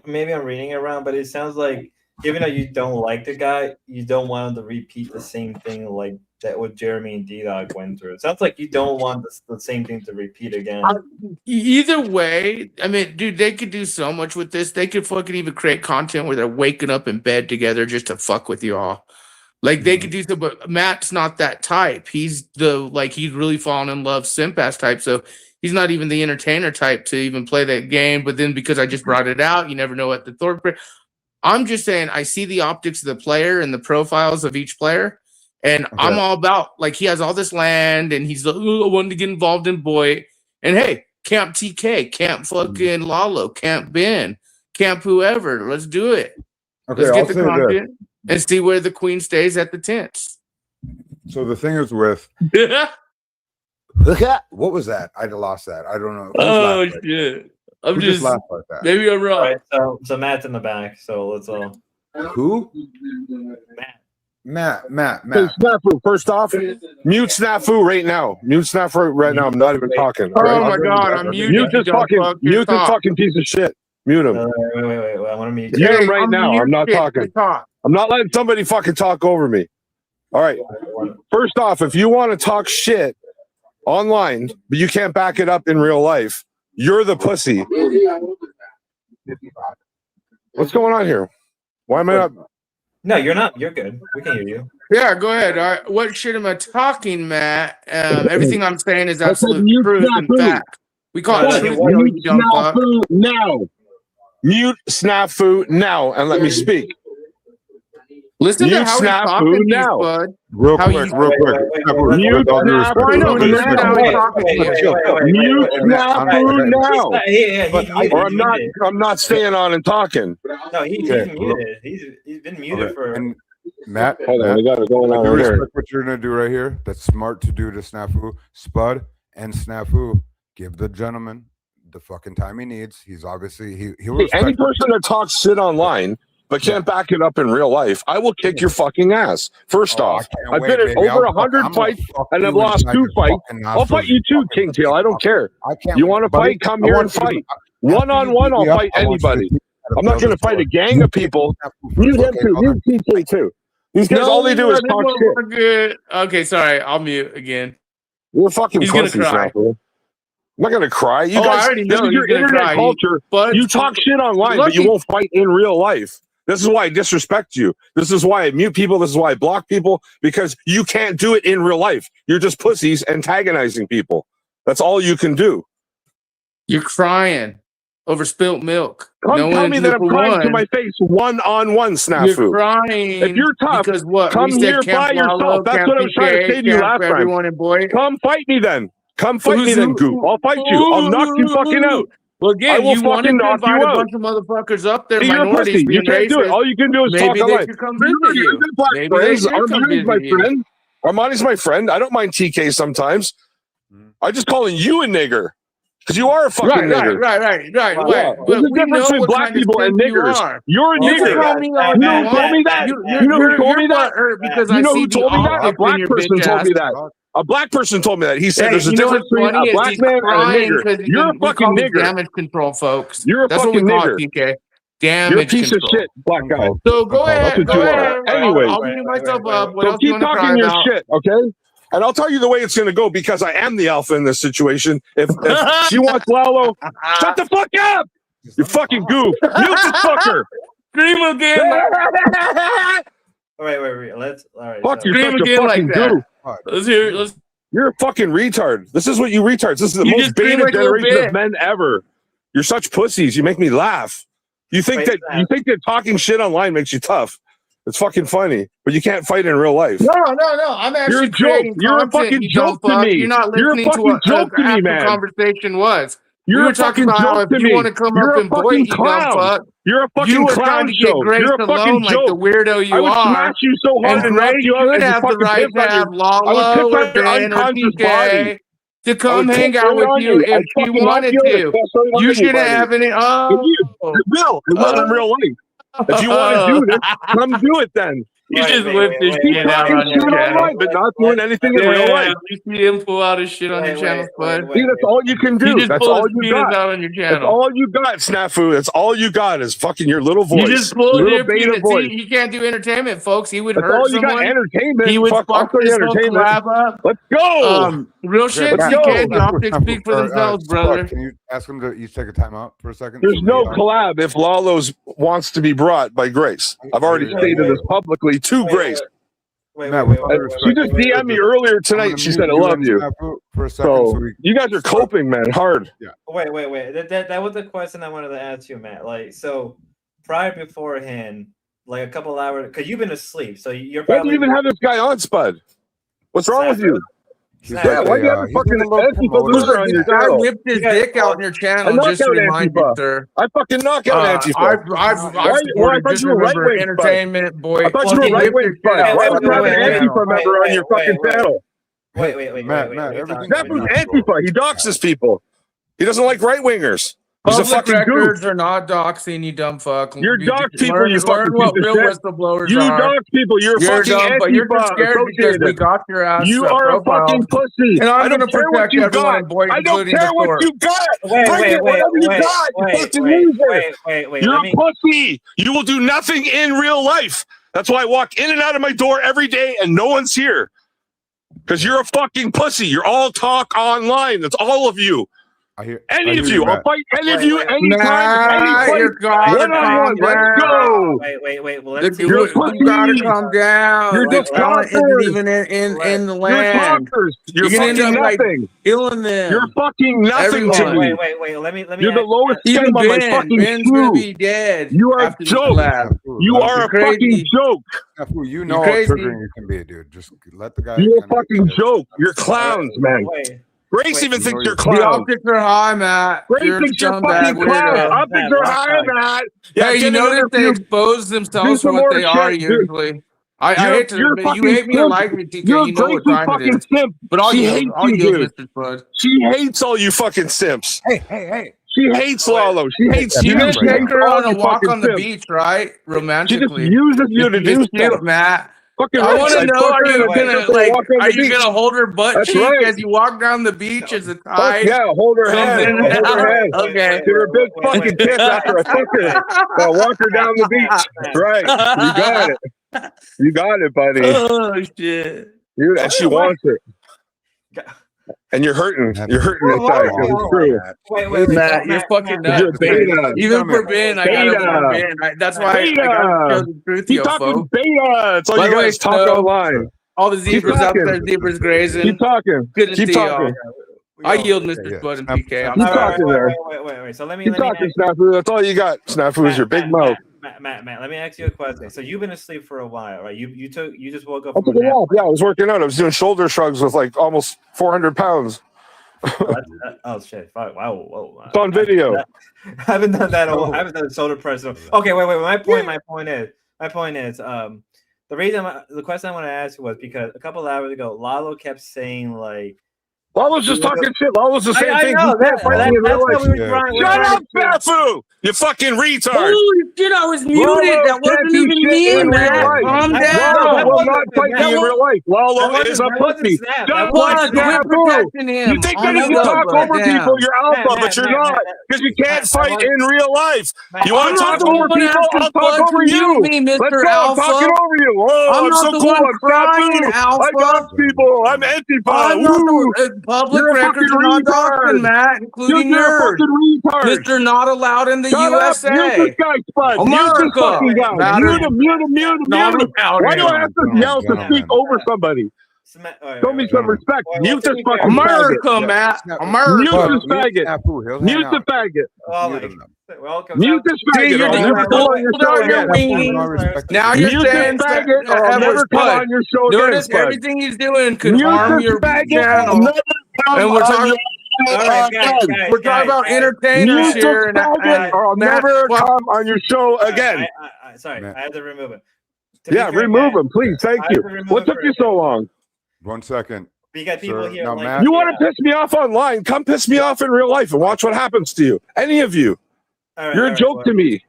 maybe I'm reading it wrong, but it sounds like even though you don't like the guy, you don't want him to repeat the same thing like that what Jeremy and D-Dog went through. It sounds like you don't want the same thing to repeat again. Either way, I mean, dude, they could do so much with this. They could fucking even create content where they're waking up in bed together just to fuck with you all. Like they could do so, but Matt's not that type. He's he's really fallen in love simp ass type. So he's not even the entertainer type to even play that game. But then because I just brought it out, you never know what the Thor. I'm just saying I see the optics of the player and the profiles of each player. And I'm all about he has all this land and he's wanting to get involved in Boy. And hey, Camp TK, Camp fucking Lalo, Camp Ben, Camp whoever. Let's do it. Okay, Let's I'll get the say content and see where the queen stays at the tents. So the thing is with what was that? I lost that. I don't know. Oh shit! I'm Who just laughed like that. maybe I'm wrong. All right, so Matt's in the back. So let's all. Who? Matt. Matt. Hey, Snafu, first off, mute Snafu right now. Mute Snafu right now. I'm not even talking. Oh all my right? god! I'm muting. Mute this fucking piece of shit. Mute him. Wait. I want to mute. Mute him right now. I'm not talking. Talk. I'm not letting somebody fucking talk over me. All right. First off, if you want to talk shit online, but you can't back it up in real life, you're the pussy. What's going on here? Why am I not? No, you're not. You're good. We can hear you. Yeah, go ahead. All right. What shit am I talking, Matt? Everything I'm saying is absolute truth and fact. We call it truth. Mute Snafu now. Mute Snafu now and let me speak. Listen Mute to how he's Snafu talking to you, now. Bud. Real How quick. Mute With all due Snafu respect, I know, with all due listen to how he's talking to you. Mute Snafu now. Yeah, Or I'm not staying on and talking. No, he's muted. He's been muted for. And Matt, Hold on, we got it going on you here. respect what you're gonna do right here. That's smart to do to Snafu, Spud, and Snafu. Give the gentleman the fucking time he needs. He's obviously he'll Hey, respect any person that talks shit online but can't back it up in real life, I will kick your fucking ass. First off, I've been in over 100 fights and I've lost 2 fights. I'll fight you too, Kingtail. I don't care. You want to fight? Come here and fight. One-on-one, I'll fight anybody. I'm not going to fight a gang of people. Mute him too. Mute TK too. These guys, all they do is talk shit. Good. Okay, sorry. I'll mute again. You're a fucking He's gonna pussy, cry. Snafu. I'm not gonna cry. You I guys, already this know is your he's gonna internet cry. culture. But You talk shit online, but you won't fight in real life. This is why I disrespect you. This is why I mute people. This is why I block people, because you can't do it in real life. You're just pussies antagonizing people. That's all you can do. You're crying over spilt milk. Come No tell one me is that I'm number crying to one. my face one-on-one, Snafu. You're crying. If you're tough, because what? come We said here Camp by yourself. Lalo, That's Camp what I was trying to PK, say to you Camp last time. everyone in Boy. Come fight me then. Come fight me then, Goop. I'll fight you. I'll knock you fucking out. Well, I again, will you wanted fucking to knock invite you a out. bunch of motherfuckers up there, Hey, you're a minorities pussy. being You can't do it. racist. All you can do is Maybe talk they online. should come visit you. Good black Maybe they friends. should come Armani's my visit you. friend. Armani's my friend. I don't mind TK sometimes. I just calling you a nigger because you are a fucking nigger. Right. Yeah. But There's a we difference know between what black kind of people and simp you niggers. are. You're a You nigger. can call me all You know you who told me that? You know who told me that? Because You I know see who the told me that? A optics in black your person bitch told me ass. that. A black person told me that. He said Hey, there's a you know difference what's between funny a is black he's man and a crying nigger. because You're a we fucking call it nigger. damage control, folks. You're a That's what fucking we call nigger. it, TK. Damage You're a piece control. of shit, black guy. So go That's ahead. what Go you are. ahead. Anyway, I'll mute myself up. What so else do you keep want to cry talking your about? shit, okay? And I'll tell you the way it's going to go because I am the alpha in this situation. If she wants Lalo, shut the fuck up! You fucking goof. Mute this fucker. Scream again. Wait. Let's. All right. Fuck you, Scream such a again fucking like that. goof. Let's hear it. Let's. You're a fucking retard. This is what you retards. This is the You most just scream beta like a little generation bit. of men ever. You're such pussies. You make me laugh. You think that talking shit online makes you tough. It's fucking funny, but you can't fight in real life. No. I'm actually You're a joke. creating You're a content, fucking you joke dumb to fuck. me. You're not You're a listening to fucking what joke to me, actual man. conversation was. You're We were a talking fucking about how joke if to you me. want to come You're up a and boy, fucking you dumb clown. fuck. You're a You fucking were trying clown to get show. Grace You're a fucking alone like the joke. weirdo you I would are. smash you so hard And and knock Grace you out should and have the fucking right piss to on have your, I would Lalo piss or on your Ben or unconscious body. TK to I come would hang piss out right with on you you. if I'd you fucking knock wanted you out and to. piss right on You shouldn't anybody. have any. It will in real life. If you want to do this, come do it then. You just whipped his shit out on your channel. but not doing anything in real life. You see him pull out his shit on your channel, Spud. See, that's all you can do. You just That's pull all his you penis got. out on your That's channel. all you got, Snafu. That's all you got is fucking your little voice. You just pulled little your beta penis. voice. He can't do entertainment, folks. He would That's hurt all you someone. got. Entertainment. He would Fuck fuck your this whole entertainment. collab up. Let's go. Real shit. Let's You go. can't. The optics speak for themselves, brother. Can you ask him to each take a timeout for a second? There's no collab if Lalo's wants to be brought by Grace. I've already stated this publicly to Grace. Matt, She just DM'd me earlier tonight. She said, "I love you." For a second, So you guys are coping, man, hard. Yeah. Wait. That was the question I wanted to ask you, Matt. Like, so prior beforehand, like a couple hours, because you've been asleep, so you're Why do probably you even have this guy on, Spud? What's wrong with you? Snap. Yeah, why do you have a fucking Antifa loser on your guy channel? whipped his dick out in your I channel. knock Just to out remind you, Antifa. sir. I fucking knock out Antifa. I've Why- supported, thought just you were remember, right-wing, Spud. entertainment, boy. I thought you were Fucking right-wing, whipped your Spud. shit Why out would you have an on your Antifa member on your fucking channel? Wait. Matt, Snafu's Antifa. He doxes people. He doesn't like right-wingers. He's a Public fucking records goof. are not doxing, you dumb fuck. You're dox people, Learn you fucking what piece of real shit. whistleblowers You are. dox people. You're fucking dumb, but you're just Antifa scared because we associated. got your ass. You are a profiled. fucking pussy. And I'm I going don't to care what protect you everyone, got. boy, I don't including care the what court. you got. Bring it, whatever you got. You pussy loser. Wait. You're Let a me, pussy. You will do nothing in real life. That's why I walk in and out of my door every day and no one's here. Because you're a fucking pussy. You're all talk online. That's all of you. Any of you. I'll fight any of you anytime, any place. One-on-one. Let's go. Wait. Well, You gotta calm down. You're just talkers. Isn't talkers. even in the You're land. talkers. You're gonna fucking end up, nothing. Killing them. You're fucking nothing to me. Wait. Let me. You're the lowest Even game on my Ben. fucking Ben's gonna shoe. be dead. You are a after this joke. collab. You are a crazy. fucking joke. You know how crazy. triggering you can be, dude. Just let the guy. You're a fucking joke. You're clowns, man. Grace even thinks you're The clowns. optics are high, Matt. Grace thinks you're fucking clowns. Optics are high, Matt. Hey, you get notice another they few- expose do themselves some for what more they are shit, dude. usually. I hate to You're admit, you fucking hate me or simp. like me, TK. You're You know what Grace's time it fucking is. simp. But I'll She yield, hates I'll you, yield, dude. Mr. Spud. She hates all you fucking simps. Hey. She hates Lalo. She hates You're you. gonna take her all on a you walk fucking on the simps. beach, right? She just Romantically. uses you to do It's cute, stuff. Matt. Fucking I right. want to I know: fuck are her you and I gonna take her like? walk on Are the you beach. gonna hold her butt That's cheek right. as you walk down the beach as a Fuck tide? yeah, hold her hand. Something Hold her hand. Okay. Give her a big fucking kiss after I fuck her. I'll walk her down the beach. Right. You got it. You got it, buddy. Oh shit. Dude, and she wants it. And you're hurting. You're hurting inside because it's true. Wait. Matt, you're fucking nuts. You're beta. Even for Ben, I gotta for Ben. That's why I gotta show the truth, Keep yo, talking folks. beta. It's all By you the way, guys talk so- online. All the zebras out talking. there, zebras grazing. Keep talking. Good to Keep see y'all. talking. I yield, Mr. Spud and PK. I'm Keep sorry. talking there. Wait. So let me Keep talking, Snafu. That's all you got. Snafu is your big mouth. Matt, let me ask you a question. So you've been asleep for a while, right? You just woke up I from took a a nap. walk. Yeah, I was working out. I was doing shoulder shrugs with like almost 400 pounds. Oh shit! Fuck! Wow! Whoa! It's on video. I haven't done that. I haven't done shoulder press. Okay, wait. My point is, the question I want to ask you was because a couple hours ago, Lalo kept saying like, Lalo's just talking shit. Lalo's the same I thing. know, You can't fight me in real that's life. what we were trying. Shut up, Snafu! You fucking retard. Holy shit, I was muted. Lalo That wasn't can't do even shit me, in real man. life. Calm Lalo down. will not fight me in real life. Lalo is a pussy. Just like Quit Snafu. protecting him. You think I'm that if you up, talk but over down. people, you're alpha, Matt, but you're Matt, not. Matt, Because you can't Matt, fight Matt, in real life. You want I'm to not talk the over one people? asking I'll talk Spud over to you. mute me, Let's Mr. go. I'm Alpha. talking over you. Whoa, I'm I'm not so the cool. one I'm crying, Snafu. Alpha. I dox people. I'm Antifa. I'm not Woo. the public You're a records fucking are not retard. doxing, Matt, including You're a yours. fucking retard. Mr. Not Allowed in the Shut USA. up. Mute this guy, Spud. Mute this America. fucking guy. Matter- Mute him. Not Why do I have to yell to speak over somebody? Show me some respect. Mute this fucking America, faggot. Matt. Mute America. this faggot. Mute the faggot. Welcome. Mute this See, faggot. you're I'll just never come on your pulled show out your again. weenie. Now you're Mute saying this faggot or I'll never come on your show again, Notice Spud. everything he's doing could Mute harm this your faggot. channel. I'll never come And we're on talking. your We're talking about entertainers Mute this here, and faggot or I'll Matt, never well, come on your show again. Sorry, I had to remove it. To be Yeah, fair, remove Matt, him, please. Thank I have you. to remove What it took you so long? 1 second. You got people Sir, here now, like Matt- You want to piss me off online? Come piss me off in real life and watch what happens to you. Any of you. All right, You're all a joke right, to me.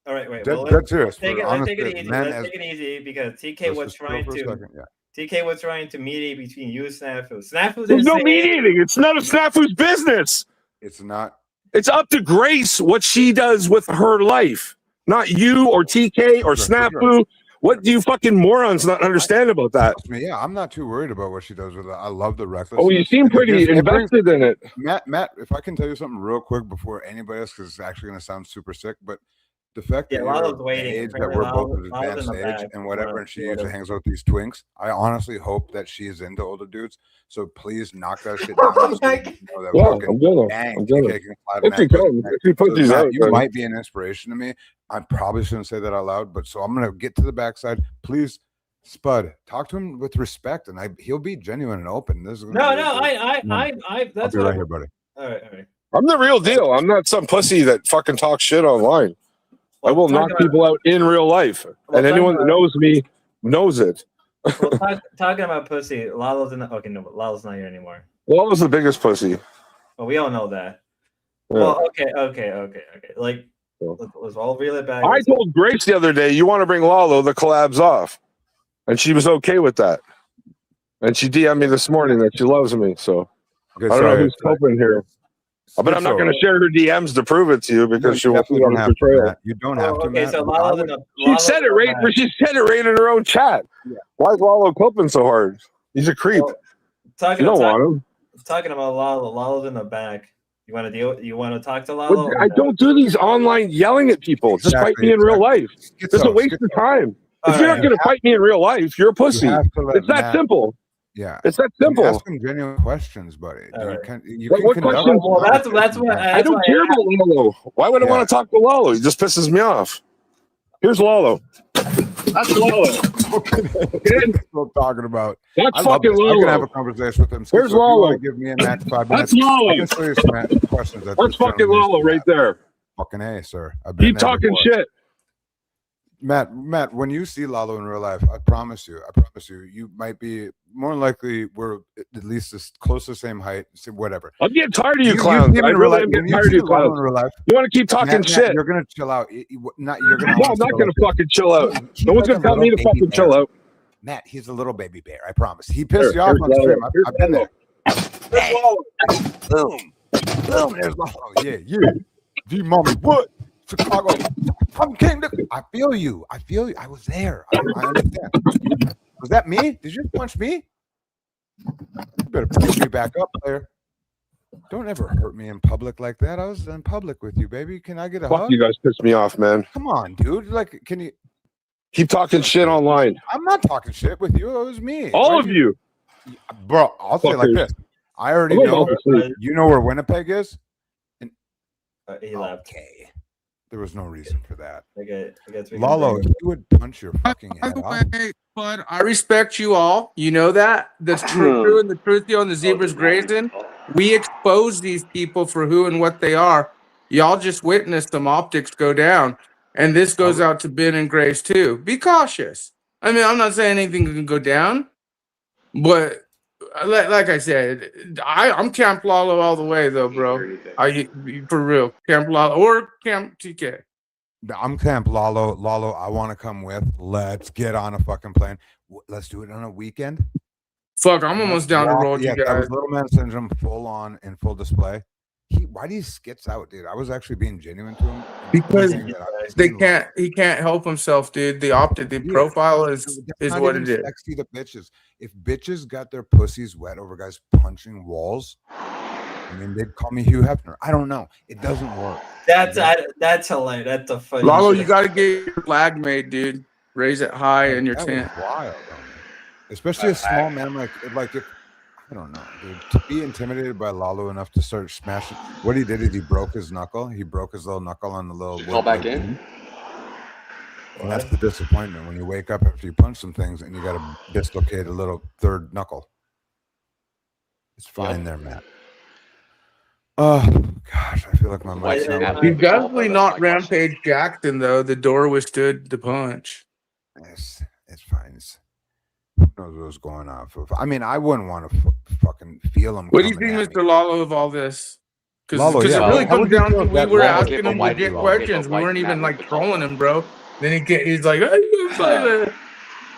All right, wait. Dead, Well, dead serious. take it. For Let's take it honestly, easy. men Let's as take it easy because TK let's was just chill trying for a to. second. Yeah. TK was trying to mediate between you, Snafu. Snafu There's didn't no say mediating. It's none of Snafu's business. It's not. It's up to Grace what she does with her life, not you or TK or Sure. Snafu. What do you fucking morons not understand about that? Trust me, yeah, I'm not too worried about what she does with it. I love the recklessness. Oh, you seem and it pretty gives- it brings- invested in it. Matt, if I can tell you something real quick before anybody else, because it's actually going to sound super sick, but the fact that Yeah, you're Lalo's of the waiting. age that Apparently we're both Lalo's at advanced in the age back. and whatever, Wow, and she sort usually of. hangs out with these twinks, I honestly hope that she is into older dudes. So please knock that shit down. So you know that Yeah, fucking I'm gonna. dang, I'm gonna. TK can slide in If that you pussy come, neck. if you put So, these Matt, out, you then- might be an inspiration to me. I probably shouldn't say that out loud, but so I'm gonna get to the backside. Please, Spud, talk to him with respect, and he'll be genuine and open. This is No, gonna be no, I'll that's be what right I. here, buddy. All right. I'm the real deal. I'm not some pussy that fucking talks shit online. I will talk knock about- people out in real life, and talk anyone that about- knows me knows it. Well, talking about pussy, Lalo's in the. Okay, no, Lalo's not here anymore. Lalo's the biggest pussy. Well, we all know that. Yeah. Well, okay. Like, let's all reel it back. I told Grace the other day, you want to bring Lalo the collabs off, and she was okay with that. And she DM'd me this morning that she loves me. So Okay, I don't know sorry, who's coping here. But I'm not going to share her DMs to prove it to you because she won't definitely feel don't have to, betrayal. Matt. You don't have to, Okay, Matt. so but I Lalo's would- in the. She said it right. She said it right in her own chat. Yeah. Why is Lalo coping so hard? He's a creep. Well, talking You don't talk- want him. Talking about Lalo, Lalo's in the back. You want to deal? You want to talk to But Lalo? or I no? don't do these online yelling at people. Just fight Exactly, me in real life. Schizo, It's a waste of time. If you're not going to fight me in real life, you're a pussy. have to let It's that Matt- simple. Yeah, It's that You simple. ask him genuine questions, buddy. All right. You Like, can what conduct questions? a Well, that's conversation, what Matt. I don't care about Lalo. Why would I Yeah. want to talk to Lalo? He just pisses me off. Here's Lalo. That's Lalo. That's what I'm talking about. That's I love fucking this. I can have Lalo. a conversation with him. Here's So if you Lalo. want to give me and Matt 5 minutes, That's Lalo. I can show you some questions. That That's this fucking gentleman Lalo used to right have. there. Fucking A, sir. I've been Keep there talking before. shit. Matt, when you see Lalo in real life, I promise you, you might be more than likely we're at least as close to the same height, whatever. I'm getting tired of you see clowns. him I in real really life- am when getting you tired of see you Lalo clowns. in real life, You want to keep talking Matt, shit? you're gonna chill out. You're gonna. No, I'm not going to fucking chill out. No one's going to tell me to fucking chill out. Matt, he's a little baby bear. I promise. He pissed you off Here's on stream. Lalo. Here's I've been Lalo. there. Boom, boom. There's Lalo. Yeah. D mommy, what? Chicago. Come King. I feel you. I was there. I understand. Was that me? Did you punch me? You better punch me back up, player. Don't ever hurt me in public like that. I was in public with you, baby. Can I get a Fuck hug? you guys piss me off, man. Come on, dude. Like, can you? Keep talking shit online. I'm not talking shit with you. It was me. All Why of do you. Bro, I'll say it like Fuckers. this. I already I'm know. about to sleep. You know where Winnipeg is? He left. Okay. There was no reason for that. I guess we can Lalo, bring- if you would punch your fucking By head the off. way, Bud, I respect you all. You know that. The true and the truthy on the zebras grazing. We expose these people for who and what they are. Y'all just witnessed some optics go down. And this goes out to Ben and Grace too. Be cautious. I mean, I'm not saying anything can go down, but like I said, I'm Camp Lalo all the way though, bro. For real. Camp Lalo or Camp TK. I'm Camp Lalo. Lalo, I want to come with. Let's get on a fucking plane. Let's do it on a weekend. Fuck, I'm almost down the road, you That guys. was Little Man Syndrome full on in full display. Why do you skits out, dude? I was actually being genuine to him. Because Saying that I was they being can't. He can't help himself, dude. The profile is That's not what even it is. sexy to bitches. If bitches got their pussies wet over guys punching walls, I mean, they'd call me Hugh Hefner. I don't know. It doesn't work. That's hilarious. That's a funny. Lalo, shit. you got to get your flag made, dude. Raise it high in your That tent. was wild, especially a small man like if I don't know, dude, to be intimidated by Lalo enough to start smashing. What he did is he broke his knuckle. He broke his little knuckle on the little. Fall back in. And that's the disappointment when you wake up after you punch some things and you got to dislocate a little third knuckle. It's fine there, Matt. Oh gosh, I feel like my mic's not. He's definitely not Rampage Jackson, though. The door withstood the punch. It's fine. Who knows what's going on? I mean, I wouldn't want to fucking feel him. What do you coming think, at me. Mr. Lalo, of all this? Because Lalo, it yeah, really how comes would you down feel to if we that were Lalo Okay, asking but him why legit did questions. We why weren't did Matt even make like the call? trolling him, bro. Then he's like,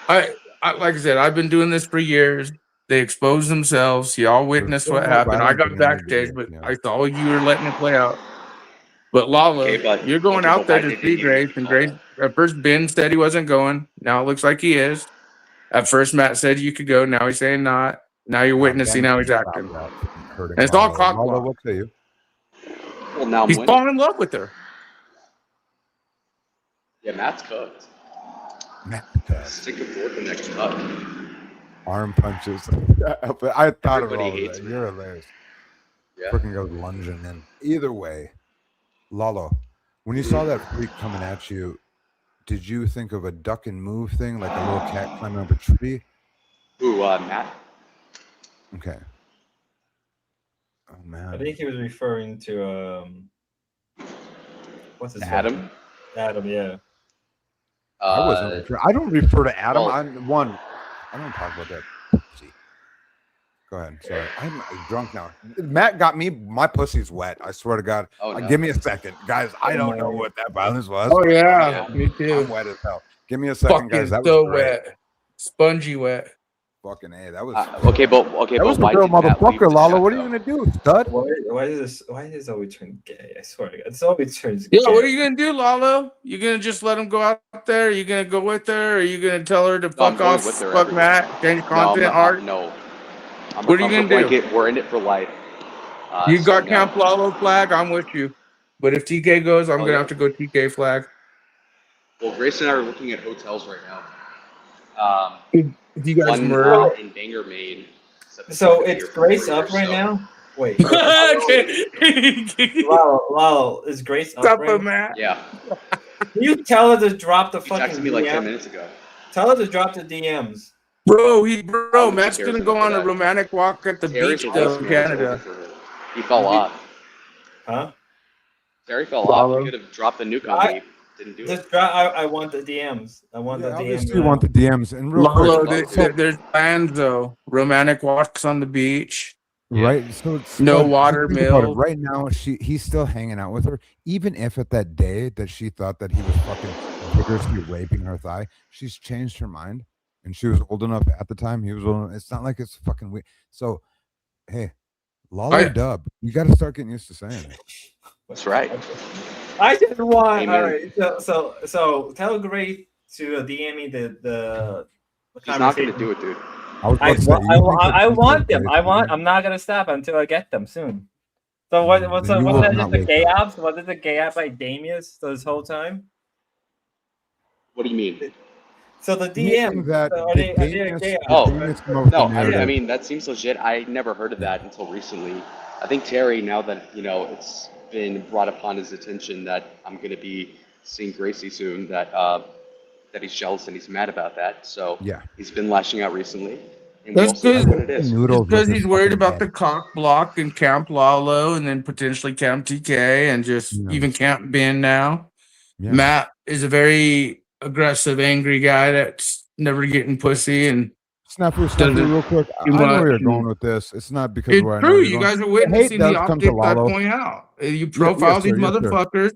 I like I said, I've been doing this for years. They exposed themselves. Y'all witnessed still what more happened. I violent got than any backstage, idiot, but yeah. I saw you were letting it play out. But Lala, you're going out there why to did they see need to make Grace, the and call Grace then? at first Ben said he wasn't going. Now it looks like he is. At first Matt said you could go. Now he's saying not. Now you're witnessing Ben how can he's stop acting. that from hurting And it's all Lalo. cock Lalo, block. what say you? Well, now I'm He's winning. falling in love with her. Yeah, Matt's cooked. Matt, Sick of working next up. arm punches. But I thought of Everybody all of hates that. me. You're hilarious. Yeah. Freaking goes lunging in. Either way, Lalo, when you saw that freak coming at you, did you think of a duck and move thing, like a little cat climbing up a tree? Who, Matt? Okay. Oh I man. think he was referring to what's his Adam? name? Adam, yeah. I wasn't. I don't refer to Adam. well- I'm one. I don't talk about that. Pussy. Go ahead. Sorry, I'm drunk now. Matt got me. My pussy's wet. I swear to God. Oh, no. Give me a second, guys. I don't know what that violence was. Oh yeah, Yeah. me too. I'm wet as hell. Give me a second, Fucking guys. That was so great. wet, spongy wet. Fucking A. That was. Okay, but that was a why real did Matt leave motherfucker, the Lalo. chat, What are you though? gonna do, stud? Why does this always turn gay? I swear to God, it's always turns Yeah, gay. what are you gonna do, Lalo? You gonna just let him go out there? Are you gonna go with her? Or are you gonna tell her to No, I'm fuck going off, with her fuck everywhere. Matt, change No, content, art? no. I'm What a are you gonna comfort do? blanket. We're in it for life. You So got no. Camp Lalo flag. I'm with you. But if TK goes, I'm Oh, gonna yeah. have to go TK flag. Well, Grace and I are looking at hotels right now. If you guys One merge. in Bangor, Maine. So it's Grace up right now? Wait. Lalo, is Grace up Stop right it, now? Matt. Yeah. Can you tell her to drop the He fucking texted me like 10 DM? minutes ago. Tell her to drop the DMs. Bro, I don't think Matt's she cares gonna go enough for on a that. romantic walk at the Terry's beach a though yes in man. It's over Canada. for him. He fell off. Huh? Terry fell off. Lalo. He could have dropped the nuke on me. Didn't do it. Just drop. I want the DMs. I want Yeah, the DMs. obviously you want the DMs. And real Lalo, quick, there's plans though. Romantic walks on the beach. right? So it's No just water think about it. mill. Right now, he's still hanging out with her, even if at that day that she thought that he was fucking vigorously raping her thigh, she's changed her mind, and she was old enough at the time. He was old enough. It's not like it's fucking weird. So, hey, Lalo Dub, you got to start getting used to saying it. That's right. I just want. Amen. All right. So tell Grace to DM me the He's not going to do it, dude. I was I about to say, you think that want he's them. gonna I'm not gonna stop until I get them soon. So what's then you what's will that? not Just a wake gay up. apps? Was it the gay app by Damius this whole time? What do you mean? So the Meaning DM. that So are did they a Damius- gay did app? Oh, Damius come up with no, the I narrative? mean, that seems legit. I never heard of that until recently. I think Terry, now that, it's been brought upon his attention that I'm going to be seeing Gracie soon, that he's jealous and he's mad about that. So Yeah. he's been lashing out recently. And That's we all see good. what it is. Noodles Because with he's his worried fucking about head. the cock block and Camp Lalo and then potentially Camp TK and just Yeah. even Camp Ben now. Yeah. Matt is a very aggressive, angry guy that's never getting pussy and Snafu, doesn't real quick. too I know where much you're and- going with this. It's not because It's where I know true. you're You going. guys are The hate witnessing the does come to optics I Lalo. point out. You yes, profile these sir, yes, sir. motherfuckers.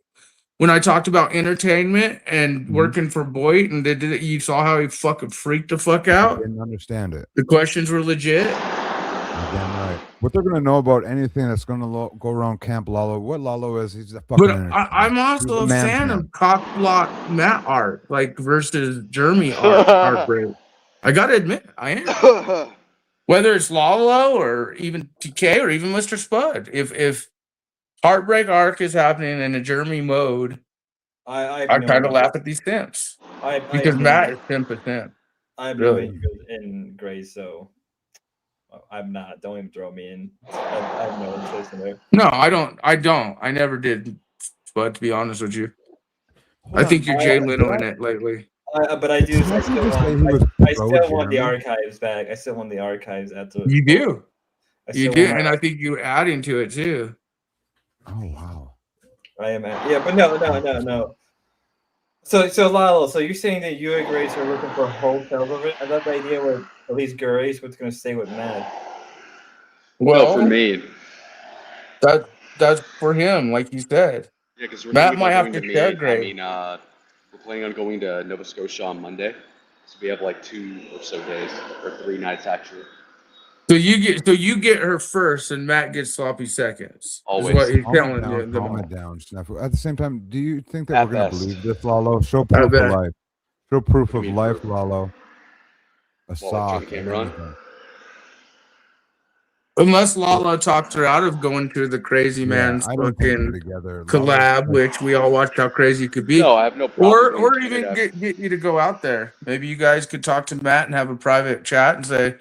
When I talked about entertainment and Mhm. working for Boyd and they did it, you saw how he fucking freaked the fuck I out. didn't understand it. The questions were legit. You're damn right. What they're gonna know about anything that's gonna go around Camp Lalo? What Lalo is? He's a fucking. But entertainer. I'm He's also a a man's fan man. of cock block Matt art, like versus Jeremy art. Heartbreak. I gotta admit, I am. Whether it's Lalo or even TK or even Mr. Spud, if Heartbreak Arc is happening in a Jeremy mode, I kind of laugh at these simps because Matt is 10%. I have Really. no interest in Grace, so I'm not. Don't even throw me in. I have no interest in it. No, I don't. I never did. Spud, to be honest with you, I think you're Jay Leno in it lately. But I do. I still want the archives back. I still want the archives at the. You do. I You still do, want and I think you're adding to it too. Oh wow. I am at, yeah, but no. So Lalo, so you're saying that you and Grace are looking for hotels of it? I thought the idea was at least Grace was going to stay with Matt. Well, for me, that's that's for him, like you said. Yeah, because we're Matt thinking might about have going to to share meet. I grade. mean, we're planning on going to Nova Scotia on Monday, so we have like 2 or so days, or 3 nights actually. So you get her first, and Matt gets sloppy seconds. Always. Is what he's Calm it telling you. down, calm it down, Snafu. At the same time, do you think that At we're gonna best. believe this, Lalo? Show I proof of bet. life. Show proof What do of you mean, life, proof? Lalo. A Well, like turn sock the and camera on? everything. Unless Lala talked her out of going to the Crazy Yeah, Man's I don't think they're fucking together. collab, which we all watched how crazy it could be. No, I have no problem going Or to even Canada. get you to go out there. Maybe you guys could talk to Matt and have a private chat and say,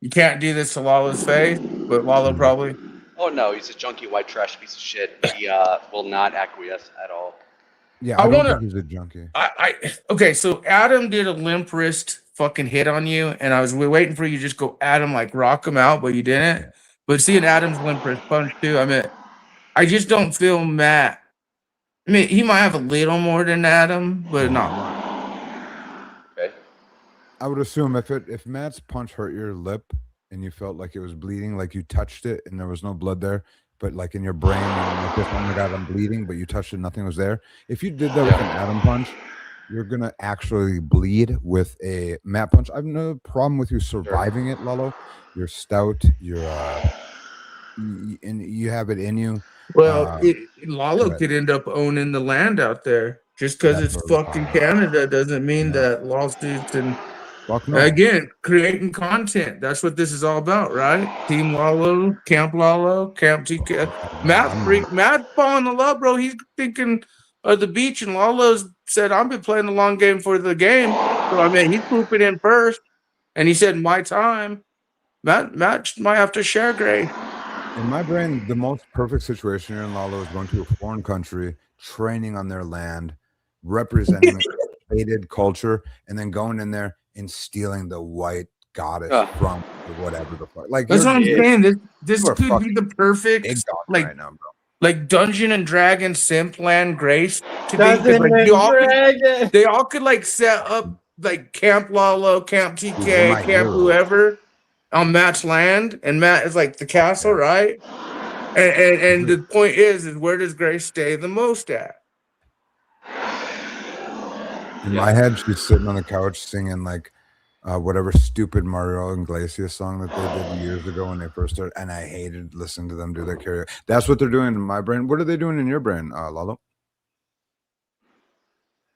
you can't do this to Lala's face, but Lala probably. Oh no, he's a junky white trash piece of shit. He will not acquiesce at all. Yeah, I don't think he's a junkie. Okay, so Adam did a limp wrist fucking hit on you, and I was waiting for you to just go at him, like rock him out, but you didn't. But seeing Adam's limp wrist punch too, I mean, I just don't feel Matt. I mean, he might have a little more than Adam, but not much. Okay. I would assume if Matt's punch hurt your lip and you felt like it was bleeding, like you touched it and there was no blood there, but like in your brain, like this, oh my god, I'm bleeding, but you touched it, nothing was there. If you did that with an Adam punch, you're gonna actually bleed with a Matt punch. I have no problem with you surviving it, Lalo. You're stout. You're and you have it in you. Well, Lalo could end up owning the land out there. Just because it's fucking Canada doesn't mean that lawsuits and again, creating content. That's what this is all about, right? Team Lalo, Camp TK. Matt's falling in love, bro. He's thinking of the beach, and Lalo's said, I've been playing the long game for the game. So I mean, he's pooping in first, and he said, my time. Matt might have to share grade. In my brain, the most perfect situation here in Lalo is going to a foreign country, training on their land, representing a hated culture, and then going in there and stealing the white goddess from whatever the fuck. Like that's what I'm saying. This could be the perfect like right now, bro. Like Dungeon and Dragon simp land Grace to Dungeon be and Dragon. They all could like set up like Camp Lalo, Camp TK, Camp whoever on Matt's land, and Matt is like the castle, right? And the point is where does Grace stay the most at? In my head, she's sitting on the couch singing like whatever stupid Mario Iglesias song that they did years ago when they first started, and I hated listening to them do their karaoke. That's what they're doing in my brain. What are they doing in your brain, Lalo?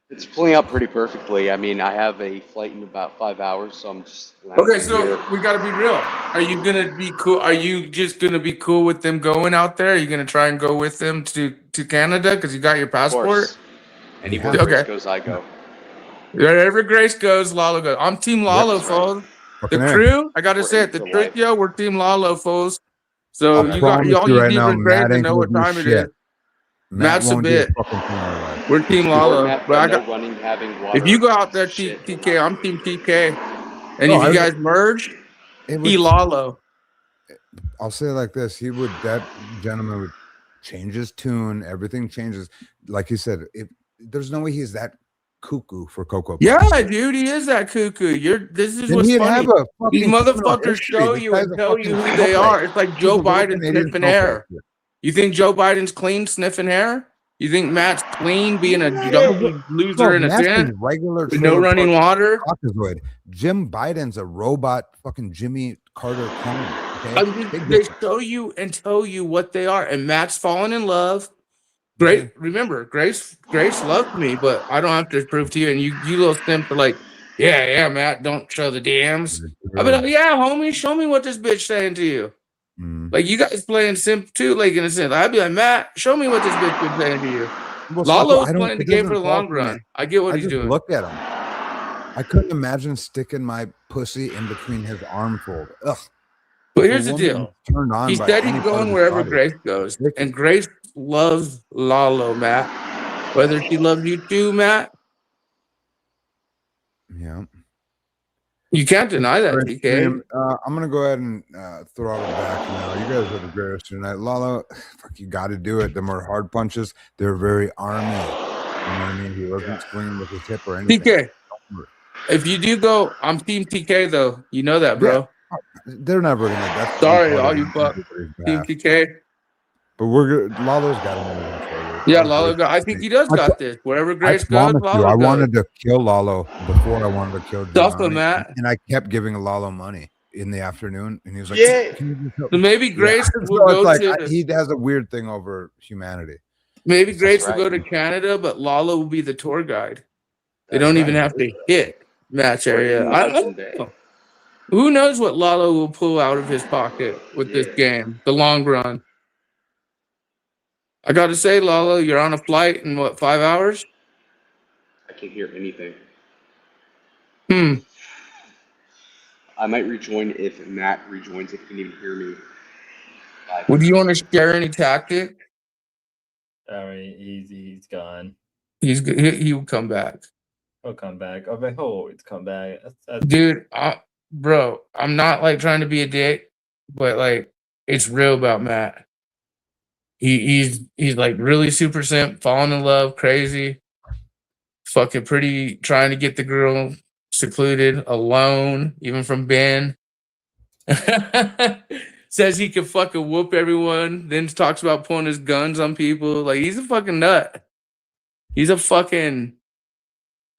It's pulling out pretty perfectly. I mean, I have a flight in about 5 hours, so I'm just okay. So we got to be real. Are you gonna be cool? Are you just gonna be cool with them going out there? Are you gonna try and go with them to Canada because you got your passport? Anywhere Grace goes, I go. Wherever Grace goes, Lalo goes. I'm Team Lalo, folks. The crew, I gotta say it. The trio, we're Team Lalo, folks. So you got y'all you need to Grace to know what time it is. Matt's a bit. We're Team Lalo. But I got running, having water. If you go out there, TK, I'm Team TK. And if you guys merge, he Lalo. I'll say it like this: that gentleman would change his tune. Everything changes. Like he said, there's no way he's that cuckoo for Cocoa Puffs. Yeah, dude, he is that cuckoo. This is what's funny. These motherfuckers show you and tell you who they are. It's like Joe Biden sniffing hair. You think Joe Biden's clean sniffing hair? You think Matt's clean being a junkie loser in a tent regular with no running water? Jim Biden's a robot fucking Jimmy Carter clone. Okay? They show you and tell you what they are. And Matt's falling in love. Great. Remember, Grace loved me, but I don't have to prove to you. And you little simp are like, yeah, Matt, don't show the DMs. I'll be like, yeah, homie, show me what this bitch saying to you. Like you guys playing simp too, like in a sense. I'd be like, Matt, show me what this bitch is saying to you. Lalo's playing the game for the long run. I get what he's doing. Look at him. I couldn't imagine sticking my pussy in between his arm fold. Ugh. But here's the deal. He said he's going wherever Grace goes. And Grace loves Lalo, Matt. Whether she loves you too, Matt. Yeah. You can't deny that, TK. I'm gonna go ahead and throttle back now. You guys are the greatest tonight. Lalo, fuck, you got to do it. The more hard punches, they're very army. You know what I mean? He wasn't swinging with his hip or anything. TK, if you do go, I'm Team TK though. You know that, bro. Yeah. They're never gonna. Sorry, all you fuck Team TK. But Lalo's got him under control. Yeah, Lalo. I think he does got this. Wherever I Grace goes, promise you, Lalo I goes. wanted to kill Lalo before I wanted to kill Tough Giovanni, Matt. and I kept giving Lalo money in the afternoon, and he was like, Yeah. "Can you just help So me?" maybe Grace will So go it's like to. he has a weird thing over humanity. Maybe Grace right. will go to Canada, but Lalo will be the tour guide. They That's don't even right. have to hit Matt's Or area. in the I Hudson don't Bay. know. Who knows what Lalo will pull out of his pocket with this Yeah. game, the long run. I got to say, Lalo, you're on a flight in what, 5 hours? I can't hear anything. Hmm. I might rejoin if Matt rejoins if he can even hear me. Would you want to share any tactic? All right, he's gone. He will come back. He'll come back. Oh, but he'll always come back. That's Dude, bro, I'm not like trying to be a dick, but like it's real about Matt. He's like really super simp, falling in love, crazy, fucking pretty, trying to get the girl secluded, alone, even from Ben. Says he can fucking whoop everyone, then talks about pulling his guns on people. Like he's a fucking nut. He's a fucking,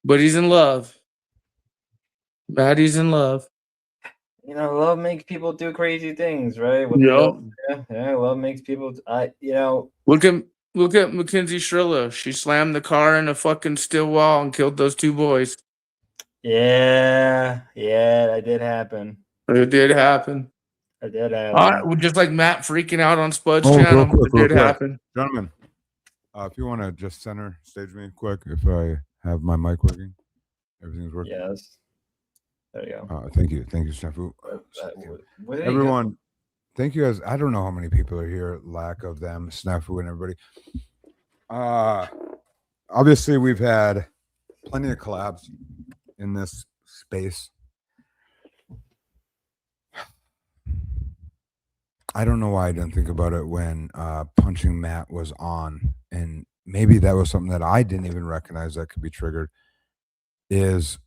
but he's in love. Maddie's in love. love makes people do crazy things, right? Yep. Love makes people. Look at Mackenzie Shrillo. She slammed the car in a fucking steel wall and killed those 2 boys. Yeah, that did happen. It did happen. It did happen. Just like Matt freaking out on Spud's Oh, channel. real It did quick. happen. Gentlemen. If you want to just center stage me quick, if I have my mic working, everything's working. Yes. There you go. Thank you, Snafu. Everyone, thank you guys. I don't know how many people are here. Lack of them, Snafu and everybody. Obviously, we've had plenty of collabs in this space. I don't know why I didn't think about it when Punching Matt was on, and maybe that was something that I didn't even recognize that could be triggered. Is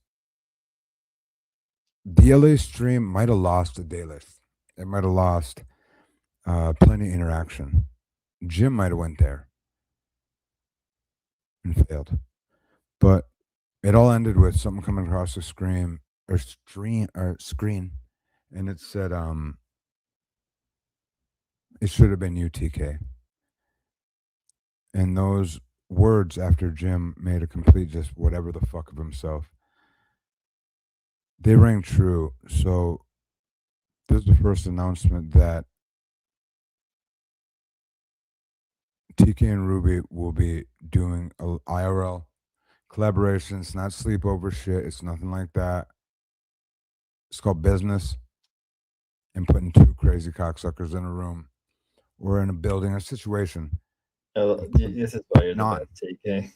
DLA stream might have lost a daylist. It might have lost plenty of interaction. Jim might have went there and failed, but it all ended with something coming across the screen, and it said it should have been UTK. And those words after Jim made a complete just whatever the fuck of himself, they rang true. So this is the first announcement that TK and Ruby will be doing a IRL collaboration. It's not sleepover shit. It's nothing like that. It's called business. And putting 2 crazy cocksuckers in a room or in a building or situation. This is why you're the best, TK.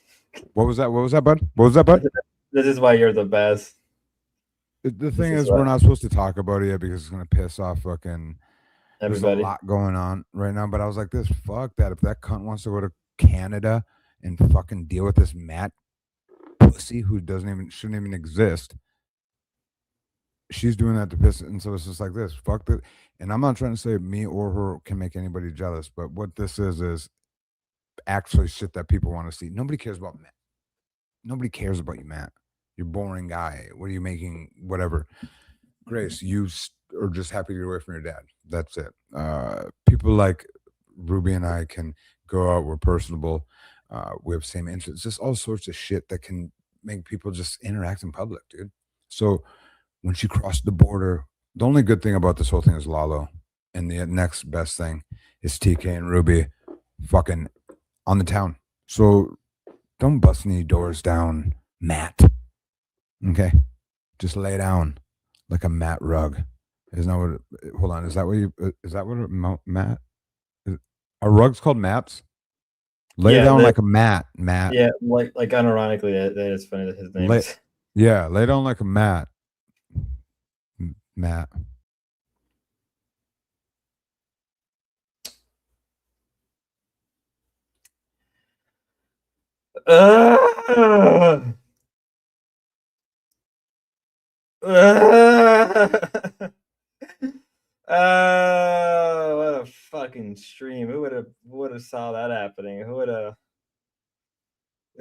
What was that, bud? What was that, bud? This is why you're the best. The thing is, we're not supposed to talk about it yet because it's going to piss off fucking everybody. There's a lot going on right now, but I was like, fuck that. If that cunt wants to go to Canada and fucking deal with this Matt pussy who shouldn't even exist, she's doing that to piss. And so it's just like this. Fuck that. And I'm not trying to say me or her can make anybody jealous, but what this is actually shit that people want to see. Nobody cares about Matt. Nobody cares about you, Matt. You're a boring guy. What are you making? Whatever. Grace, you are just happy to get away from your dad. That's it. People like Ruby and I can go out. We're personable. We have same interests. Just all sorts of shit that can make people just interact in public, dude. So when she crossed the border, the only good thing about this whole thing is Lalo. And the next best thing is TK and Ruby fucking on the town. So don't bust any doors down, Matt. Okay? Just lay down like a mat rug. Isn't that what hold on, is that what Matt? Are rugs called mats? Lay down like a mat, Matt. Yeah, like unironically, that is funny that his name is. Yeah, lay down like a mat. Matt. What a fucking stream. Who would have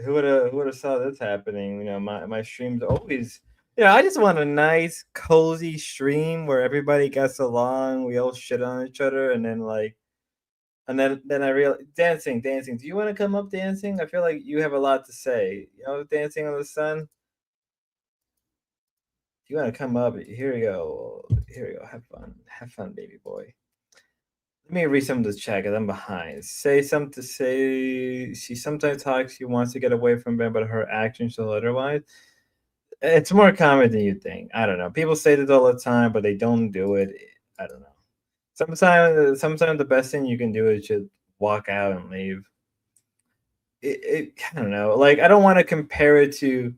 Who would have saw this happening? My streams always. I just want a nice, cozy stream where everybody gets along. We all shit on each other, and then I realized dancing. Do you want to come up dancing? I feel like you have a lot to say. Dancing on the sun. If you want to come up, here we go. Here we go. Have fun, baby boy. Let me read some of the chat because I'm behind. Say something. Say she sometimes talks. She wants to get away from Ben, but her actions show otherwise. It's more common than you think. I don't know. People say this all the time, but they don't do it. I don't know. Sometimes the best thing you can do is just walk out and leave. I don't know. Like I don't want to compare it to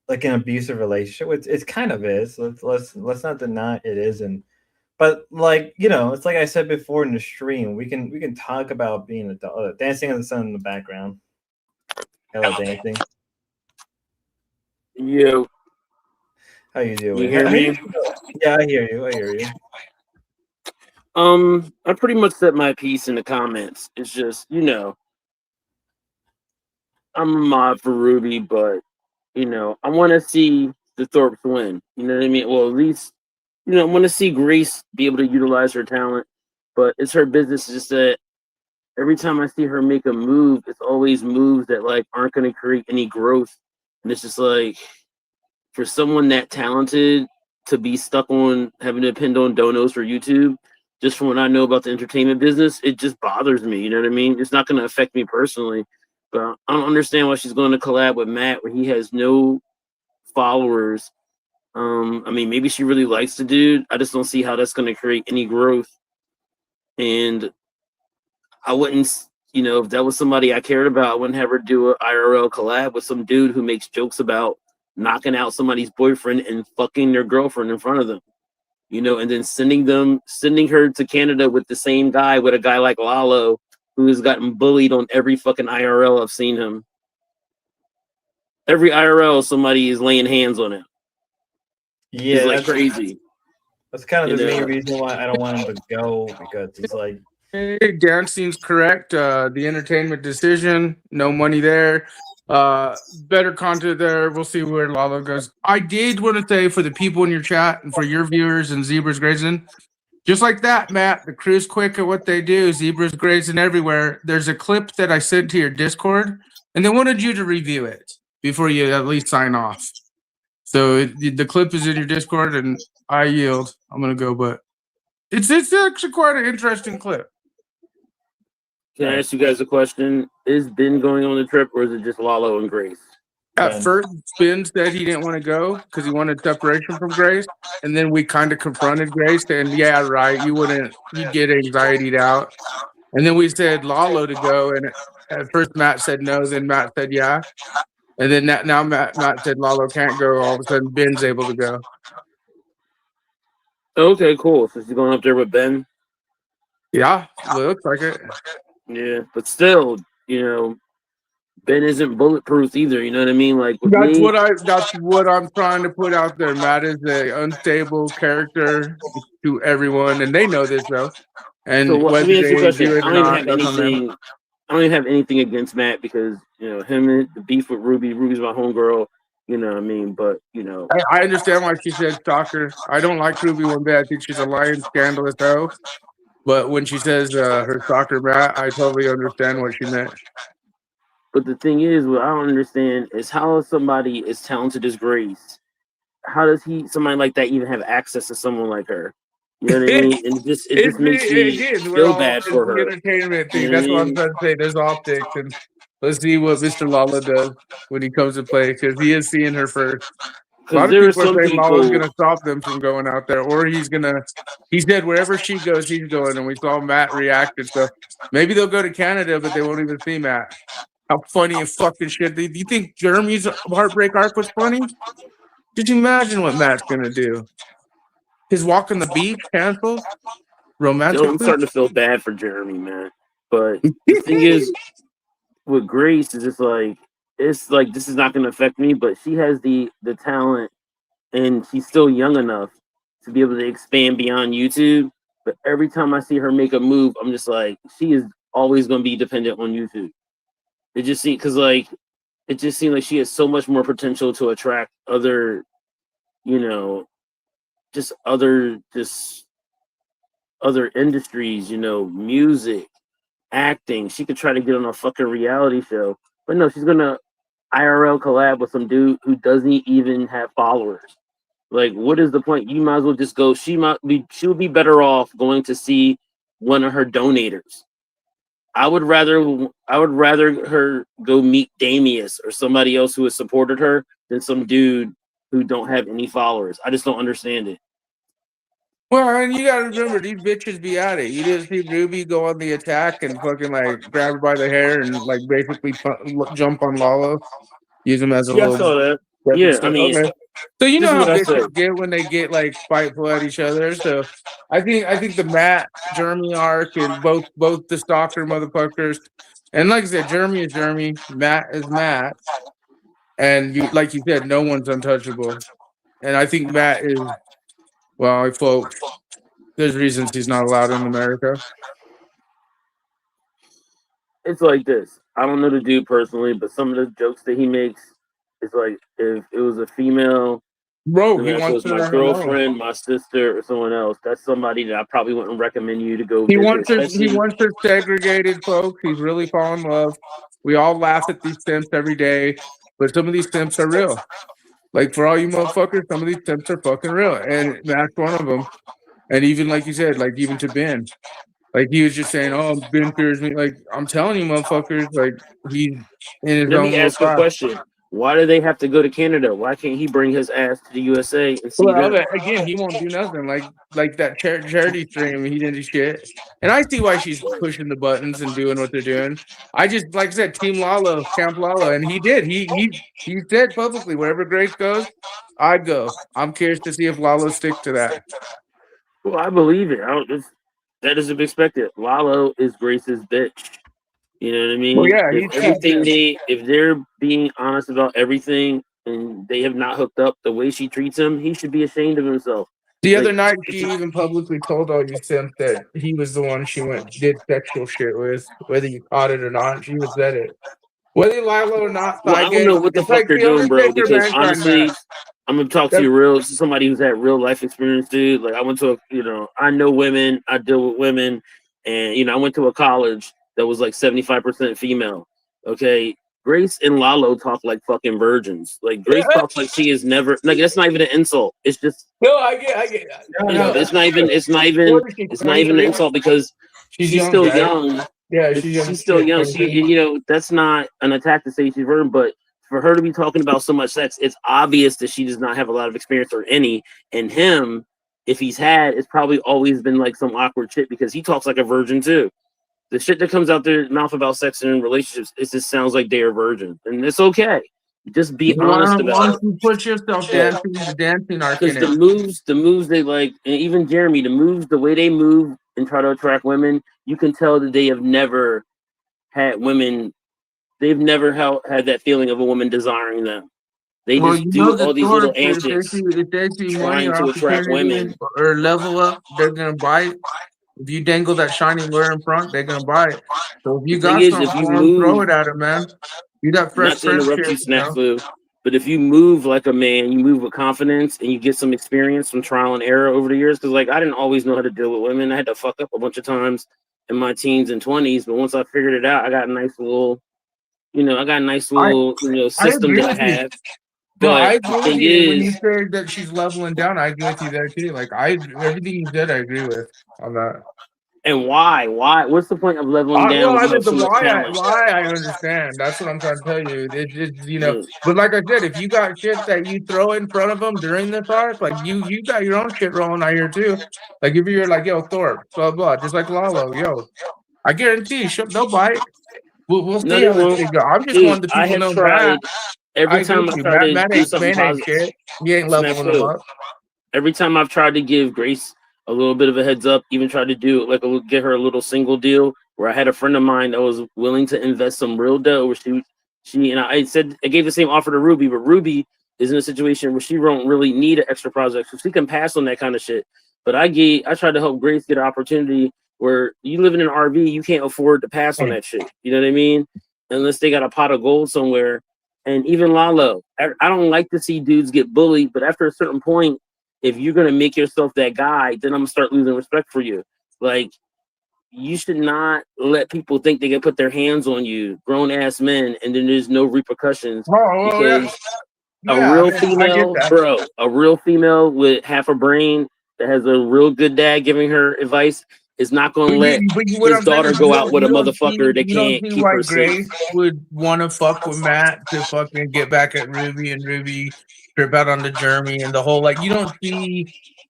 like an abusive relationship. It's kind of is. Let's not deny it isn't. But like it's like I said before in the stream. We can talk about being adult, dancing in the sun in the background. Hello, dancing. You. How you doing? You hear me? Yeah, I hear you. I pretty much said my piece in the comments. It's just, I'm a mod for Ruby, but I want to see the Thorpes win. You know what I mean? Well, at least, I want to see Grace be able to utilize her talent, but it's her business. Just that every time I see her make a move, it's always moves that like aren't going to create any growth, and it's just like for someone that talented to be stuck on having to depend on donos for YouTube. Just from what I know about the entertainment business, it just bothers me. You know what I mean? It's not going to affect me personally, but I don't understand why she's going to collab with Matt where he has no followers. I mean, maybe she really likes the dude. I just don't see how that's going to create any growth. And I wouldn't, if that was somebody I cared about, I wouldn't have her do an IRL collab with some dude who makes jokes about knocking out somebody's boyfriend and fucking their girlfriend in front of them. And then sending her to Canada with the same guy, with a guy like Lalo, who has gotten bullied on every fucking IRL I've seen him. Every IRL, somebody is laying hands on him. Yeah, he's like crazy. That's kind of the main reason why I don't want him to go, because he's like. Hey, dancing's correct. The entertainment decision, no money there. Better content there. We'll see where Lalo goes. I did want to say for the people in your chat and for your viewers and Zebras grazing, just like that, Matt, the crew's quick at what they do. Zebras grazing everywhere. There's a clip that I sent to your Discord, and they wanted you to review it before you at least sign off. So the clip is in your Discord, and I yield. I'm gonna go, but it's actually quite an interesting clip. Can I ask you guys a question? Is Ben going on the trip, or is it just Lalo and Grace? At first, Ben said he didn't want to go because he wanted separation from Grace, and then we kind of confronted Grace, and yeah, right, you'd get anxietied out. And then we said Lalo to go, and at first Matt said no, then Matt said yeah, and then now Matt said Lalo can't go. All of a sudden, Ben's able to go. Okay, cool. So she's going up there with Ben. Yeah, looks like it. Yeah, but still, Ben isn't bulletproof either. You know what I mean? Like that's what I'm trying to put out there. Matt is an unstable character to everyone, and they know this though. And so whether they do it or not, I don't even have anything against Matt because him and the beef with Ruby's my homegirl. You know what I mean? But I understand why she said stalker. I don't like Ruby one bit. I think she's a lying, scandalous hoe. But when she says her stalker Matt, I totally understand what she meant. But the thing is, what I don't understand is how somebody as talented as Grace, how does somebody like that even have access to someone like her? You know what I mean? And it just makes me feel bad for her. Entertainment thing. That's what I'm trying to say. There's optics, and let's see what Mr. Lala does when he comes to play, because he is seeing her first. A lot of people are saying Lala's going to stop them from going out there, or he said wherever she goes, he's going, and we saw Matt reacted. So maybe they'll go to Canada, but they won't even see Matt. How funny and fucking shit. Do you think Jeremy's heartbreak arc was funny? Did you imagine what Matt's going to do? His walk on the beach canceled? Romantic. I'm starting to feel bad for Jeremy, man. But the thing is, with Grace, it's like this is not going to affect me, but she has the talent, and she's still young enough to be able to expand beyond YouTube. But every time I see her make a move, I'm just like, she is always going to be dependent on YouTube. It just seems because like it just seemed like she has so much more potential to attract other, you know, just other industries, you know, music, acting. She could try to get on a fucking reality show, but no, she's gonna IRL collab with some dude who doesn't even have followers. Like, what is the point? You might as well just go. She would be better off going to see one of her donators. I would rather her go meet Damius or somebody else who has supported her than some dude who don't have any followers. I just don't understand it. Well, and you gotta remember, these bitches be at it. You didn't see Ruby go on the attack and fucking like grab her by the hair and like basically jump on Lalo, use him as a Yeah, I little. saw that. stepping Yeah, I stone. mean, Okay. So you this know is how what I said. bitches get when they get like spiteful at each other. So I think the Matt Jeremy arc and both the stalker motherfuckers, and like I said, Jeremy is Jeremy, Matt is Matt, and you like you said, no one's untouchable. And I think Matt is, well, folks, there's reasons he's not allowed in America. It's like this. I don't know the dude personally, but some of the jokes that he makes, it's like if it was a female, Bro, I he mean, if it wants was her my on her own. girlfriend, my sister, or someone else, that's somebody that I probably wouldn't recommend you to go He visit. wants her. He Especially, wants her segregated, folks. He's really fallen in love. We all laugh at these simps every day, but some of these simps are real. Like for all you motherfuckers, some of these simps are fucking real, and that's one of them. And even like you said, like even to Ben, like he was just saying, "Oh, Ben fears me." Like I'm telling you, motherfuckers, like he's in his let own me little ask you a class. question. Why do they have to go to Canada? Why can't he bring his ass to the USA and see Well, them? again, he won't do nothing. Like that charity stream, he didn't do shit. And I see why she's pushing the buttons and doing what they're doing. I just like I said, Team Lalo, Camp Lalo, and he did. He said publicly, wherever Grace goes, I go. I'm curious to see if Lalo sticks to that. Well, I believe it. That is expected. Lalo is Grace's bitch. You know what I mean? Well, yeah, if they're being honest about everything and they have not hooked up the way she treats him, he should be ashamed of himself. The Like, other night, she even publicly told all you simps that he was the one she did sexual shit with, whether you caught it or not. She even said it. Whether Lilo or not, well, I don't know what the it's fuck like they're the doing, bro. Undertaker Because Mankind honestly, match. I'm gonna talk to you real. Somebody who's had real life experience, dude. Like I went to I know women. I deal with women, and I went to a college that was like 75% female. Okay, Grace and Lalo talk like fucking virgins. Like Grace talks like she is never. Like that's not even an insult. It's just No, I get. it's not even an insult because she's young, still right? young. Yeah, she's young. She's still young. That's not an attack to say she's virgin, but for her to be talking about so much sex, it's obvious that she does not have a lot of experience or any. And him, if he's had, it's probably always been like some awkward shit because he talks like a virgin too. The shit that comes out their mouth about sex and relationships, it just sounds like they are virgin, and it's okay. Just be honest about it. You put yourself dancing arc in Because it. the moves they like, and even Jeremy, the way they move and try to attract women, you can tell that they have never had women. They've never had that feeling of a woman desiring them. They just do all these little antics if they see money trying or to attract women. opportunity or level up, they're gonna buy it. If you dangle that shiny lure in front, they're gonna buy it. So if you The thing got is, something if you for 'em, throw move, it at them, man. You got fresh not to interrupt you, friendship, you know? Snafu, but if you move like a man, you move with confidence, and you get some experience from trial and error over the years. Because like I didn't always know how to deal with women. I had to fuck up a bunch of times in my teens and 20s, but once I figured it out, I got a nice little, system that I have. No, But I the agree with thing you. When you is, said that she's leveling down, I agree with you there too. Like everything you said, I agree with on that. and why? What's the point of leveling down Well, when I you mean, have so much talent? why I understand. That's what I'm trying to tell you. It's but like I said, if you got shit that you throw in front of them during this arc, like you got your own shit rolling out here too. Like if you're like, yo, Thorpe, blah blah, just like Lalo, yo, I guarantee you, they'll buy it. We'll No, see they how this won't. thing go. I'm just Dude, wanting the I people have know tried that. every I agree time with I you. try to Matt do something ain't positive. shit. He ain't leveling them up. Every time I've tried to give Grace a little bit of a heads up, even tried to do like get her a little single deal, where I had a friend of mine that was willing to invest some real dough. Where she and I said I gave the same offer to Ruby, but Ruby is in a situation where she don't really need an extra project, so she can pass on that kind of shit. But I tried to help Grace get an opportunity where you live in an RV, you can't afford to pass on that shit. You know what I mean? Unless they got a pot of gold somewhere. And even Lalo, I don't like to see dudes get bullied, but after a certain point, if you're gonna make yourself that guy, then I'm gonna start losing respect for you. Like, you should not let people think they can put their hands on you, grown ass men, and then there's no repercussions because a real female, bro, a real female with half a brain that has a real good dad giving her advice is not going to let what his I'm saying daughter is go out with a motherfucker that you don't can't see keep why her safe. Grace would want to fuck with Matt to fucking get back at Ruby and Ruby trip out onto Jeremy and the whole, like, you don't see,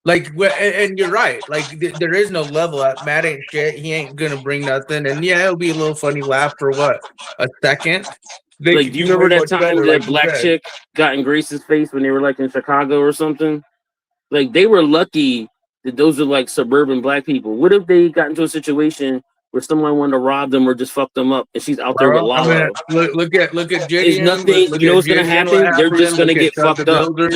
like, and you're right, like, there is no level up. Matt ain't shit. He ain't gonna bring nothing. And yeah, it'll be a little funny laugh for what, a second. They Like, could do you do remember way that much time better, that like you black said. chick got in Grace's face when they were like in Chicago or something? Like, they were lucky that those are like suburban black people. What if they got into a situation where someone wanted to rob them or just fuck them up and she's out there with Bro, I mean, Lalo? look at Is Gideon. nothing, Look you know at what's gonna Gideon. What happen? They're just happened? gonna Look at get Tug the fucked up. Builder.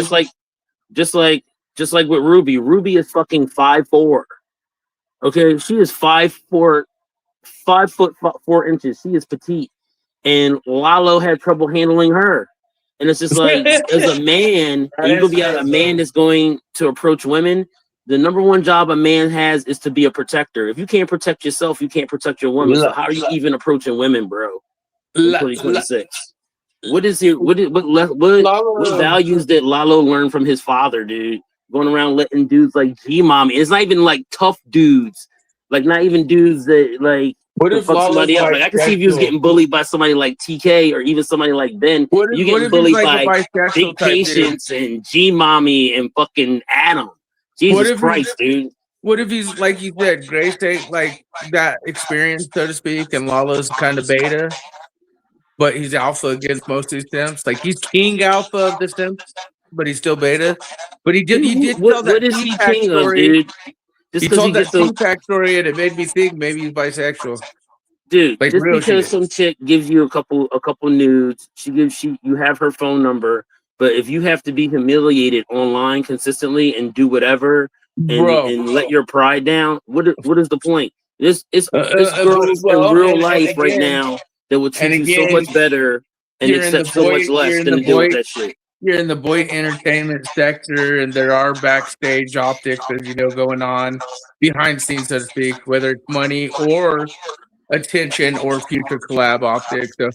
Just like with Ruby. Ruby is fucking 5'4". Okay, she is 5'4", 5'4" She is petite, and Lalo had trouble handling her. And it's just like, as a man, and you gonna be a man that's going to approach women. The number one job a man has is to be a protector. If you can't protect yourself, you can't protect your woman. So how are you even approaching women, bro? In 2026. What values did Lalo learn from his father, dude? Going around letting dudes like G Mommy. It's not even like tough dudes, like not even dudes that like What to if fuck somebody Lalo's up. Like, I can see if you was bisexual? getting bullied by somebody like TK or even somebody like Ben. What You if getting he's bullied like a by bisexual Big type dude? Patience and G Mommy and fucking Adam. Jesus Christ, dude. What if he's like you said, Grace ain't like that experience, so to speak, and Lala's kind of beta, but he's alpha against most of these simps. Like, he's king alpha of the simps, but he's still beta. But he did tell that What is he T-Pack king of, story. dude? Just He because he told that gets those, T-Pack story, and it made me think maybe he's bisexual. dude, Like just real because shit. some chick gives you a couple nudes, you have her phone number, but if you have to be humiliated online consistently and do whatever Bro. and let your pride down, what is the point? It's girls in well, real and life right again- now that will treat and you so again, much better and you're in the accept so much boy- less you're in than the to deal with boy- that shit. You're in the boy entertainment sector, and there are backstage optics, as you know, going on behind scenes, so to speak, whether it's money or attention or future collab optics. So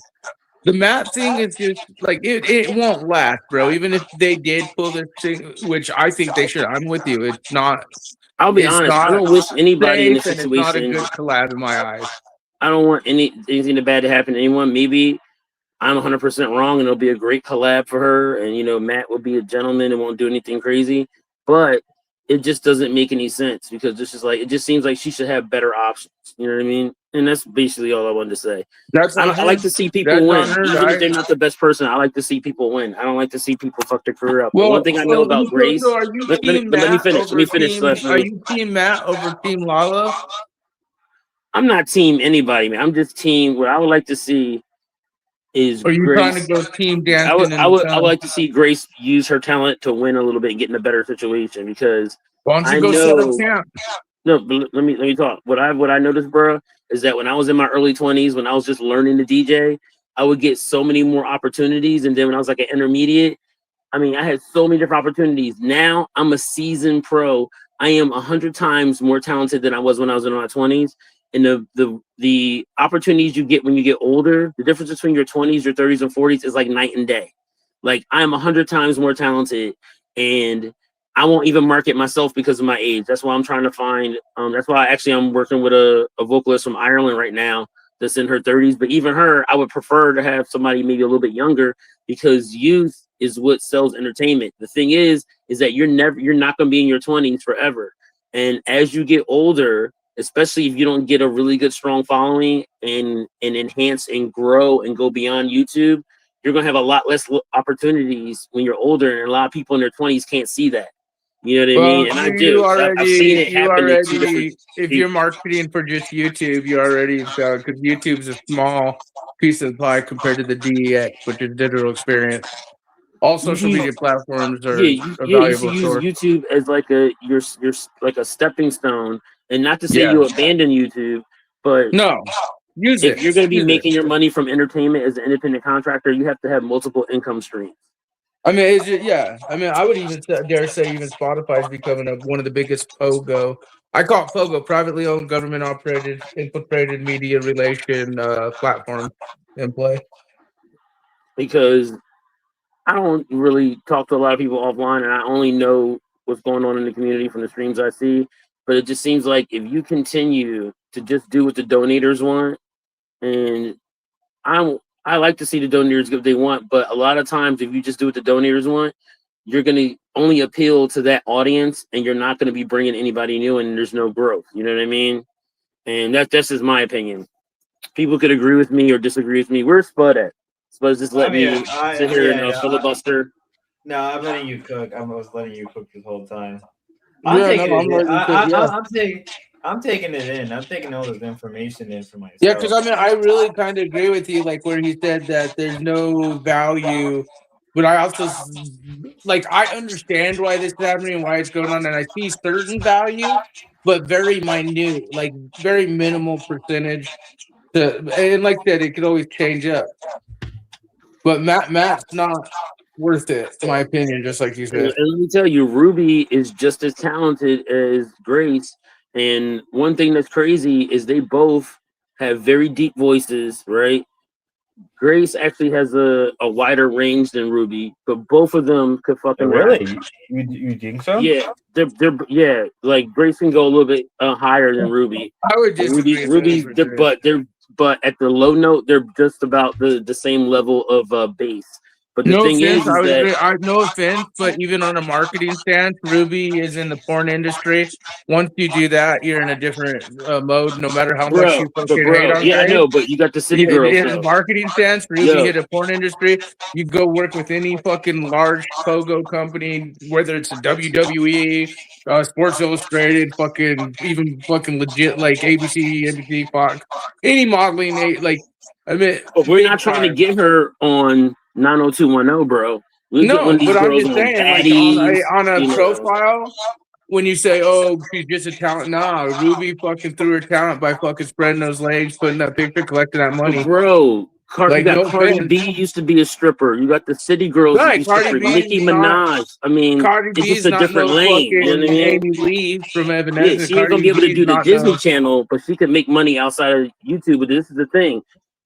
the Matt thing is just like it won't last, bro. Even if they did pull this thing, which I think they should. I'm with you. It's not. I'll be it's honest, I not don't wish anybody in safe, this and it's not a situation. good collab in my eyes. I don't want anything bad to happen to anyone. Maybe I'm 100% wrong, and it'll be a great collab for her. And Matt will be a gentleman and won't do anything crazy. But it just doesn't make any sense because this is like, it just seems like she should have better options. You know what I mean? And that's basically all I wanted to say. I like to see people win, even if they're not the best person. I like to see people win. I don't like to see people fuck their career up. But one thing I know about Grace. So are you Let team me finish. Let me finish. Are you team Matt over team Lala? I'm not team anybody, man. I'm just team. What I would like to see is Are you Grace. trying to go team dancing? I would like to see Grace use her talent to win a little bit and get in a better situation because why don't you go set up camp? No, but let me talk. What I noticed, bro, is that when I was in my early 20s, when I was just learning to DJ, I would get so many more opportunities. And then when I was like an intermediate, I mean, I had so many different opportunities. Now I'm a seasoned pro. I am 100 times more talented than I was when I was in my 20s. And the opportunities you get when you get older, the difference between your 20s, your 30s, and 40s is like night and day. Like, I'm 100 times more talented, and I won't even market myself because of my age. That's why I'm trying to find. That's why I'm working with a vocalist from Ireland right now that's in her 30s. But even her, I would prefer to have somebody maybe a little bit younger because youth is what sells entertainment. The thing is that you're not going to be in your 20s forever. And as you get older, especially if you don't get a really good, strong following and enhance and grow and go beyond YouTube, you're going to have a lot less opportunities when you're older. And a lot of people in their 20s can't see that. You know what I mean? And I do. I've seen it happen in two different. If you're marketing for just YouTube, you already because YouTube's a small piece of the pie compared to the DEX, which is digital experience. All social media platforms are a valuable source. Use YouTube as like your like a stepping stone, and not to say you abandon YouTube, but no, Use if it. you're going to be Use making it. your money from entertainment as an independent contractor, you have to have multiple income streams. I mean, it's just, yeah. I mean, I would even dare say even Spotify is becoming one of the biggest POGO. I call it POGO, privately owned, government operated, infiltrated media relation platform in play. Because I don't really talk to a lot of people offline, and I only know what's going on in the community from the streams I see. But it just seems like if you continue to just do what the donators want, and I like to see the donators get what they want, but a lot of times if you just do what the donators want, you're going to only appeal to that audience, and you're not going to be bringing anybody new, and there's no growth. You know what I mean? And that's just my opinion. People could agree with me or disagree with me. Where's Spud at? Spud's just let me sit here and filibuster. No, I'm letting you cook. I was letting you cook this whole time. I'm taking it in. I'm taking all this information in for myself. Yeah, because I mean, I really kind of agree with you, like where he said that there's no value, but I also like I understand why this is happening and why it's going on, and I see certain value, but very minute, like very minimal percentage. And like that, it could always change up. But Matt's not worth it, in my opinion, just like you said. And let me tell you, Ruby is just as talented as Grace. And one thing that's crazy is they both have very deep voices, right? Grace actually has a wider range than Ruby, but both of them could fucking really? rap. You think so? Yeah, they're like Grace can go a little bit higher than Ruby. I would disagree. Ruby's but at the low note, they're just about the same level of bass. But the thing is that no offense, but even on a marketing stance, Ruby is in the porn industry. Once you do that, you're in a different mode. No matter how much you fucking hate on yeah, I Grace. know, but you got the city girls. In a marketing stance, Ruby hit a porn industry. You go work with any fucking large pogo company, whether it's a WWE, Sports Illustrated, even fucking legit like ABC, NBC, Fox, any modeling, like. I mean, but we're not trying to get her on 90210, bro. We'll get one of these but I'm girls just on saying, Daddies, like on a profile, when you say, "Oh, she's just a talent," nah, Ruby fucking threw her talent by fucking spreading those legs, putting that picture, collecting that money, but bro. Like, you got Cardi B used to be a stripper. You got the city girls that used to strip. Nicki Minaj. I mean, it's just a different lane. You know what I mean? Amy Lee from Yeah, Evanescence. she ain't gonna be able to do the Disney Channel, but she could make money outside of YouTube. But this is the thing.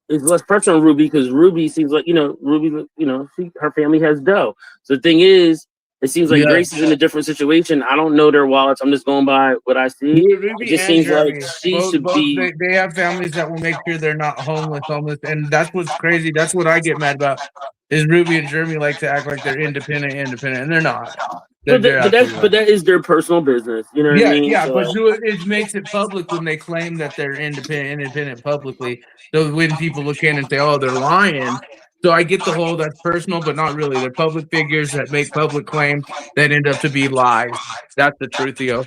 There's less pressure on Ruby because Ruby seems like, Ruby, her family has dough. So the thing is, it seems like Grace is in a different situation. I don't know their wallets. I'm just going by what I see. It just seems like she should be. They have families that will make sure they're not homeless, and that's what's crazy. That's what I get mad about. Is Ruby and Jeremy like to act like they're independent, and they're not. But that is their personal business. You know what I mean? Yeah, but it makes it public when they claim that they're independent publicly. So when people look in and say, "Oh, they're lying," so I get the whole that's personal, but not really. They're public figures that make public claims that end up to be lies. That's the truth, Theo.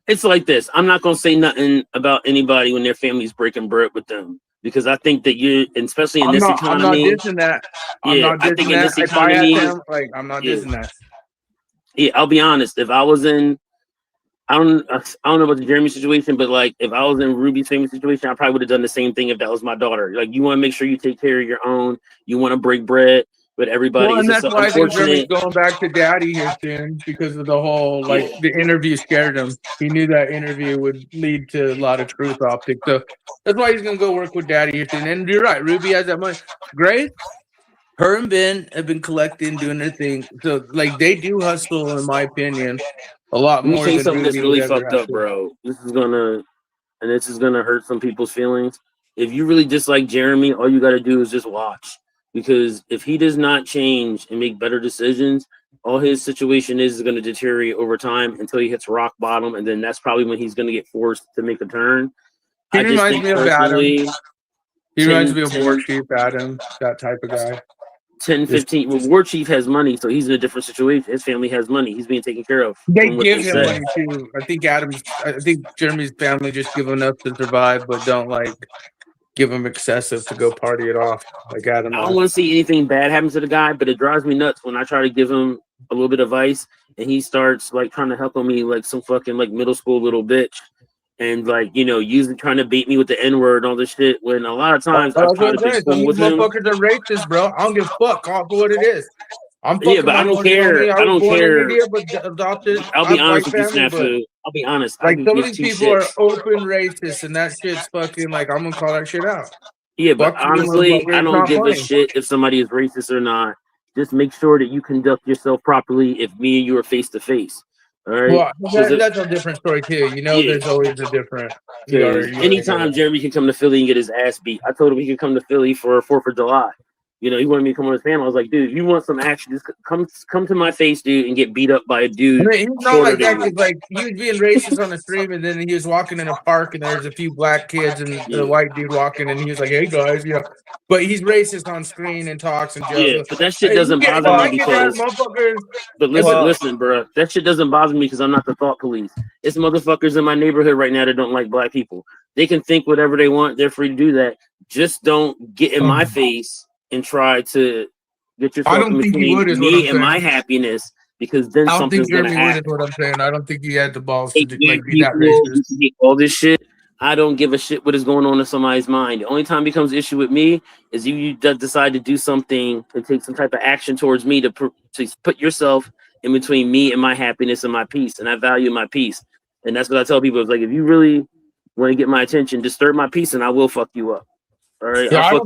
It's like this. I'm not gonna say nothing about anybody when their family's breaking bread with them. Because I think that especially in this economy. I'm not dissing that. I think in this economy, I'm not dissing that. Yeah, I'll be honest. If I was in, I don't know about the Jeremy situation, but like if I was in Ruby's family situation, I probably would have done the same thing if that was my daughter. Like you want to make sure you take care of your own. You want to break bread with everybody. Well, and that's why I think Jeremy's going back to Daddy here soon because of the whole the interview scared him. He knew that interview would lead to a lot of truth optics, so that's why he's gonna go work with Daddy here soon. And you're right, Ruby has that money. Grace, her and Ben have been collecting, doing their thing. So like they do hustle, in my opinion, a lot more. Let me tell you something that's really fucked up, bro. This is gonna hurt some people's feelings. If you really dislike Jeremy, all you gotta do is just watch. Because if he does not change and make better decisions, all his situation is going to deteriorate over time until he hits rock bottom, and then that's probably when he's going to get forced to make a turn. He reminds me of Adam. He reminds me of War Chief Adam, that type of guy. 10, 15. Well, War Chief has money, so he's in a different situation. His family has money. He's being taken care of. They give him money too. I think Jeremy's family just give enough to survive, but don't give him excessive to go party it off like Adam. I don't want to see anything bad happen to the guy, but it drives me nuts when I try to give him a little bit of advice and he starts trying to help on me like some fucking middle school little bitch. and like using trying to bait me with the N-word and all this shit. When a lot of times I That's try what to I'm be saying. Some cool of with these him. motherfuckers are racist, bro. I don't give a fuck. Call it for what it is. I'm Yeah, fucking but I don't minority only. care. I I was don't born in care. India, but adopted. I'll I be have white honest with you, family, but Snafu. I'll be honest. I like could some of give these two people are shits. open racist, and that shit's fucking like I'm gonna call that shit out. Yeah, but Fuck you, honestly, motherfucker. I It's don't not give a funny. shit if somebody is racist or not. Just make sure that you conduct yourself properly if me and you are face to face. All right? Well, that's a different story too. Yeah. There's always a different. Because anytime Jeremy can come to Philly and get his ass beat, I told him he could come to Philly for 4th of July. He wanted me to come on his panel. I was like, dude, if you want some action, just come to my face, dude, and get beat up by a dude. I mean, he's not like that. Cause like he was being racist on the stream, and then he was walking in a park, and there's a few black kids and a white dude walking, and he was like, "Hey guys, But he's racist on screen and talks and jokes. Yeah, but that shit Hey, doesn't bother me because. motherfuckers. But listen, bro. That shit doesn't bother me because I'm not the thought police. It's motherfuckers in my neighborhood right now that don't like black people. They can think whatever they want. They're free to do that. Just don't get in my face and try to get yourself in between me and my happiness, because then I don't think something's gonna Jeremy would happen. is what I'm saying. I don't think he had the balls to Hate be that people, racist. hate all this shit. I don't give a shit what is going on in somebody's mind. The only time it becomes issue with me is you decide to do something and take some type of action towards me to put yourself in between me and my happiness and my peace. And I value my peace. And that's what I tell people. It's like, if you really want to get my attention, disturb my peace and I will fuck you up. All right. Yeah, I will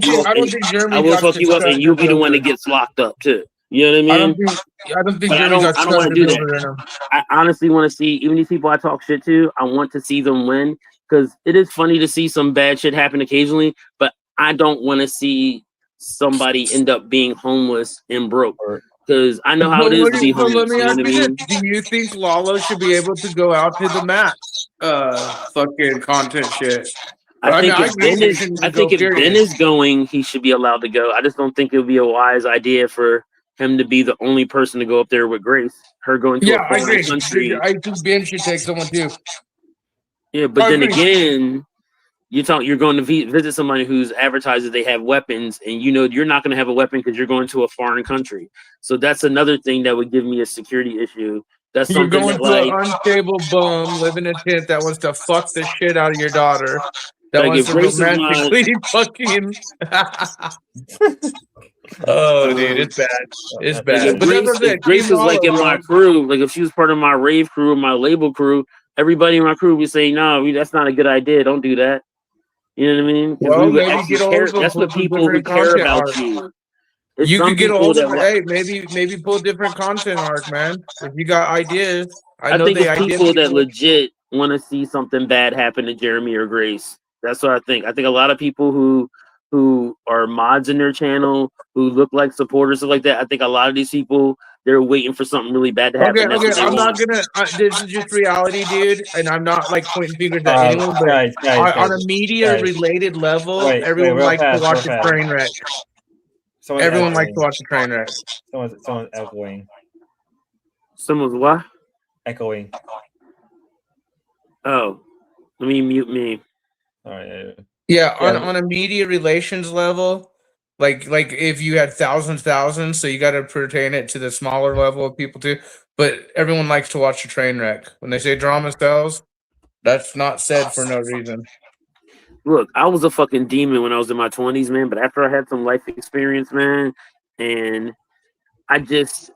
fuck you up and you'll be the one that gets locked up too. You know what I mean? I don't think But Jeremy got I don't want to do over in that. him. I honestly want to see, even these people I talk shit to, I want to see them win, because it is funny to see some bad shit happen occasionally, but I don't want to see somebody end up being homeless and broke, because I know how it is to be homeless. Let me You know ask what I you mean? this. Do you think Lalo should be able to go out to the mat? Fucking content shit. I think if period. Ben is going, he should be allowed to go. I just don't think it would be a wise idea for him to be the only person to go up there with Grace. Her going to a foreign country. I think Ben should take someone too. Yeah, but then again, you're going to visit somebody who's advertises they have weapons, and you're not going to have a weapon because you're going to a foreign country. So that's another thing that would give me a security issue. That's You're something going that, to an unstable bum, living in a tent that wants to fuck the shit out of your daughter. That like wants if to Grace is romantically fucking. Oh, dude, it's bad. It's bad. Like if Grace was like in my crew, like if she was part of my rave crew, my label crew, everybody in my crew would say, "No, that's not a good idea. Don't do that." You know what I mean? Well, maybe get all that's what people who care about you. You could get a hold of hey, maybe pull different content art, man. If you got ideas, I think it's people that legit want to see something bad happen to Jeremy or Grace. That's what I think. I think a lot of people who are mods in their channel, who look like supporters, stuff like that. I think a lot of these people, they're waiting for something really bad to happen. Okay, I'm not gonna. This is just reality, dude, and I'm not like pointing fingers at anyone. But guys, on a media-related level, everyone likes to watch a train wreck. Everyone likes to watch a train wreck. Someone's echoing. Someone's what? Echoing. Oh, let me mute me. All right. Yeah, on a media relations level, like if you had thousands, so you got to pertain it to the smaller level of people too. But everyone likes to watch a train wreck. When they say drama sells, that's not said for no reason. Look, I was a fucking demon when I was in my 20s, man. But after I had some life experience, man, and I just,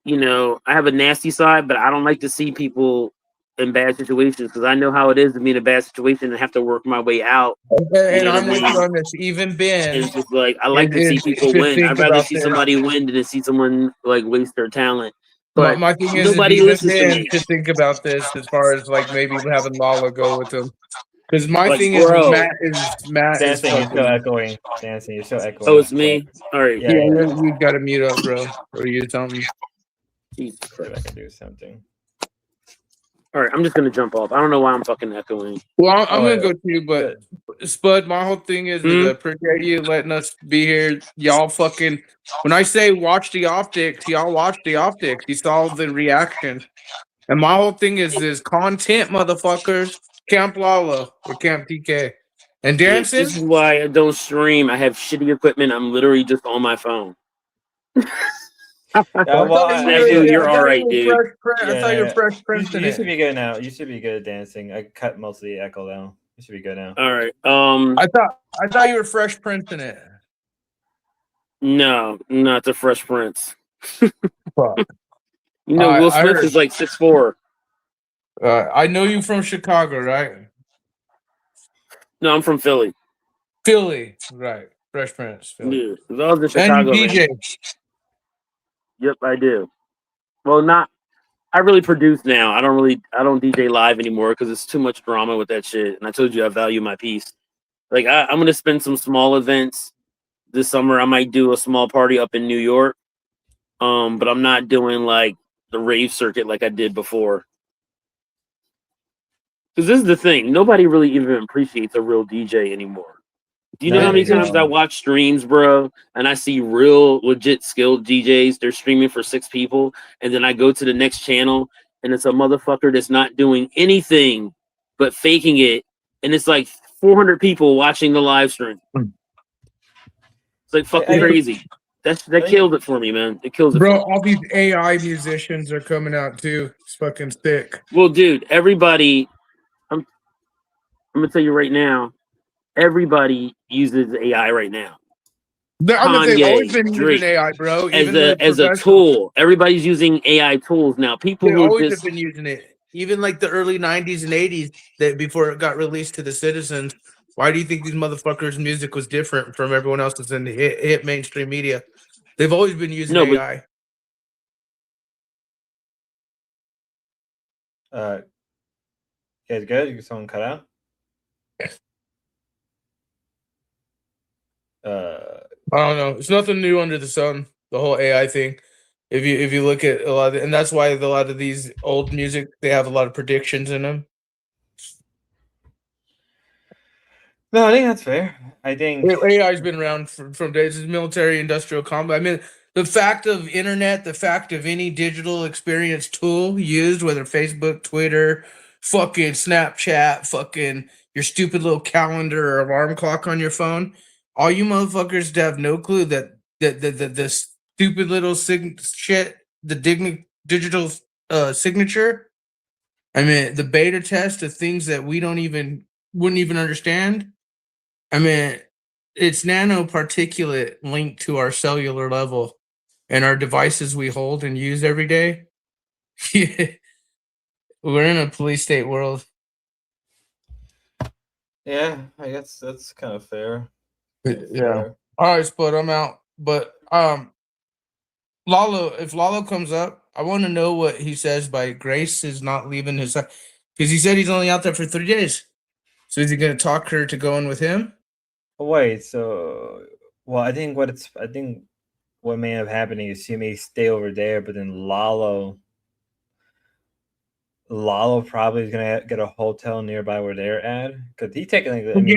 I have a nasty side, but I don't like to see people in bad situations, because I know how it is to be in a bad situation and have to work my way out. And I'm with you on this. Even Ben, it's just like I like to see people win. I'd rather see somebody win than to see someone like waste their talent. But my thing is, nobody listens to me. To think about this as far as like maybe having Lala go with him. Because my like, thing bro, is Matt Dancing, is you're still echoing. Dancing, you're still echoing. Oh, it's me. All right. Yeah, you got to mute up, bro, or you something. Jesus Christ. I can do something. All right, I'm just gonna jump off. I don't know why I'm fucking echoing. Well, I'm gonna go too, but Spud, my whole thing is appreciate you letting us be here. Y'all fucking, when I say watch the optics, y'all watch the optics. You saw the reaction, and my whole thing is content, motherfuckers. Camp Lala or Camp TK, and dancing. This is why I don't stream. I have shitty equipment. I'm literally just on my phone. Dude, you're all right, dude. I thought you were Fresh Prince in You should it. be good now. You should be good at dancing. I cut most of the echo though. You should be good now. All right. I thought you were Fresh Prince in it. No, not the Fresh Prince. Fuck. You know, Will Smith is like 6'4". I know you from Chicago, right? No, I'm from Philly. Philly, right? Fresh Prince. Philly. Yeah, I was in Chicago. And you DJ. Man. Yep, I do. Well, not. I really produce now. I don't DJ live anymore because it's too much drama with that shit. And I told you I value my peace. Like I'm gonna spend some small events this summer. I might do a small party up in New York. But I'm not doing like the rave circuit like I did before. Because this is the thing. Nobody really even appreciates a real DJ anymore. Do you know how many times I watch streams, bro, and I see real legit skilled DJs, they're streaming for 6 people, and then I go to the next channel and it's a motherfucker that's not doing anything but faking it, and it's like 400 people watching the live stream. It's like fucking crazy. That killed it for me, man. It kills it. Bro, all these AI musicians are coming out too. It's fucking thick. Well, dude, everybody, I'm gonna tell you right now, everybody uses AI right now. They've always been using AI, bro. As a tool. Everybody's using AI tools now. People They who always just have been using it. Even like the early 90s and 80s, that before it got released to the citizens. Why do you think these motherfuckers' music was different from everyone else's in the hit mainstream media? They've always been using AI. You guys good? Someone cut out? I don't know. It's nothing new under the sun. The whole AI thing. If you look at a lot of and that's why a lot of these old music, they have a lot of predictions in them. No, I think that's fair. I think AI's been around from days of military industrial combat. I mean, the fact of internet, the fact of any digital experience tool used, whether Facebook, Twitter, fucking Snapchat, fucking your stupid little calendar or alarm clock on your phone, all you motherfuckers have no clue that the stupid little shit, the digital signature. I mean, the beta test of things that we wouldn't even understand. I mean, it's nanoparticulate linked to our cellular level and our devices we hold and use every day. We're in a police state world. Yeah, I guess that's kind of fair. Yeah. All right, Spud, I'm out. But Lalo, if Lalo comes up, I want to know what he says by Grace is not leaving his side. Because he said he's only out there for 3 days. So is he going to talk her to go in with him? Wait, so I think what may have happened is she may stay over there, but then Lalo probably is gonna get a hotel nearby where they're at because he technically. I mean,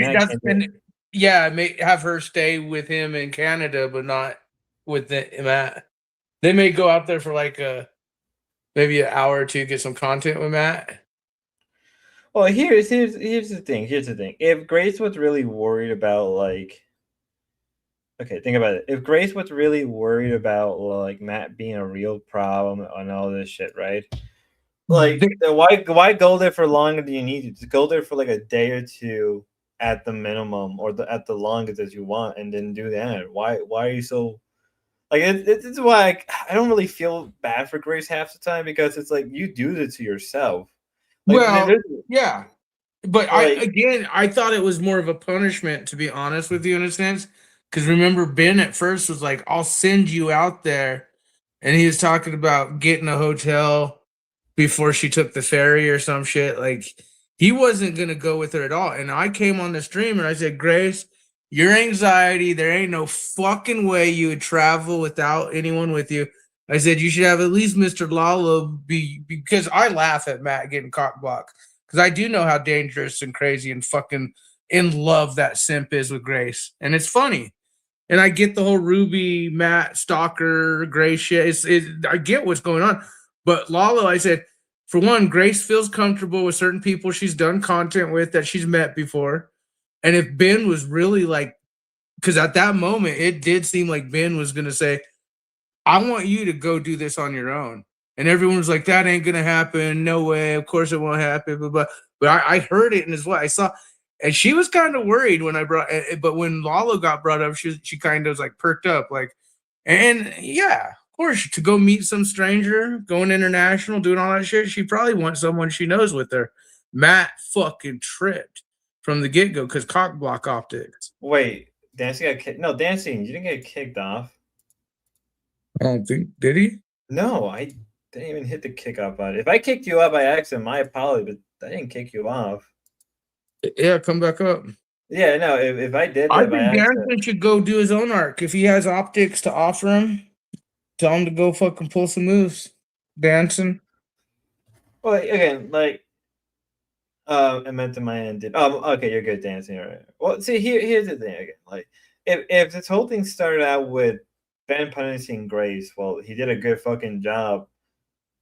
may have her stay with him in Canada, but not with Matt. They may go out there for like maybe an hour or two, get some content with Matt. Well, here's the thing. If Grace was really worried about think about it. If Grace was really worried about like Matt being a real problem and all this shit, right? Like, why go there for longer than you need to? Just go there for like a day or two at the minimum, or at the longest as you want, and then do that. Why are you so like? It's why I don't really feel bad for Grace half the time because it's like you do this to yourself. Like, yeah, but I thought it was more of a punishment, to be honest with you, in a sense. Because remember, Ben at first was like, "I'll send you out there," and he was talking about getting a hotel before she took the ferry or some shit. Like, he wasn't gonna go with her at all. And I came on the stream and I said, "Grace, your anxiety, there ain't no fucking way you would travel without anyone with you." I said, you should have at least Mr. Lalo because I laugh at Matt getting cock blocked because I do know how dangerous and crazy and fucking in love that simp is with Grace. And it's funny. And I get the whole Ruby, Matt, stalker, Grace shit. I get what's going on. But Lalo, I said, for one, Grace feels comfortable with certain people she's done content with that she's met before. And if Ben was really like, because at that moment, it did seem like Ben was going to say, I want you to go do this on your own. And everyone's like, that ain't gonna happen. No way. Of course it won't happen. But I heard it and as well. I saw, and she was kind of worried when I brought. But when Lalo got brought up, she kind of was like perked up, like, and yeah, of course, to go meet some stranger, going international, doing all that shit. She probably wants someone she knows with her. Matt fucking tripped from the get go because cock block optics. Wait, Dancing got kicked? No, Dancing, you didn't get kicked off. I don't think, did he? No, I didn't even hit the kick off button. If I kicked you up by accident, my apology, but I didn't kick you off. Yeah, come back up. Yeah, no, if I did that I by think accident. Darrington should go do his own arc. If he has optics to offer him, tell him to go fucking pull some moves. Dancing. Well, again, like, I meant to my end. Okay, you're good dancing, all right. Well, see, here's the thing again. Like, if this whole thing started out with Ben punishing Grace, well, he did a good fucking job.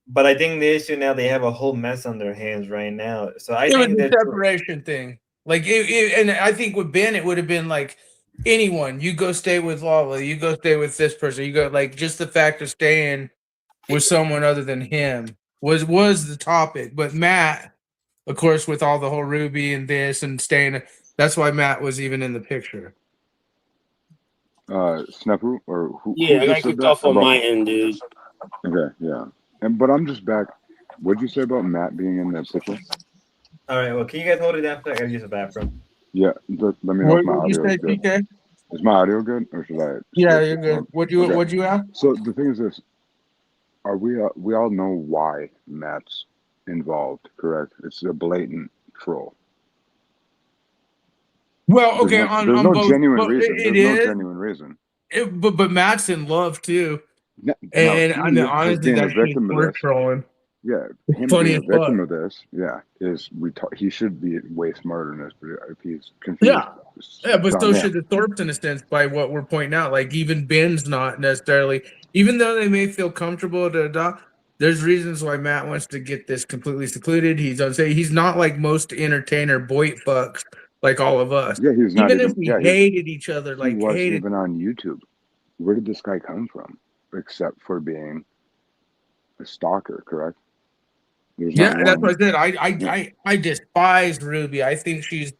But I think the issue now, they have a whole mess on their hands right now. So I It was think the that separation thing. Like, and I think with Ben, it would have been like anyone. You go stay with Lala. You go stay with this person. You go, like, just the fact of staying with someone other than him was the topic. But Matt, of course, with all the whole Ruby and this and staying, that's why Matt was even in the picture. Snafu or who? Yeah, who I got just said kicked that off on about? my end, dude. Okay, yeah. But I'm just back. What'd you say about Matt being in the picture? all right, well, can you guys hold it down for a second? I gotta use the bathroom. Yeah, let me know if my What you audio is say, good. TK? Is my audio good, or should I? Yeah, switch you're it? good. Okay. What'd you ask? So the thing is this: are we all know why Matt's involved? Correct? It's a blatant troll. Well, okay, There's on no both, genuine but reason. it There's no is. genuine reason. But Matt's in love too, Now and I mean, he, as honestly, being a that shit victim of we're this, trolling. yeah, him Funny being a as fuck. victim of this, yeah, is he should be way smarter than this. But if he's confused, Yeah, but it's so on him. should the Thorpes in a sense by what we're pointing out. Like even Ben's not necessarily, even though they may feel comfortable to adopt. There's reasons why Matt wants to get this completely secluded. He's not like most entertainer boy fucks like all of us. Yeah, he's not Even if even. we Yeah, hated each other, he like wasn't hated. even on YouTube. Where did this guy come from? Except for being a stalker, correct? There's Yeah, not that's one. what I said. I despise Ruby. I think she's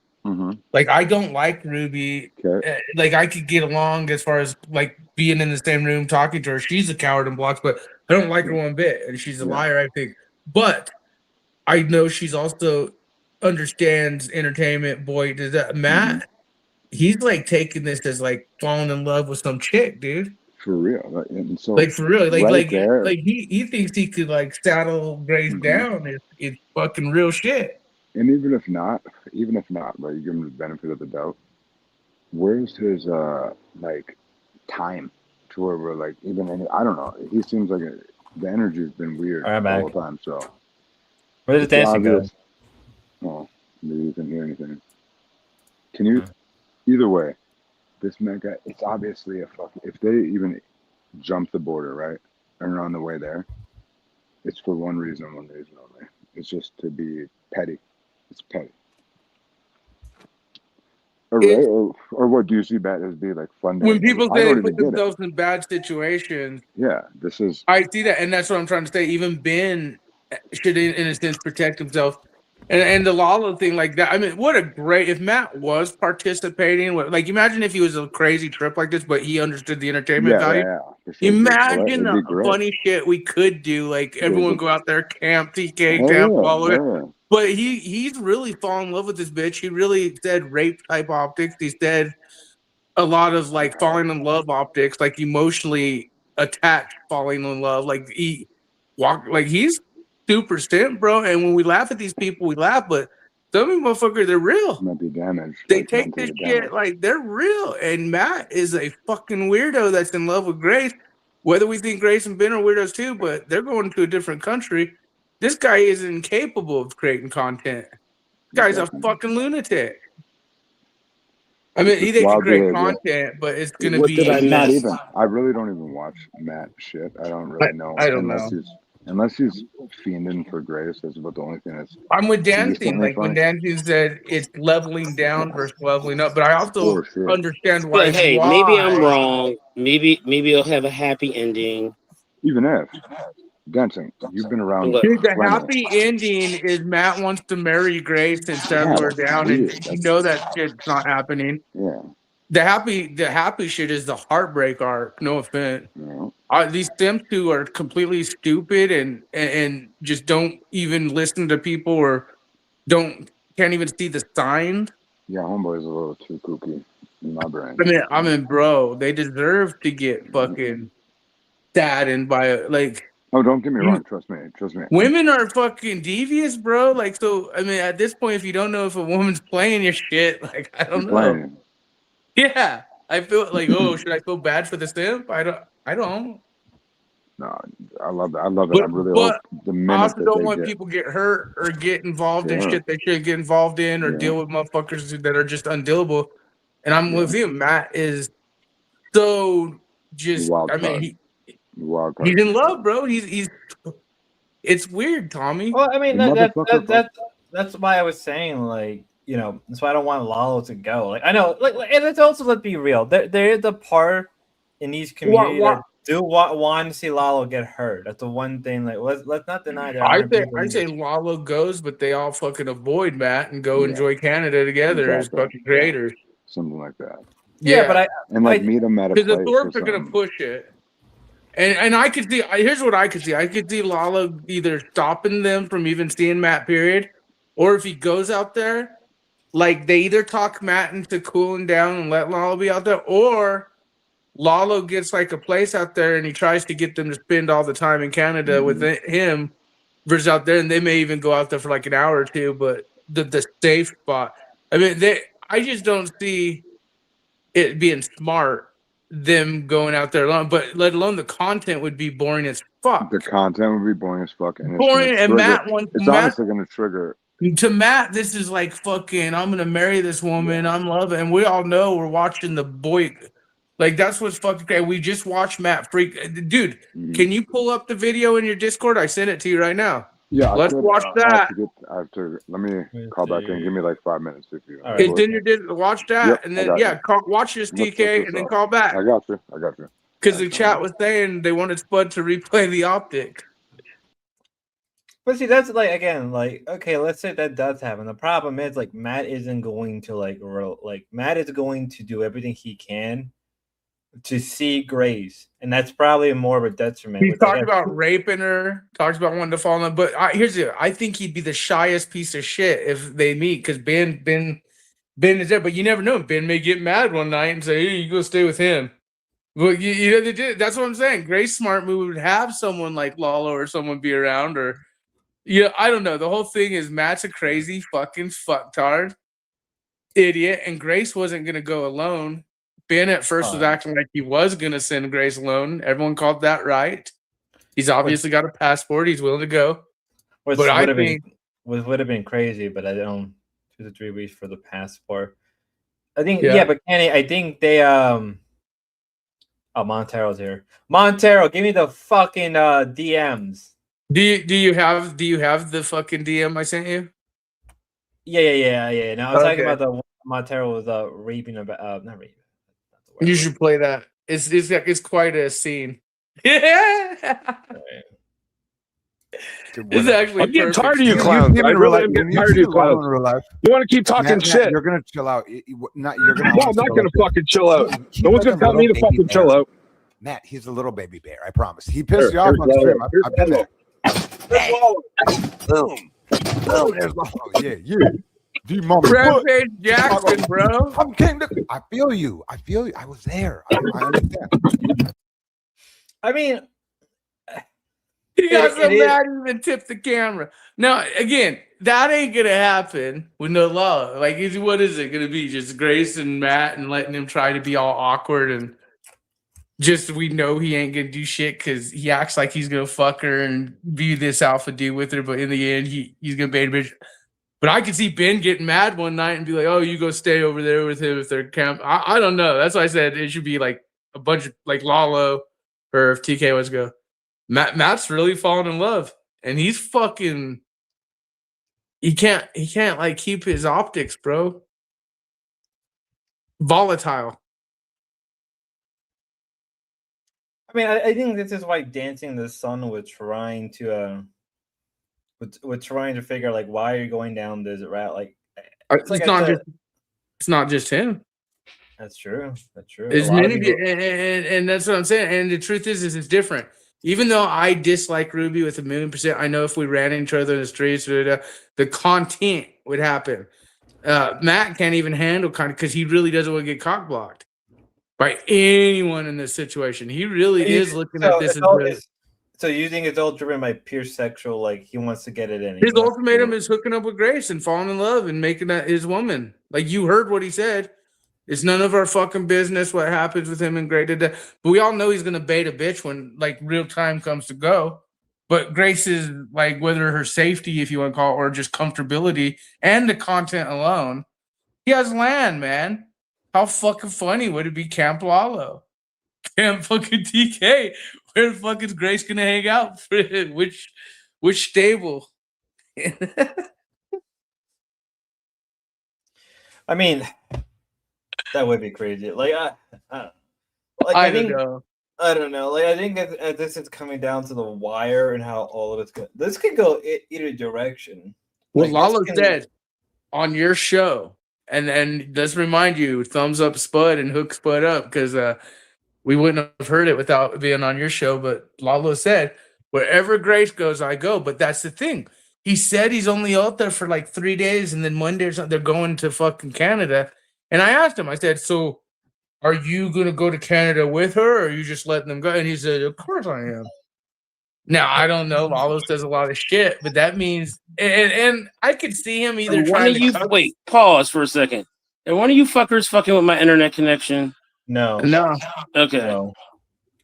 like, I don't like Ruby. Okay. Like I could get along as far as like being in the same room talking to her. She's a coward and blocks, but I don't like her one bit, and she's a liar. I think, but I know she's also understands entertainment. Boy, does that Matt? He's like taking this as like falling in love with some chick, dude. For real, and so Like for real, right there, like he thinks he could like saddle Grace down. It's fucking real shit. and even if not, but you give him the benefit of the doubt. Where's his like time to where we're like I don't know. He seems like the energy's been weird All right, the back. whole time. So Where did the dancing go? Oh, maybe you can hear anything. Can you? Either way, this mega. It's obviously a fucking. If they even jump the border, right, and are on the way there, it's for one reason only. It's just to be petty. It's petty. Or, right? Or what do you see that as be like fun? When people I say don't they even put get it. themselves in bad situations, Yeah, this is. I see that, and that's what I'm trying to say. Even Ben should, in a sense, protect himself. And the Lala thing like that. I mean, what a great if Matt was participating. Like, imagine if he was a crazy trip like this, but he understood the entertainment value. For sure. Imagine It'd be the great. funny shit we could do. Like everyone go out there, camp, TK, Hell camp, yeah, Lala. yeah. But he's really fallen in love with this bitch. He really said rape type optics. He said a lot of like falling in love optics, like emotionally attached, falling in love. Like he's super simp, bro. And when we laugh at these people, we laugh, but some of these motherfuckers, they're real. Might be damaged. They like, take this mentally shit damaged. like they're real. And Matt is a fucking weirdo that's in love with Grace. Whether we think Grace and Ben are weirdos too, but they're going to a different country. This guy is incapable of creating content. This guy's a fucking lunatic. I mean, they can create content, but it's gonna be Not even. I really don't even watch Matt shit. I don't really know. I don't know. Unless he's fiending for Grace, that's about the only thing that's. I'm with Dancing. decently Like when funny. Dancing said it's leveling down versus leveling up, but I also For sure. understand But hey, maybe I'm wrong. Maybe it'll have a happy ending. Even if Dancing, you've been around. Look, Dude, the plenty. happy ending is Matt wants to marry Grace and settle her that's down, weird. and you know that shit's not happening. Yeah. The happy shit is the heartbreak arc. No offense. No. These Sims who are completely stupid and just don't even listen to people or can't even see the signs. Yeah, homeboy's a little too kooky in my brain. I mean, bro, they deserve to get fucking saddened by it. Like, oh, don't get me wrong. Trust me. women are fucking devious, bro. Like, so I mean, at this point, if you don't know if a woman's playing your shit, like, I don't know. Playing. Yeah, I feel like, oh, should I feel bad for the simp? I don't. No, I love that. I love it. I really hope the minute I also that don't they want get people get hurt or get involved in Yeah. shit they shouldn't get involved in or Yeah. deal with motherfuckers that are just undealable. And I'm Yeah. with you. Matt is so just. Wild I mean, card. Wild card. he's in love, bro. He's. It's weird, Tommy. Well, I mean, The motherfucker that's why I was saying, like, you know, that's why I don't want Lalo to go. Like, I know, like, and it's also, let's be real. There is a part in these communities that do want to see Lalo get hurt. That's the one thing. Like, let's not deny that. I say Lalo goes, but they all fucking avoid Matt and go enjoy Canada together as fucking creators. Something like that. Yeah, but meet them at a place. Because the Thorpes or are gonna something. push it. And I could see. Here's what I could see. I could see Lalo either stopping them from even seeing Matt, period, or if he goes out there, like they either talk Matt into cooling down and let Lalo be out there, or Lalo gets like a place out there and he tries to get them to spend all the time in Canada with him versus out there, and they may even go out there for like an hour or two. But the safe spot. I mean, I just don't see it being smart. Them going out there alone, but let alone the content would be boring as fuck. The content would be boring as fuck. And Boring, and Matt wants. It's honestly going to trigger. To Matt, this is like fucking. I'm gonna marry this woman. Yeah. I'm loving, and we all know we're watching the boy. Like that's what's fucking crazy. We just watched Matt freak, dude. Can you pull up the video in your Discord? I sent it to you right now. Yeah, let's watch that. Let me call back in. Give me like 5 minutes if you. Right. It's in your Discord. Watch that, and then watch this TK, and then call back. I got you. Because the chat was saying they wanted Spud to replay the optic. But see, that's like, again, like, okay, let's say that does happen. The problem is, like, Matt isn't going to Matt is going to do everything he can to see Grace, and that's probably more of a detriment. He talked about raping her, talks about wanting to fall in love, but I think he'd be the shyest piece of shit if they meet, because Ben is there, but you never know. Ben may get mad one night and say, "Hey, you go stay with him." Well, you know they did. That's what I'm saying. Grace smart move would have someone like Lalo or someone be around, or I don't know. The whole thing is Matt's a crazy fucking fucktard idiot, and Grace wasn't gonna go alone. Ben at first was acting like he was going to send Grace alone. Everyone called that right. He's obviously got a passport. He's willing to go. But I think would have been crazy, but I don't 2 to 3 weeks for the passport. I think but Kenny, I think they Montero's here. Montero, give me the fucking DMs. Do you have the fucking DM I sent you? Yeah. Now I'm talking about the Montero was raping about not raping. You should play that. It's quite a scene. Yeah. It's actually. I'm getting tired of you clowns. I really am getting tired of you clowns. You want to keep talking shit? You're gonna chill out. No, I'm not gonna fucking chill out. No one's gonna tell me to fucking chill out. Matt, he's a little baby bear. I promise. He pissed you off on stream. I've been there. Boom. There's Lalo. Yeah. Rampage Jackson, bro. I feel you. I was there. I understand. I mean, he got so mad he even tipped the camera. Now, again, that ain't gonna happen with no Lalo. Like, what is it gonna be? Just Grace and Matt and letting him try to be all awkward and just we know he ain't gonna do shit because he acts like he's gonna fuck her and be this alpha dude with her, but in the end, he's gonna bait a bitch. But I could see Ben getting mad one night and be like, "Oh, you go stay over there with him if they're camp." I don't know. That's why I said it should be like a bunch of like Lalo, or if TK was go. Matt's really fallen in love, and he's fucking. He can't like keep his optics, bro. Volatile. I mean, I think this is why Dancing in the Sun was trying to figure like why are you going down this route? Like it's not just him. That's true. That's true. As many and that's what I'm saying. And the truth is it's different. Even though I dislike Ruby with 1,000,000%, I know if we ran into each other in the streets, the content would happen. Matt can't even handle content because he really doesn't want to get cock blocked by anyone in this situation. He really is looking at this as so you think it's all driven by pure sexual, like he wants to get it in. His ultimatum is hooking up with Grace and falling in love and making that his woman. Like you heard what he said. It's none of our fucking business what happens with him and Grace. But we all know he's gonna bait a bitch when like real time comes to go. But Grace is like whether her safety, if you want to call it, or just comfortability and the content alone, he has land, man. How fucking funny would it be, Camp Lalo? Camp fucking TK. Where the fuck is Grace gonna hang out? Which stable? I mean, that would be crazy. Like I don't know. I don't know. Like I think that this is coming down to the wire and how all of it's going. This could go either direction. Well, Lalo said on your show, and let's remind you, thumbs up Spud and hook Spud up because we wouldn't have heard it without being on your show. But Lalo said, wherever Grace goes, I go. But that's the thing. He said he's only out there for like 3 days, and then Monday or something, they're going to fucking Canada. And I asked him, I said, so are you going to go to Canada with her, or are you just letting them go? And he said, of course I am. Now, I don't know. Lalo says a lot of shit, but that means, and I could see him either trying to. Wait, pause for a second. And one of you fuckers fucking with my internet connection? No. Okay.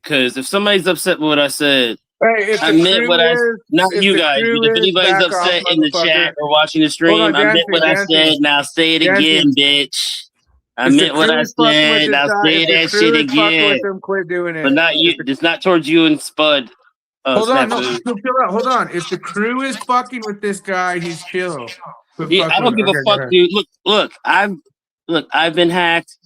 Because if somebody's upset with what I said, hey, I meant what I not you guys, but if anybody's upset in the chat or watching the stream, I meant what I said. Now say it again, bitch. I meant what I said. Now say that shit again. Quit doing it. But not you. It's not towards you and Spud. Hold on, hold on. If the crew is fucking with this guy, he's chill. Yeah, I don't give a fuck, dude. Look. I've been hacked.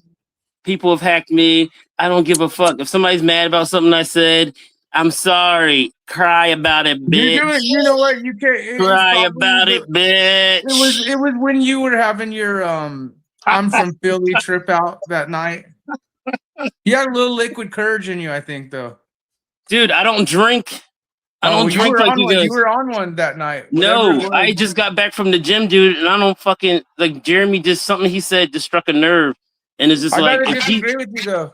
People have hacked me. I don't give a fuck. If somebody's mad about something I said, I'm sorry. Cry about it, bitch. You know what? You can't cry about it, bitch. It was when you were having your I'm from Philly trip out that night. You had a little liquid courage in you, I think, though. Dude, I don't drink. I don't drink like you guys. You were on one that night. No, I just got back from the gym, dude, and I don't fucking like Jeremy. Just something he said just struck a nerve, and it's just I like gotta disagree with you though.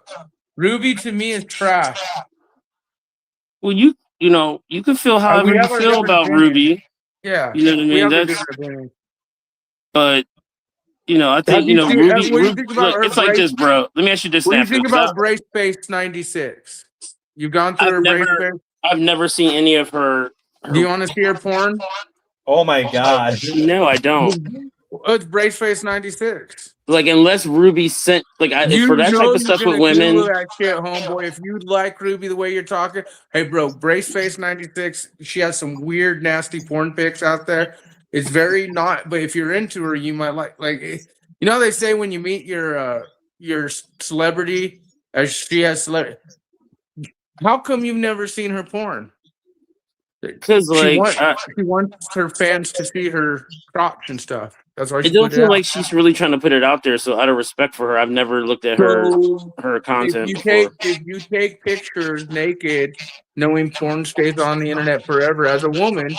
Ruby to me is trash. Well, you know you can feel however you feel about Ruby. Yeah, you know what I mean. But you know, I think Ruby. Look, it's like this, bro. Let me ask you this. What do you think about Brace Space 96? You've gone through her Brace Space? I've never seen any of her. Do you want to see her porn? Oh my god! No, I don't. It's Brace Face 96. Like unless Ruby sent for that type of stuff with women. That shit, homeboy. If you like Ruby the way you're talking, hey bro, Brace Face 96. She has some weird, nasty porn pics out there. It's very not, but if you're into her, you might like you know they say when you meet your celebrity, as she has celebrity. How come you've never seen her porn? Because she wants her fans to see her crotch and stuff. That's why it don't feel like she's really trying to put it out there. So out of respect for her, I've never looked at her content. If you take pictures naked, knowing porn stays on the internet forever as a woman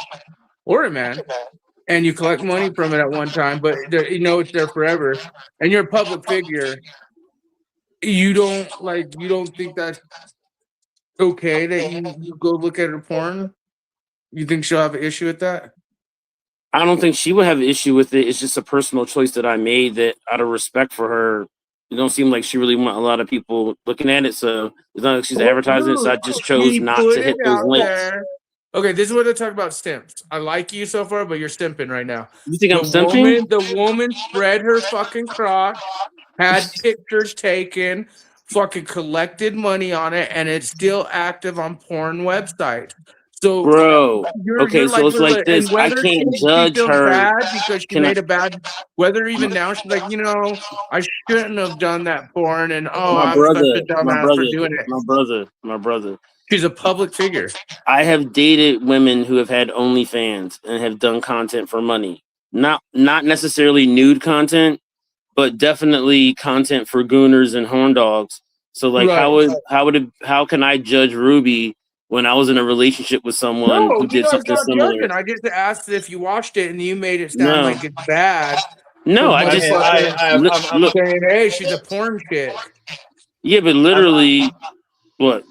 or a man, and you collect money from it at one time, but you know it's there forever, and you're a public figure, you don't think that's okay that you go look at her porn? You think she'll have an issue with that? I don't think she would have an issue with it. It's just a personal choice that I made that out of respect for her, it don't seem like she really want a lot of people looking at it. So it's not like she's advertising it, so I just chose not to hit those links. There. Okay, this is what they talk about stimps. I like you so far, but you're stimping right now. You think I'm stimping? The woman spread her fucking crotch, had pictures taken, fucking collected money on it, and it's still active on porn websites. So Bro, you're okay, so like, it's like this. and I whether can't she judge feels her. bad because she Can I? made a bad, whether even now she's like, I shouldn't have done that porn, and My I'm such brother, a dumbass for doing it. my brother. She's a public figure. I have dated women who have had OnlyFans and have done content for money. Not necessarily nude content, but definitely content for gooners and horn dogs. So like, Right. how can I judge Ruby when I was in a relationship with someone No, who did it's something not similar? judging. I just asked if you watched it and you made it sound No. like it's bad. No, for I just motherfuckers saying, "Hey, she's a porn chick." Yeah, but literally, what?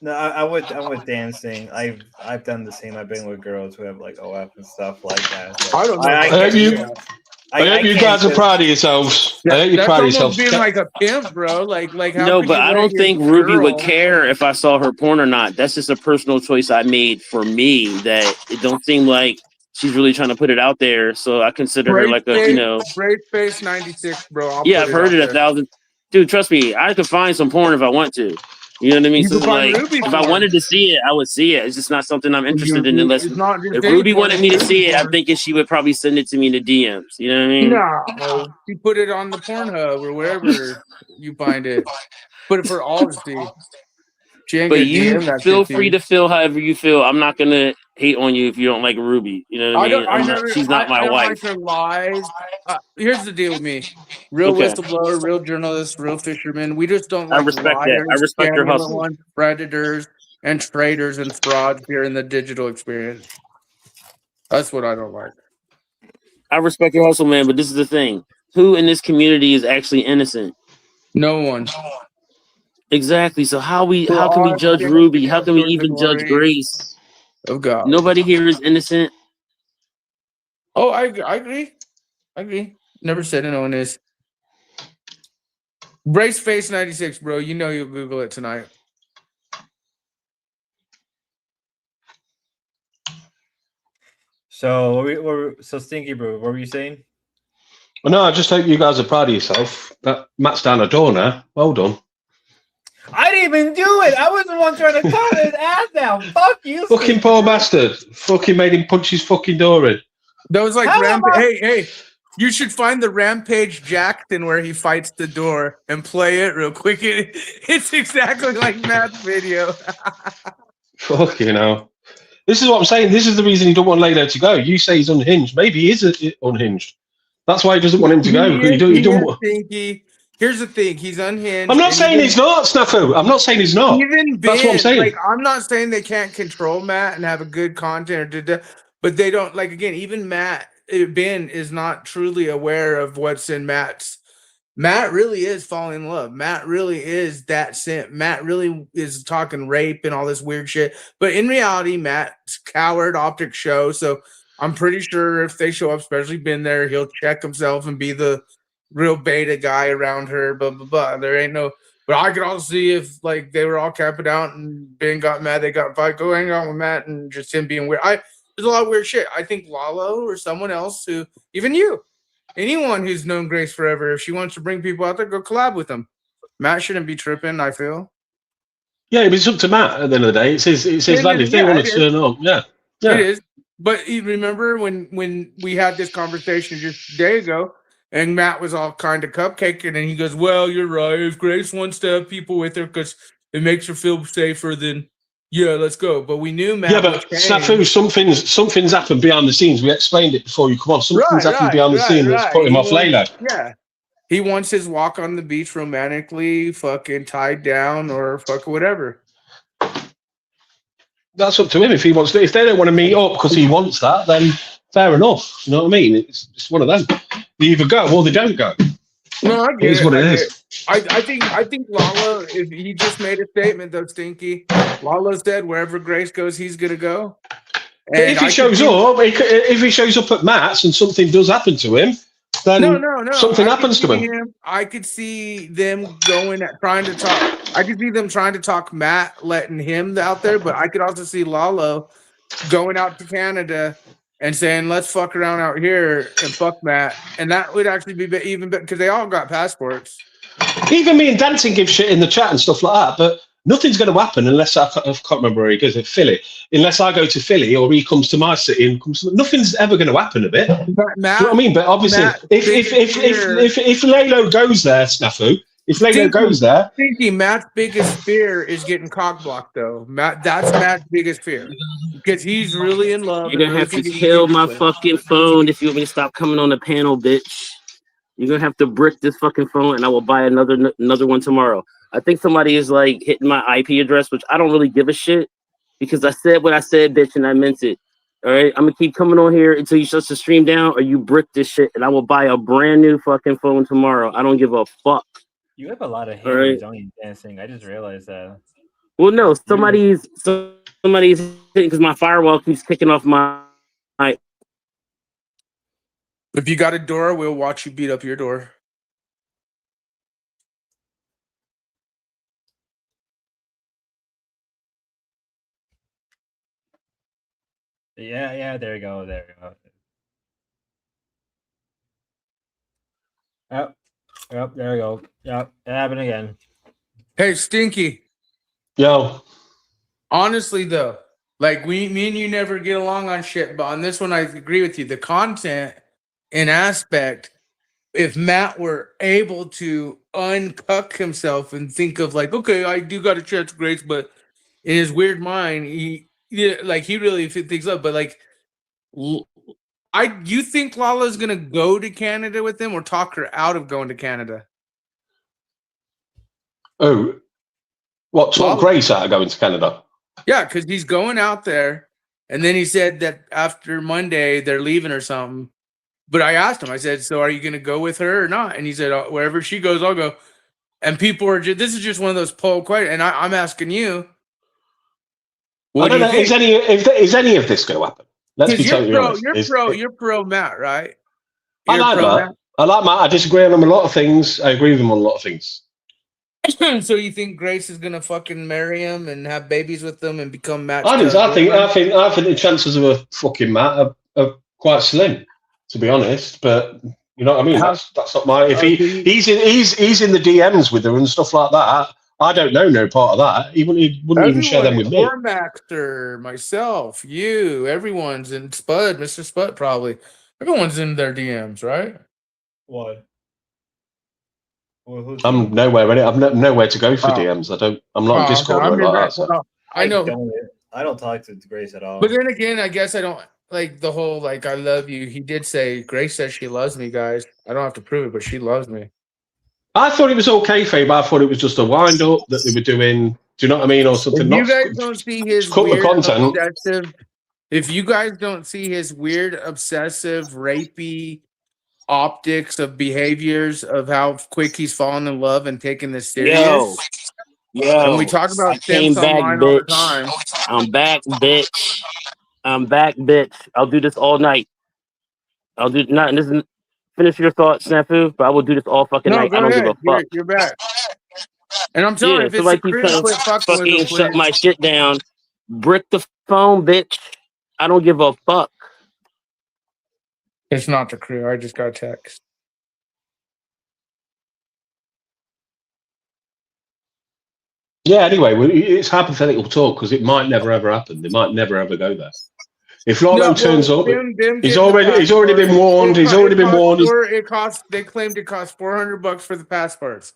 No, I'm with dancing. I've done the same. I've been with girls who have like OF and stuff like that. So I don't know. I hope you guys are proud of yourselves. I hope you're proud of yourselves. Being like a pimp, bro. Like how No, could but you I let don't your think Ruby would girl- care if I saw her porn or not. That's just a personal choice I made for me. That it don't seem like she's really trying to put it out there. So I consider her like a, Brave Space 96, bro. yeah, I've heard it 1,000. Dude, trust me, I could find some porn if I want to. You know what I mean? You So could find like, Ruby if I porn. wanted to see it, I would see it. It's just not something I'm interested in unless It's not just if any Ruby porn, wanted me to it's see it, porn. I'm thinking she would probably send it to me in the DMs. You know what I mean? No, you put it on the Pornhub or wherever you find it. Put it for all to see. She ain't But gonna you DM that feel shit to free you. to feel however you feel. I'm not gonna hate on you if you don't like Ruby. You know what I mean? She's not my I don't wife. like her lies. Here's the deal with me: real Okay. whistleblower, real journalist, real fisherman. We just don't I like respect that. I liars, respect your scandalous hustle. ones, predators, and traitors and frauds here in the digital experience. That's what I don't like. I respect your hustle, man. But this is the thing: who in this community is actually innocent? No one. Exactly. So how can we judge Ruby? How can we even judge Grace? Of God. Nobody here is innocent. Oh, I agree. I agree. Never said no one is. Brace Face 96, bro. You know you'll Google it tonight. So so Stinky Bro, what were you saying? Well, no, I just hope you guys are proud of yourself. That Matt's down a door now. Well done. I didn't even do it. I was the one trying to cut his ass down. Fuck you, Fucking poor bastard. Fucking made him punch his fucking door in. That was like Hey, you should find the Rampage Jackson where he fights the door and play it real quick. It's exactly like Matt's video. Fucking hell. This is what I'm saying. This is the reason he don't want Lalo to go. You say he's unhinged. Maybe he is unhinged. That's why he doesn't want him to go. Stinky. Here's the thing. He's unhinged. I'm not saying he's not, Snafu. I'm not saying he's not. That's what I'm saying. Like, I'm not saying they can't control Matt and have a good content, but they don't. Like, again, even Ben is not truly aware of what's in Matt's. Matt really is falling in love. Matt really is that simp. Matt really is talking rape and all this weird shit. But in reality, Matt's coward optic show. So I'm pretty sure if they show up, especially Ben there, he'll check himself and be the real beta guy around her. Blah blah blah. There ain't no. But I could also see if like they were all camping out and Ben got mad, they got fight. Go hang out with Matt and just him being weird. There's a lot of weird shit. I think Lalo or someone else who, even you. Anyone who's known Grace forever, if she wants to bring people out there, go collab with them. Matt shouldn't be tripping, I feel. Yeah, but it's up to Matt at the end of the day. It's his land. If they want to turn up, yeah. It is. But you remember when we had this conversation just a day ago, and Matt was all kind of cupcaking, and he goes, well, you're right. If Grace wants to have people with her because it makes her feel safer, then yeah, let's go. But we knew Matt. Yeah, but Snafu, something's happened behind the scenes. We explained it before you come on. Something's happened behind the scene that's put him off Layla. Yeah. He wants his walk on the beach romantically, fucking tied down or fuck whatever. That's up to him if he wants to. If they don't want to meet up because he wants that, then fair enough. You know what I mean? It's one of them. They either go or they don't go. No, I get it. It is what it is. I think Lalo, if he just made a statement though, Stinky. Lalo said wherever Grace goes, he's gonna go. But if he shows up, if he shows up at Matt's and something does happen to him, then something happens to him. I could see them trying to talk. I could see them trying to talk Matt, letting him out there, but I could also see Lalo going out to Canada and saying, let's fuck around out here and fuck Matt. And that would actually be even better because they all got passports. Even me and Dancing give shit in the chat and stuff like that, but nothing's going to happen unless I can't remember where he goes at Philly. Unless I go to Philly or he comes to my city and nothing's ever going to happen a bit. Matt, Do you know what I mean? But obviously, if Lalo goes there, Snafu, if Lalo goes there, Thinking Matt's biggest fear is getting cock blocked, though. That's Matt's biggest fear because he's really in love. You're gonna have to kill my fucking phone if you want me to stop coming on the panel, bitch. You're gonna have to brick this fucking phone, and I will buy another one tomorrow. I think somebody is like hitting my IP address, which I don't really give a shit because I said what I said, bitch, and I meant it. All right, I'm gonna keep coming on here until you shut the stream down, or you brick this shit, and I will buy a brand new fucking phone tomorrow. I don't give a fuck. You have a lot of haters on you, Dancing. I just realized that. Well, no, somebody's hitting because my firewall keeps kicking off my. If you got a door, we'll watch you beat up your door. Yeah, there you go. Yep, there you go. Yep, it happened again. Hey, Stinky. Yo. Honestly, though, like me and you never get along on shit, but on this one, I agree with you. The content and aspect, if Matt were able to uncuck himself and think of like, okay, I do got a chance, Grace, but in his weird mind, he really thinks up, but like, you think Lala's gonna go to Canada with him or talk her out of going to Canada? Oh, what, talk Grace out of going to Canada? Yeah, because he's going out there, and then he said that after Monday they're leaving or something. But I asked him, I said, so are you going to go with her or not? And he said, wherever she goes, I'll go. And people are this is just one of those poll questions. And I'm asking you, I don't know. Is any of this going to happen? Let's be totally honest. You're pro Matt, right? I like Matt. I like Matt. I disagree on him a lot of things. I agree with him on a lot of things. So you think Grace is gonna fucking marry him and have babies with them and become Matt? I think the chances of a fucking Matt are quite slim, to be honest. But you know what I mean. That's not my. If he's in the DMs with her and stuff like that, I don't know no part of that. He wouldn't even share them with me. Cormaxter, myself, you, everyone's in Spud, Mr. Spud, probably. Everyone's in their DMs, right? What? I'm nowhere in it. I've nowhere to go for DMs. I'm not on Discord or anything like that. So. I know. I don't talk to Grace at all. But then again, I guess I don't like the whole like I love you. He did say Grace says she loves me, guys. I don't have to prove it, but she loves me. I thought it was okay, Fabe. I thought it was just a wind up that they were doing. Do you know what I mean, or something? If you guys don't see his weird obsessive, if you guys don't see his weird obsessive rapey optics of behaviors of how quick he's fallen in love and taking this serious. Yo, and we talk about things online all the time. I'm back, bitch. I'll do this all night. I'll do not. This is finish your thoughts, Snafu. But I will do this all fucking night. I don't give a fuck. You're back. And I'm telling you, if it's like you fucking shut my shit down. Brick the phone, bitch. I don't give a fuck. It's not the crew. I just got a text. Yeah, anyway, it's hypothetical talk because it might never ever happen. They might never ever go there. If Lalo turns up, he's already been warned. He's already been warned. They claimed it cost $400 for the passports.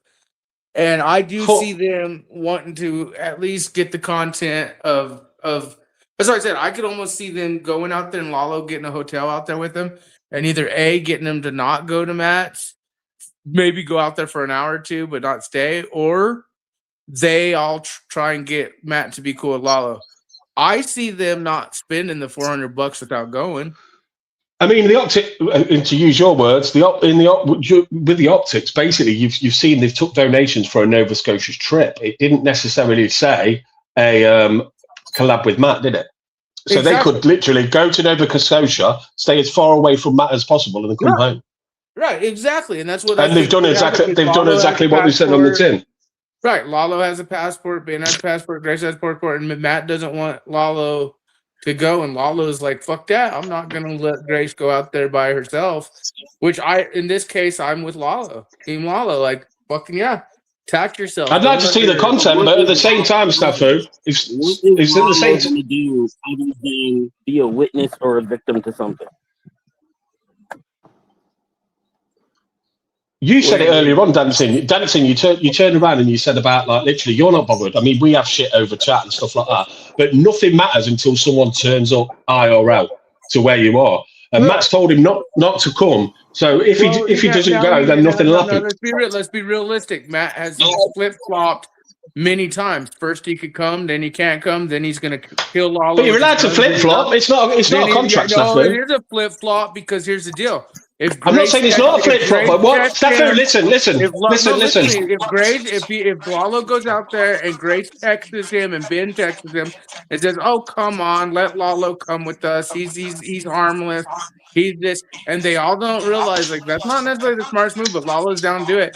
And I do see them wanting to at least get the content of that's what I said. I could almost see them going out there and Lalo getting a hotel out there with them. And either A, getting them to not go to Matt's, maybe go out there for an hour or two, but not stay, or they all try and get Matt to be cool with Lalo. I see them not spending the $400 without going. I mean, the optic, and to use your words, with the optics, basically, you've seen they've took donations for a Nova Scotia's trip. It didn't necessarily say a collab with Matt, did it? So They could literally go to Nova Scotia, stay as far away from Matt as possible, and then come home. Right, exactly, and that's what. And they've done exactly. They've done exactly what they said on the tin. Right, Lalo has a passport, Ben has a passport, Grace has a passport, and Matt doesn't want Lalo to go, and Lalo's like, "Fuck that! I'm not gonna let Grace go out there by herself." Which in this case, I'm with Lalo, Team Lalo. Like, fucking yeah, Tack yourself. I'd like to see the content, but at the same time, Snafu, if it's at the same time, going to do other than be a witness or a victim to something? you said it earlier on, dancing. You turned around and you said about like literally, you're not bothered. I mean, we have shit over chat and stuff like that, but nothing matters until someone turns up IRL to where you are. And Matt's told him not to come. So if he doesn't go, then nothing will happen. Let's be realistic. Matt has flip flopped many times. First he could come, then he can't come, then he's gonna kill Lalo. But you're allowed to flip flop. It's not a contract stuff. No, it is a flip flop because here's the deal. I'm not saying it's not a flip flop, but what? Stefan, listen. If Lalo goes out there and Grace texts him and Ben texts him and says, "Oh, come on, let Lalo come with us. He's harmless. He's this," and they all don't realize like that's not necessarily the smartest move, but Lalo's down to do it.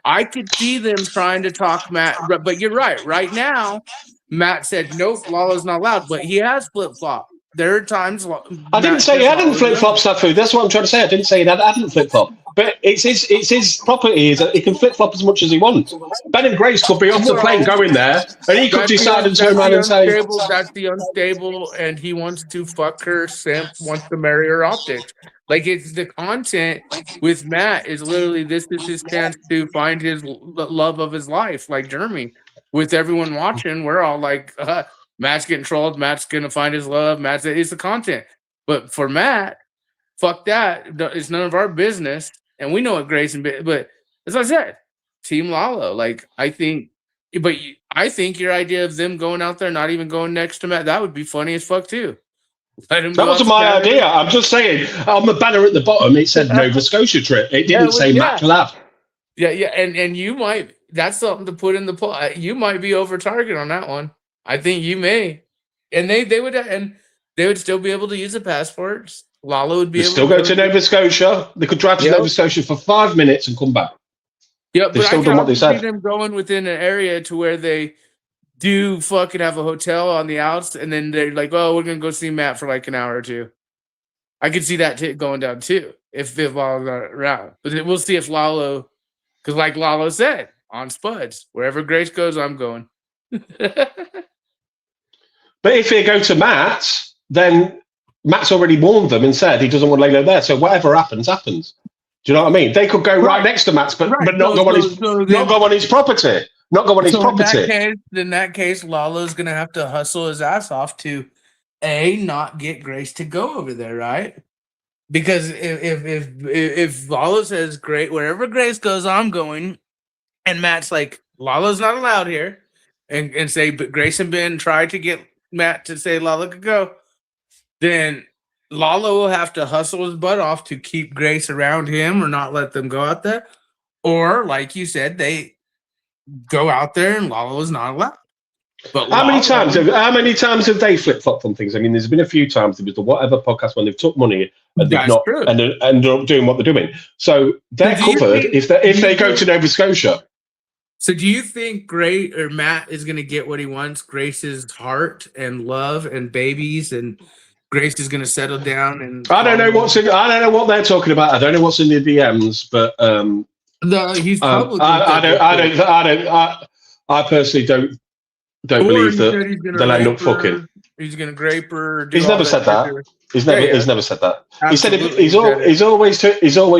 I could see them trying to talk Matt, but you're right. Right now, Matt said, "Nope, Lalo's not allowed," but he has flip flop. There are times I didn't say he hadn't flip flop Snafu. That's what I'm trying to say. I didn't say he hadn't flip flop. But it's his property. He can flip flop as much as he wants. Ben and Grace could be off the plane going there, and he could decide and turn around and say, "That's the unstable," and he wants to fuck her. Simp wants to marry her optics. Like it's the content with Matt is literally this is his chance to find his love of his life, like Jeremy. With everyone watching, we're all like, Matt's getting trolled. Matt's gonna find his love. It's the content. But for Matt, fuck that. It's none of our business. And we know what Grace and but as I said, Team Lalo. Like I think your idea of them going out there, not even going next to Matt, that would be funny as fuck too. That wasn't my idea. I'm just saying on the banner at the bottom it said Nova Scotia trip. It didn't say Matt Collab. Yeah, and you might. That's something to put in the poll. You might be over target on that one. I think you may, and they would still be able to use the passports. Lalo would be able still to go to Nova Scotia. They could drive to Nova Scotia for 5 minutes and come back. Yeah, They've but still I done what they can said. see them going within an area to where they do fucking have a hotel on the outs, and then they're like, "Oh, we're gonna go see Matt for like an hour or two." I could see that going down too if Lalo's not around. But we'll see if Lalo, because like Lalo said on Spuds, wherever Grace goes, I'm going. But if they go to Matt, then Matt's already warned them and said he doesn't want Lalo there. So whatever happens, happens. Do you know what I mean? They could go right next to Matt's, but not go on his property. Not go on his property. In that case, Lalo's gonna have to hustle his ass off to not get Grace to go over there, right? Because if Lalo says great, wherever Grace goes, I'm going, and Matt's like, Lalo's not allowed here, and say, but Grace and Ben tried to get Matt to say Lalo could go, then Lalo will have to hustle his butt off to keep Grace around him or not let them go out there. Or, like you said, they go out there and Lalo is not allowed. But how many times have they flip-flopped on things? I mean, there's been a few times with the whatever podcast when they've took money and they've not and ended up doing what they're doing. So they're covered if they go to Nova Scotia. So do you think Grace or Matt is going to get what he wants? Grace's heart and love and babies, and Grace is going to settle down. And I don't know what they're talking about. I don't know what's in the DMs, but no, he's public. I personally don't believe that they'll end up fucking. He's going to grape her. He's never said that. He's never said that. He said he's always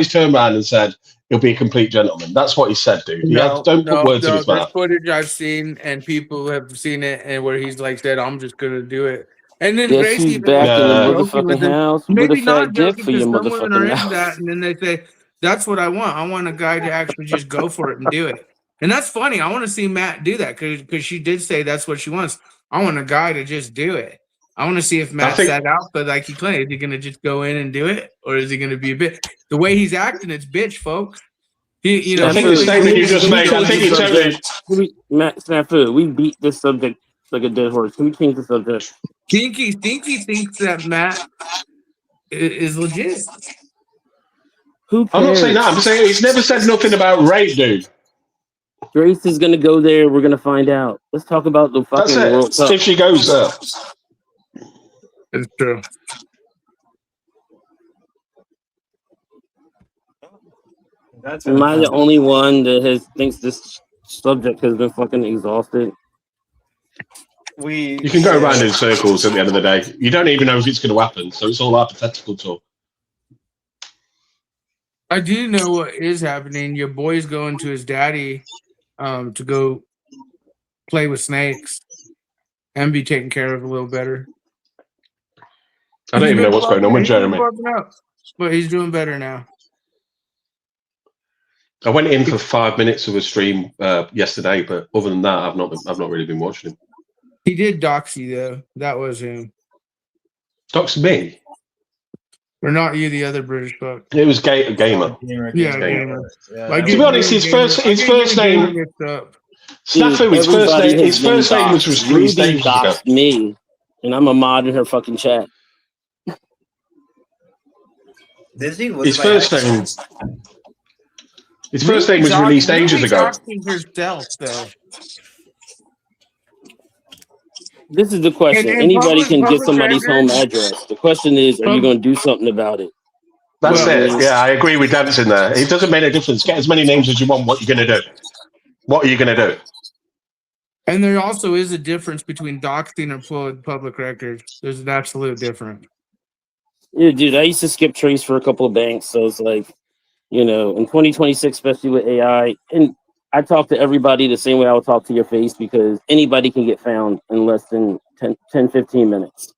turned around and said he'll be a complete gentleman. That's what he said, dude. Don't put words in his mouth. Footage I've seen and people have seen it, and where he's like said, "I'm just gonna do it." And then Gracie back in the motherfucking house. Maybe not joking because some women are into that, and then they say, "That's what I want. I want a guy to actually just go for it and do it." And that's funny. I want to see Matt do that because she did say that's what she wants. I want a guy to just do it. I want to see if Matt sat out, but like he claimed, is he going to just go in and do it, or is he going to be a bitch? The way he's acting, it's bitch, folks. I think the statement you just made. I think you totally. Matt Snafu, we beat this subject like a dead horse. Can we change the subject? Stinky thinks that Matt is legit. Who cares? I'm not saying that. I'm saying he's never said nothing about rape, dude. Grace is going to go there. We're going to find out. Let's talk about the fucking World Cup. If she goes there. It's true. Am I the only one that thinks this subject has been fucking exhausted. You can go around in circles at the end of the day. You don't even know if it's going to happen, so it's all hypothetical talk. I do know what is happening. Your boy's going to his daddy to go play with snakes and be taken care of a little better. I don't even know what's going on with Jeremy. But he's doing better now. I went in for 5 minutes of a stream yesterday, but other than that, I've not really been watching him. He did Doxy though. That was him. Dox me? Or not you, the other British fuck. It was Gamer. Yeah, Gamer. Like, to be honest, his first name. Snafu. His first name was 3 stages ago. Me, and I'm a mod in her fucking chat. Disney was His first name. His first name was released ages ago. Herself, though. This is the question. Anybody can get somebody's home address. The question is, are you going to do something about it? That's it. Yeah, I agree with Dancing there. It doesn't make a difference. Get as many names as you want. What are you going to do? What are you going to do? And there also is a difference between doxing and pulling public records. There's an absolute difference. Yeah, dude, I used to skip trace for a couple of banks. So it's like, in 2026, especially with AI, and I talk to everybody the same way I would talk to your face because anybody can get found in less than 10 15 minutes.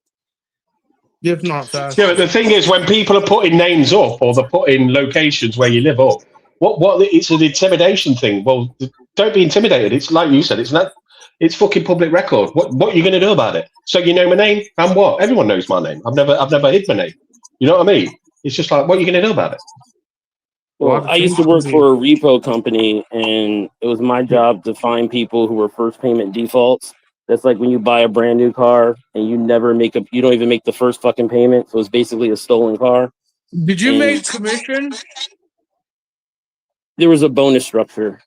If not fast. Yeah, but the thing is, when people are putting names up or they're putting locations where you live up, it's an intimidation thing. Well, don't be intimidated. It's like you said, it's fucking public record. What are you going to do about it? So you know my name and what? Everyone knows my name. I've never hid my name. You know what I mean? It's just like, what are you going to do about it? Well, I used to work for a repo company, and it was my job to find people who were first payment defaults. That's like when you buy a brand new car and you don't even make the first fucking payment. So it's basically a stolen car. Did you make commission? There was a bonus structure.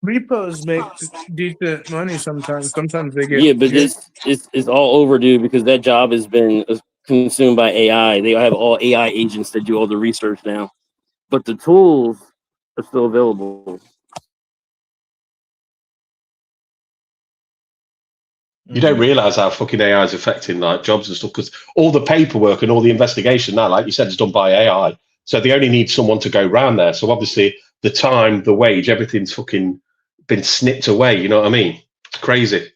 Repos make decent money sometimes. Sometimes they get but it's all overdue because that job has been consumed by AI. They have all AI agents that do all the research now, but the tools are still available. You don't realize how fucking AI is affecting like jobs and stuff because all the paperwork and all the investigation now, like you said, is done by AI. So they only need someone to go round there. So obviously the time, the wage, everything's fucking been snipped away. You know what I mean? It's crazy.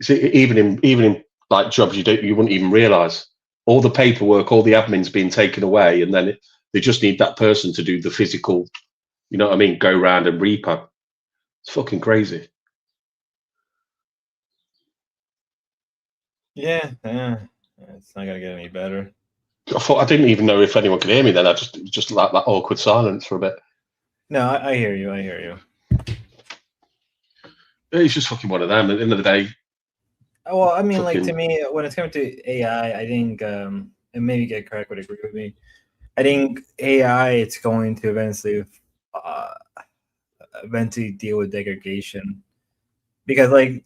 See, even in like jobs you wouldn't even realize all the paperwork, all the admin's being taken away, and then they just need that person to do the physical. You know what I mean? Go round and repo. It's fucking crazy. Yeah, it's not gonna get any better. I didn't even know if anyone could hear me then. I just like that awkward silence for a bit. No, I hear you. I hear you. It's just fucking one of them. At the end of the day. Well, I mean, like to me, when it's coming to AI, I think, and maybe Get Crack would agree with me. I think AI, it's going to eventually deal with degradation, because like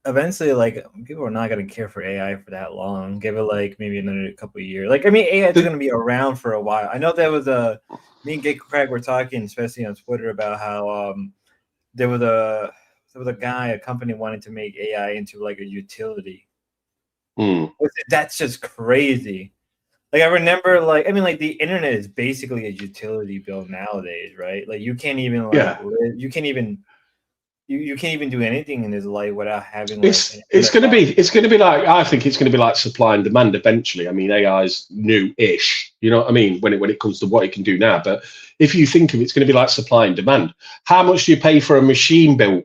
eventually, like people are not going to care for AI for that long. Give it like maybe another couple of years. Like I mean, AI is going to be around for a while. I know there was me and Get Crack were talking, especially on Twitter, about how there was a company wanting to make AI into like a utility. That's just crazy. Like I remember, like I mean, like the internet is basically a utility bill nowadays, right? Like you can't even you can't even do anything in this life without having. Like, it's going to be like, I think it's going to be like supply and demand eventually. I mean, AI is new-ish, you know what I mean, when it comes to what it can do now. But if you think of it, it's going to be like supply and demand. How much do you pay for a machine-built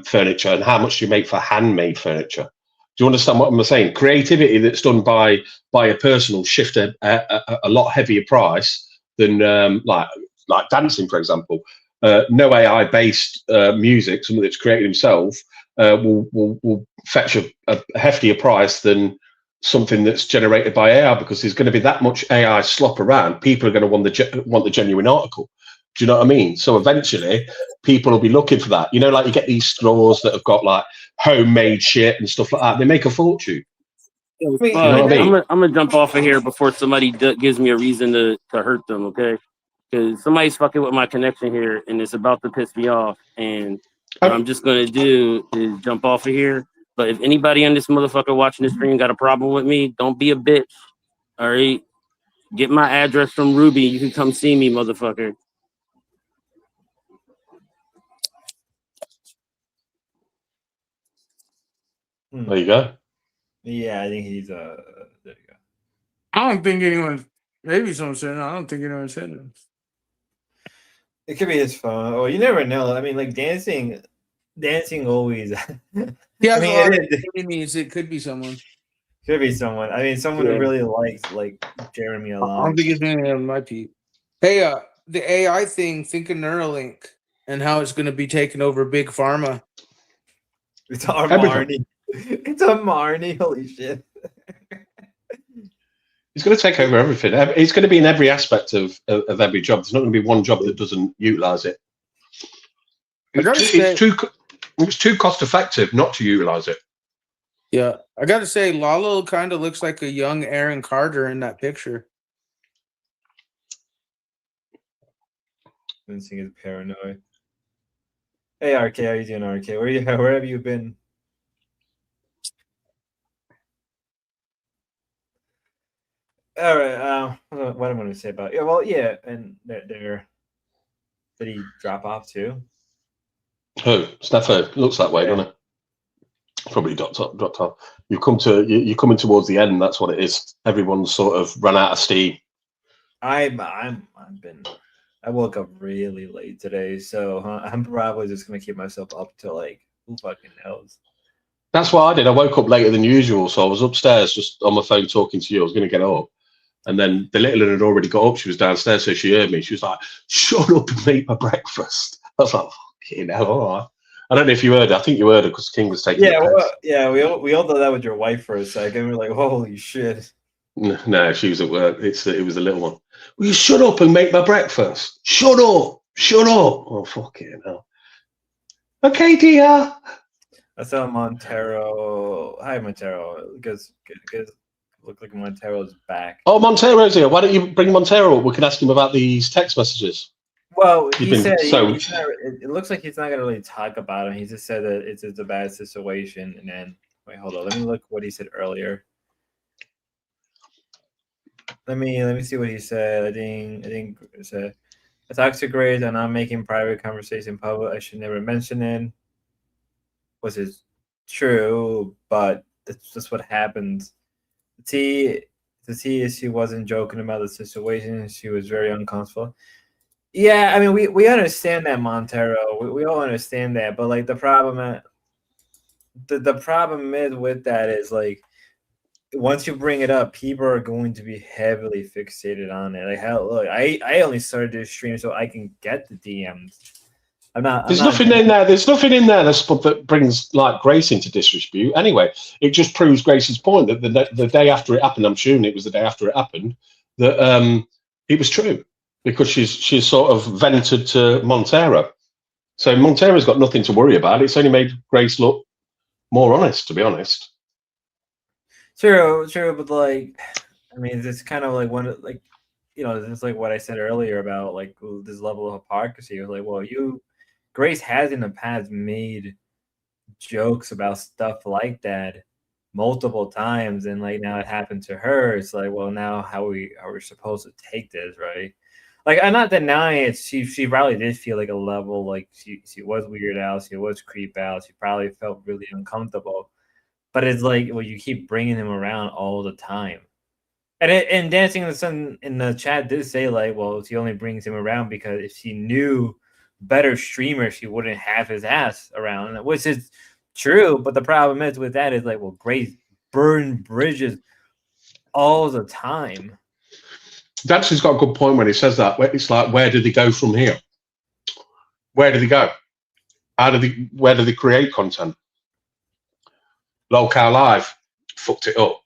furniture, and how much do you make for handmade furniture? Do you understand what I'm saying? Creativity that's done by a person will shift a lot heavier price than like dancing, for example. No AI based music, something that's created himself, will fetch a heftier price than something that's generated by AI, because there's going to be that much AI slop around. People are going to want the genuine article. Do you know what I mean? So eventually people will be looking for that. You know, like you get these stores that have got like homemade shit and stuff like that. They make a fortune. You know what I mean? I'm gonna jump off of here before somebody gives me a reason to hurt them. Okay. because somebody's fucking with my connection here, and it's about to piss me off. And what I'm just gonna do is jump off of here. But if anybody on this motherfucker watching the stream got a problem with me, don't be a bitch. All right, get my address from Ruby. You can come see me, motherfucker. There you go. Yeah, I think he's there you go. I don't think anyone. Maybe someone said no. I don't think anyone said it. It could be his phone. Or you never know. I mean, like dancing always. He has I mean, a lot it of is. enemies. It could be someone. Could be someone. I mean, someone who really likes like Jeremy a I lot. don't think it's any of my peep. Hey, the AI thing. Think of Neuralink and how it's going to be taking over big pharma. It's our Marnie. It's a Marnie. Holy shit. He's going to take over everything. It's going to be in every aspect of every job. There's not going to be one job that doesn't utilize it. It's too cost effective not to utilize it. Yeah, I got to say, Lalo kind of looks like a young Aaron Carter in that picture. Vincing is paranoid. Hey, RK, how you doing, RK? Where have you been? All right. What I'm going to say about and they're did he drop off too? Who? Steffo looks that way, doesn't it? Probably dropped off. You're coming towards the end. That's what it is. Everyone's sort of run out of steam. I woke up really late today, so I'm probably just gonna keep myself up till like who fucking knows. That's what I did. I woke up later than usual, so I was upstairs just on my phone talking to you. I was going to get up, and then the little one had already got up. She was downstairs, so she heard me. She was like, "Shut up and make my breakfast." I was like, "Fucking hell, all right." I don't know if you heard her. I think you heard her because King was taking. We all thought that was your wife for a second. We're like, "Holy shit!" No, she was at work. It was the little one. Will you shut up and make my breakfast? Shut up! Shut up! Oh fucking hell. Okay, dear. I saw Montero. Hi, Montero. Because look like Montero's back. Oh, Montero's here. Why don't you bring Montero up? We can ask him about these text messages. Well, he said it looks like he's not going to really talk about him. He just said that it's a bad situation. And then, wait, hold on. Let me look what he said earlier. Let me see what he said. I think it said, I talked to Grace and I'm making private conversation public. I should never mention it. Was it true? But that's just what happens. The T is she wasn't joking about the situation. She was very uncomfortable. Yeah, I mean, we understand that, Montero. We all understand that, but like the problem is with that is like once you bring it up, people are going to be heavily fixated on it. Like hell, look, I only started this stream so I can get the DMs. There's nothing in there that brings like Grace into disrepute. Anyway, it just proves Grace's point that the day after it happened, I'm assuming it was the day after it happened, that it was true. Because she's sort of vented to Montero. So Montero's got nothing to worry about. It's only made Grace look more honest, to be honest. True, but like, I mean, it's kind of like it's like what I said earlier about like this level of hypocrisy. It was like, well, Grace has in the past made jokes about stuff like that multiple times, and like now it happened to her. It's like, well, now how are we supposed to take this, right? Like, I'm not denying it. She probably did feel like a level, like she was weirded out. She was creeped out. She probably felt really uncomfortable. But it's like, well, you keep bringing him around all the time. And Dancing in the Sun in the chat did say, like, well, she only brings him around because if she knew better streamers, she wouldn't have his ass around, which is true. But the problem is with that is like, well, Grace burned bridges all the time. Daxon's got a good point when he says that. It's like, where do they go from here? Where do they go? Where do they create content? Lolcow Live fucked it up.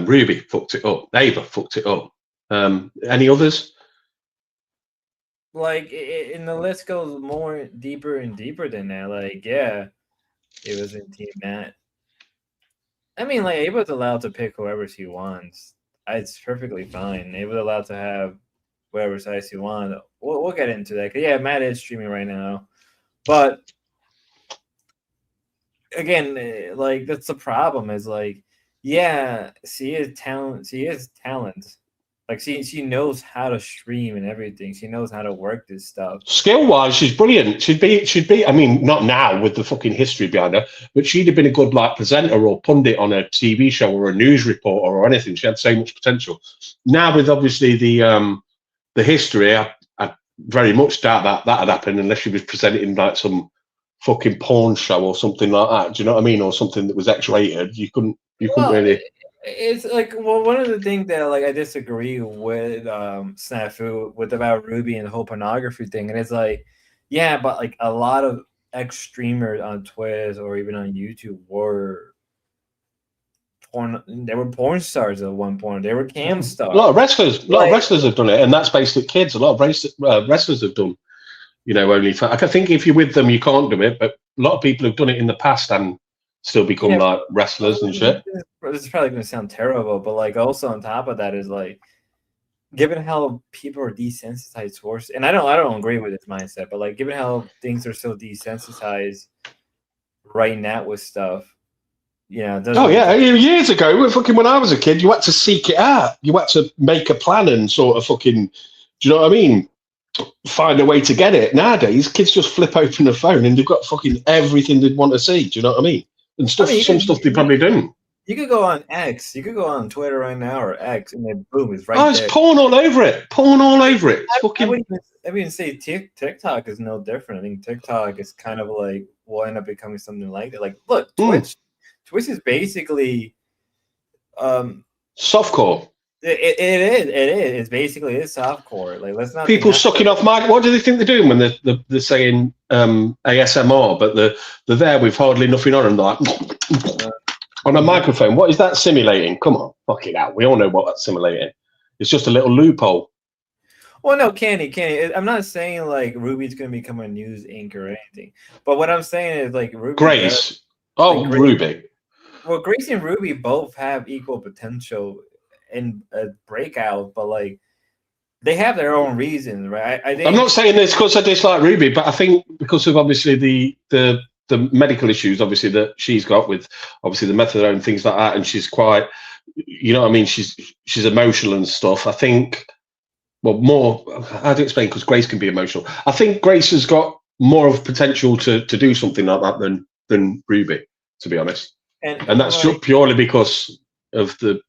Ruby fucked it up. Ava fucked it up. Any others? Like, and the list goes more deeper and deeper than that. Like, yeah, it was in Team Nat. I mean, like, Ava's allowed to pick whoever she wants. It's perfectly fine. Ava's allowed to have whatever size you want. We'll get into that. 'Cause, yeah, Matt is streaming right now, but again, like that's the problem. Is like, yeah, she is talent. She is talent. Like she knows how to stream and everything. She knows how to work this stuff. Skill wise, she's brilliant. She'd be. I mean, not now with the fucking history behind her, but she'd have been a good like presenter or pundit on a TV show or a news reporter or anything. She had so much potential. Now with obviously the history, I very much doubt that had happened unless she was presenting like some fucking porn show or something like that. Do you know what I mean? Or something that was X-rated. You couldn't really. It's like, well, one of the things that like I disagree with Snafu with about Ruby and the whole pornography thing, and it's like, yeah, but like a lot of ex streamers on Twitter or even on YouTube were porn. They were porn stars at one point. They were cam stars. A lot of wrestlers have done it, and that's based at kids. A lot of wrestlers have done, only. I can think if you're with them, you can't do it, but a lot of people have done it in the past and still become like wrestlers and shit. This is probably going to sound terrible, but like also on top of that is like, given how people are desensitized towards, and I don't agree with this mindset, but like given how things are so desensitized right now with stuff, years ago, fucking when I was a kid, you had to seek it out. You had to make a plan and sort of fucking, do you know what I mean? Find a way to get it. Nowadays, kids just flip open the phone and they've got fucking everything they'd want to see. Do you know what I mean? And stuff, some stuff they probably don't. You could go on X. You could go on Twitter right now or X, and then boom, it's right there. It's porn all over it. Porn all over it. I wouldn't even say TikTok is no different. I think TikTok is kind of like will end up becoming something like that. Like, look, Twitch is basically softcore. It is. It's basically softcore. Like, let's not. People sucking off mic. What do they think they're doing when they're saying ASMR, but they're there with hardly nothing on and like on a microphone? What is that simulating? Come on, fuck it out. We all know what that's simulating. It's just a little loophole. Well, no, Kenny. I'm not saying like Ruby's going to become a news anchor or anything, but what I'm saying is like Ruby. Grace. Ruby. Well, Grace and Ruby both have equal potential in a breakout, but like they have their own reasons, right? I think I'm not saying this because I dislike Ruby, but I think because of obviously the medical issues, obviously that she's got with obviously the methadone and things like that, and she's quite, you know what I mean? She's emotional and stuff. I think, well, more. How do you explain? Because Grace can be emotional. I think Grace has got more of potential to do something like that than Ruby, to be honest. And that's just purely because of the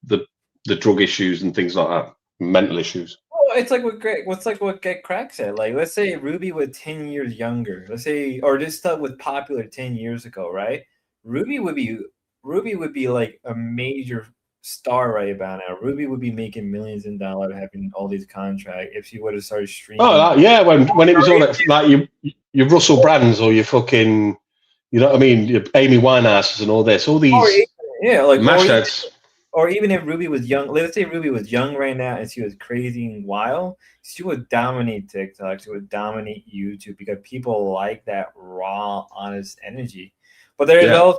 drug issues and things like that, mental issues. Well, it's like what Get Crack said. Like, let's say Ruby was 10 years younger. Let's say, or this stuff was popular 10 years ago, right? Ruby would be like a major star right about now. Ruby would be making millions of dollars, having all these contracts if she would have started streaming. Oh, yeah, when it was all like your Russell Brands or your fucking, you know what I mean, your Amy Winehouses and all this, all these mashheads. Or even if Ruby was young, let's say Ruby was young right now and she was crazy and wild, she would dominate TikTok, she would dominate YouTube because people like that raw, honest energy. But there is also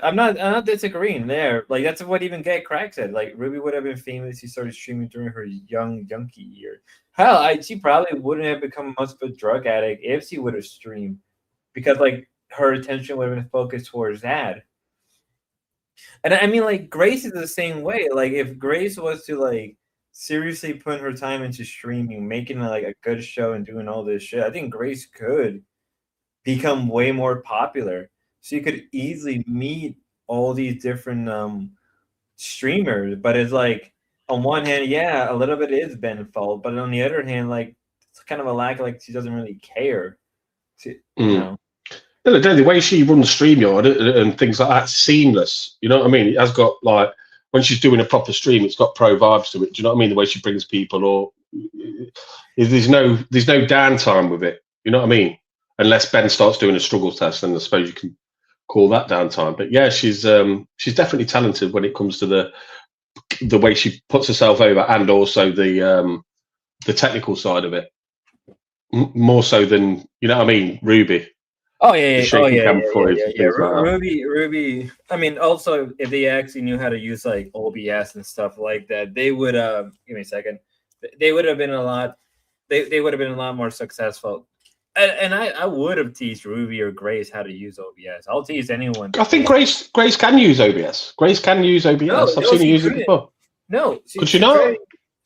I'm not disagreeing there. Like that's what even Get Crack said. Like Ruby would have been famous. She started streaming during her young junkie year. Hell, she probably wouldn't have become much of a drug addict if she would have streamed, because like her attention would have been focused towards that. And I mean, like Grace is the same way. Like if Grace was to like seriously put her time into streaming, making like a good show and doing all this shit, I think Grace could become way more popular. She could easily meet all these different streamers. But it's like on one hand, a little bit is Ben's fault, but on the other hand, like it's kind of a lack of like she doesn't really care. You know. The way she runs StreamYard and things like that, seamless. You know what I mean? It has got like when she's doing a proper stream, it's got pro vibes to it. Do you know what I mean? The way she brings people, or there's no downtime with it. You know what I mean? Unless Ben starts doing a struggle test, then I suppose you can call that downtime. But yeah, she's definitely talented when it comes to the way she puts herself over, and also the technical side of it, more so than, you know what I mean, Ruby. Oh yeah, The yeah. shaky cam footage and things like that. Ruby. I mean, also if they actually knew how to use like OBS and stuff like that, they would. Give me a second. They would have been a lot. They would have been a lot more successful. And I would have teased Ruby or Grace how to use OBS. I'll tease anyone. I think Grace can use OBS. Grace can use OBS. I've seen her use it before. No, could she not?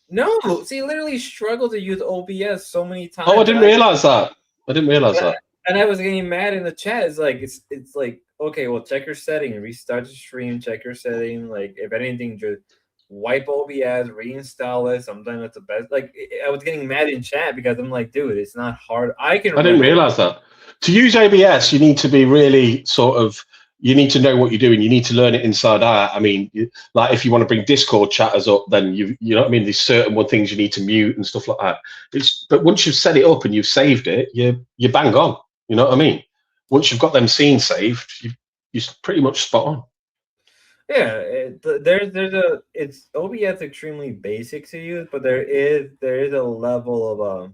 No, she literally struggled to use OBS so many times. Oh, I didn't realize that. I didn't realize that. And I was getting mad in the chat. It's like, okay, well, check your setting, restart the stream, check your setting. Like, if anything, just wipe OBS, reinstall it. Sometimes it's the best. Like, I was getting mad in chat because I'm like, dude, it's not hard. I didn't realize that. To use OBS, you need to be really you need to know what you're doing. You need to learn it inside out. I mean, like if you want to bring Discord chatters up, then you know what I mean. There's certain things you need to mute and stuff like that. But once you've set it up and you've saved it, you bang on. You know what I mean? Once you've got them scenes saved, you're pretty much spot on. Yeah, it's OBS extremely basic to use, but there is a level of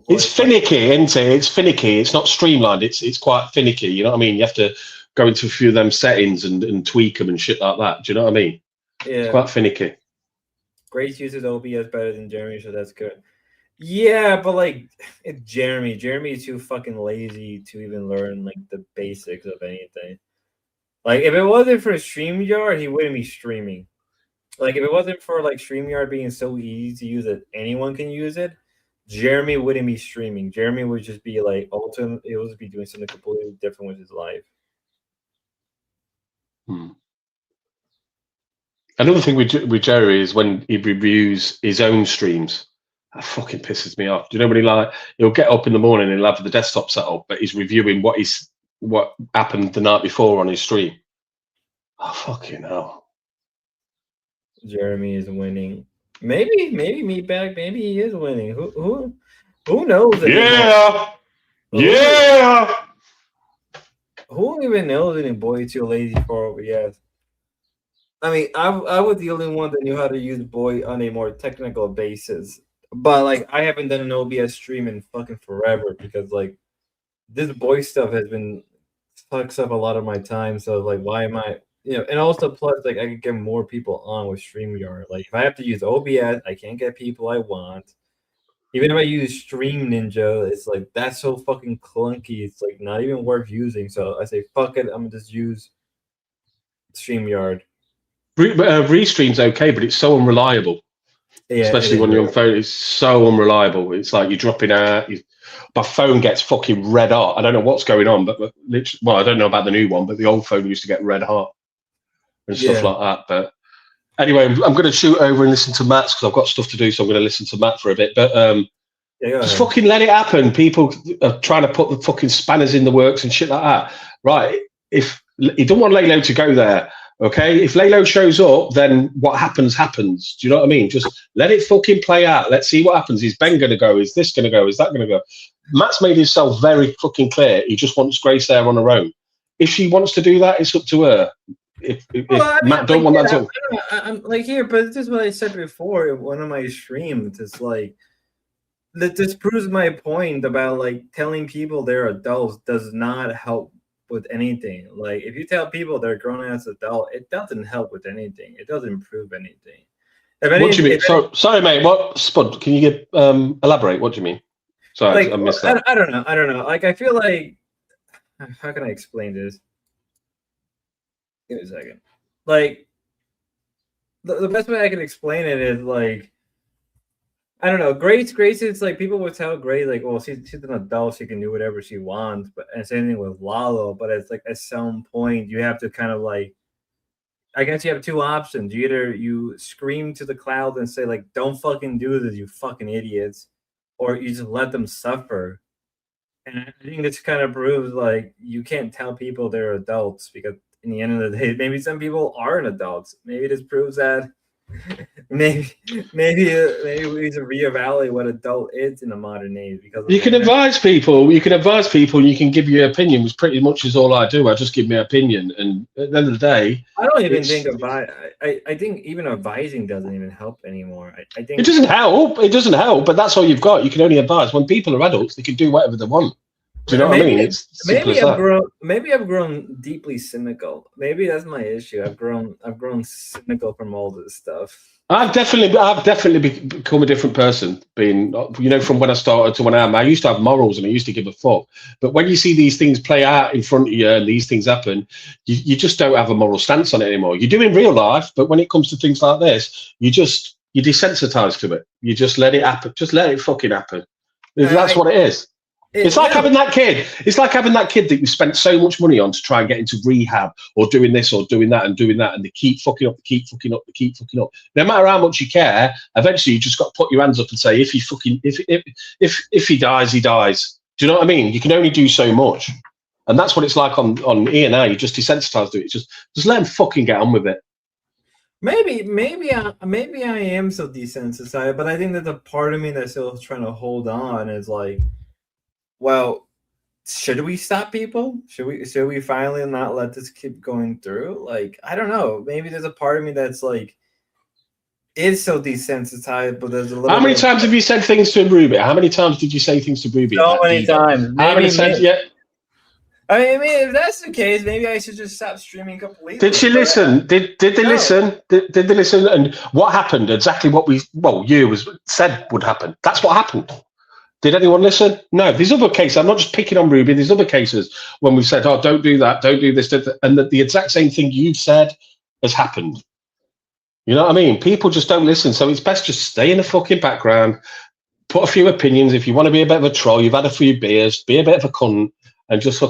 It's finicky, isn't it? It's finicky. It's not streamlined. It's quite finicky. You know what I mean? You have to go into a few of them settings and tweak them and shit like that. Do you know what I mean? Yeah. It's quite finicky. Grace uses OBS better than Jeremy, so that's good. Yeah, but like it's Jeremy. Jeremy is too fucking lazy to even learn like the basics of anything. Like if it wasn't for StreamYard, he wouldn't be streaming. Like if it wasn't for like StreamYard being so easy to use that anyone can use it, Jeremy wouldn't be streaming. Jeremy would just be like it would be doing something completely different with his life. Another thing with Jerry is when he reviews his own streams. That fucking pisses me off. Do you know when he'll get up in the morning and he'll have the desktop set up, but he's reviewing what happened the night before on his stream. Oh fucking hell. Jeremy is winning. Maybe Meatbag, maybe he is winning. Who knows anymore? Yeah. Who even knows anymore? Boy too lazy for OBS. I mean, I was the only one that knew how to use Boy on a more technical basis. But like I haven't done an OBS stream in fucking forever because like this Boy stuff has been sucks up a lot of my time. So like why am I and also plus like I can get more people on with StreamYard. Like if I have to use OBS, I can't get people I want. Even if I use Stream Ninja, it's like that's so fucking clunky. It's like not even worth using. So I say fuck it, I'm gonna just use StreamYard. Restream's okay, but it's so unreliable. Yeah, especially when you're on phone, it's so unreliable. It's like you're dropping out. My phone gets fucking red hot. I don't know what's going on, but literally, well, I don't know about the new one, but the old phone used to get red hot and stuff like that. But anyway, I'm going to shoot over and listen to Matt's because I've got stuff to do, so I'm going to listen to Matt for a bit. But just fucking let it happen. People are trying to put the fucking spanners in the works and shit like that. Right? If you don't want Lalo to go there, okay? If Lalo shows up, then what happens. Do you know what I mean? Just let it fucking play out. Let's see what happens. Is Ben going to go? Is this going to go? Is that going to go? Matt's made himself very fucking clear. He just wants Grace there on her own. If she wants to do that, it's up to her. If Matt don't want that to... I'm like here, but this is what I said before in one of my streams. It's like, this proves my point about like telling people they're adults does not help with anything. Like if you tell people they're grown as adult, it doesn't help with anything. It doesn't improve anything. What do you mean? Sorry, mate. What, Spud? Can you elaborate? What do you mean? Sorry, like, I missed that. I don't know. Like I feel like, how can I explain this? Give me a second. Like the best way I can explain it is like, I don't know. Grace is like people would tell Grace like, well, she's an adult, she can do whatever she wants. But and same thing with Lalo. But it's like at some point you have to kind of like, I guess you have two options. Either you scream to the cloud and say like, don't fucking do this, you fucking idiots, or you just let them suffer. And I think this kind of proves like you can't tell people they're adults because in the end of the day, maybe some people aren't adults. Maybe this proves that maybe we need to reevaluate what adult is in a modern age because you can advise people. You can advise people. And you can give your opinion, which pretty much is all I do. I just give my opinion, and at the end of the day, I don't even think I think even advising doesn't even help anymore. I think it doesn't help. It doesn't help. But that's all you've got. You can only advise. When people are adults, they can do whatever they want. Do you know what I mean? It's simple as that. Maybe I've grown deeply cynical. Maybe that's my issue. I've grown cynical from all this stuff. I've definitely become a different person. Being, you know, from when I started to when I am. I used to have morals and I used to give a fuck. But when you see these things play out in front of you and these things happen, you just don't have a moral stance on it anymore. You do in real life, but when it comes to things like this, you're desensitized to it. You just let it happen. Just let it fucking happen. That's what it is. It's like having that kid. It's like having that kid that you spent so much money on to try and get into rehab or doing this or doing that, and they keep fucking up, they keep fucking up. No matter how much you care, eventually you just got to put your hands up and say, if he dies, he dies. Do you know what I mean? You can only do so much, and that's what it's like on E&I. You're just desensitized to it. Just let him fucking get on with it. Maybe I am so desensitized, but I think that the part of me that's still trying to hold on is like, well, should we stop people? Should we finally not let this keep going through? Like, I don't know. Maybe there's a part of me that's like, is so desensitized, but there's a little. How many times have you said things to Ruby? How many times did you say things to Ruby? So many times. How many times? Yeah. I mean, if that's the case, maybe I should just stop streaming completely. Did she listen? Did they listen? Did they listen? And what happened? Exactly what you said would happen. That's what happened. Did anyone listen? No. There's other cases. I'm not just picking on Ruby. There's other cases when we've said, "Oh, don't do that, don't do this," and the exact same thing you've said has happened. You know what I mean? People just don't listen. So it's best just stay in the fucking background, put a few opinions. If you want to be a bit of a troll, you've had a few beers, be a bit of a cunt, and just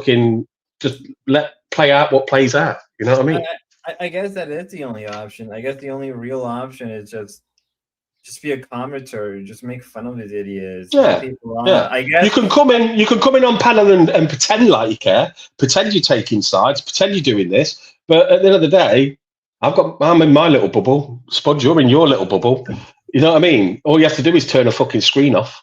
let play out what plays out. You know what I mean? I guess that is the only option. I guess the only real option is just be a commentator, just make fun of these idiots. Yeah. I guess you can come in on panel and pretend like you care, pretend you're taking sides, pretend you're doing this. But at the end of the day, I'm in my little bubble. Spud, you're in your little bubble. You know what I mean? All you have to do is turn a fucking screen off.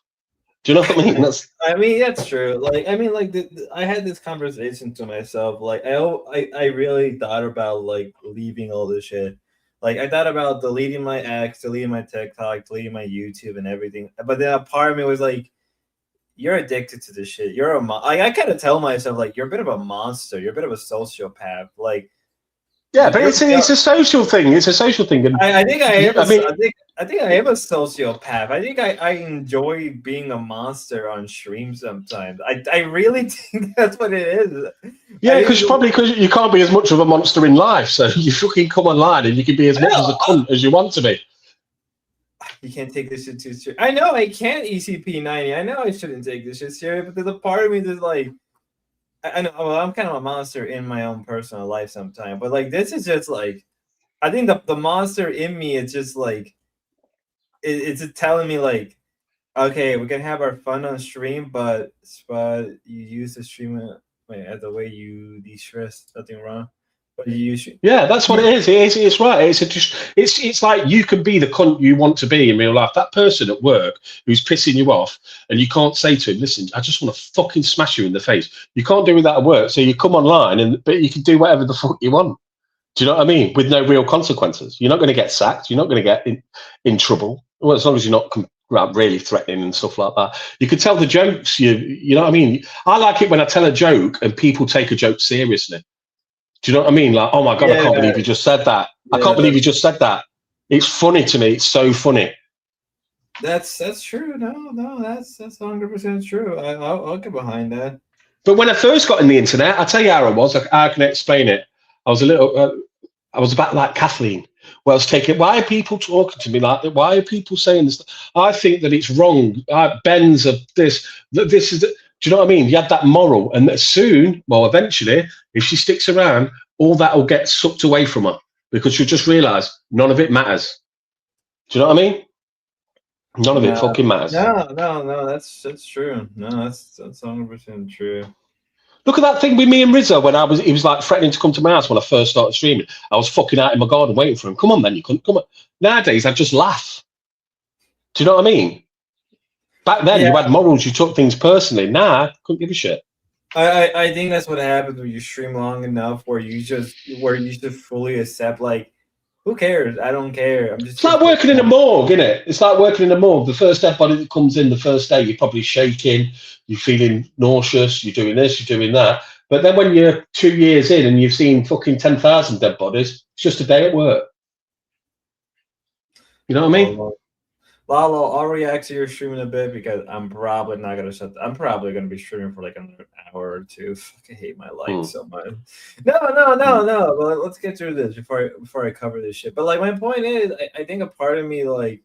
Do you know what I mean? That's true. Like, I had this conversation to myself. Like, I really thought about like leaving all this shit. Like, I thought about deleting my X, deleting my TikTok, deleting my YouTube and everything. But then a part of me was like, you're addicted to this shit. You're I kind of tell myself, like, you're a bit of a monster. You're a bit of a sociopath. Like, yeah, but it's a social thing. It's a social thing. And I think I am. I think I am a sociopath. I think I enjoy being a monster on stream sometimes. I really think that's what it is. Yeah, because you can't be as much of a monster in life, so you fucking come online and you can be as much as a cunt as you want to be. You can't take this shit too serious. I know I can't ECP90. I know I shouldn't take this shit serious, but there's a part of me that's like, I know, well, I'm kind of a monster in my own personal life sometimes, but like this is just like, I think the monster in me is just like, it's just telling me like, okay, we can have our fun on stream, but you use the stream as the way you de-stress. Nothing wrong. But you use. Yeah, that's what it is. It's right. It's like you can be the cunt you want to be in real life. That person at work who's pissing you off, and you can't say to him, "Listen, I just want to fucking smash you in the face." You can't do that at work, so you come online but you can do whatever the fuck you want. Do you know what I mean? With no real consequences. You're not going to get sacked. You're not going to get in trouble. Well, as long as you're not really threatening and stuff like that. You can tell the jokes. You know what I mean? I like it when I tell a joke and people take a joke seriously. Do you know what I mean? Like, oh my God, I can't believe you just said that. I can't believe you just said that. It's funny to me. It's so funny. That's true. No, that's 100% true. I'll get behind that. But when I first got in the internet, I'll tell you how I was. I can explain it. I was I was about like Kathleen. Well, I was taking, why are people talking to me like that? Why are people saying this? I think that it's wrong. Ben's of this. This is. Do you know what I mean? You had that moral, and soon, well, eventually, if she sticks around, all that will get sucked away from her because she'll just realise none of it matters. Do you know what I mean? None of it fucking matters. No, that's true. No, that's 100% true. Look at that thing with me and Rizzo when he was like threatening to come to my house when I first started streaming. I was fucking out in my garden waiting for him. Come on, man, you couldn't come on. Nowadays, I just laugh. Do you know what I mean? Back then, you Yeah. had morals, you took things personally. Nah, I couldn't give a shit. I think that's what happens when you stream long enough, where you just fully accept, like, who cares? I don't care. I'm just It's like working in a morgue, isn't it? It's like working in a morgue. The first dead body that comes in the first day, you're probably shaking, you're feeling nauseous, you're doing this, you're doing that. But then when you're 2 years in and you've seen fucking 10,000 dead bodies, it's just a day at work. You know what I mean? Lalo, I'll react to your streaming a bit because I'm probably not gonna shut. I'm probably gonna be streaming for like another hour or two. I hate my life so much. No. But let's get through this before I cover this shit. But like, my point is, I think a part of me, like,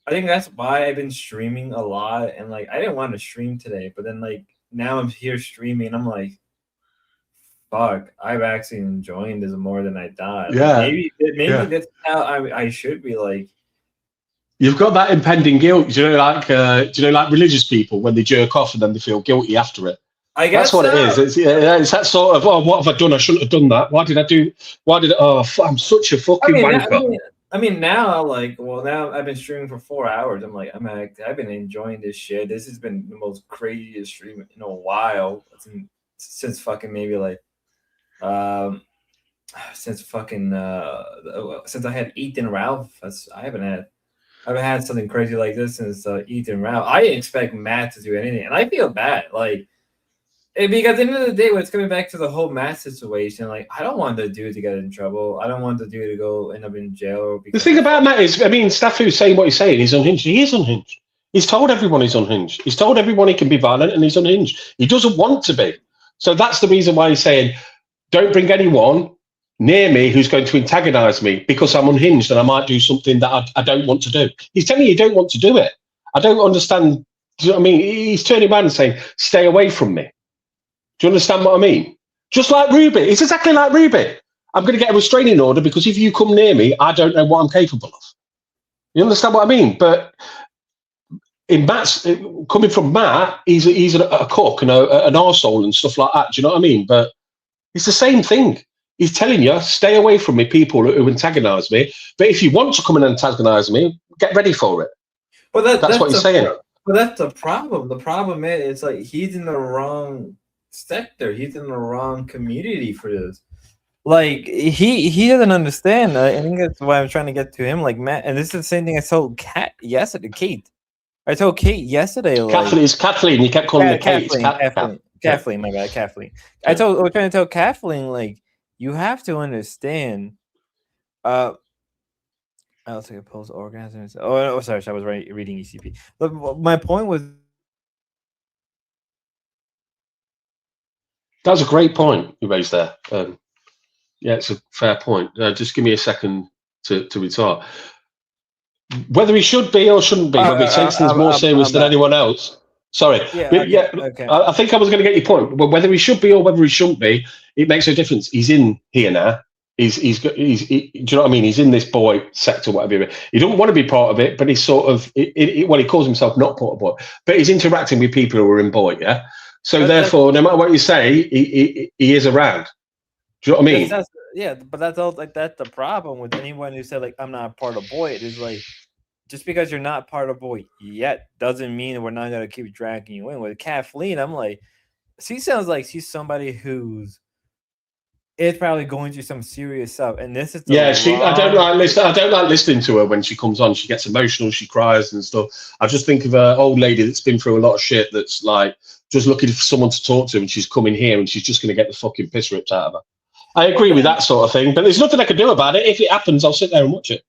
I think that's why I've been streaming a lot. And like, I didn't want to stream today, but then like now I'm here streaming. And I'm like, fuck, I'm actually enjoying this more than I thought. Yeah. Maybe Yeah. that's how I should be like. You've got that impending guilt. Do you know, like religious people when they jerk off and then they feel guilty after it? I guess that's what it is. It's that sort of, oh, what have I done? I shouldn't have done that. Why did I do? I'm such a fucking wanker. I mean, now, like, well, now I've been streaming for 4 hours. I've been enjoying this shit. This has been the most craziest stream in a while since fucking maybe like, since I had Ethan Ralph. I haven't had something crazy like this since Ethan Ralph. I didn't expect Matt to do anything, and I feel bad, like, because at the end of the day, when it's coming back to the whole Matt situation, like, I don't want the dude to get in trouble. I don't want the dude to go end up in jail. The thing about Matt is, I mean, Staffu's saying what he's saying. He's unhinged. He is unhinged. He's told everyone he's unhinged. He's told everyone he can be violent, and he's unhinged. He doesn't want to be. So that's the reason why he's saying, don't bring anyone near me who's going to antagonize me because I'm unhinged and I might do something that I don't want to do. He's telling you don't want to do it. I don't understand. Do you know what I mean? He's turning around and saying, stay away from me. Do you understand what I mean? Just like Ruby. It's exactly like Ruby. I'm going to get a restraining order because if you come near me, I don't know what I'm capable of. You understand what I mean? But in Matt's, coming from Matt, he's a cook and an arsehole and stuff like that. Do you know what I mean? But it's the same thing. He's telling you, stay away from me, people who antagonize me. But if you want to come and antagonize me, get ready for it. Well, that's what he's saying. But that's the problem. The problem is, it's like he's in the wrong sector. He's in the wrong community for this. Like, he doesn't understand. I think that's why I'm trying to get to him. Like, Matt, and this is the same thing I told Kate yesterday. I told Kate yesterday. Like, it's Kathleen. You kept calling her Kate. Kathleen, my bad, Kathleen. I was trying to tell Kathleen, like, you have to understand. I'll take a post organisms. Oh, sorry, I was reading ECP. But my point was. That was a great point you raised there. Yeah, it's a fair point. Just give me a second to retort. Whether he should be or shouldn't be, whether he takes things more serious than anyone else. Sorry. Okay. I think I was going to get your point. But whether he should be or whether he shouldn't be, it makes no difference. He's in here now. Do you know what I mean? He's in this boy sector, whatever. He doesn't want to be part of it, but he's sort of, he calls himself not part of boy, but he's interacting with people who are in boy, yeah? So therefore, no matter what you say, he is around. Do you know what I mean? But that's all. Like, that's the problem with anyone who said, like, I'm not part of boy. It is like, just because you're not part of boy yet doesn't mean we're not gonna keep dragging you in. With Kathleen, I'm like, she sounds like she's somebody who's probably going through some serious stuff, and this is I don't like listening to her when she comes on. She gets emotional, she cries and stuff. I just think of an old lady that's been through a lot of shit, that's like just looking for someone to talk to, and she's coming here and she's just going to get the fucking piss ripped out of her. I agree with that sort of thing, but there's nothing I can do about it. If it happens, I'll sit there and watch it.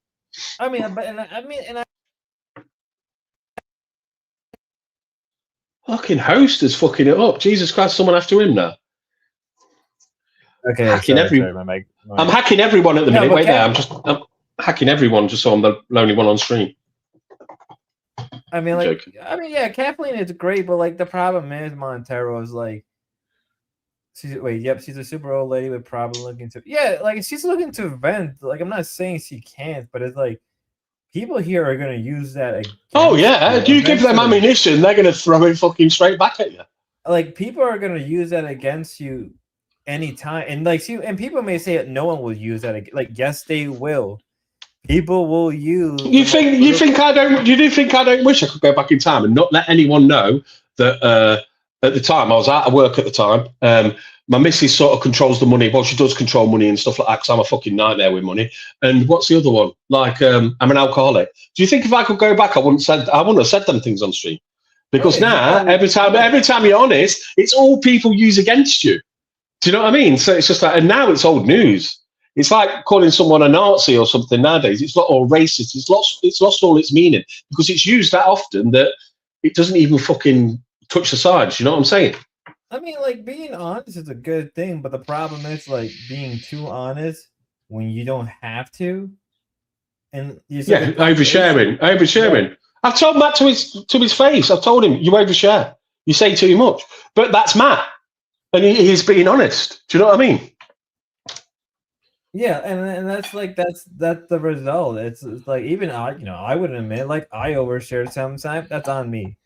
Fucking host is fucking it up. Jesus Christ, someone after him now. Okay, I'm hacking everyone at the minute. Wait there, I'm hacking everyone just so I'm the only one on stream. Kathleen is great, but like the problem is Montero is like, she's a super old lady with probably looking to she's looking to vent. Like, I'm not saying she can't, but it's like people here are gonna use that. You give them ammunition, they're gonna throw it fucking straight back at you. Like, people are gonna use that against you anytime, and like, and people may say that no one will use that. Like, yes, they will, People will use. You think I don't? You do think I don't wish I could go back in time and not let anyone know that at the time I was out of work at the time. My missus sort of controls the money. Well, she does control money and stuff like that because I'm a fucking nightmare with money. And what's the other one? Like I'm an alcoholic. Do you think if I could go back, I wouldn't have said them things on stream? Because now every time you're honest, it's all people use against you. Do you know what I mean? So it's just like, and now it's old news. It's like calling someone a Nazi or something nowadays. It's not all racist. It's lost all its meaning because it's used that often that it doesn't even fucking touch the sides. You know what I'm saying? I mean, like, being honest is a good thing, but the problem is like being too honest when you don't have to. And oversharing. Yeah. I've told Matt to his face. I've told him, you overshare. You say too much. But that's Matt, and he's being honest. Do you know what I mean? Yeah, and that's the result. It's like, even I wouldn't admit, like, I overshare sometimes. That's on me.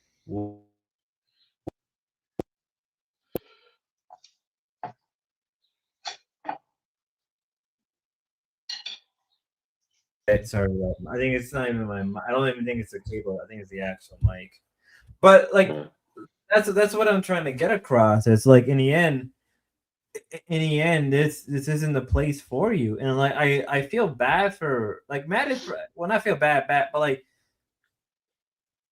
Sorry, I think it's not even I don't even think it's the cable. I think it's the actual mic. But like, that's what I'm trying to get across. It's like, in the end, this isn't the place for you. And like, I feel bad for, like, Matt is, well, not feel bad, but like,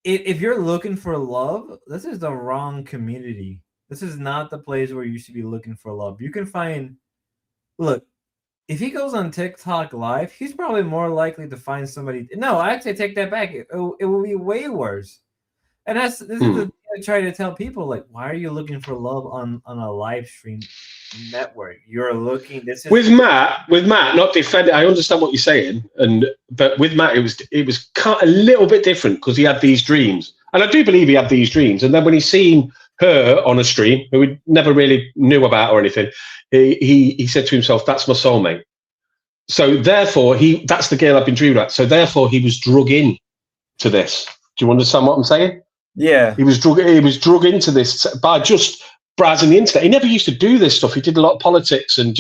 if you're looking for love, this is the wrong community. This is not the place where you should be looking for love. You can find, look, if he goes on TikTok live, he's probably more likely to find somebody. No, I actually take that back. It will be way worse. And this is the thing I try to tell people, like, why are you looking for love on a live stream network? You're looking. With Matt, not defending. I understand what you're saying, but with Matt, it was kind of a little bit different because he had these dreams, and I do believe he had these dreams. And then when he seen her on a stream, who we never really knew about or anything, he said to himself, "That's my soulmate." So therefore, that's the girl I've been dreaming about. So therefore, he was drug in to this. Do you understand what I'm saying? Yeah, he was drug into this by just browsing the internet. He never used to do this stuff. He did a lot of politics and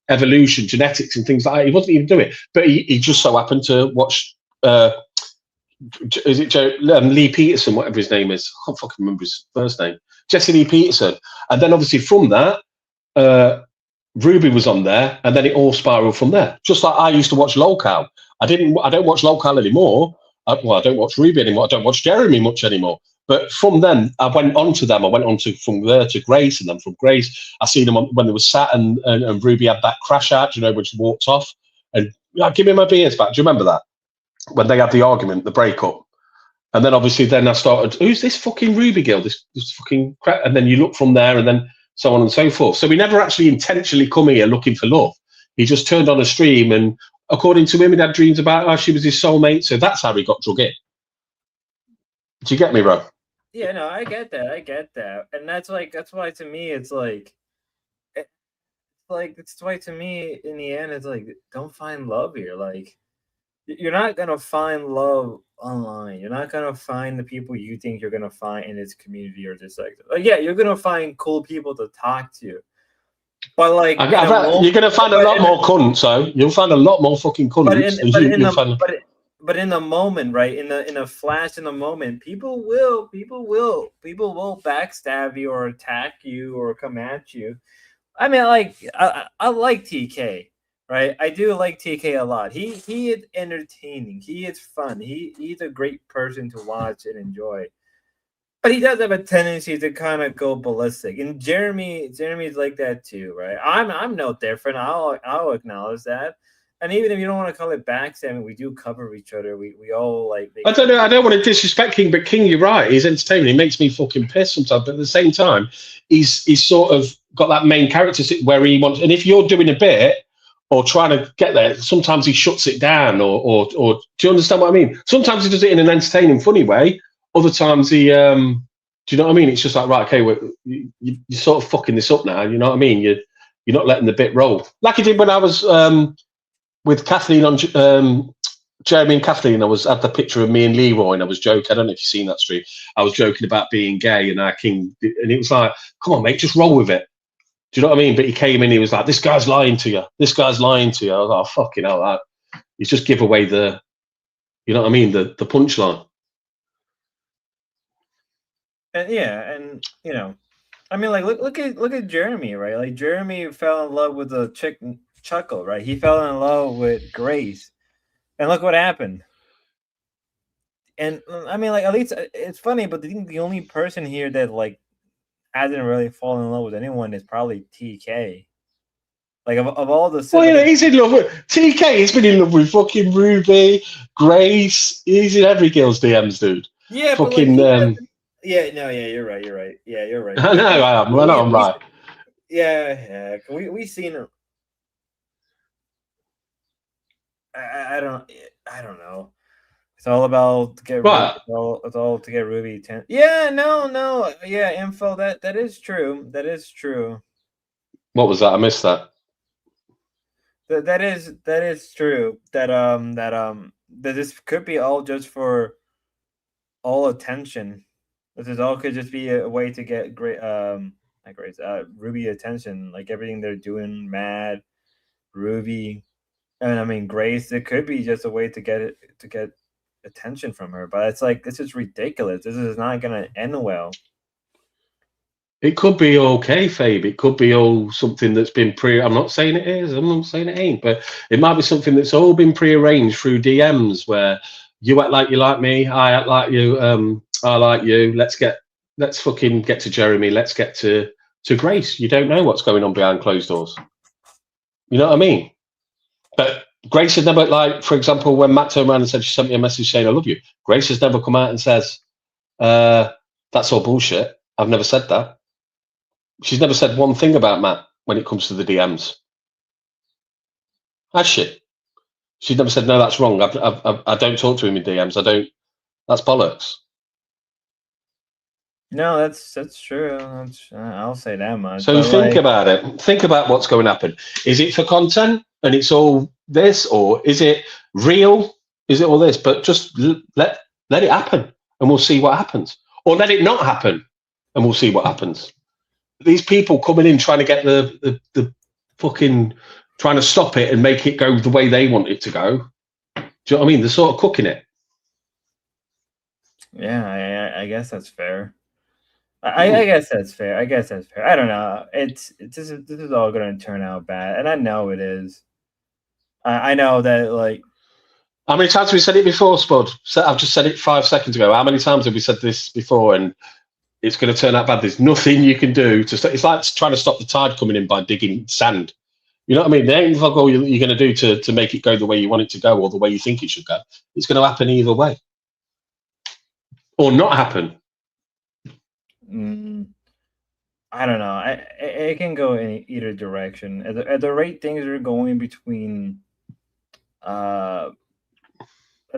evolution, genetics, and things like that. He wasn't even doing it, but he just so happened to watch. Is it Lee Peterson, whatever his name is? I can't fucking remember his first name. Jesse Lee Peterson, and then obviously from that, Ruby was on there, and then it all spiraled from there. Just like I used to watch Locale. I don't watch Locale anymore. I don't watch Ruby anymore. I don't watch Jeremy much anymore. But from then, I went on to them. I went on from there to Grace, and then from Grace, I seen them when they were sat, and Ruby had that crash out, when she walked off, and give me my beers back. Do you remember that? When they had the argument, the breakup. And then obviously then I started, who's this fucking Ruby girl? This fucking crap. And then you look from there, and then so on and so forth. So we never actually intentionally come here looking for love. He just turned on a stream, and according to him, he had dreams about her. She was his soulmate. So that's how he got drug in. Do you get me, bro? Yeah, no, I get that. And that's why to me, it's like, it's why to me, in the end, it's like, don't find love here. Like, you're not going to find love online. You're not going to find the people you think you're going to find in this community or this sector. Like, yeah, you're going to find cool people to talk to. But like, you're going to find a lot more cunts, though. You'll find a lot more fucking cunts. But in the moment, right? In a flash, in the moment, people will backstab you or attack you or come at you. I mean, like, I like TK, right? I do like TK a lot. He is entertaining. He is fun. He's a great person to watch and enjoy. But he does have a tendency to kind of go ballistic. And Jeremy's like that too, right? I'm no different. I'll acknowledge that. And even if you don't want to call it backstabbing, we do cover each other. We all like. I don't know. I don't want to disrespect King, but King, you're right. He's entertaining. He makes me fucking pissed sometimes. But at the same time, he's sort of got that main character where he wants. And if you're doing a bit or trying to get there, sometimes he shuts it down. Or do you understand what I mean? Sometimes he does it in an entertaining, funny way. Other times he. Do you know what I mean? It's just like, right, okay, you're sort of fucking this up now. You know what I mean? You're not letting the bit roll like he did when I was. With Kathleen on Jeremy and Kathleen, I had the picture of me and Leroy, and I was joking. I don't know if you've seen that stream. I was joking about being gay, and our King, and it was like, come on, mate, just roll with it. Do you know what I mean? But he came in, he was like, this guy's lying to you. This guy's lying to you. I was like, oh, fucking hell. That. He's just give away the, you know what I mean? The punchline. And yeah, and you know, I mean, like look at Jeremy, right? Like Jeremy fell in love with the chick Chuckle, right? He fell in love with Grace, and look what happened. And I mean, like at least it's funny, but I think the only person here that like hasn't really fallen in love with anyone is probably TK. Like of all the well, yeah, he's in love with TK. He's been in love with fucking Ruby, Grace. He's in every girl's DMs, dude. Yeah, fucking. But like, yeah, no, yeah, you're right. Yeah, you're right. I know, I am. I know, I'm right. Yeah. We seen it. I don't know. It's all about to get right. It's all to get Ruby 10. Yeah, no. Yeah, info. That is true. That is true. What was that? I missed that. That is true. That this could be all just for all attention. This all could just be a way to get Ruby attention. Like everything they're doing, mad Ruby, and I mean Grace. It could be just a way to get attention from her. But it's like this is ridiculous. This is not gonna end well. It could be okay, Fabe. It could be all something that's been I'm not saying it is. I'm not saying it ain't. But it might be something that's all been prearranged through DMs where you act like you like me, I act like you, I like you. Let's fucking get to Jeremy. Let's get to Grace. You don't know what's going on behind closed doors. You know what I mean? But Grace has never, like, for example, when Matt turned around and said she sent me a message saying I love you, Grace has never come out and says, that's all bullshit. I've never said that. She's never said one thing about Matt when it comes to the DMs. Has she? She's never said, no, that's wrong. I don't talk to him in DMs. I don't. That's bollocks. No, that's true. I'll say that much. So think about it. Think about what's going to happen. Is it for content and it's all this, or is it real? Is it all this? But just let it happen and we'll see what happens. Or let it not happen and we'll see what happens. These people coming in trying to get the fucking trying to stop it and make it go the way they want it to go. Do you know what I mean? They're sort of cooking it. Yeah, I guess that's fair. I guess that's fair. I don't know. This is all going to turn out bad, and I know it is. I know that, like. How many times have we said it before, Spud? I've just said it 5 seconds ago. How many times have we said this before? And it's going to turn out bad. There's nothing you can do to stop. It's like trying to stop the tide coming in by digging sand. You know what I mean? There ain't fuck all you're going to do to make it go the way you want it to go or the way you think it should go. It's going to happen either way, or not happen. I don't know. It can go in either direction. At the rate things are going between, at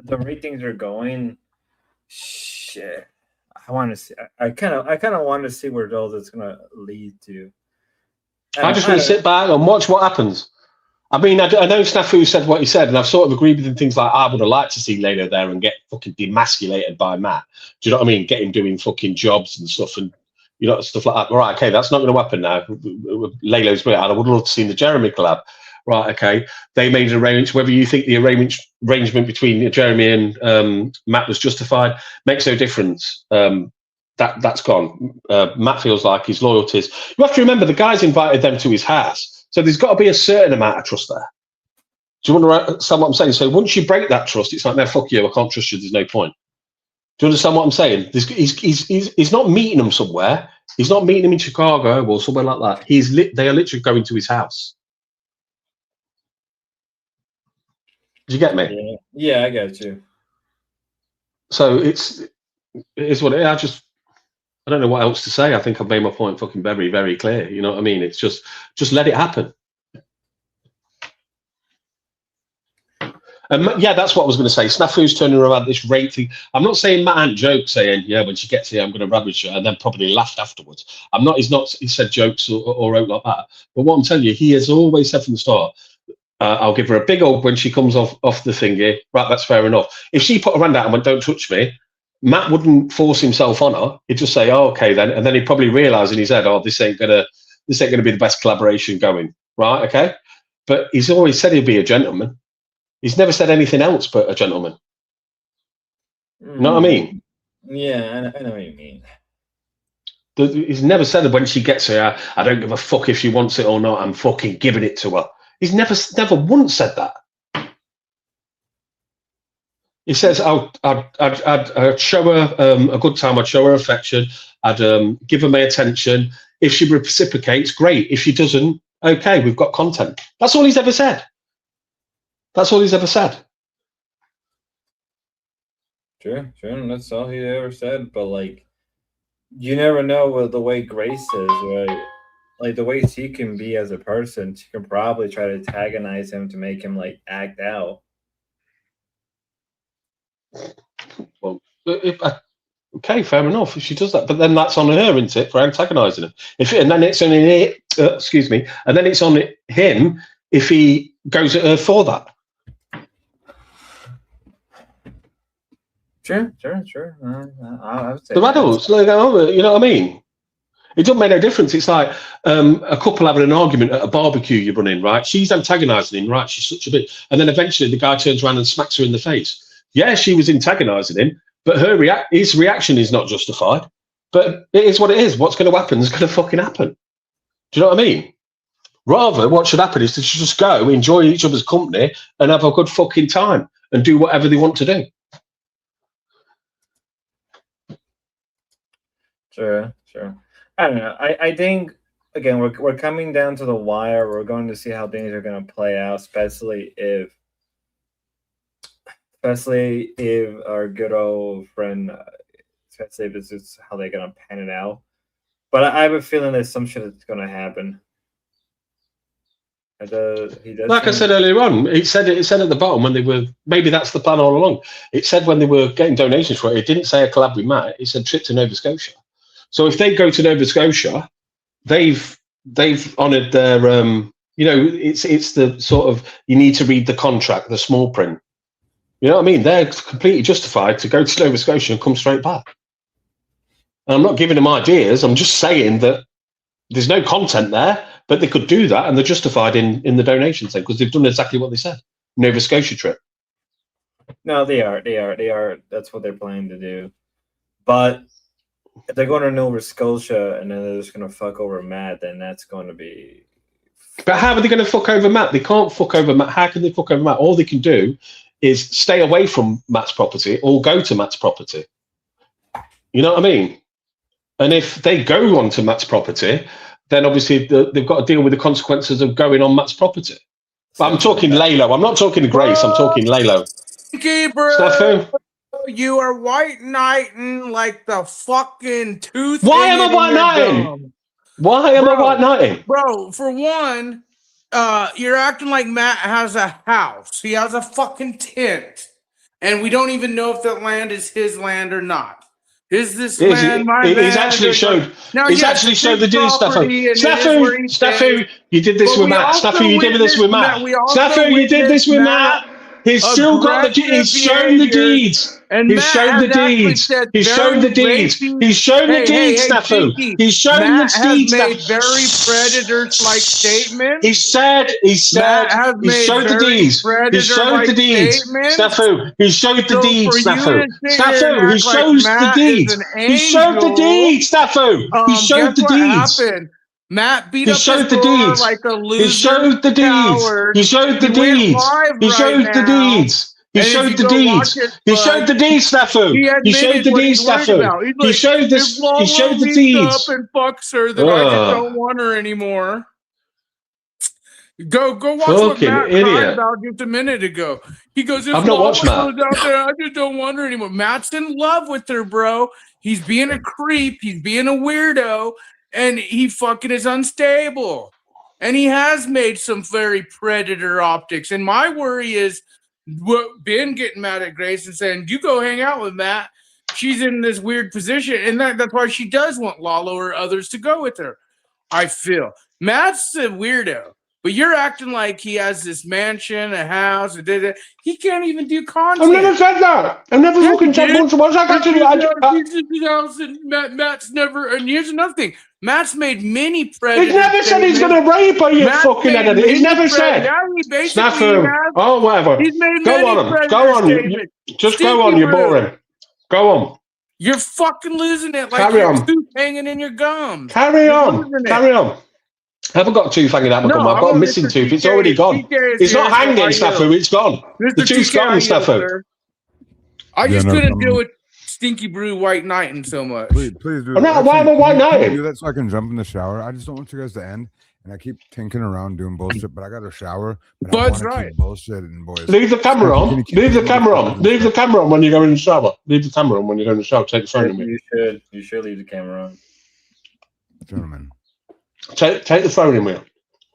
the rate things are going, shit. I want to see. I kind of want to see where all that's gonna lead to. I just want to sit back and watch what happens. I mean, I know Snafu said what he said, and I've sort of agreed with him. Things like I would have liked to see Lalo there and get fucking demasculated by Matt. Do you know what I mean? Get him doing fucking jobs and stuff, and you know, stuff like that. All right, okay, that's not going to happen now. Lalo's brilliant. I would love to see the Jeremy collab. Right, okay. They made an arrangement. Whether you think the arrangement between Jeremy and Matt was justified makes no difference. That's gone. Matt feels like his loyalties. You have to remember the guy's invited them to his house, so there's got to be a certain amount of trust there. Do you want to understand what I'm saying? So once you break that trust, it's like, no, fuck you. I can't trust you. There's no point. Do you understand what I'm saying? He's not meeting them somewhere. He's not meeting them in Chicago or somewhere like that. They are literally going to his house. Do you get me? Yeah, I get you. So it is what it is. I don't know what else to say. I think I've made my point fucking very, very clear. You know what I mean? It's just let it happen. Yeah, that's what I was going to say. Snafu's turning around this rate thing. I'm not saying Matt ain't joke saying, yeah, when she gets here, I'm going to ravage her, and then probably laughed afterwards. He said jokes or out like that. But what I'm telling you, he has always said from the start, I'll give her a big hug when she comes off the thingy. Right, that's fair enough. If she put her hand out and went, don't touch me, Matt wouldn't force himself on her. He'd just say, oh, okay then. And then he'd probably realise in his head, oh, this ain't going to this ain't going to be the best collaboration going, right? Okay, but he's always said he'll be a gentleman. He's never said anything else but a gentleman. You know what I mean? Yeah, I know what you mean. He's never said that when she gets here, I don't give a fuck if she wants it or not. I'm fucking giving it to her. He's never once said that. He says, I'd show her a good time. I'd show her affection. I'd give her my attention. If she reciprocates, great. If she doesn't, okay, we've got content. That's all he's ever said. That's all he's ever said. Sure. That's all he ever said. But like, you never know what the way Grace is, right? Like the way she can be as a person, she can probably try to antagonize him to make him like act out. Well, okay, fair enough. If she does that, but then that's on her, isn't it, for antagonising him? And then it's on excuse me, and then it's on him if he goes at her for that. Sure. I would say the adults, you know what I mean? It doesn't make no difference. It's like a couple having an argument at a barbecue you run in, right? She's antagonising him, right? She's such a bit, and then eventually the guy turns around and smacks her in the face. Yeah, she was antagonising him, but his reaction is not justified. But it is what it is. What's going to happen is going to fucking happen. Do you know what I mean? Rather, what should happen is to just go, enjoy each other's company, and have a good fucking time, and do whatever they want to do. Sure. I don't know. I think again we're coming down to the wire. We're going to see how things are going to play out, especially if our good old friend, especially if this is how they're going to pan it out. But I have a feeling there's some shit that's going to happen. Like I said earlier on, it said at the bottom when they were, maybe that's the plan all along. It said when they were getting donations for it, it didn't say a collab with Matt. It said trip to Nova Scotia. So if they go to Nova Scotia, they've honoured their it's the sort of, you need to read the contract, the small print. You know what I mean? They're completely justified to go to Nova Scotia and come straight back. And I'm not giving them ideas. I'm just saying that there's no content there, but they could do that, and they're justified in the donation thing because they've done exactly what they said. Nova Scotia trip. No, they are. That's what they're planning to do. But if they're going to Nova Scotia and then they're just going to fuck over Matt, then that's going to be... But how are they going to fuck over Matt? They can't fuck over Matt. How can they fuck over Matt? All they can do is stay away from Matt's property or go to Matt's property. You know what I mean? And if they go onto Matt's property, then obviously they've got to deal with the consequences of going on Matt's property. But I'm talking Lalo. I'm not talking Grace. I'm talking Lalo. Keeper, you are white knighting like the fucking tooth. Why am I white knighting? Why am I white knighting? Bro, for one, you're acting like Matt has a house. He has a fucking tent. And we don't even know if that land is his land or not. Is this land my land? He's actually showed. He's actually showed the deed, Snafu, you did this with Matt. Snafu, you did this with Matt. Snafu, you did this with Matt. He's still got the deeds. He's shown the deeds. He's shown the deeds. He's shown the deeds. He's shown the deeds, Snafu. He's shown the deeds. Made very predator-like statements. He said. He showed the deeds. He showed the deeds. Snafu. He showed the deeds. Snafu. Snafu. He shows the deeds. He showed the deeds. Snafu. He showed the deeds. Matt beat up his door like a loser. He showed the deeds. He showed the deeds. He showed the deeds. He showed the deeds. He showed the deeds, Snafu. He showed the deeds, Snafu. He showed this. He showed the deeds. Up and fucks her that I just don't want her anymore. Go watch what Matt cried about just a minute ago. He goes, I've not watched Matt. Out there, I just don't want her anymore. Matt's in love with her, bro. He's being a creep. He's being a weirdo. And he fucking is unstable. And he has made some very predator optics. And my worry is Ben getting mad at Grace and saying, you go hang out with Matt. She's in this weird position. And that's why she does want Lalo or others to go with her. I feel. Matt's a weirdo. But you're acting like he has this mansion, a house, he can't even do content. I've never said that. I've never fucking said once. What's that got to do? Matt's never. And here's another thing. Matt's made many predator. He's never said he's going to rape her, you fucking head. He's never said. Yeah, he basically Snafu. has. Oh, whatever. He's made Go many on him. predator Go on. statements. Just Stinky go on. You're Brew. boring. Go on. You're fucking losing it like Carry your on. tooth hanging in your gums. Carry You're on. losing it. Carry on. I haven't got a tooth hanging out my gum. I've got a missing tooth. It's already gone. It's not hanging, Snafu. It's gone. The tooth's gone, Snafu. I just no, couldn't deal with Stinky Brew White Knighting so much. Please do. I'm not, why am I white knighting? Do that so I can jump in the shower. I just don't want you guys to end. And I keep tinkering around doing bullshit, but I got to shower. Bud's right. Bullshit and boys. Leave the camera on. Leave the camera on. Leave the camera on when you go in the shower. Leave the camera on when you go in the shower. Take the phone in me. You should leave the camera on. Gentlemen. Take the phone in me.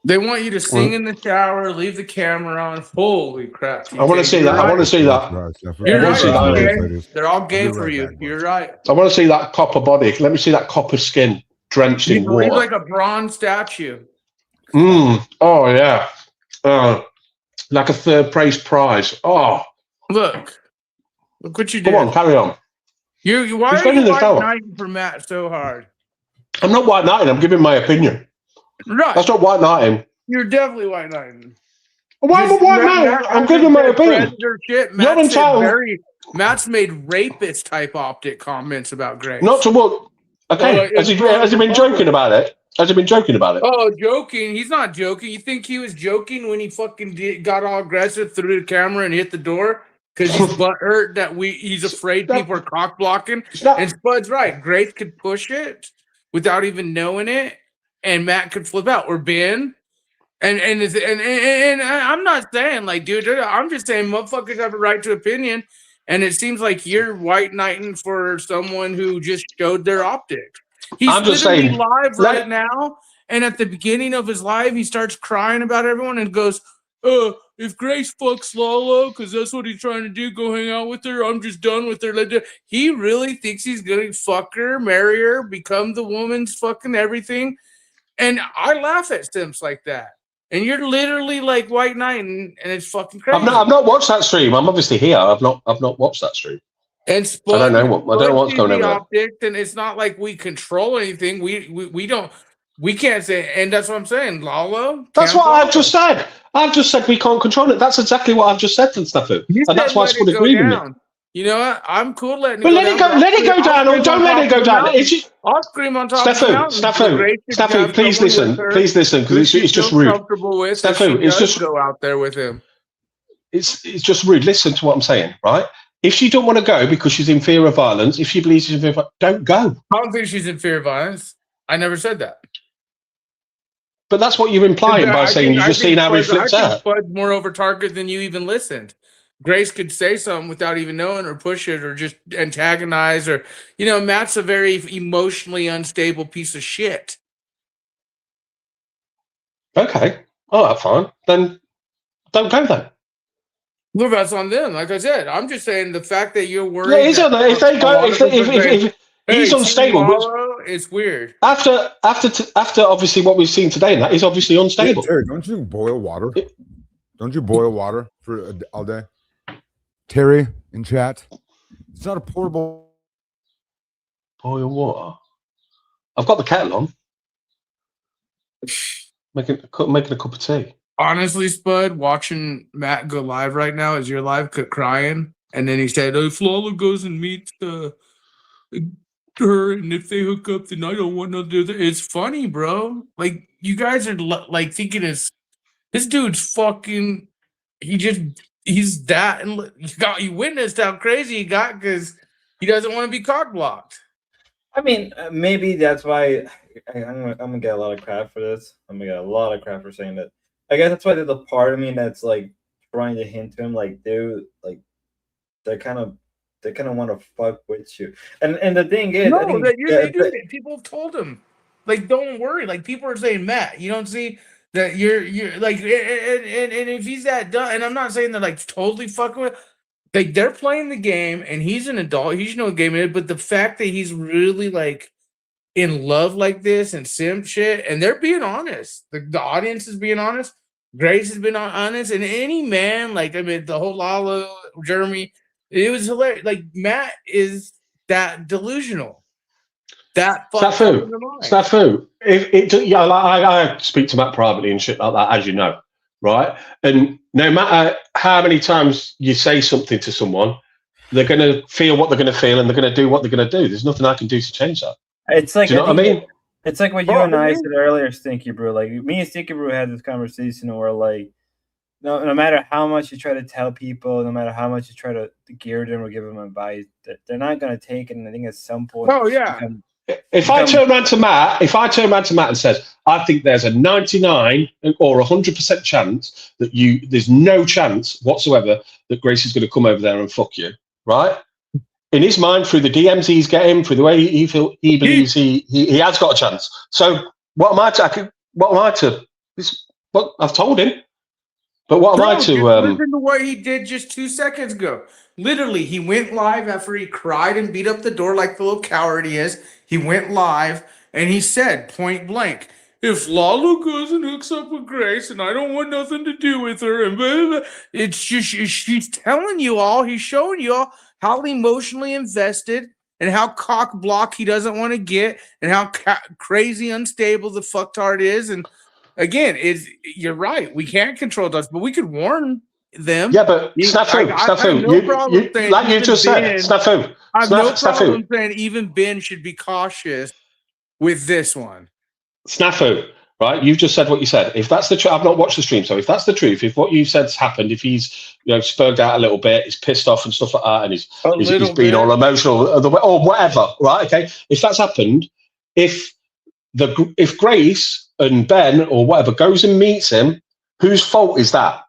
They want you to sing in the shower, leave the camera on. Holy crap. I want to see that. I want to see that. You're I want to see that. right. They're all gay for you. You're right. I want to see that copper body. Let me see that copper skin drenched in You believe water. like a bronze statue. Oh, yeah. Like a third place prize. Oh. Look what you did. Come on, carry on. Why He's are going in you the shower. white knighting for Matt so hard? I'm not white knighting. I'm giving my opinion. Right. That's not white knighting. You're definitely white knighting. Why am I white knighting? I'm giving my opinion. Shit. Matt's made rapist type optic comments about Grace. Not to what? Okay. Has he been joking about it? Has he been joking about it? Oh, joking. He's not joking. You think he was joking when he fucking got all aggressive through the camera and hit the door? Because he's butthurt that he's afraid people are cock blocking. And Spud's right. Grace could push it without even knowing it, and Matt could flip out. Or Ben. And I'm not saying, like, dude, I'm just saying motherfuckers have a right to opinion. And it seems like you're white knighting for someone who just showed their optics. He's literally live right now, and at the beginning of his live, he starts crying about everyone and goes, if Grace fucks Lalo, because that's what he's trying to do, go hang out with her, I'm just done with her. He really thinks he's going to fuck her, marry her, become the woman's fucking everything. And I laugh at Sims like that. And you're literally like white knighting, and it's fucking crazy. I've not watched that stream. I'm obviously here. I've not watched that stream. And I don't know what's going on. Optics, and it's not like we control anything. We don't. We can't say, and that's what I'm saying. Lalo. That's what I've just said. I've just said we can't control it. That's exactly what I've just said to Snafu. And that's why Spud agreed with me. You know what? I'm cool letting it but go let down. it go. Let it go down, or don't let it go down. I'll scream on top of the mountain. Snafu, please listen. Please listen, because it's just rude. Snafu, it's just go out there with him. It's just rude. Listen to what I'm saying, right? If she don't want to go because she's in fear of violence, if she believes she's in fear of violence, don't go. I don't think she's in fear of violence. I never said that. But that's what you're implying by saying you've just seen how he flips out. Spud's more over target than you even listened. Grace could say something without even knowing, or push it, or just antagonize, or, Matt's a very emotionally unstable piece of shit. Okay. Oh, that's fine. Then don't go then. Well, that's on them. Like I said, I'm just saying the fact that you're worried. Yeah, if they go, if he's unstable, it's weird. After obviously what we've seen today, and that is obviously unstable. Terry, don't you boil water? Don't you boil water for all day? Terry in chat, it's not a portable. Boil water. I've got the kettle on. Making a cup of tea. Honestly, Spud, watching Matt go live right now as you're live crying, and then he said, if Lala goes and meets her, and if they hook up, then I don't want to do that. It's funny, bro. Like, you guys are like thinking this dude's fucking, he's that, and you witnessed how crazy he got because he doesn't want to be cock blocked. I mean, maybe that's why I'm gonna get a lot of crap for this. I'm gonna get a lot of crap for saying that. I guess that's why there's a part of me that's like trying to hint to him, like, dude, like they kind of want to fuck with you. And the thing is, they do. People have told him, like, don't worry. Like, people are saying, Matt, you don't see that you're like, and if he's that done, and I'm not saying they're like totally fucking with, like, they're playing the game, and he's an adult. He should know the game is, but the fact that he's really like in love like this and simp shit, and they're being honest. The audience is being honest. Grace has been honest, and any man, like, I mean, the whole Lala, Jeremy, it was hilarious. Like, Matt is that delusional. that fucked up in their mind. Snafu. I speak to Matt privately and shit like that, as you know, right? And no matter how many times you say something to someone, they're going to feel what they're going to feel, and they're going to do what they're going to do. There's nothing I can do to change that. It's like, do you know what I mean? It's like what you and I said earlier, Stinky Brew. Like me and Stinky Brew had this conversation where, like, no matter how much you try to tell people, no matter how much you try to gear them or give them advice, they're not going to take it. And I think at some point, if I turn around to Matt and says, I think there's a 99 or 100% chance that there's no chance whatsoever that Grace is going to come over there and fuck you, right? In his mind, through the DMs he's getting, through the way he believes he has got a chance. So what am I to? What I've told him. But what am I to? Listen to what he did just 2 seconds ago. Literally, he went live after he cried and beat up the door like the little coward he is. He went live and he said, point blank, if Lalo goes and hooks up with Grace and I don't want nothing to do with her, and blah, blah, blah, it's just she's telling you all, he's showing you all how emotionally invested and how cock block he doesn't want to get and how crazy unstable the fucktard is. And again, you're right. We can't control us, but we could warn them. Yeah, but Snafu, I have no problem saying, like you just said, Snafu. I have no problem saying even Ben should be cautious with this one. Snafu, right? You've just said what you said. If that's the truth, I've not watched the stream, so if that's the truth, if what you said's happened, if he's spurred out a little bit, he's pissed off and stuff like that, and he's been all emotional or whatever, right? Okay, if that's happened, if Grace and Ben or whatever goes and meets him, whose fault is that?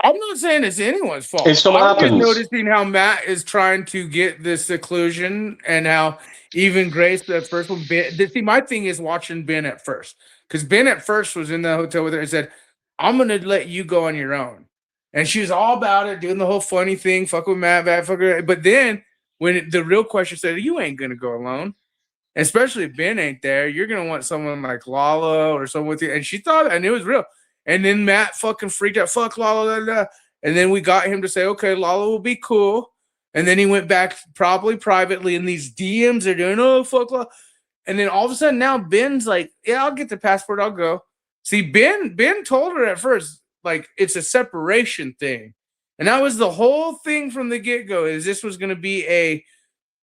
I'm not saying it's anyone's fault. It's not I'm just happens. noticing how Matt is trying to get this seclusion and how even Grace, the first one, see, my thing is watching Ben at first. Because Ben at first was in the hotel with her and said, I'm going to let you go on your own. And she was all about it, doing the whole funny thing, fuck with Matt, bad, fuck with. But then when the real question said, you ain't going to go alone. Especially if Ben ain't there, you're going to want someone like Lala or someone with you. And she thought, and it was real. And then Matt fucking freaked out, fuck Lala, blah, blah. And then we got him to say, okay, Lala will be cool. And then he went back probably privately, and these DMs are doing, oh, fuck Lala. And then all of a sudden now Ben's like, yeah, I'll get the passport, I'll go. See, Ben told her at first, like, it's a separation thing. And that was the whole thing from the get-go, is this was going to be a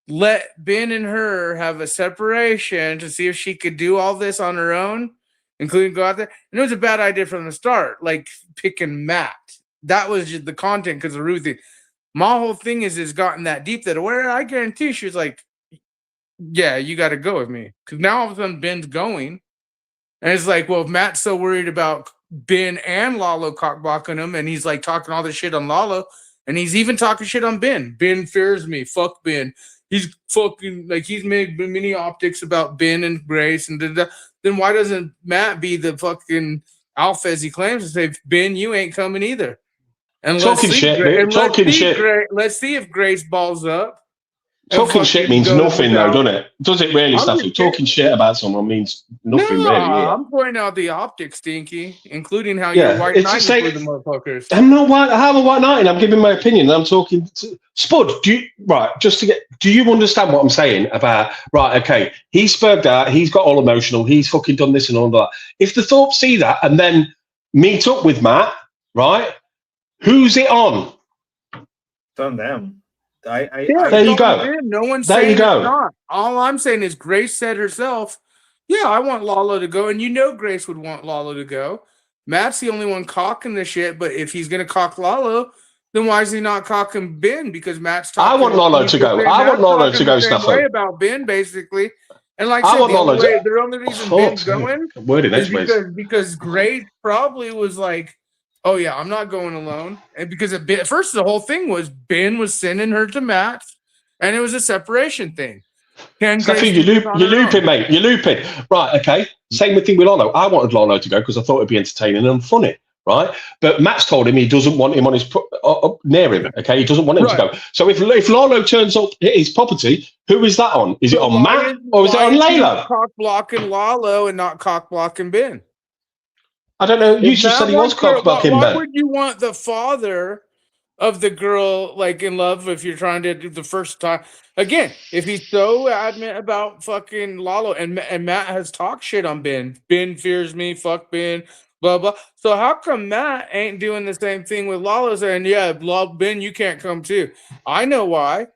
let Ben and her have a separation to see if she could do all this on her own, including go out there. And it was a bad idea from the start, like picking Matt. That was just the content because of Ruthie. My whole thing is gotten that deep that where I guarantee she was like, yeah, you got to go with me. Because now all of a sudden Ben's going. And it's like, well, if Matt's so worried about Ben and Lalo cockblocking him, and he's like talking all this shit on Lalo, and he's even talking shit on Ben. Ben fears me. Fuck Ben. He's fucking, like, he's made many optics about Ben and Grace, and then why doesn't Matt be the fucking alpha as he claims and say, Ben, you ain't coming either? And talking shit. Talking shit. Let's see if Grace balls up. Talking shit means nothing, though, doesn't it? Does it really, Staffy? Talking shit about someone means nothing, really. Yeah. I'm pointing out the optics, Stinky, including how you're white knighting for the motherfuckers. I'm not white. I have a white knighting. I'm giving my opinion. I'm talking to Spud. Do you understand what I'm saying about, right, okay, he's spurred out, he's got all emotional, he's fucking done this and all that. If the Thorpe see that and then meet up with Matt, right, who's it on? It's on them. There you go. No one's saying it's not. All I'm saying is Grace said herself, yeah, I want Lalo to go. And you know Grace would want Lalo to go. Matt's the only one cocking the shit, but if he's going to cock Lalo, then why is he not cocking Ben? Because Matt's talking. I want Lalo to go. I want Lalo to go, Stafford. About Ben, basically. And like I said, the only reason Ben's going is because Grace probably was like, oh, yeah, I'm not going alone. And because at first the whole thing was Ben was sending her to Matt, and it was a separation thing. Staffy, you're looping, mate. You're looping. Right, okay. Same thing with Lalo. I wanted Lalo to go because I thought it'd be entertaining and funny, right? But Matt's told him he doesn't want him on his near him, okay? He doesn't want him to go. So if Lalo turns up at his property, who is that on? Is it on Matt or is it on Layla? Cock-blocking Lalo and not cock-blocking Ben. I don't know. You just said he was cock-blocking Ben. Why would you want the father of the girl like in love if you're trying to do the first time. Again, if he's so adamant about fucking Lalo and Matt has talked shit on Ben. Ben fears me, fuck Ben, blah blah. So how come Matt ain't doing the same thing with Lalo saying, yeah, Ben, you can't come too? I know why.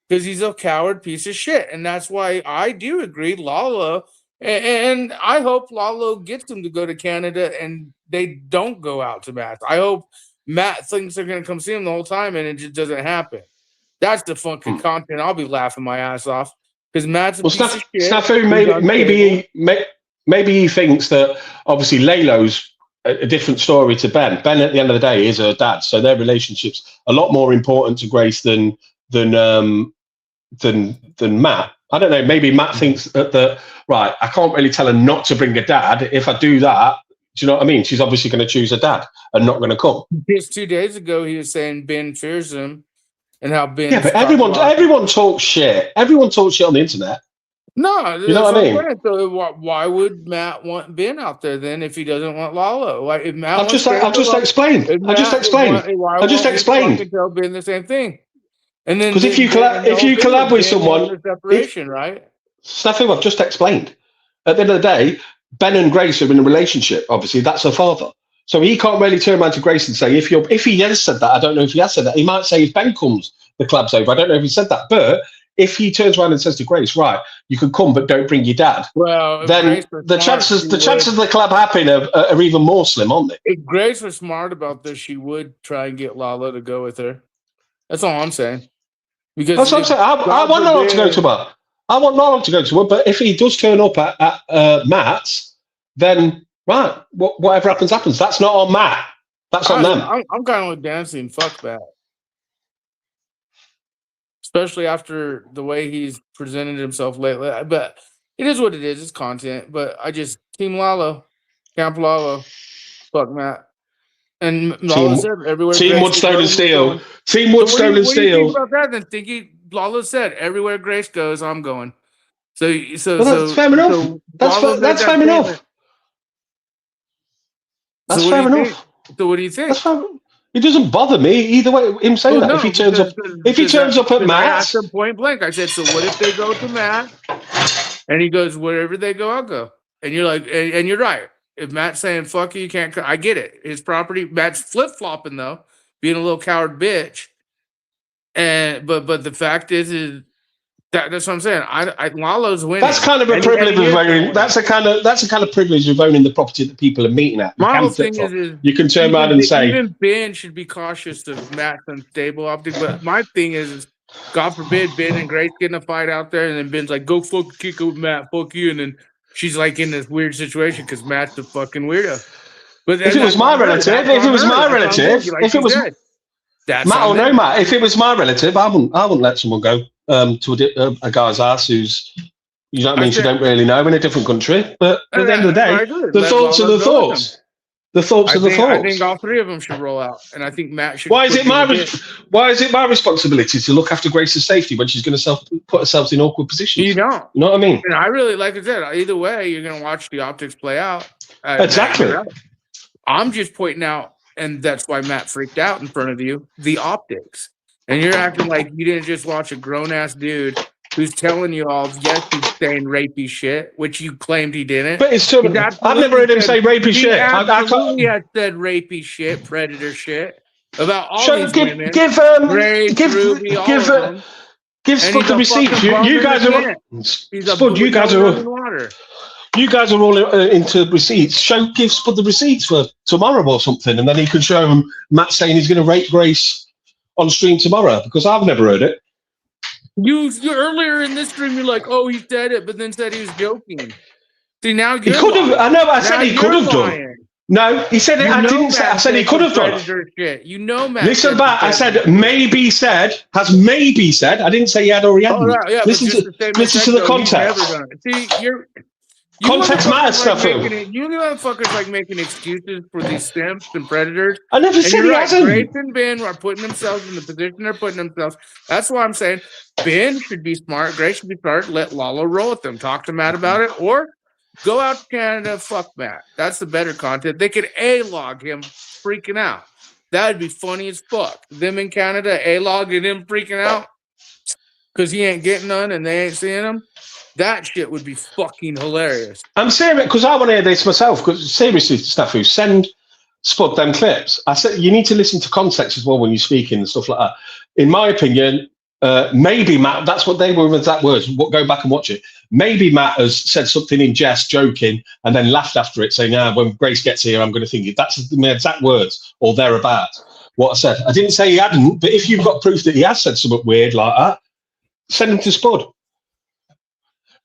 Because he's a coward piece of shit. And that's why I do agree, Lalo. And I hope Lalo gets him to go to Canada and they don't go out to Matt. I hope Matt thinks they're going to come see him the whole time and it just doesn't happen. That's the fucking content. I'll be laughing my ass off because Matt's a piece of shit. Snafu, maybe he thinks that obviously Lalo's a different story to Ben. Ben, at the end of the day, is her dad, so their relationship's a lot more important to Grace than Matt. I don't know. Maybe Matt thinks that right. I can't really tell her not to bring a dad. If I do that, do you know what I mean? She's obviously going to choose a dad and not going to come. Just 2 days ago, he was saying Ben fears him, and how Ben. Yeah, but everyone talks shit. Everyone talks shit on the internet. No, you know what I mean. So why would Matt want Ben out there then if he doesn't want Lalo? Like if Matt I'll just explain. I just explained. Tell Ben the same thing. And then because if you collab with someone, separation, right? Snafu, I've just explained. At the end of the day, Ben and Grace are in a relationship. Obviously, that's her father, so he can't really turn around to Grace and say if he has said that. I don't know if he has said that. He might say if Ben comes, the collab's over. I don't know if he said that, but if he turns around and says to Grace, right, you can come, but don't bring your dad. Well, then the chances of the collab happening are even more slim, aren't they? If Grace was smart about this, she would try and get Lalo to go with her. That's all I'm saying. Because that's what I'm saying. I want Lalo to go to her. I want Lalo to go to her, but if he does turn up at Matt's, then right, whatever happens, happens. That's not on Matt. That's on them. I'm kind of with dancing. Fuck that. Especially after the way he's presented himself lately. But it is what it is. It's content. But I just Team Lalo, Camp Lalo, fuck Matt. And Lalo said everywhere. Team Woodstone and Steel. Team Woodstone and Steel. What do you think about that then, Stinky? Lalo said everywhere Grace goes, I'm going. So that's fair enough. That's fair enough. That's fair enough. So what do you think? It doesn't bother me either way. Him saying that if he turns up at Matt, I asked him point blank. I said, so what if they go to Matt? And he goes, wherever they go, I'll go. And you're like, and you're right. If Matt's saying fuck you, can't come, I get it. His property. Matt's flip flopping though, being a little coward bitch. And but the fact is that's what I'm saying. Lalo's winning. That's kind of a privilege of owning. That's a kind of privilege of owning the property that people are meeting at. My whole thing is you can turn around and say even Ben should be cautious of Matt's unstable optic. But my thing is God forbid Ben and Grace get in a fight out there, and then Ben's like, "Go fuck kick with Matt, fuck you," and then she's like in this weird situation because Matt's a fucking weirdo. But if it was my relative, Matt or no Matt, if it was my relative, I wouldn't let someone go to a guy's ass who's, you know what I mean, she don't really know in a different country. But at the end of the day, the thoughts are the thoughts. The thoughts are the thoughts. I think all three of them should roll out, and I think Matt should. Why is it my responsibility to look after Grace's safety when she's going to put herself in awkward positions? You don't. You know what I mean? And I really, like I said, either way, you're going to watch the optics play out. Exactly. I'm just pointing out, and that's why Matt freaked out in front of you, the optics. And you're acting like you didn't just watch a grown-ass dude who's telling you all, yes, he's saying rapey shit, which you claimed he didn't. But it's true. I've never heard him say rapey shit. He absolutely has said rapey shit, predator shit about all these women. Give Ruby, all of them. Give Spud the receipts. You guys are Spud. You guys are all into receipts. Give Spud the receipts for tomorrow or something, and then he can show him Matt saying he's going to rape Grace on stream tomorrow, because I've never heard it. You earlier in this stream, you're like, oh, he said it, but then said he was joking. See, now he could have. I know. I said he could have done. No, he said it. I didn't say. I said he could have done. Shit. You know, Matt. Listen back. I said maybe said. Has maybe said. I didn't say he had or he hadn't. Oh, right, yeah, listen to the context. See, context matters, stuff. You motherfuckers like making excuses for these simps and predators. I never said he hasn't. Grace and Ben are putting themselves in the position they're putting themselves. That's why I'm saying Ben should be smart. Grace should be smart. Let Lalo roll with them. Talk to Matt about it, or go out to Canada. Fuck Matt. That's the better content. They could log him freaking out. That would be funny as fuck. Them in Canada, A-Log and him freaking out because he ain't getting none and they ain't seeing him. That shit would be fucking hilarious. I'm serious because I want to hear this myself. Because seriously, Steffu, send Spud them clips. I said you need to listen to context as well when you're speaking and stuff like that. In my opinion, maybe Matt. That's what they were with that words. Go back and watch it. Maybe Matt has said something in jest, joking, and then laughed after it, saying, when Grace gets here, I'm going to think it. That's my exact words or thereabouts. What I said. I didn't say he hadn't, but if you've got proof that he has said something weird like that, send him to Spud.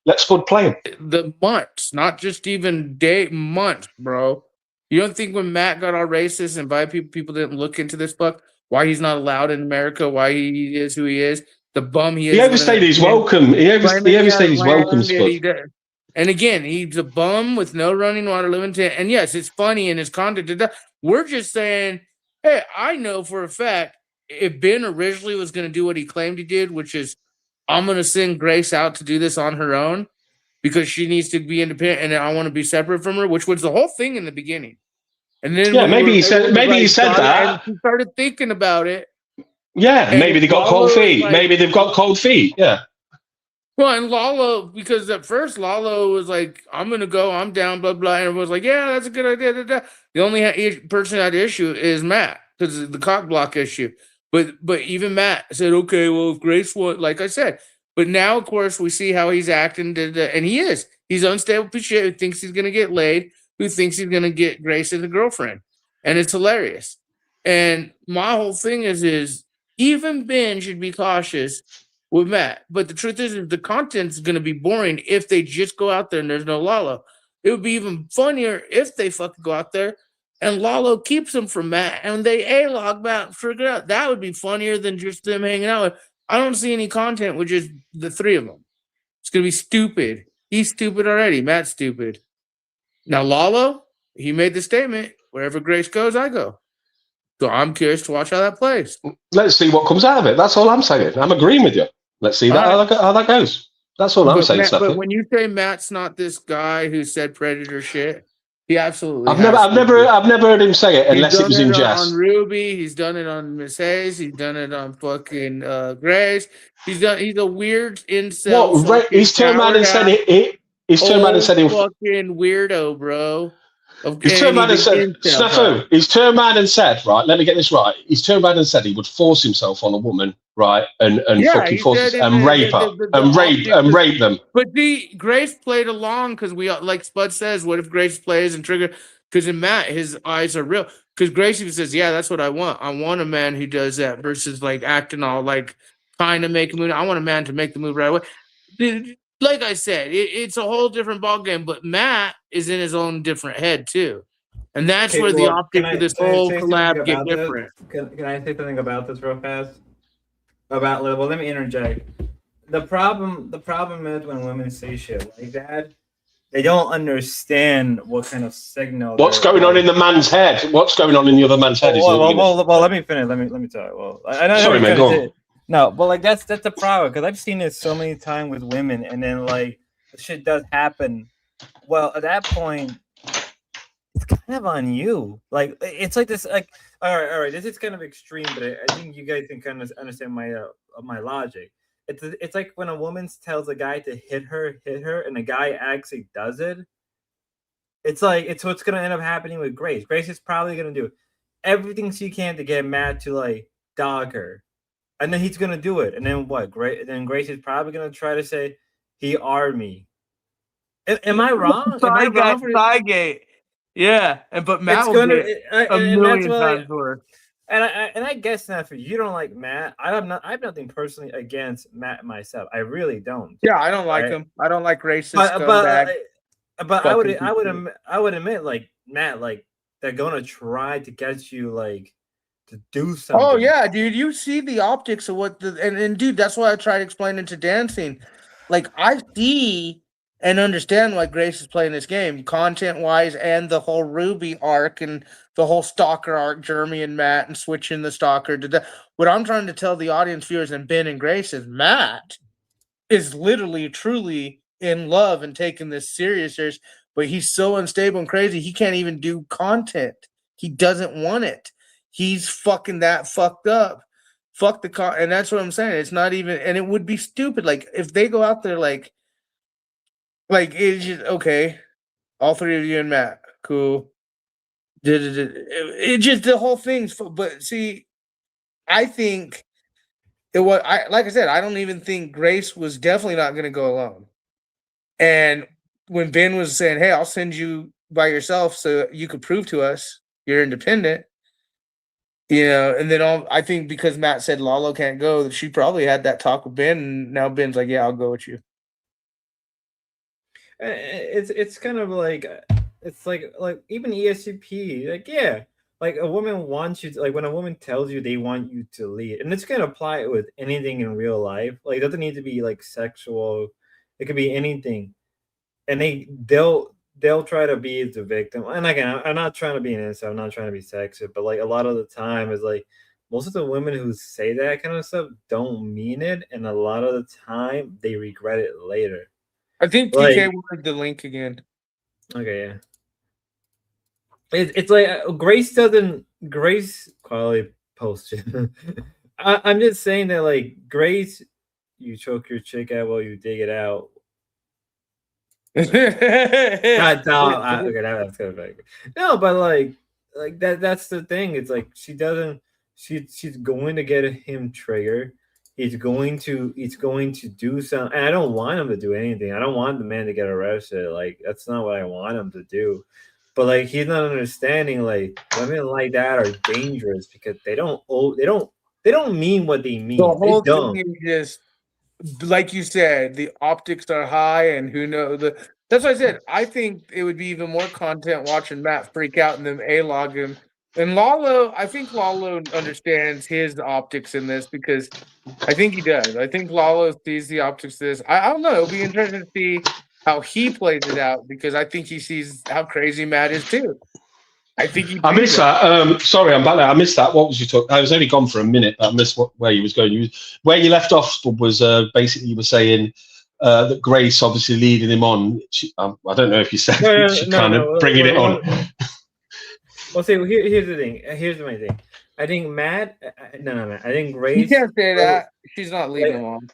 Let Spud play him. The months, not just even months, bro. You don't think when Matt got all racist and by people didn't look into this fuck, why he's not allowed in America, why he is who he is, the bum he is. He overstayed his welcome. He overstayed his welcome, Spud. And again, he's a bum with no running water, living to. And yes, it's funny in his content. We're just saying, hey, I know for a fact if Ben originally was going to do what he claimed he did, which is I'm going to send Grace out to do this on her own because she needs to be independent and I want to be separate from her, which was the whole thing in the beginning. And then maybe he said that. And he started thinking about it. Yeah, maybe they got cold feet. Maybe they've got cold feet. Yeah. Well, and Lalo, because at first Lalo was like, I'm going to go, I'm down, blah, blah. And everyone's like, yeah, that's a good idea. Da, da. The only person that issue is Matt because of the cock block issue. But even Matt said, okay, well, if Grace would, like I said. But now, of course, we see how he's acting. And he is. He's unstable shit who thinks he's going to get laid, who thinks he's going to get Grace as a girlfriend. And it's hilarious. And my whole thing is even Ben should be cautious with Matt. But the truth is the content's going to be boring if they just go out there and there's no Lalo. It would be even funnier if they fucking go out there and Lalo keeps them from Matt and they A-log Matt, figure it out. That would be funnier than just them hanging out. I don't see any content with just the three of them. It's going to be stupid. He's stupid already. Matt's stupid. Now, Lalo, he made the statement, wherever Grace goes, I go. So I'm curious to watch how that plays. Let's see what comes out of it. That's all I'm saying. I'm agreeing with you. Let's see how that goes. That's all I'm saying, But when you say Matt's not this guy who said predator shit, he absolutely. I've never heard him say it unless it was in jest. On Ruby, he's done it on Miss Hayes. He's done it on fucking Grace. He's a weird incel. What? He's turned around and said it. He's turned around and said he was fucking weirdo, bro. He's turned around and said, Snafu, he's turned around and said, right, let me get this right. He's turned around and said he would force himself on a woman, right, and fucking force and rape her and rape them. But Grace played along because we, like Spud says, what if Grace plays and trigger? Because in Matt, his eyes are real. Because Grace even says, yeah, that's what I want. I want a man who does that versus like acting all like trying to make a move. I want a man to make the move right away. Like I said, it's a whole different ballgame, but Matt is in his own different head too. And that's where the optics of this whole collab get different. Can I say something about this real fast? Let me interject. The problem is when women say shit like that, they don't understand what kind of signal. What's going on in the man's head? What's going on in the other man's head? Well, let me finish. Let me tell you. Well, I know. Sorry, man. Go on. No, but like that's the problem because I've seen it so many times with women, and then like the shit does happen. Well, at that point, it's kind of on you. Like it's like this. Like all right. This is kind of extreme, but I think you guys can kind of understand my logic. It's like when a woman tells a guy to hit her, and the guy actually does it. It's like it's what's gonna end up happening with Grace. Grace is probably gonna do everything she can to get Matt to like dog her. And then he's gonna do it, and then what? Then Grace is probably gonna try to say he armed me. Am I wrong? Am I wrong for Spygate? Yeah, but Matt will get a million times worse. And I guess now for you don't like Matt. I have nothing personally against Matt myself. I really don't. Yeah, I don't like him. I don't like racist. But I would admit like Matt, like they're gonna try to get you like. To do something. Oh yeah, dude, you see the optics of what and dude, that's why I tried explaining to dancing. Like I see and understand why Grace is playing this game, content wise, and the whole Ruby arc and the whole stalker arc, Jeremy and Matt, and switching the stalker to what I'm trying to tell the audience viewers and Ben and Grace is Matt is literally truly in love and taking this serious, but he's so unstable and crazy he can't even do content. He doesn't want it. he's fucking that fucked up. Fuck the car, and that's what I'm saying. It's not even, and it would be stupid. Like if they go out there, like it's just okay. All three of you and Matt, cool. It just the whole thing's. But see, I think it was. Like I said, I don't even think Grace was definitely not going to go alone. And when Ben was saying, "Hey, I'll send you by yourself so you could prove to us you're independent," and then I think because Matt said Lalo can't go, she probably had that talk with Ben, and now Ben's like, "Yeah, I'll go with you." It's kind of like it's like even ESCP, like yeah, like a woman wants you to, like when a woman tells you they want you to lead, and it's gonna apply with anything in real life. Like it doesn't need to be like sexual, it could be anything, and they'll try to be the victim. And again, I'm not trying to be an incel, I'm not trying to be sexist, but like a lot of the time is like most of the women who say that kind of stuff don't mean it, and a lot of the time they regret it later. I think TK wanted the link again. Okay, yeah. It's like Grace quality posted. I'm just saying that like Grace, you choke your chick out while you dig it out. Okay, that's kind of like no, but like that's the thing. It's like she's going to get him triggered. He's going to do something. And I don't want him to do anything. I don't want the man to get arrested. Like that's not what I want him to do. But like he's not understanding. Like women like that are dangerous because they don't mean what they mean. The whole they don't. thing is just like you said, the optics are high, and who knows that's what I said. I think it would be even more content watching Matt freak out and then A-log him. And Lalo, I think Lalo understands his optics in this because I think he does. I think Lalo sees the optics of this. I don't know. It'll be interesting to see how he plays it out because I think he sees how crazy Matt is too. I think I missed that. Sorry, I'm back there. I missed that. What was you talking? I was only gone for a minute, but I missed where you was going. Where you left off was basically you were saying that Grace obviously leading him on. I don't know if you said bringing it on. Well, see, here's the thing. Here's my thing. I think Matt. No. I think Grace. You can't say that. She's not leading him on.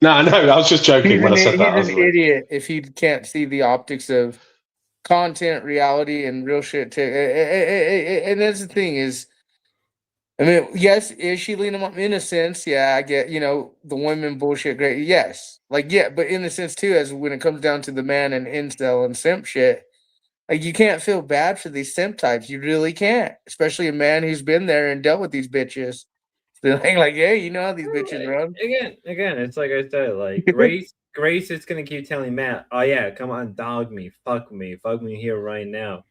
No, I was just joking when I said that. He's an idiot if he can't see the optics of content, reality, and real shit. And that's the thing is, I mean, yes, is she leading him on? In a sense, yeah, I get, the women bullshit, great, yes. Like, yeah, but in a sense, too, as when it comes down to the man and incel and simp shit, like, you can't feel bad for these simp types. You really can't, especially a man who's been there and dealt with these bitches. They're like, hey, you know how these bitches run. Again, it's like I said, like Grace is gonna keep telling Matt, "Oh yeah, come on, dog me, fuck me here right now."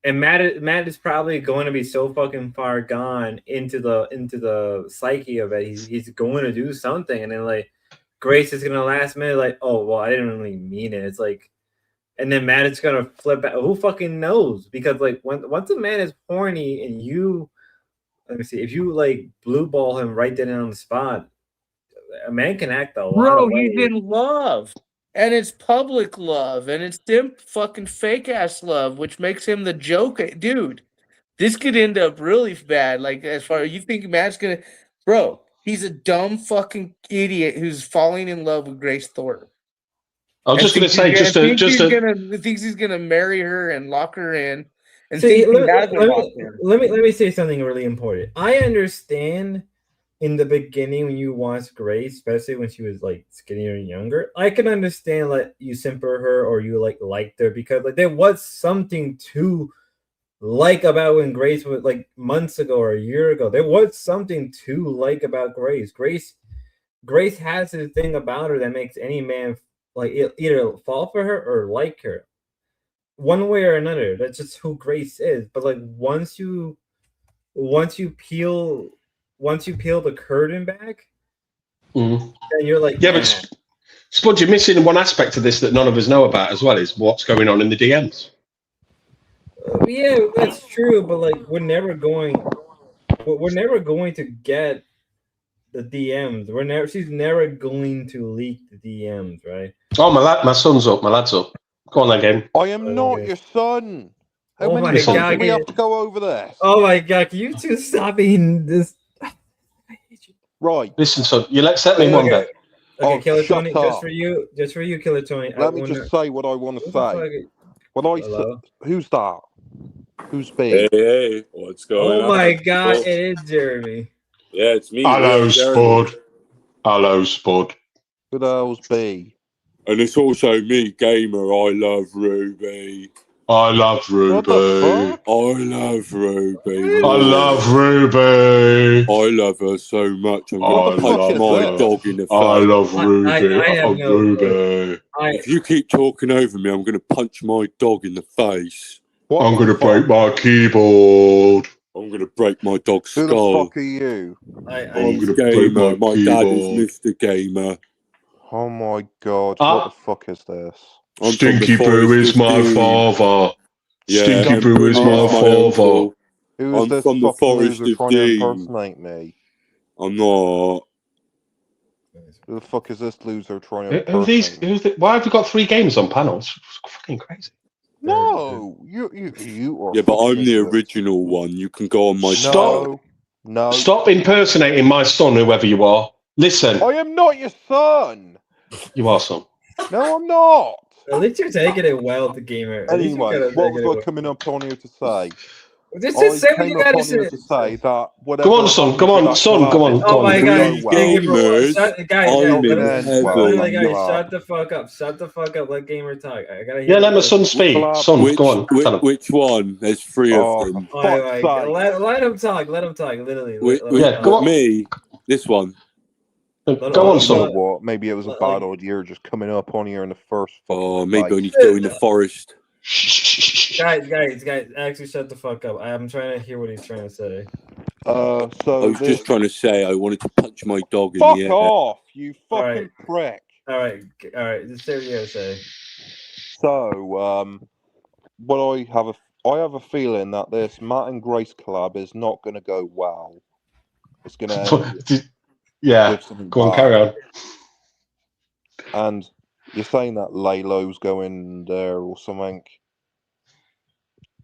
And Matt is probably going to be so fucking far gone into the psyche of it. He's going to do something, and then like Grace is gonna last minute like, "Oh well, I didn't really mean it." It's like, and then Matt is gonna flip out. Who fucking knows? Because like once a man is horny and you. Let me see. If you like blue ball him right then on the spot, a man can act a lot of ways. He's in love, and it's public love, and it's them fucking fake ass love, which makes him the joke, dude. This could end up really bad. Like as far as you think Matt's gonna, bro, he's a dumb fucking idiot who's falling in love with Grace Thorpe. I was just going to say, thinks he's gonna marry her and lock her in. And see, let me say something really important. I understand in the beginning when you watched Grace, especially when she was like skinnier and younger, I can understand like you simper her or you liked her because like there was something to like about when Grace was like months ago or a year ago. There was something to like about Grace. Grace has this thing about her that makes any man like either fall for her or like her. One way or another, that's just who Grace is. But like once you peel the curtain back, then you're like, yeah. But Spud, you're missing one aspect of this that none of us know about as well is what's going on in the DMs. Yeah, that's true. But like we're never going to get the DMs. She's never going to leak the DMs, right? Oh, my lad's up. Go on again. I am not your son. How Oh many my times god! do we have to go over this? Oh my god! Can you two stop being this? Right. Listen, son, you'll accept me one day. Okay, Killer shut Tony, up. just for you, Killer Tony. Let me just say what I want to Who the fuck say. is- When I Hello? who's that? Who's Hey, B? hey, what's going Oh on? my god! people? It is Jeremy. Yeah, it's me. Hello, Real Jeremy. Spud. Hello, Spud. Who the hell's B? And it's also me, Gamer. I love Ruby. I love Ruby. What the fuck? I love Ruby. I love Ruby. I love her so much. I'm What gonna the punch fuck is my this? dog in the face. I love Ruby. I have no Ruby. If you keep talking over me, I'm gonna punch my dog in the face. What I'm the gonna fuck? break my keyboard. I'm gonna break my dog's Who the skull. fuck are you? I'm gonna break Gamer. my My dad is keyboard. Mr. Gamer. Oh my god, what the fuck is this? I'm from Stinky the Boo Forest is of my Doom. father. Yeah, Stinky and Boo is Boomy my is my father. uncle. Who is I'm this from the fucking Forest loser of trying to Doom. impersonate me? I'm not. Who the fuck is this loser trying to Who are these? impersonate me? Why have we got 3 games on panels? It's fucking crazy. No, you are. Yeah, but I'm fucking the idiots. original one. You can go on my Stop. No. Stop impersonating my son, whoever you are. Listen. I am not your son. You are, son. No, I'm not. At least you're taking it well, the Gamer. At least you're Anyway, gonna what take was it I coming up on here to say? Just say what came you up gotta on here say. to say that whatever Come on, son. happens Come with on, that son. collab Come on. is Come Oh on. my not god, gonna go well. Gamers, guys, I'm Not in gonna end well. heaven. guys, collab. shut the fuck up. Shut the fuck up. Let Gamer talk. I gotta hear. Yeah, let my son speak. Collab. Son, go on. Which one? There's 3 of Oh, them. for Oh fuck's my god, sake. let him talk. Let him talk. Literally. Which, let him Yeah, talk. go on. me? This one. Go on, You know son. what? Maybe it was a bad idea just coming up on here in the first fucking Oh, maybe I place. need to go in the forest. Guys, actually shut the fuck up. I'm trying to hear what he's trying to say. I So was just trying to say I wanted to punch my dog in fuck the air. off, you All fucking prick. All right. Just say what you gotta say. So, what I have a feeling that this Matt and Grace collab is not going to go well. It's going to end Yeah, with something go on, bad. carry on. And you're saying that Laylo's going there or something.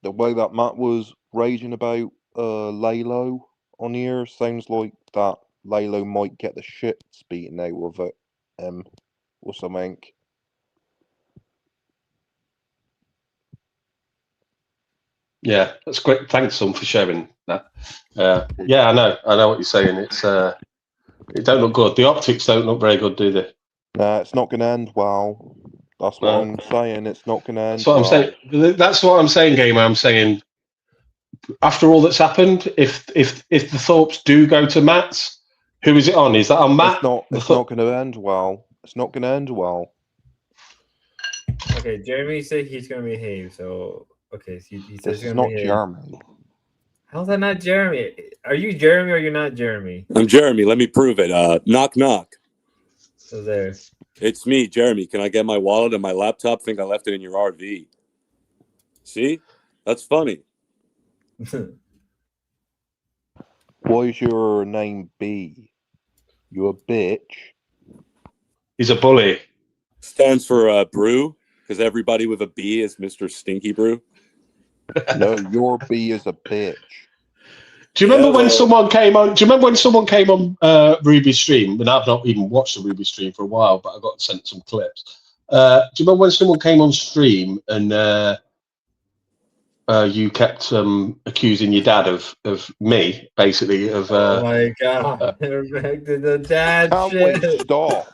The way that Matt was raging about Laylo on here sounds like that Laylo might get the shit beaten out of it or something. Yeah, that's great. Thanks, son, for sharing that. Yeah, I know what you're saying. It don't look good. The optics don't look very good, do they? Nah, it's not going to end well. That's what I'm saying. It's not going to end That's what I'm saying. That's what I'm saying, Gamer. I'm saying after all that's happened, if the Thorpes do go to Matt's, who is it on? Is that on Matt? It's not going to end well. It's not going to end well. Okay, Jeremy said he's gonna behave. So okay, he says This he's is gonna not behave. Jeremy. How's that not Jeremy? Are you Jeremy or you're not Jeremy? I'm Jeremy. Let me prove it. Knock, knock. So there. It's me, Jeremy. Can I get my wallet and my laptop? Think I left it in your RV. See? That's funny. Why is your name B? You a bitch. He's a bully. Stands for Brew, because everybody with a B is Mr. Stinky Brew. No, your B is a bitch. Do you remember when someone came on? Do you remember when someone came on Ruby's stream? And I've not even watched the Ruby stream for a while, but I got sent some clips. Do you remember when someone came on stream and you kept accusing your dad of me, basically? Oh my god! Back to the dad shit. Stop.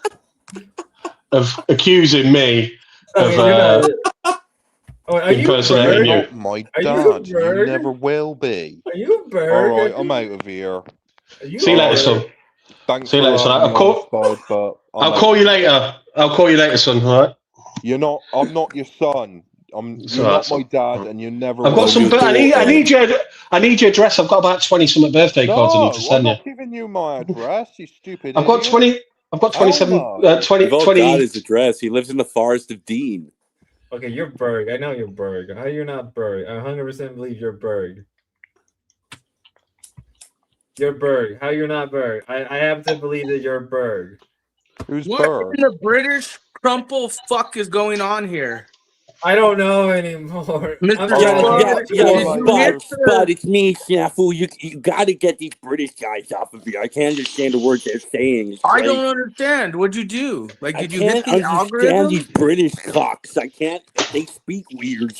Of accusing me of are you impersonating you. Not my dad. You never will be. Are you a bird? All right, I'm out of here. See you later, son. Thanks See you for later, son. having me on, Spud, but I'll call you later. I'll call you later, son. All right. You're not. I'm not your son. You're all right, not son. my dad, and you never. I've got will some. be. I need your address. I've got about 20-something birthday cards I need to I'm send you. not giving you my address. You stupid. I've got idiot. 20. I've got 27. Elmo. 20. We've all 20. got his address. He lives in the Forest of Dean. Okay, you're Berg. I know you're Berg. How you're not Berg? I 100% believe you're Berg. You're Berg. How you're not Berg? I have to believe that you're Berg. Who's What in the British crumple fuck is going on here? I don't know anymore. Mr. I'm Spud, it's me, Snafu. You gotta get these British guys off of here. I can't understand the words they're saying. It's I crazy. don't understand. What'd you do? Like, I did you hit can't the understand algorithm? these British cocks. I can't. They speak weird.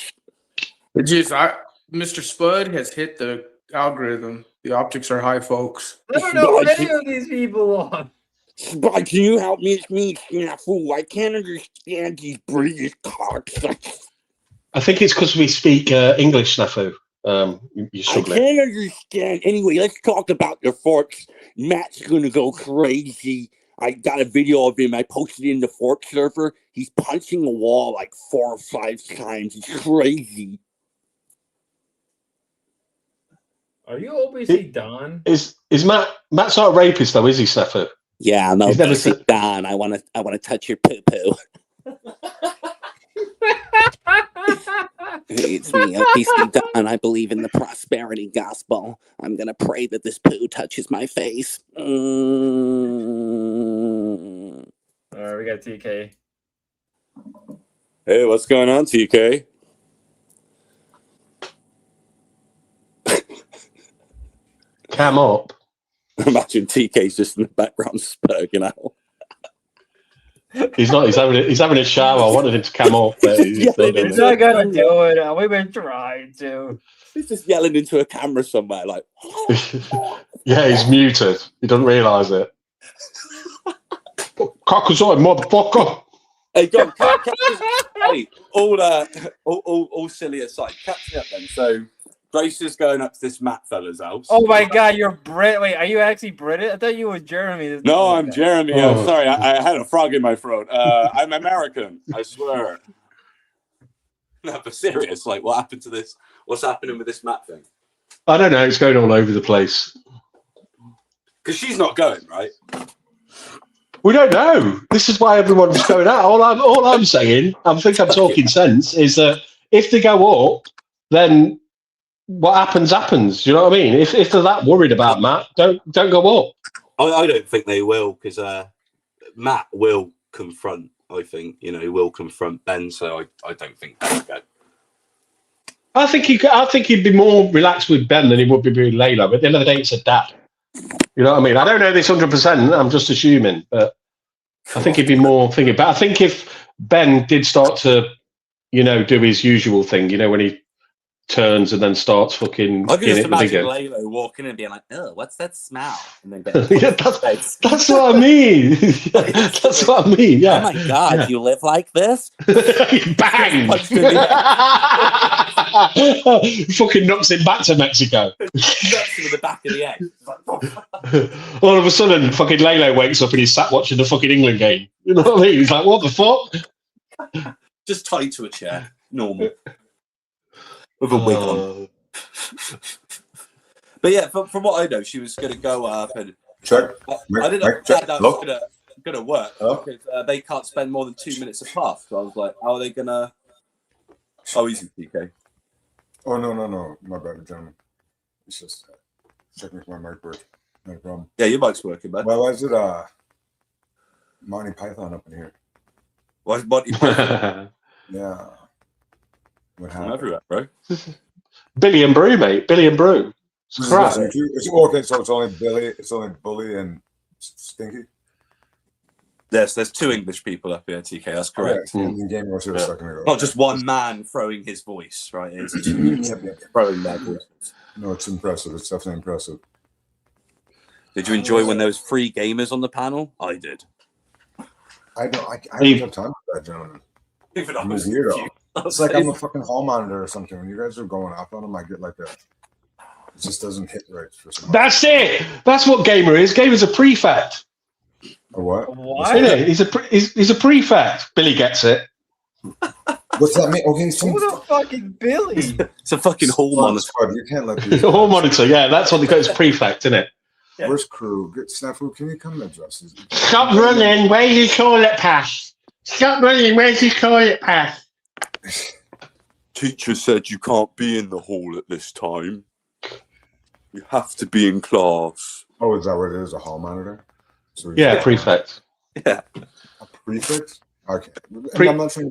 Mr. Spud has hit the algorithm. The optics are high, folks. I don't know who any of these people are. Spud, can you help me? It's me, Snafu. I can't understand these British cocks. I think it's because we speak English, Snafu. You're I struggling. can't understand. Anyway, let's talk about the forks. Matt's gonna go crazy. I got a video of him. I posted it in the fork server. He's punching the wall like 4 or 5 times. It's crazy. Are you OBC Don? Is Matt's not a rapist though, is he, Snafu? Yeah, I'm He's never OBC said- Don. I wanna touch your poo poo. It's me, OBC Don. I believe in the prosperity gospel. I'm gonna pray that this poo touches my face. All right, we got TK. Hey, what's going on, TK? Cam up. Imagine TK's just in the background spurging out. He's not. He's having a shower. I wanted him to come up, but he's not doing He's it. not gonna do it. We've been trying to. He's just yelling into a camera somewhere, like. Yeah, he's muted. He doesn't realise it. Cockers on, motherfucker. Hey, go on, hey, all silly aside, catch me up then. So, Grace is going up to this Matt fella's house. Oh my God, you're Brit. Wait, are you actually British? I thought you were Jeremy. No, I'm Jeremy. Oh. I'm sorry. I had a frog in my throat. I'm American. I swear. No, but serious. Like, what happened to this? What's happening with this Matt thing? I don't know. It's going all over the place. Because she's not going, right? We don't know. This is why everyone's going out. All I'm saying, I think I'm talking sense, is that if they go up, then what happens. You know what I mean? If they're that worried about Matt, don't go up. I don't think they will, because Matt will confront. I think he will confront Ben. So I don't think they'll go. I think he'd be more relaxed with Ben than he would be with Layla. But at the end of the day, it's a dad. You know what I mean? I don't know this 100%. I'm just assuming, but I think he'd be more thinking. But I think if Ben did start to, do his usual thing, when he turns and then starts fucking. I can just imagine Layla walking in and being like, "Oh, what's that smell?" And then yeah, that's what I mean. That's what I mean. Yeah. Oh my God, you live like this? Bang! Fucking knocks him back to Mexico. Knocks him in the back of the head. All of a sudden, fucking Lele wakes up and he's sat watching the fucking England game. You know what I mean? He's like, "What the fuck?" Just tied to a chair, normal, with a wig on. But yeah, from what I know, she was going to go up and check. I didn't know that was going to work because they can't spend more than 2 minutes apart. So I was like, "How are they going to?" Oh, easy, PK. Oh no, my bad, gentlemen. It's just checking if my mic works. No problem. Yeah, your mic's working, man. Why is it Monty Python up in here? Why is Monty Python? Yeah. What I'm happened? everywhere, bro. Billy and Brew, mate. Billy and Brew. It's crap. It's okay, so it's only Billy, it's only Bully and Stinky. Yes, there's 2 English people up here, TK. That's correct. Not just one man throwing his voice, right? It's 2 throwing their voices. No, it's impressive. It's definitely impressive. Did you enjoy when there was 3 gamers on the panel? I did. I don't have time for that, gentlemen. Even I'm a weirdo. It's like I'm a fucking hall monitor or something. When you guys are going off on them, I get like a. It just doesn't hit right for some. That's it. That's what Gamer is. Gamer's a prefect. A what? What? Isn't it? He's a prefect. Billy gets it. What's that mean? Okay, so Who the fucking Billy? It's a fucking hall monitor. You can't let these. Hall monitor. Yeah, that's what they call it. Prefect, isn't it? Where's crew? Get Snafu. Can you come and address this? Stop running. Where's your toilet pass? Stop running. Where's your toilet pass? Teacher said you can't be in the hall at this time. You have to be in class. Oh, is that what it is? A hall monitor? So Yeah, prefect. Yeah. A prefect? Okay.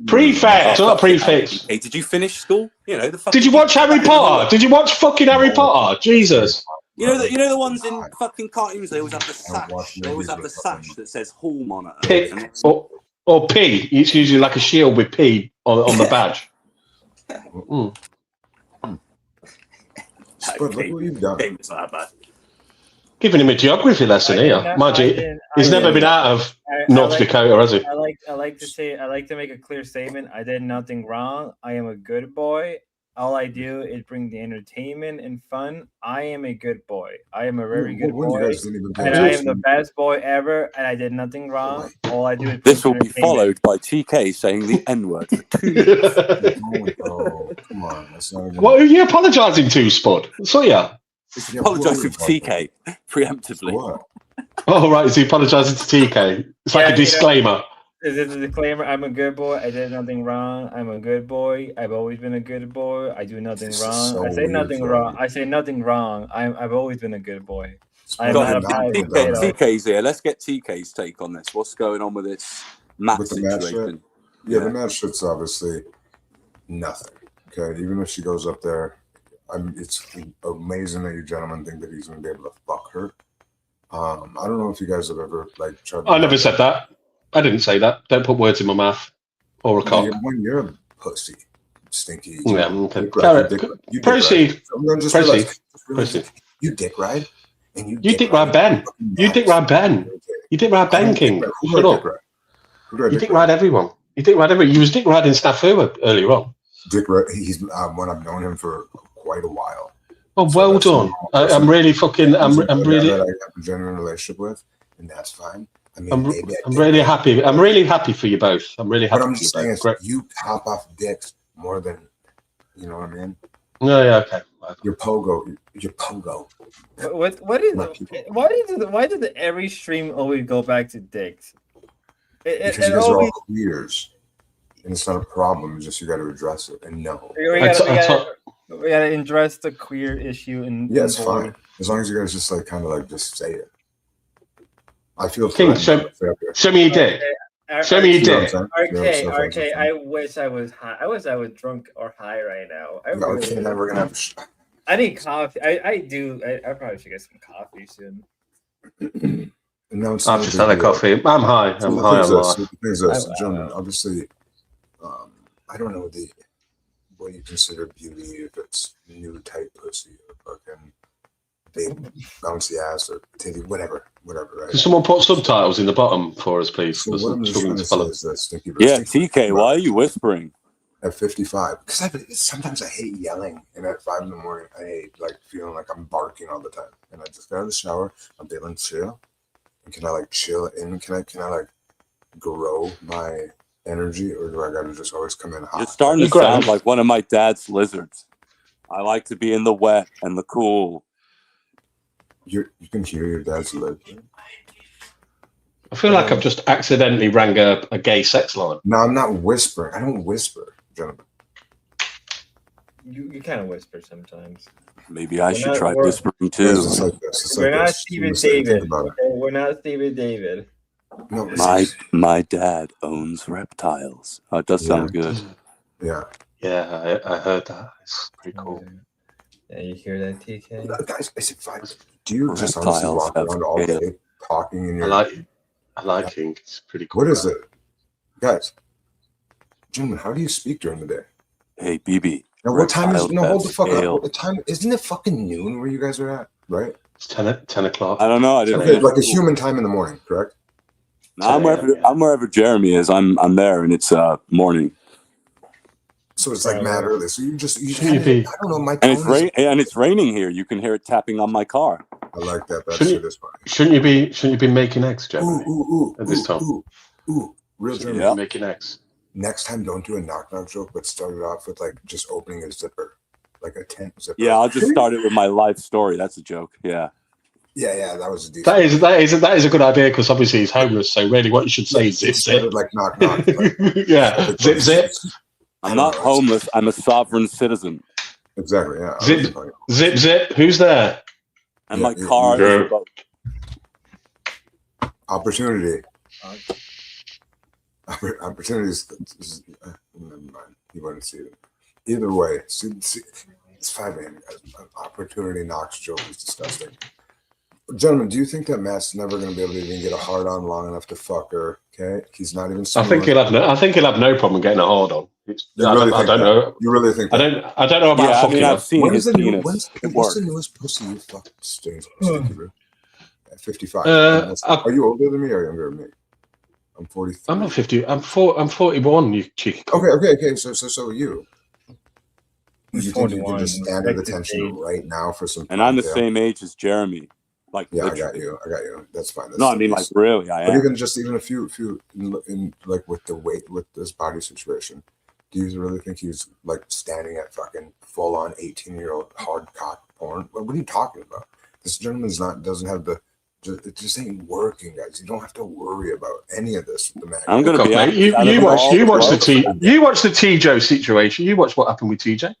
Prefect, not prefix. Hey, did you finish school? You know the fucking. Did you watch Harry Potter? Did you watch fucking Harry Potter? Jesus. You know the ones in fucking cartoons. They always have the sash. They always have the sash that says home on it. P or P. It's usually like a shield with P on the badge. Spud, look what you've done. It's not bad. Giving him a geography lesson here. Mind you, he's never been out of North Dakota, has he? I like to make a clear statement. I did nothing wrong. I am a good boy. All I do is bring the entertainment and fun. I am a good boy. I am a very good boy, and I am the best boy ever. And I did nothing wrong. All I do is this will be followed by TK saying the N-word for 2 minutes. Oh, come on. That's not even... What are you apologising to, Spud? So yeah. Apologising for TK preemptively. What? Oh right, is he apologising to TK? It's like a disclaimer. Is it a disclaimer? I'm a good boy. I did nothing wrong. I'm a good boy. I've always been a good boy. I do nothing wrong. so I say nothing weird, wrong. I say nothing wrong. I've always been a good boy. I'm Go not a ahead. bad potato. TK's here. Let's get TK's take on this. What's going on with this Matt With the Matt situation? shit? Yeah, the Matt shit's obviously nothing. Okay, even if she goes up there, it's amazing that you gentlemen think that he's going to be able to fuck her. I don't know if you guys have ever like tried. I never said that. I didn't say that. Don't put words in my mouth or a cock. When you're a pussy, stinky. Yeah, okay. Proceed. Proceed. You dick ride, and you dick ride Ben. You dick ride Ben. You dick ride Ben King. Shut up. You dick ride everyone. You dick ride everyone. You was dick riding Snafu earlier on. Dick ride. He's when I've known him for quite a while. Oh, so well done. I'm really fucking. I'm really. That I have a genuine relationship with, and that's fine. I mean, I'm really happy. I'm really happy for you both. I'm really happy. But I'm just saying, you top off dicks more than, you know what I mean? No, yeah, okay. Your pogo. Why did every stream always go back to dicks? Because you guys are all queers, and it's not a problem. It's just you got to address it. And no, we gotta address the queer issue. And yeah, it's fine as long as you guys just like kind of like just say it. I feel King, show me your dick. Show me your dick. RK, I wish I was high. I wish I was drunk or high right now. I need coffee. I do. I probably should get some coffee soon. No, I've just had a coffee. I'm high. I'm high on life. Gentlemen, obviously, I don't know what you consider beauty, if it's new type pussy or fucking big bouncy ass or titty, whatever, right? Can someone put subtitles in the bottom for us, please? So what I'm just trying to say is this, TK, why are you whispering? At 55, because sometimes I hate yelling, and at 5 in the morning, I hate like feeling like I'm barking all the time. And I just got out of the shower, I'm feeling chill. And can I like chill in? Can I like grow my energy, or do I gotta just always come in hot? You're starting to sound like one of my dad's lizards. I like to be in the wet and the cool. You can hear your dad's lip. I feel like I've just accidentally rang a gay sex line. No, I'm not whispering. I don't whisper, gentlemen. You kind of whisper sometimes. Maybe I should try whispering too. We're not Steven David. We're not Steven David. No, my dad owns reptiles. Oh, it does sound good. Yeah. Yeah, I heard that. It's pretty cool. Yeah, you hear that, TK? Guys, I said, fine. Do you just honestly walk around all day talking in your... I like it. It's pretty cool. What is it? Guys, gentlemen, how do you speak during the day? Hey, BB. Now, what time is... No, hold the fuck up. What time... Isn't it fucking noon where you guys are at, right? It's 10 o'clock. I don't know. I didn't. Okay, like a human time in the morning, correct? No, I'm wherever Jeremy is. I'm there, and it's morning. So it's like mad early. So you I don't know. My and it's raining here. You can hear it tapping on my car. I like that. That shit is funny. Shouldn't you be making eggs, Jeremy? At this time. Real German. Yeah. Making eggs. Next time, don't do a knock joke, but start it off with like just opening a zipper, like a tent zipper. Yeah, I'll just start it with my life story. That's a joke. Yeah. Yeah, that was a decent. That is a good idea because obviously he's homeless. So really, what you should say is zip zip. Like knock. Yeah, zip zip. I'm not homeless. I'm a sovereign citizen. Exactly. Yeah. Zip. Who's there? And my car is a boat. Opportunity. Opportunities. Never mind. You wouldn't see it. Either way, it's 5 a.m. Opportunity knocks joke is disgusting. Gentlemen, do you think that Matt's never going to be able to even get a hard on long enough to fuck her? Okay, he's not even. I think he'll have no problem getting a hard on. I don't know. You really think? I don't know about fucking. I mean, I've seen his penis. What's the newest pussy you fucking stinks? At 55. Are you older than me or younger than me? I'm 43. I'm not 50. I'm 41. You cheeky. Okay. So are you. He's You think you 41. can just stand at attention right now for some? And I'm the same age as Jeremy. Like, yeah, literally. I got you. That's fine. No, I mean, like, really, I But am. even a few in like with the weight with this body situation, do you really think he's like standing at fucking full on 18-year-old hard cock porn? What are you talking about? This gentleman's doesn't have the. It just ain't working, guys. You don't have to worry about any of this. I'm gonna be honest. You watch the T-Joe situation. You watch what happened with TJ.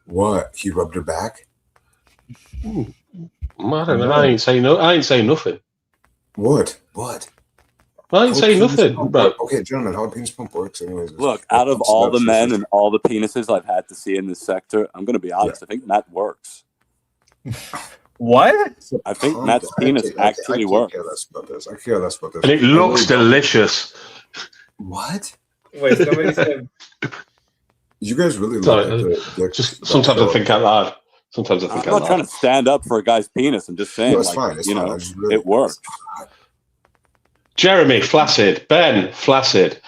What? He rubbed her back? I don't know. I ain't saying nothing. What? I ain't saying nothing, bro. Okay, gentlemen, how a penis pump works, anyways. Look, out of all the men and all the penises I've had to see in this sector, I'm gonna be honest. I think Matt works. What? I think Matt's penis actually works. I care less about this. And it looks delicious. What? Wait, somebody said. You guys really look at the just sometimes I think out loud. Sometimes I think I'm not trying to stand up for a guy's penis. I'm just saying, No, it's like, fine. It's you fine. know, I just really- it works. Jeremy, flaccid. Ben, flaccid.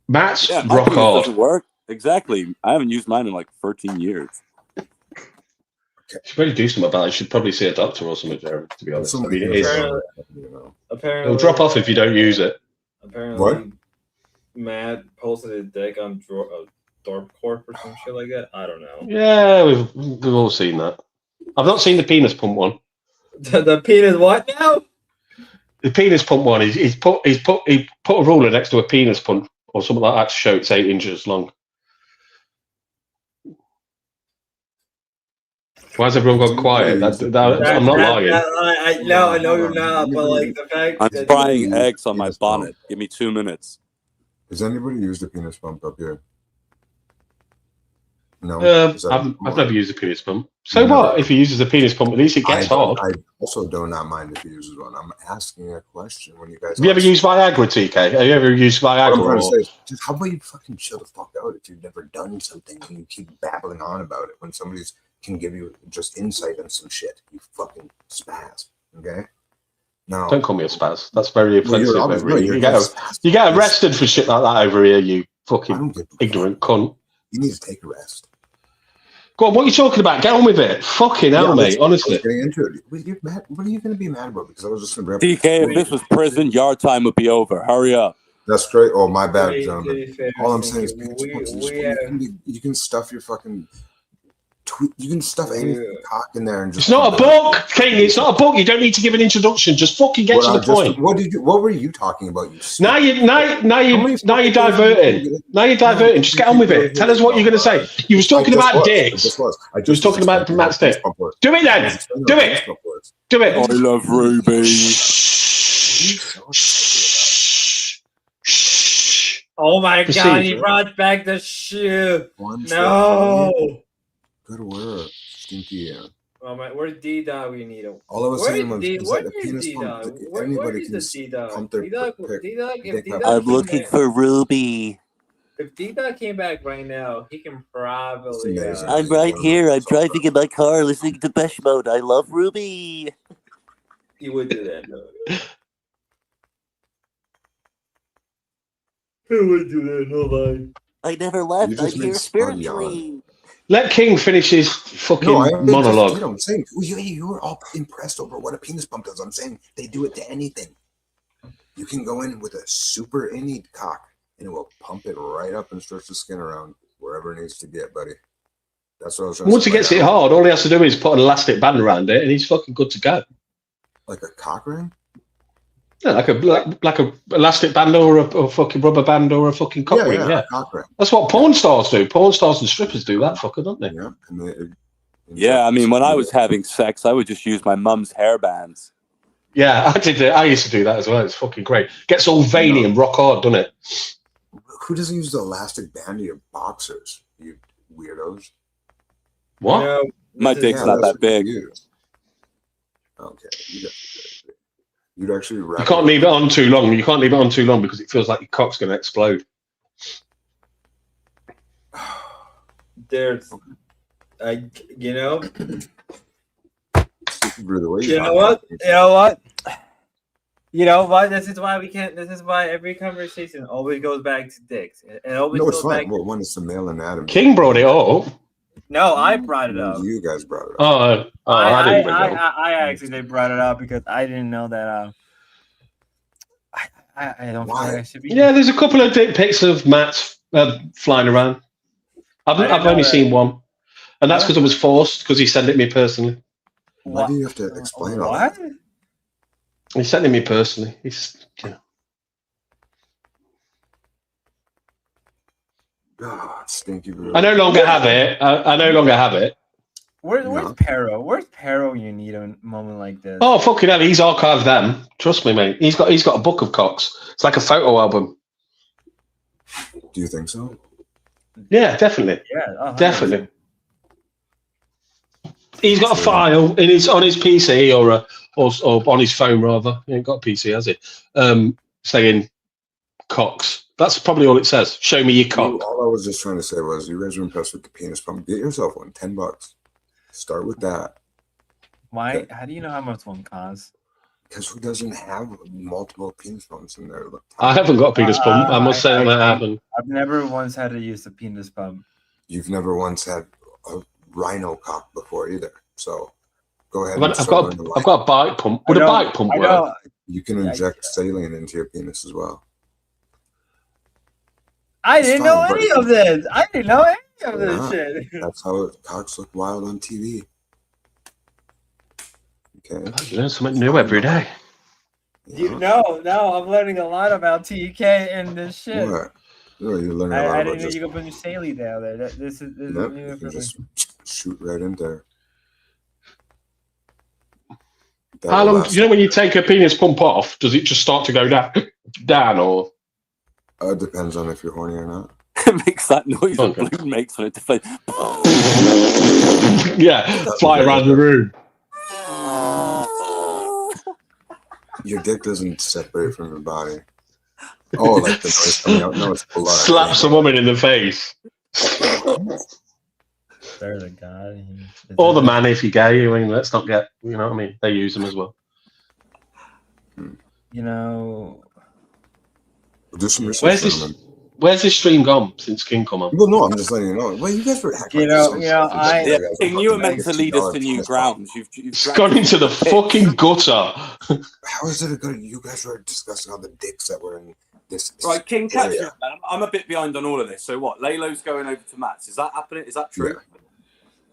Matt's Yeah, my rock penis hard. doesn't work. Exactly. I haven't used mine in like 13 years. You should really do something about it. You should probably see a doctor or something, Jeremy, to be honest. I mean, it is. Apparently, It'll drop off if you don't use it. Apparently, Matt posted a dick on Dorp Corp or some shit like that. I don't know. Yeah, we've all seen that. I've not seen the penis pump one. The penis what now? The penis pump one. He put a ruler next to a penis pump or something like that to show it's 8 inches long. Why has everyone gone quiet? I'm not lying. I know you're not, but like the fact I'm that frying eggs on my bonnet. Give me 2 minutes. Has anybody used a penis pump up here? No. I've never used a penis pump. So what? If he uses a penis pump, at least it gets hard. I also do not mind if he uses one. I'm asking a question when you guys. Have you ever used Viagra, TK? Have you ever used Viagra? What I'm trying to say is, how about you fucking chill the fuck out if you've never done something and you keep babbling on about it when somebody's can give you just insight on some shit. You fucking spaz. Okay? No. Don't call me a spaz. That's very offensive. Well, over here. You get arrested for shit like that over here, you fucking ignorant cunt. You need to take a rest. Go on, what are you talking about? Get on with it. Fucking hell, mate. Honestly. Getting into it. You're mad. What are you going to be mad about? Because I was just going to DK, if this was prison, yard time would be over. Hurry up. That's great. Oh, my bad, gentlemen. All I'm saying is you can stuff your fucking you can stuff any cock in there and just. It's not a book, King. It's not a book. You don't need to give an introduction. Just fucking get to the point. What were you talking about? Now you're diverting. Now you're diverting. Just get on with it. Tell us what you're going to say. You was talking about dicks. You was talking about Matt's dick. Do it then. Do it. Do it. I love Ruby. Oh my god, he brought back the shoe. No. Good work, Stinky. Oh my, where's D-Dog? We need him. All I was saying was where that the penis pump, Where anybody is can the D-Dog? pump their D-Dog, I'm looking for Ruby. If D-Dog came back right now, he can probably. I'm right here. I'm driving in my car listening to Depeche Mode. I love Ruby. He would do that, though. He would do that, no lie. I never left. I'm here spiritually. Let King finish his fucking monologue. I'm saying you were all impressed over what a penis pump does. I'm saying they do it to anything. You can go in with a super innie cock and it will pump it right up and stretch the skin around wherever it needs to get, buddy. That's what I was trying to say. Once he gets it hard, all he has to do is put an elastic band around it and he's fucking good to go. Like a cock ring? Yeah, like a elastic band or a fucking rubber band or a fucking cock ring. Yeah, cock ring. That's what porn stars do. Porn stars and strippers do that, fucker, don't they? Yeah. Yeah, I mean, when I was having sex, I would just use my mum's hair bands. Yeah, I did. I used to do that as well. It's fucking great. Gets all veiny and rock hard, doesn't it? Who doesn't use the elastic band of your boxers? You weirdos. What? You know, My dick's not that big. Okay. You'd actually wrap You can't leave it on too long. You can't leave it on too long because it feels like your cock's going to explode. There's, you know. You know what? You know what? You know what? This is why we can't. This is why every conversation always goes back to dicks. It always No, it's goes back. fine. Well, when it's the male anatomy. King brought it up. No, I brought it up. You guys brought it up. I didn't bring it up. I actually brought it up because I didn't know that. I don't feel like I should be. Yeah, there's a couple of dick pics of Matt flying around. I've only seen one, and that's because I was forced because he sent it me personally. Why do you have to explain all that? He sent it me personally. He's, God, stinky bro. I no longer have it. I no longer have it. Where's Pero? Where's Pero? You need a moment like this. Oh fucking hell! He's archived them. Trust me, mate. He's got a book of cocks. It's like a photo album. Do you think so? Yeah, definitely. Yeah, definitely. He's got a file on his PC or on his phone rather. He ain't got a PC, has he? Saying cocks. That's probably all it says. Show me your cock. All I was just trying to say was, you guys are impressed with the penis pump. Get yourself one. $10. Start with that. Why? Okay. How do you know how much one costs? Because who doesn't have multiple penis pumps in their? I haven't got a penis pump. I must say that I haven't. I've never once had to use a penis pump. You've never once had a rhino cock before either. So go ahead. I've got a bike pump. Would a bike pump work? You can inject saline into your penis as well. I didn't know any of this. I didn't know any of this shit. That's how cocks look wild on TV. Okay. You learn something new every day. No, I'm learning a lot about TK and this shit. What? No, you're learning a lot I about didn't know just. you could put your saline down there. This is Yep, new you can information. just shoot right in there. How long? You know when you take a penis pump off, does it just start to go down or? It depends on if you're horny or not. It makes that noise that Blue makes when it deflates. Yeah, fly around the room. Your dick doesn't separate from your body. Oh, like the noise coming out. No, it's blood. Slaps a woman in the face. There's a guy. Or the man if you're gay. I mean, let's not get. You know what I mean? They use them as well. You know. Do some research. Where's this stream gone since King come on? Well, no, I'm just letting you know. Well, you guys were acting. You know, King, you were meant to lead us to new grounds. You've It's gone into the fucking gutter. How is it good? You guys were discussing all the dicks that were in this. Right, King, catch you. I'm a bit behind on all of this. So what? Laylo's going over to Matt's. Is that happening? Is that true?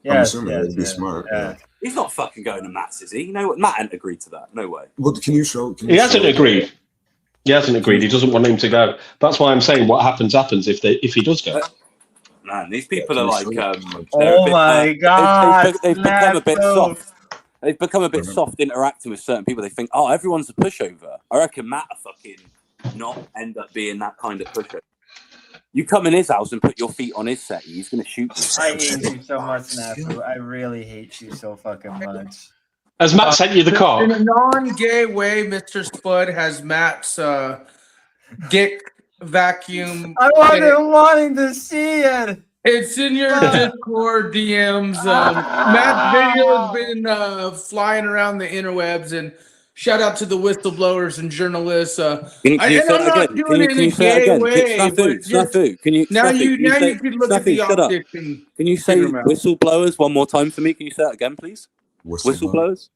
Yeah. I'm assuming it'd be smart. Yeah. He's not fucking going to Matt's, is he? You know what? Matt hadn't agreed to that. No way. Well, can you show? He hasn't agreed. He hasn't agreed. He doesn't want him to go. That's why I'm saying what happens if he does go. Man, these people are like. Oh my god! They've become a bit soft. They've become a bit soft interacting with certain people. They think, oh, everyone's a pushover. I reckon Matt will fucking not end up being that kind of pushover. You come in his house and put your feet on his set, he's gonna shoot you. I hate you so much, Nafu. I really hate you so fucking much. Has Matt sent you the car? In a non-gay way, Mr. Spud has Matt's dick vacuum. I wasn't wanting to see it. It's in your Discord DMs. Matt's video has been flying around the interwebs, and shout out to the whistleblowers and journalists. Can you say that again? Can you say that again? Snafu. Can you? Now you say, could look at the shut up. optics. And can you say whistleblowers one more time for me? Can you say that again, please? Whistleblowers.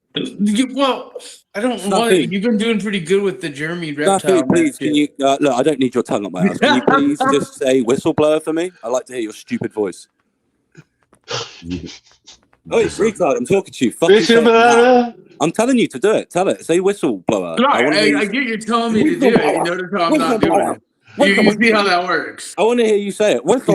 Well, I don't know. You've been doing pretty good with the Jeremy reptile. Snafu, please, can you look? I don't need your tongue on my ass. Can you please just say whistleblower for me? I like to hear your stupid voice. Oh, it's retard. I'm talking to you. Whistleblower. I'm telling you to do it. Tell it. Say whistleblower. No, I get you telling me to do it. You notice how I'm not doing it. You see how that works. I want to hear you say it. What's the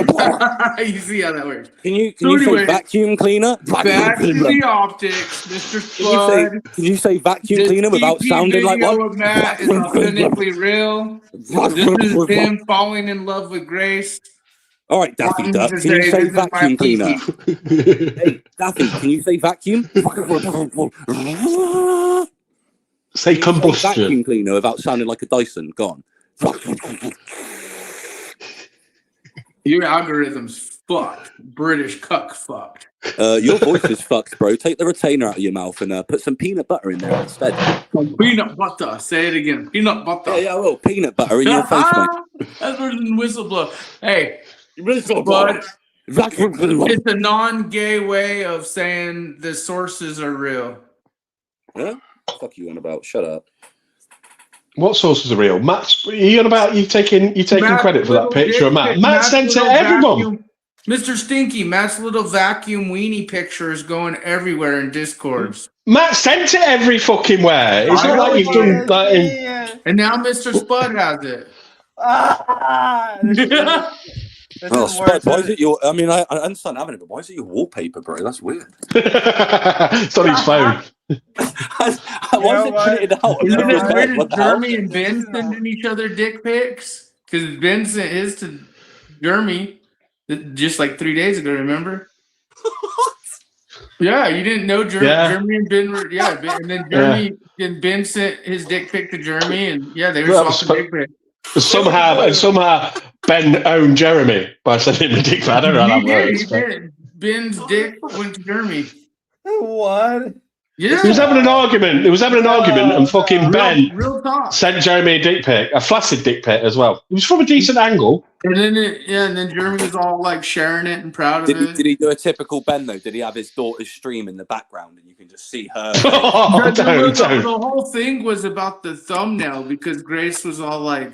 You see how that works. Can you anyway, say vacuum cleaner? Back to the optics, Mr. Spud. Can you say vacuum This cleaner without CP sounding like one? video of Matt is authentically real. This is him falling in love with Grace. All right, Daffy Wanting Duck. to Can you say, say "This is my vacuum cleaner? pee-pee." Hey, Daffy, can you say vacuum? Say combustion. Vacuum cleaner without sounding like a Dyson. Go on. Your algorithm's fucked. British cuck fucked. Your voice is fucked, bro. Take the retainer out of your mouth and put some peanut butter in there instead. Peanut butter. Say it again. Peanut butter. Yeah, I will. Peanut butter in your face, mate. That's better than whistleblower. Hey, Whistleblower. It's a non-gay way of saying the sources are real. Huh? Fuck you on about. Shut up. What sources are real? Matt's. Are you on about you taking credit for that picture of Matt? Matt sent it to everyone. Mr. Stinky, Matt's little vacuum weenie picture is going everywhere in Discords. Matt sent it every fucking where. It's not like you've done that in. And now Mr. Spud has it. Oh, Spud, why is it your? I mean, I understand having it, but why is it your wallpaper, bro? That's weird. It's on his phone. Why is it printed out? Where did Jeremy and Ben sending each other dick pics? Because Ben sent his to Jeremy just like 3 days ago, remember? Yeah, you didn't know Jeremy and Ben were, and then Jeremy and Ben sent his dick pic to Jeremy, and they were swapping dick pics. Somehow Ben owned Jeremy by sending him a dick pic. I don't know how that works. He did. Ben's dick went to Jeremy. What? Yeah. He was having an argument. And fucking Ben real talk. sent Jeremy a dick pic, a flaccid dick pic as well. It was from a decent angle. And then Jeremy was all like sharing it and proud of it. Did he do a typical Ben though? Did he have his daughter's stream in the background and you can just see her? The whole thing was about the thumbnail because Grace was all like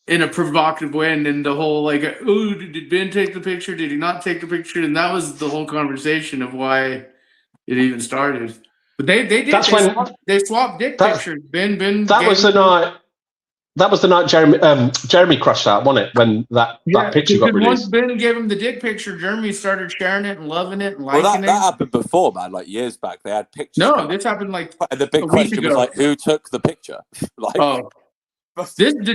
in a provocative way, and then the whole like, oh, did Ben take the picture? Did he not take the picture? And that was the whole conversation of why it even started. But they did. They swapped dick pictures. Ben. That was the night. That was the night Jeremy crashed out, wasn't it? When that picture got released. Once Ben gave him the dick picture, Jeremy started sharing it and loving it and liking it. That happened before, man. Like years back, they had pictures. No, this happened like. And the big question was like, who took the picture? The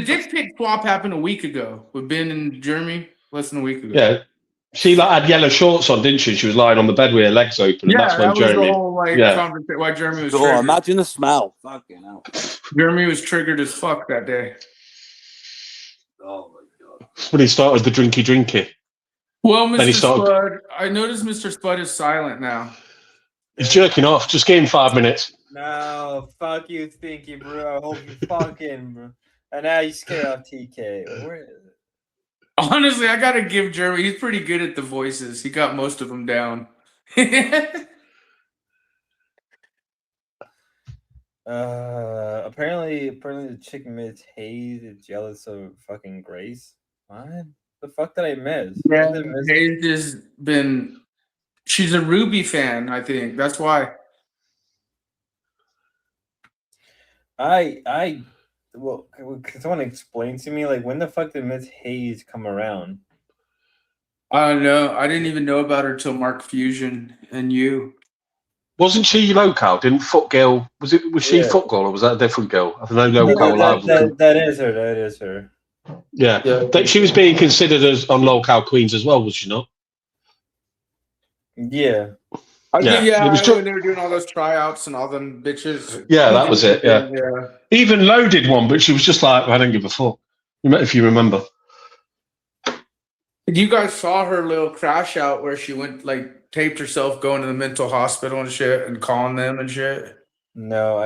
dick pic swap happened a week ago with Ben and Jeremy. Less than a week ago. Yeah. She had yellow shorts on, didn't she? She was lying on the bed with her legs open. And that's when that Jeremy. Was the whole conversation why Jeremy was. Oh, imagine the smell. Fucking hell. Jeremy was triggered as fuck that day. Oh my god. When he started the drinky. Well, Mr. Spud, I noticed Mr. Spud is silent now. He's jerking off. Just give him 5 minutes. No, fuck you, Stinky, bro. I hope you fucking, bro. And now you scared off TK. Where is it? Honestly, I gotta give Jeremy. He's pretty good at the voices. He got most of them down. Apparently the chick Miss Hayes is jealous of fucking Grace. What the fuck did I miss? Yeah, Hayes has been. She's a Ruby fan, I think. That's why. Well, can someone explain to me, like, when the fuck did Miss Hayes come around? I don't know. I didn't even know about her till Mark Fusion and you. Wasn't she local? Didn't Foot Girl? Was she Foot Girl or was that a different girl? I don't know. That is her. That is her. Yeah. She was being considered as on local queens as well, was she not? Yeah. When they were doing all those tryouts and all them bitches. Yeah, that was it. Yeah. Even Lowe did one, but she was just like, I don't give a fuck. If you remember. You guys saw her little crash out where she went taped herself going to the mental hospital and shit and calling them and shit. No.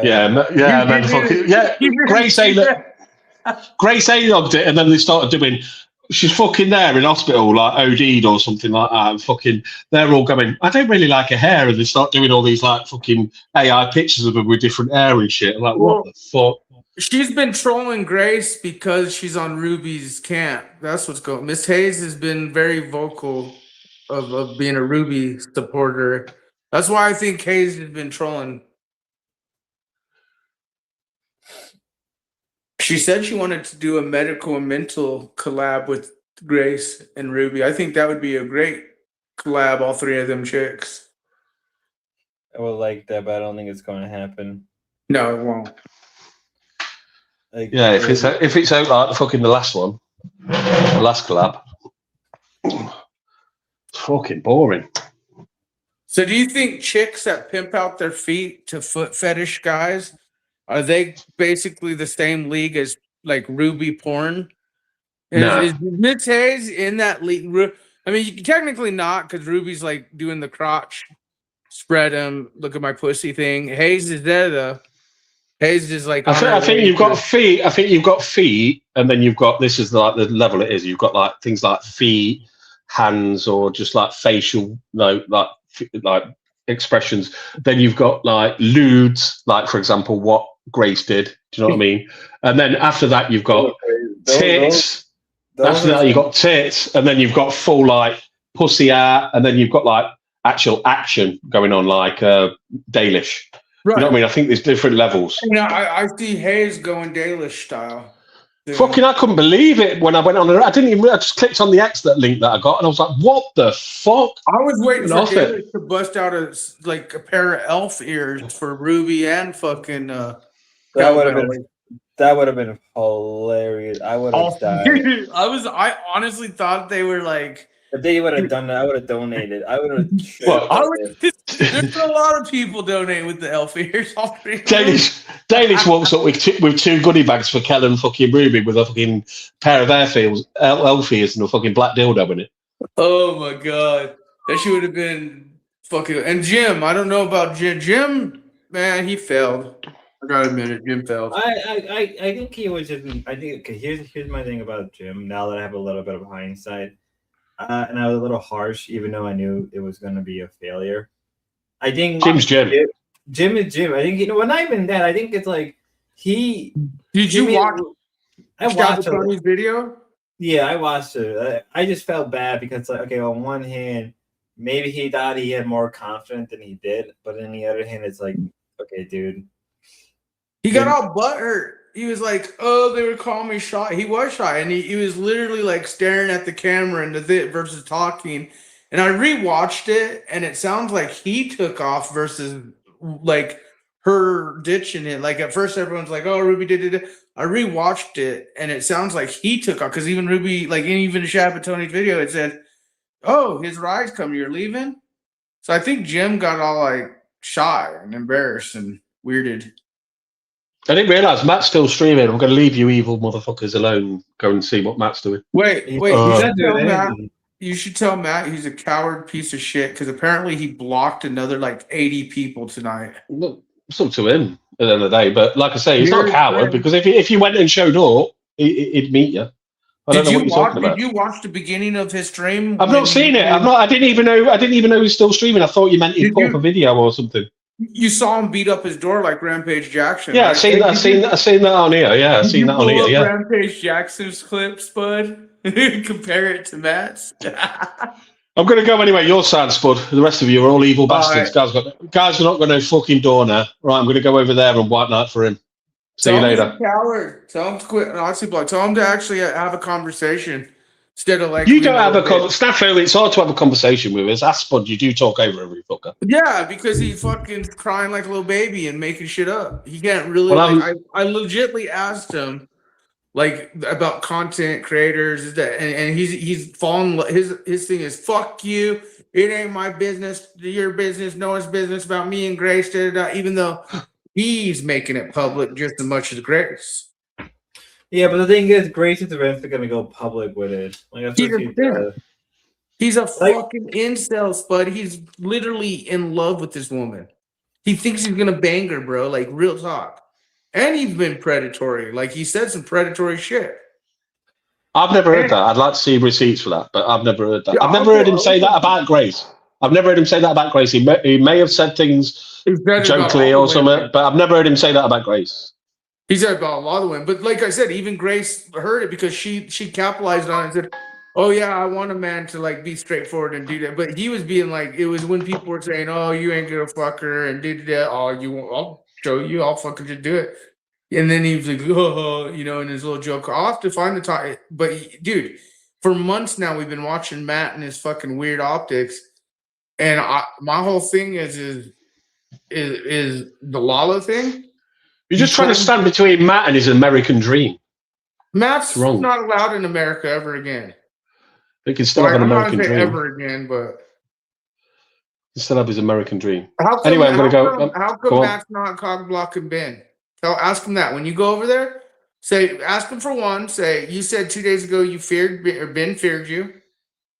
Grace A-logged it, and then they started doing. She's fucking there in hospital, like OD'd or something like that. And fucking, they're all going, I don't really like her hair. And they start doing all these like fucking AI pictures of her with different hair and shit. I'm like, what the fuck? She's been trolling Grace because she's on Ruby's camp. That's what's going on. Miss Hayes has been very vocal of being a Ruby supporter. That's why I think Hayes has been trolling. She said she wanted to do a medical and mental collab with Grace and Ruby. I think that would be a great collab, all three of them chicks. I would like that, but I don't think it's going to happen. No, it won't. Like, Yeah, if it's out like fucking the last one, the last collab, it's fucking boring. So do you think chicks that pimp out their feet to foot fetish guys, are they basically the same league as like Ruby porn? No. Is Miss Hayes in that league? I mean, you technically not, because Ruby's like doing the crotch, spread him, look at my pussy thing. Hayes is there though. Hayes is like. I think you've got feet. I think you've got feet, and then you've got this is like the level it is. You've got like things like feet, hands, or just like facial, like expressions. Then you've got like lewds, like for example, what Grace did. Do you know what I mean? And then after that, you've got tits. After that, you've got tits, and then you've got full like pussy art, and then you've got like actual action going on, like Dalish. Right. You know what I mean? I think there's different levels. Yeah, I see Hayes going Dalish style. Yeah. Fucking, I couldn't believe it when I went on. I just clicked on the X that link that I got, and I was like, "What the fuck?" I was waiting for Dalish to bust out a pair of elf ears for Ruby and fucking. That would have been hilarious. I would have died. I honestly thought they were like. If they would have done that, I would have donated. I would have. There's a lot of people donate with the elf ears. Dalish walks up with two goodie bags for Kel and fucking Ruby with a fucking pair of elf ears and a fucking black dildo in it. Oh my god, that shit would have been fucking. And Jim, I don't know about Jim. Jim, man, he failed. I gotta admit it, Jim failed. I think he was just. I think okay, here's my thing about Jim. Now that I have a little bit of hindsight. And I was a little harsh, even though I knew it was going to be a failure. I think Jim's Jim. Jim is Jim. I think well, not even that. I think it's like he. Did you watch? I watched Tony's video. Yeah, I watched it. I just felt bad because, like, okay, on one hand, maybe he thought he had more confidence than he did, but on the other hand, it's like, okay, dude. He got all butthurt. He was like, "Oh, they would call me shy." He was shy, and he was literally like staring at the camera and versus talking. And I rewatched it, and it sounds like he took off versus like her ditching it. Like at first, everyone's like, "Oh, Ruby did it." I rewatched it, and it sounds like he took off because even Ruby, like even Shab Tony's video, it said, "Oh, his ride's coming. You're leaving." So I think Jim got all like shy and embarrassed and weirded. I didn't realise Matt's still streaming. I'm going to leave you evil motherfuckers alone. Go and see what Matt's doing. Wait. You should tell Matt he's a coward piece of shit because apparently he blocked another like 80 people tonight. Well, it's up to him at the end of the day. But like I say, he's not a coward because if you went and showed up, he'd meet you. I don't know what you're talking about. Did you watch the beginning of his stream? I've not seen it. I didn't even know he's still streaming. I thought you meant he'd put up a video or something. You saw him beat up his door like Rampage Jackson. Yeah, right? I've seen that on here. Yeah, I've seen that on here. Yeah. Rampage Jackson's clips, bud. Compare it to Matt's. I'm going to go anyway. Your side, Spud. The rest of you are all evil bastards. Right. Guys are not going to fucking door now. Right, I'm going to go over there and white knight for him. See you later. He's a coward. Tell him to quit. Tell him to actually have a conversation. Instead of like you don't have a snafu, it's hard to have a conversation with us. Ask Spud, you do talk over every fucker. Yeah, because he's fucking crying like a little baby and making shit up. He can't really. Well, I legitly asked him like about content creators and he's fallen. His thing is fuck you. It ain't my business. Your business. No one's business about me and Grace. Even though he's making it public just as much as Grace. Yeah, but the thing is, Grace is eventually going to go public with it. Like, he's a fucking incel, Spud. He's literally in love with this woman. He thinks he's going to bang her, bro. Like, real talk. And he's been predatory. Like, he said some predatory shit. I've never heard that. I'd like to see receipts for that, but I've never heard that. Yeah, I've never heard him say that about Grace. I've never heard him say that about Grace. He may have said things jokingly or something, but I've never heard him say that about Grace. He said about a lot of women, but like I said, even Grace heard it because she capitalized on it and said, "Oh yeah, I want a man to like be straightforward and do that." But he was being like, it was when people were saying, "Oh, you ain't gonna fuck her," and did that. "Oh, you won't? I'll show you. I'll fucking just do it." And then he was like, oh, you know, in his little joke. I'll have to find the time. But dude, for months now, we've been watching Matt and his fucking weird optics. And my whole thing is the Lala thing. You're just trying to stand between Matt and his American dream. Matt's wrong. not allowed in America ever again. He can still have an I'm American not gonna say dream. ever again, but He still have his American dream. how come, Anyway, I'm going to go. How Go come on. Matt's not cock blocking Ben? Ask him that when you go over there. Ask him for one. Say, you said 2 days ago you feared or Ben feared you.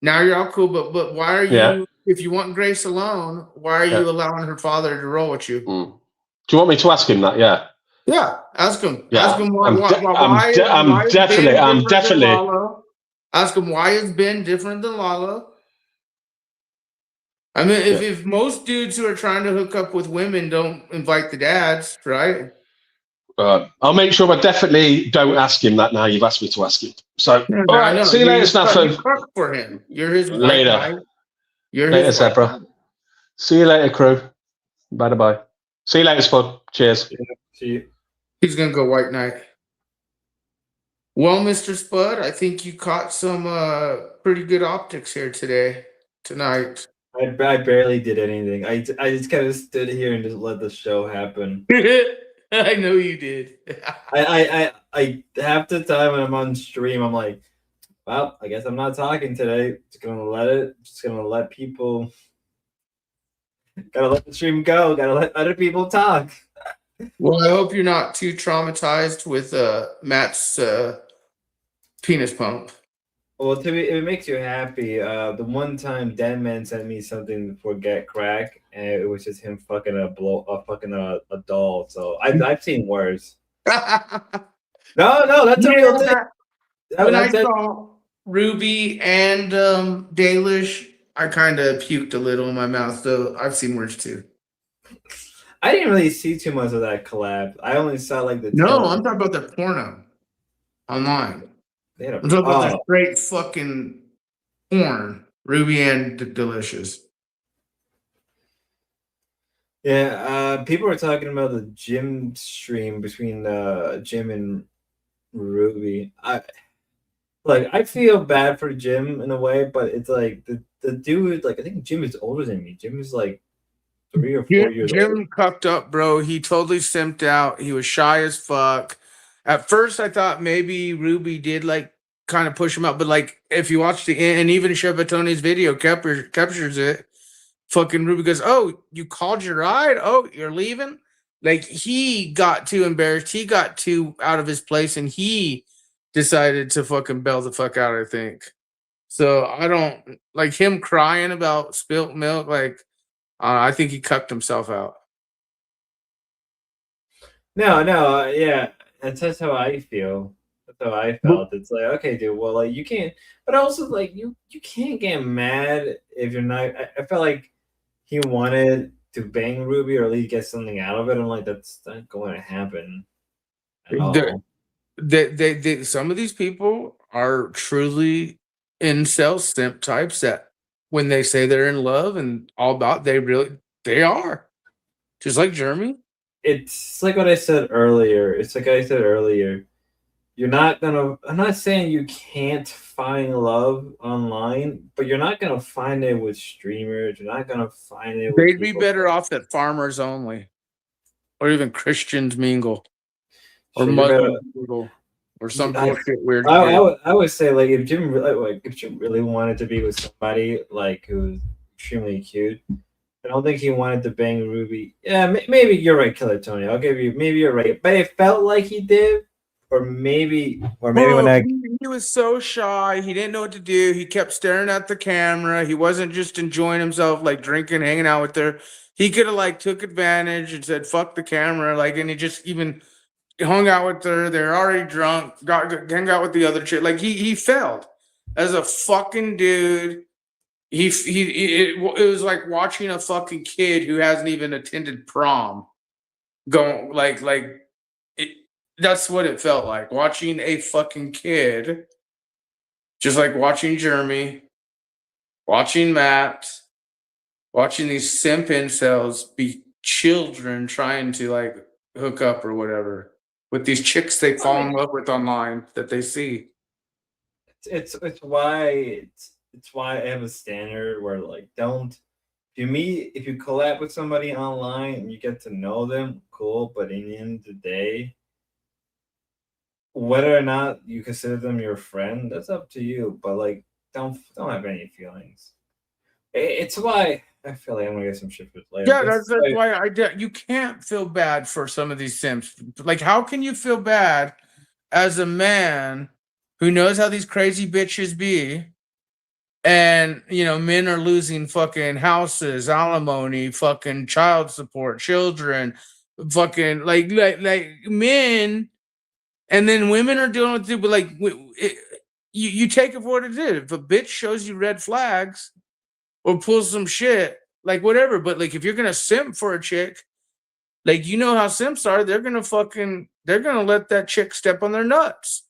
Now you're all cool, but why are you? Yeah. If you want Grace alone, why are you allowing her father to roll with you? Do you want me to ask him that? Yeah. Yeah, ask him. Yeah, Ask him I'm definitely. Ask him why is Ben different than Lala? I mean, if most dudes who are trying to hook up with women don't invite the dads, right? I'll make sure I definitely don't ask him that now. You've asked me to ask him. So, Yeah, all I right. know. See you later, Snafu. You cook for him. You're his white Later. knight. You're Later, his white Zebra. knight. See you later, crew. Bye. See you later, Spud. Cheers. See you. He's gonna go white knight. Well, Mr. Spud, I think you caught some pretty good optics here tonight. I barely did anything. I just kind of stood here and just let the show happen. I know you did. I half the time when I'm on stream, I'm like, well, I guess I'm not talking today. Just gonna let people. Gotta let the stream go. Gotta let other people talk. Well, I hope you're not too traumatized with Matt's penis pump. Well, if it makes you happy, the one time Dead Man sent me something for Get Crack, and it was just him fucking a doll. So I've seen worse. No, that's a real thing. When I saw Ruby and Dalish, I kind of puked a little in my mouth. Though I've seen worse too. I didn't really see too much of that collab. I only saw like the. No, I'm talking about the porno online. I'm talking about the straight fucking porn. Ruby and Delicious. Yeah, people were talking about the gym stream between Jim and Ruby. I feel bad for Jim in a way, but it's like the dude, like I think Jim is older than me. Jim is like 3 or 4 years old. Jim cucked up, bro. He totally simped out. He was shy as fuck. At first, I thought maybe Ruby did like kind of push him out, but like if you watch and even Shebatone's video captures it. Fucking Ruby goes, "Oh, you called your ride? Oh, you're leaving?" Like he got too embarrassed. He got too out of his place, and he decided to fucking bail the fuck out. I think. So I don't like him crying about spilt milk. Like I think he cucked himself out. No, yeah, that's how I feel. That's how I felt. It's like, okay, dude, well, like you can't, but also like you can't get mad if you're not. I felt like he wanted to bang Ruby or at least get something out of it. I'm like, that's not going to happen at all. Some of these people are truly incel simp types that when they say they're in love and all about, they are. Just like Jeremy. It's like what I said earlier. You're not gonna. I'm not saying you can't find love online, but you're not gonna find it with streamers. You're not gonna find it. They'd be better off at Farmers Only, or even Christians Mingle, or Muslims Mingle, or some bullshit weird. I would say like if Jim really wanted to be with somebody like who's extremely cute, I don't think he wanted to bang Ruby. Yeah, maybe you're right, Killer Tony. I'll give you. Maybe you're right, but it felt like he did. Or maybe he was so shy, he didn't know what to do. He kept staring at the camera. He wasn't just enjoying himself, like drinking, hanging out with her. He could have like took advantage and said "fuck the camera," like, and he just even hung out with her. They're already drunk. Hang out with the other chick. Like he failed as a fucking dude. It was like watching a fucking kid who hasn't even attended prom go like. That's what it felt like, watching a fucking kid, just like watching Jeremy, watching Matt, watching these simp incels be children trying to like hook up or whatever. with these chicks they fall in love with online that they see. It's why I have a standard where like don't if you collab with somebody online and you get to know them, cool. But in the end of the day, whether or not you consider them your friend, that's up to you. But like, don't have any feelings. It's why I feel like I'm gonna get some shit for later. Yeah, that's why you can't feel bad for some of these simps. Like, how can you feel bad as a man who knows how these crazy bitches be? And men are losing fucking houses, alimony, fucking child support, children, fucking like men, and then women are dealing with it. But like, you take it for what it is. If a bitch shows you red flags or pulls some shit, like whatever. But like, if you're gonna simp for a chick, like how simps are, they're gonna let that chick step on their nuts.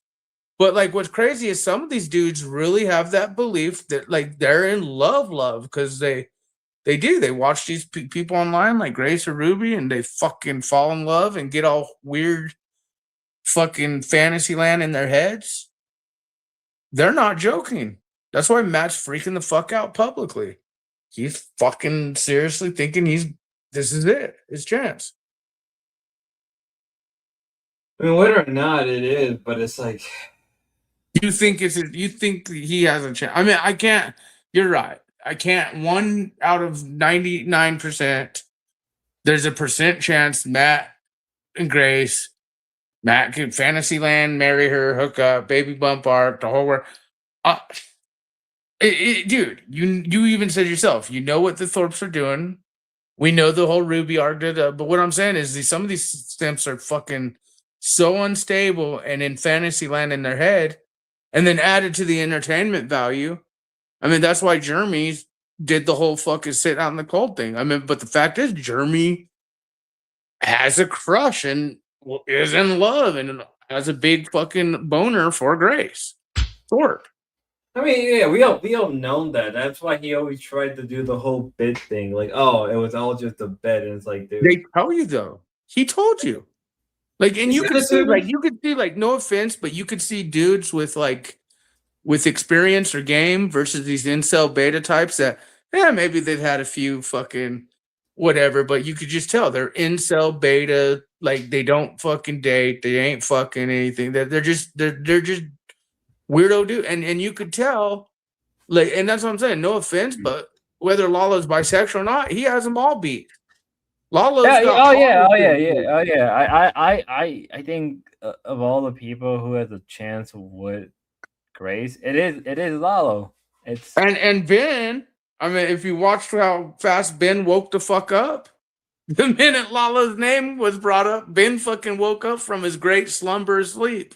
But like, what's crazy is some of these dudes really have that belief that like they're in love, because they do. They watch these people online like Grace or Ruby, and they fucking fall in love and get all weird, fucking fantasy land in their heads. They're not joking. That's why Matt's freaking the fuck out publicly. He's fucking seriously thinking this is it, his chance. I mean, whether or not it is, but it's like. You think he has a chance? I mean, I can't. You're right. I can't. 1 out of 99%. There's a percent chance Matt and Grace, Matt can Fantasyland, marry her, hook up, baby bump art, the whole world. Dude, you even said yourself. You know what the Thorpes are doing. We know the whole Ruby arc did. But what I'm saying is, some of these simps are fucking so unstable and in Fantasyland in their head. And then added to the entertainment value. I mean, that's why Jeremy did the whole fucking sit out in the cold thing. I mean, but the fact is, Jeremy has a crush and is in love and has a big fucking boner for Grace Thorpe. I mean, yeah, we all known that. That's why he always tried to do the whole bit thing. Like, oh, it was all just a bet, and it's like, dude. They tell you though. He told you. Like, and you could see, no offense, but you could see dudes with experience or game versus these incel beta types that, maybe they've had a few fucking whatever, but you could just tell they're incel beta. Like, they don't fucking date, they ain't fucking anything. They're just weirdo dude, and you could tell, like, and that's what I'm saying. No offense, but whether Lalo's bisexual or not, he has them all beat. Lalo's I think of all the people who has a chance with Grace, it is Lalo. It's and Ben. I mean, if you watched how fast Ben woke the fuck up, the minute Lalo's name was brought up, Ben fucking woke up from his great slumber sleep.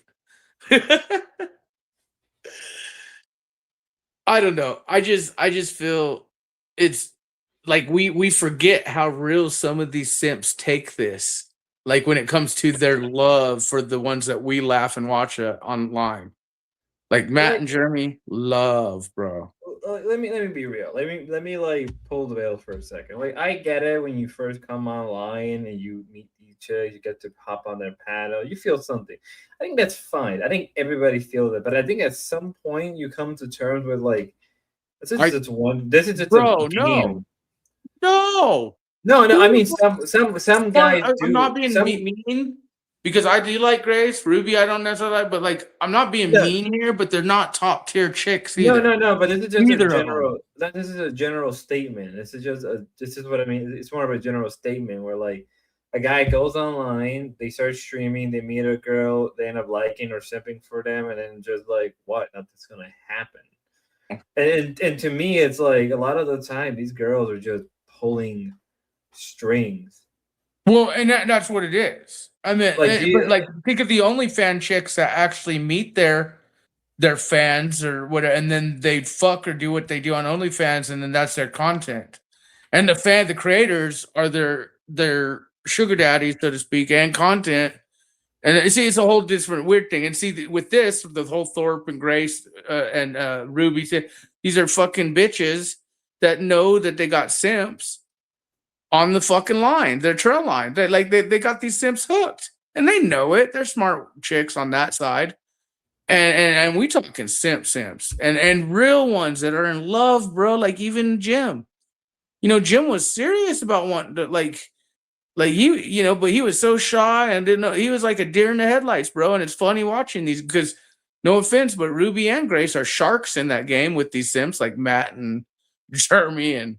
I don't know. I just feel it's like we forget how real some of these simps take this. Like, when it comes to their love for the ones that we laugh and watch online. Like Matt and Jeremy, love, bro. Let me be real. Let me like pull the veil for a second. Like, I get it when you first come online and you meet each other, you get to hop on their panel, you feel something. I think that's fine. I think everybody feels it, but I think at some point you come to terms with like, this is just a game. No. I mean, some guys. I'm not being mean. Because I do like Grace, Ruby. I don't necessarily like, but like, I'm not being mean here. But they're not top tier chicks either. No. But this is just a general. This is a general statement. This is what I mean. It's more of a general statement where like a guy goes online, they start streaming, they meet a girl, they end up liking or simping for them, and then just like, what? Nothing's gonna happen. And to me, it's like a lot of the time these girls are just pulling strings. Well, and that's what it is. I mean, think of the OnlyFans chicks that actually meet their fans or whatever, and then they fuck or do what they do on OnlyFans, and then that's their content. And the creators are their sugar daddies, so to speak, and content. And see, it's a whole different weird thing. And see, with this, the whole Thorpe and Grace and Ruby, these are fucking bitches that know that they got simps on the fucking line, their trail line. They got these simps hooked. and they know it. They're smart chicks on that side. And we talking simps and real ones that are in love, bro. Like even Jim. Jim was serious about wanting to like he, but he was so shy and didn't know. He was like a deer in the headlights, bro. And it's funny watching these because no offense, but Ruby and Grace are sharks in that game with these simps like Matt and Jeremy and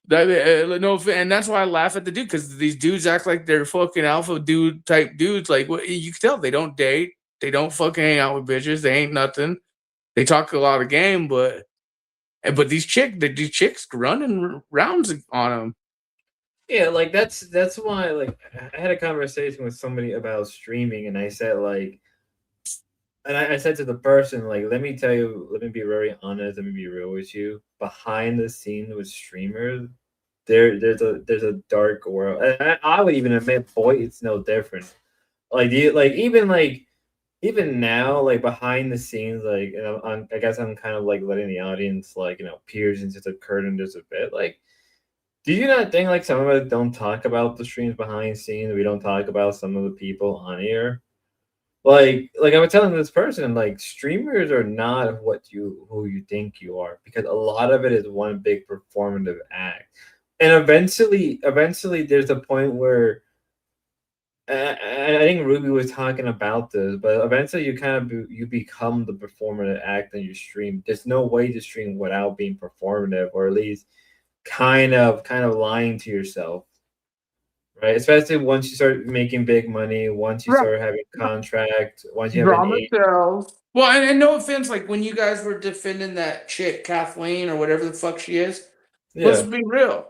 no, and that's why I laugh at the dude because these dudes act like they're fucking alpha dude type dudes. Like what you can tell, they don't date, they don't fucking hang out with bitches, they ain't nothing. They talk a lot of game, but these chicks running rounds on them. Yeah, like that's why like I had a conversation with somebody about streaming, and I said like, and I said to the person like, let me tell you, let me be very honest, let me be real with you. Behind the scenes with streamers, there's a dark world. And I would even admit, boy, it's no different. Like even now, like behind the scenes, like I guess I'm kind of like letting the audience like peers into the curtain just a bit, like. Do you not think like some of us don't talk about the streams behind the scenes? We don't talk about some of the people on here. Like I was telling this person, like streamers are not who you think you are because a lot of it is one big performative act, and eventually there's a point where I think Ruby was talking about this, but eventually you become the performative act on your stream. There's no way to stream without being performative, or at least kind of lying to yourself, right? Especially once you start making big money, once you Right. start having contract, once you have an Drama agent. sells. Well, and no offense, like when you guys were defending that chick, Kathleen, or whatever the fuck she is, let's Yeah. be real.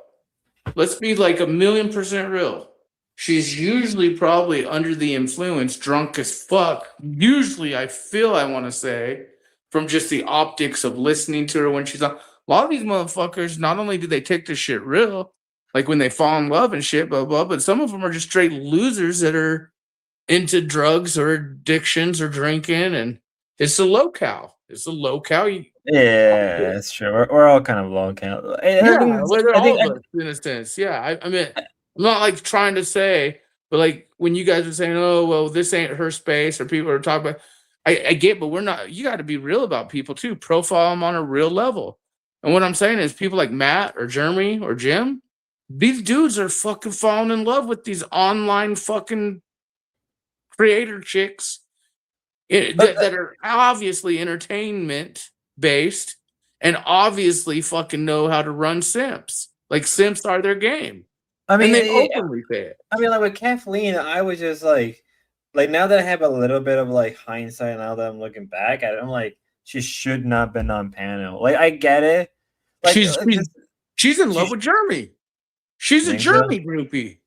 Let's be like 1,000,000% real. She's usually probably under the influence, drunk as fuck. Usually, I want to say, from just the optics of listening to her when she's on. A lot of these motherfuckers, not only do they take this shit real, like when they fall in love and shit, blah, blah, but some of them are just straight losers that are into drugs or addictions or drinking. And it's a locale. It's a locale. Yeah, that's true. We're all kind of low count. Yeah, well, they're all of us in a sense. Yeah, I mean, I'm not like trying to say, but like when you guys are saying, "Oh, well, this ain't her space," or people are talking about, I get, but we're not. You got to be real about people too. Profile them on a real level. And what I'm saying is, people like Matt or Jeremy or Jim, these dudes are fucking falling in love with these online fucking creator chicks that are obviously entertainment based and obviously fucking know how to run simps. Like simps are their game. I mean, and they openly say it. I mean, like with Kathleen, I was just like now that I have a little bit of like hindsight, now that I'm looking back at it, I'm like, she should not have been on panel. Like, I get it. Like, she's in love with Jeremy. She's a Jeremy groupie.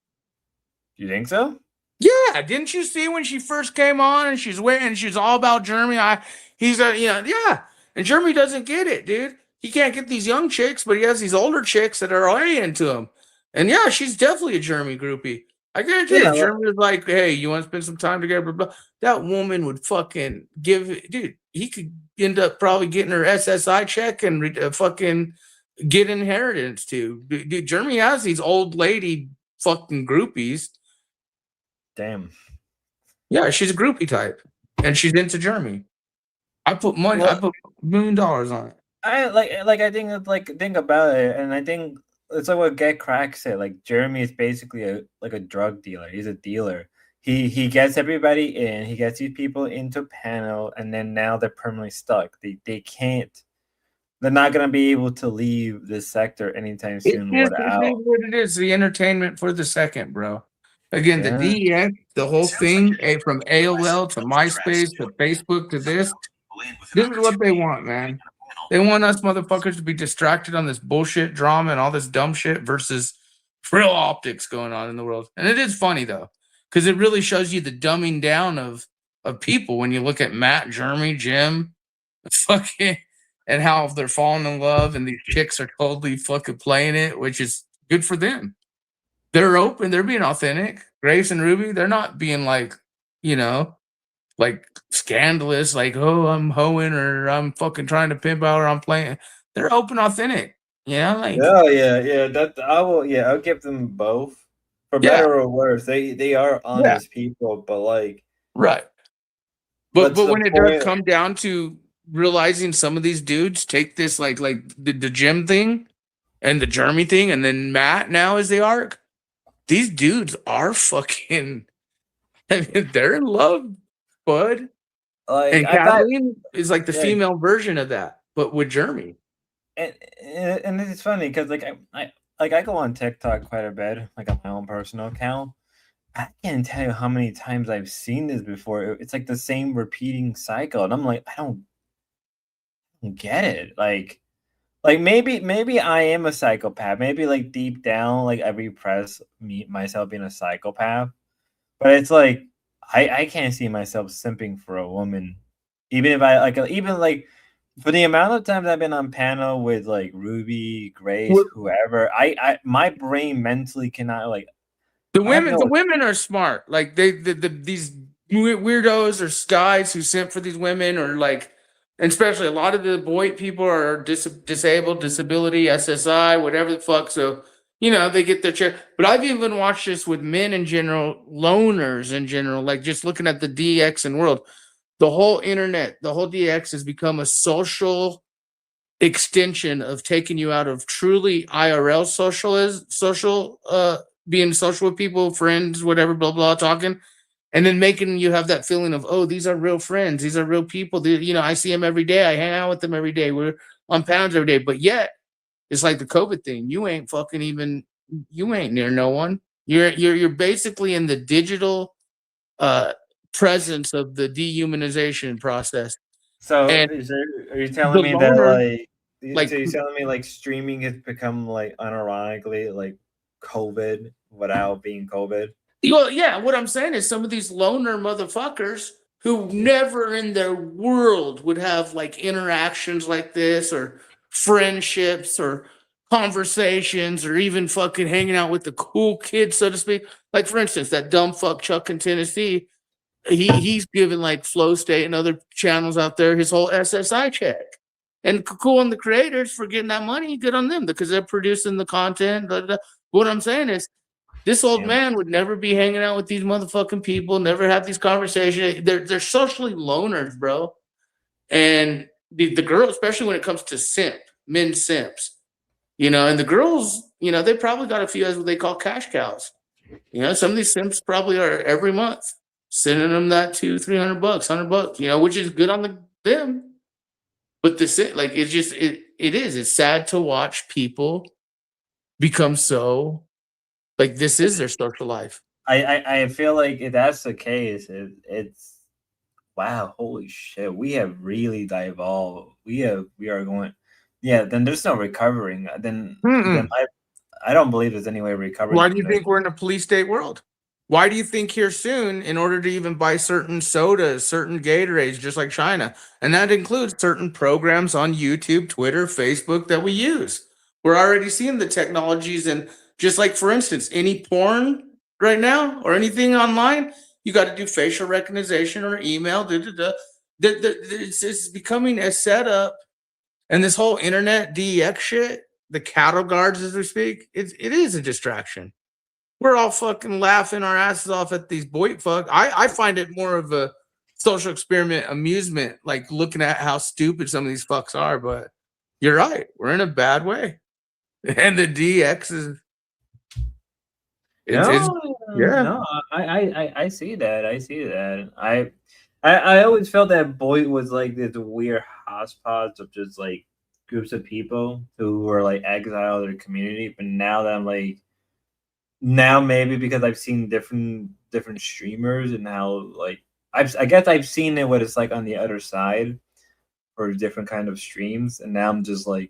You think so? Yeah, didn't you see when she first came on and she's waiting, she's all about Jeremy? Yeah. And Jeremy doesn't get it, dude. He can't get these young chicks, but he has these older chicks that are way into him. And yeah, she's definitely a Jeremy groupie. I guarantee you, Jeremy was like, hey, you want to spend some time together? Blah, blah. That woman would fucking dude, he could end up probably getting her SSI check and fucking get inheritance too. Dude, Jeremy has these old lady fucking groupies. Damn. Yeah, she's a groupie type, and she's into Jeremy. I put money. I put $1 million on it. I think about it, and I think it's like what Get Crack said. Like Jeremy is basically a drug dealer. He's a dealer. He gets everybody in. He gets these people into panel, and then now they're permanently stuck. They can't. They're not gonna be able to leave this sector anytime soon. It is what it is. The entertainment for the second, bro. Again, the DEX, the whole thing, from AOL to MySpace to Facebook to this is what they want, man. They want us motherfuckers to be distracted on this bullshit drama and all this dumb shit versus real optics going on in the world. And it is funny though, because it really shows you the dumbing down of people when you look at Matt, Jeremy, Jim, fucking, and how they're falling in love and these chicks are totally fucking playing it, which is good for them. They're open. They're being authentic. Grace and Ruby, they're not being like scandalous, like, oh, I'm hoeing or I'm fucking trying to pimp out or I'm playing. They're open, authentic. Like yeah. That I will. Yeah, I'll give them both. for better or worse, they are honest people, but like right. But what's the when it does point? come down to realizing some of these dudes take this like the Jim thing and the Jeremy thing, and then Matt now is the arc. These dudes are fucking. I mean, they're in love, bud. Like And I thought, Kathleen is like the yeah, female version of that, but with Jeremy. and it's funny because like I go on TikTok quite a bit, like on my own personal account. I can't tell you how many times I've seen this before. It's like the same repeating cycle, and I'm like, I don't get it. Like maybe I am a psychopath. Maybe like deep down, like I repress myself being a psychopath. But it's like I can't see myself simping for a woman, even if I like even like for the amount of times I've been on panel with like Ruby, Grace, whoever. I my brain mentally cannot like. The I have women are smart. Like these weirdos or guys who simp for these women, or like, and especially a lot of the boy people are disabled, disability, SSI, whatever the fuck. So they get their check. But I've even watched this with men in general, loners in general, like just looking at the DX and world. The whole internet, the whole DX has become a social extension of taking you out of truly IRL social being social with people, friends, whatever, blah blah, talking, and then making you have that feeling of, oh, these are real friends, these are real people. I see them every day, I hang out with them every day, we're on pounds every day. But yet, it's like the COVID thing. You ain't near no one. You're basically in the digital presence of the dehumanization process. So And are you telling the me that loner, so you're telling me like streaming has become like unironically like COVID without being COVID? well, yeah, what I'm saying is some of these loner motherfuckers who never in their world would have like interactions like this, or friendships, or conversations, or even fucking hanging out with the cool kids, so to speak. Like, for instance, that dumb fuck Chuck in Tennessee, he's given like Flow State and other channels out there his whole SSI check. And cool on the creators for getting that money, good on them because they're producing the content. Blah, blah, blah. What I'm saying is, this old man would never be hanging out with these motherfucking people, never have these conversations. They're socially loners, bro. And the girl, especially when it comes to men simps, and the girls, they probably got a few as what they call cash cows. Some of these simps probably are every month sending them that $200-300, $100, which is good on them. But like it's just it's sad to watch people become so like this is their social life. I feel like if that's the case, it's wow, holy shit, we have really devolved. We are going, yeah. Then there's no recovering. Then I don't believe there's any way recovering. Why do you think we're in a police state world? Why do you think here soon, in order to even buy certain sodas, certain Gatorades, just like China, and that includes certain programs on YouTube, Twitter, Facebook that we use? We're already seeing the technologies, and just like, for instance, any porn right now or anything online, you got to do facial recognition or email. It's becoming a setup, and this whole internet DEX shit, the cattle guards, as we speak, it is a distraction. We're all fucking laughing our asses off at these boy fuck. I find it more of a social experiment amusement, like looking at how stupid some of these fucks are. But you're right, we're in a bad way, and the DX is. No, I see that. I see that. I always felt that Boyd was like this weird hotspots of just like groups of people who were like exiled their community. But now that I'm like, now maybe because I've seen different streamers and how like I guess I've seen it what it's like on the other side for different kind of streams, and now I'm just like,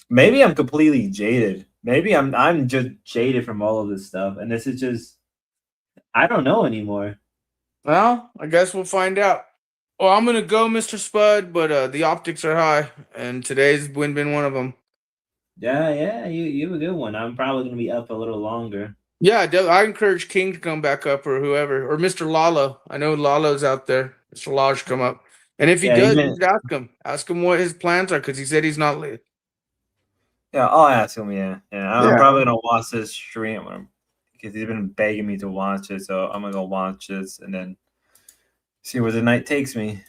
maybe I'm completely jaded. Maybe I'm just jaded from all of this stuff, and this is just I don't know anymore. Well, I guess we'll find out. Well, I'm gonna go, Mr. Spud, but the optics are high, and today's been one of them. Yeah, you have a good one. I'm probably gonna be up a little longer. Yeah, I encourage King to come back up, or whoever, or Mr. Lalo. I know Lalo's out there. Mr. Lalo should come up, and if he does, you should ask him what his plans are, because he said he's not Yeah, I'll ask him. Yeah. I'm probably gonna watch this stream because he's been begging me to watch it. So I'm gonna go watch this and then see where the night takes me.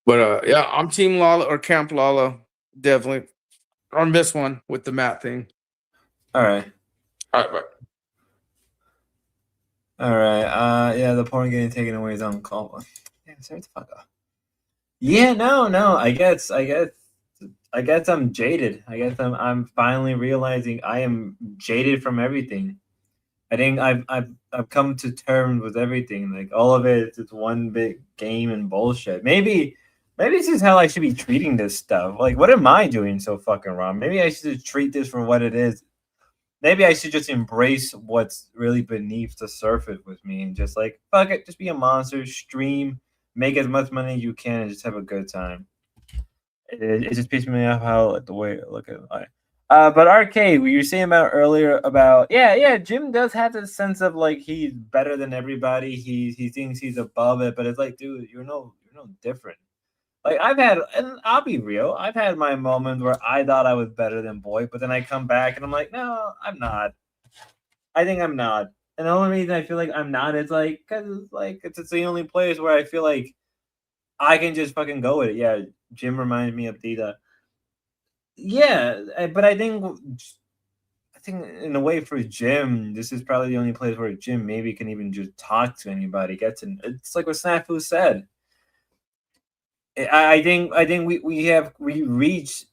But yeah, I'm Team Lala or Camp Lala, definitely on this one with the Matt thing. All right. Bye. All right. Yeah, the porn getting taken away is on call. Yeah, sorry the fuck up. Yeah, no. I guess I'm jaded. I guess I'm finally realizing I am jaded from everything. I think I've come to terms with everything. Like all of it is just one big game and bullshit. Maybe this is how I should be treating this stuff. Like, what am I doing so fucking wrong? Maybe I should treat this for what it is. Maybe I should just embrace what's really beneath the surface with me and just like fuck it, just be a monster, stream, make as much money as you can, and just have a good time. It just pisses me off how the way I look at it. But RK, what you were saying about earlier about Jim does have this sense of like he's better than everybody. He thinks he's above it, but it's like, dude, you're no different. Like and I'll be real, I've had my moments where I thought I was better than Boy, but then I come back and I'm like, no, I'm not. I think I'm not. And the only reason I feel like I'm not is like because it's the only place where I feel like I can just fucking go with it. Yeah, Jim reminds me of Dita. Yeah, but I think in a way for Jim, this is probably the only place where Jim maybe can even just talk to anybody. It's like what Snafu said. I think we reached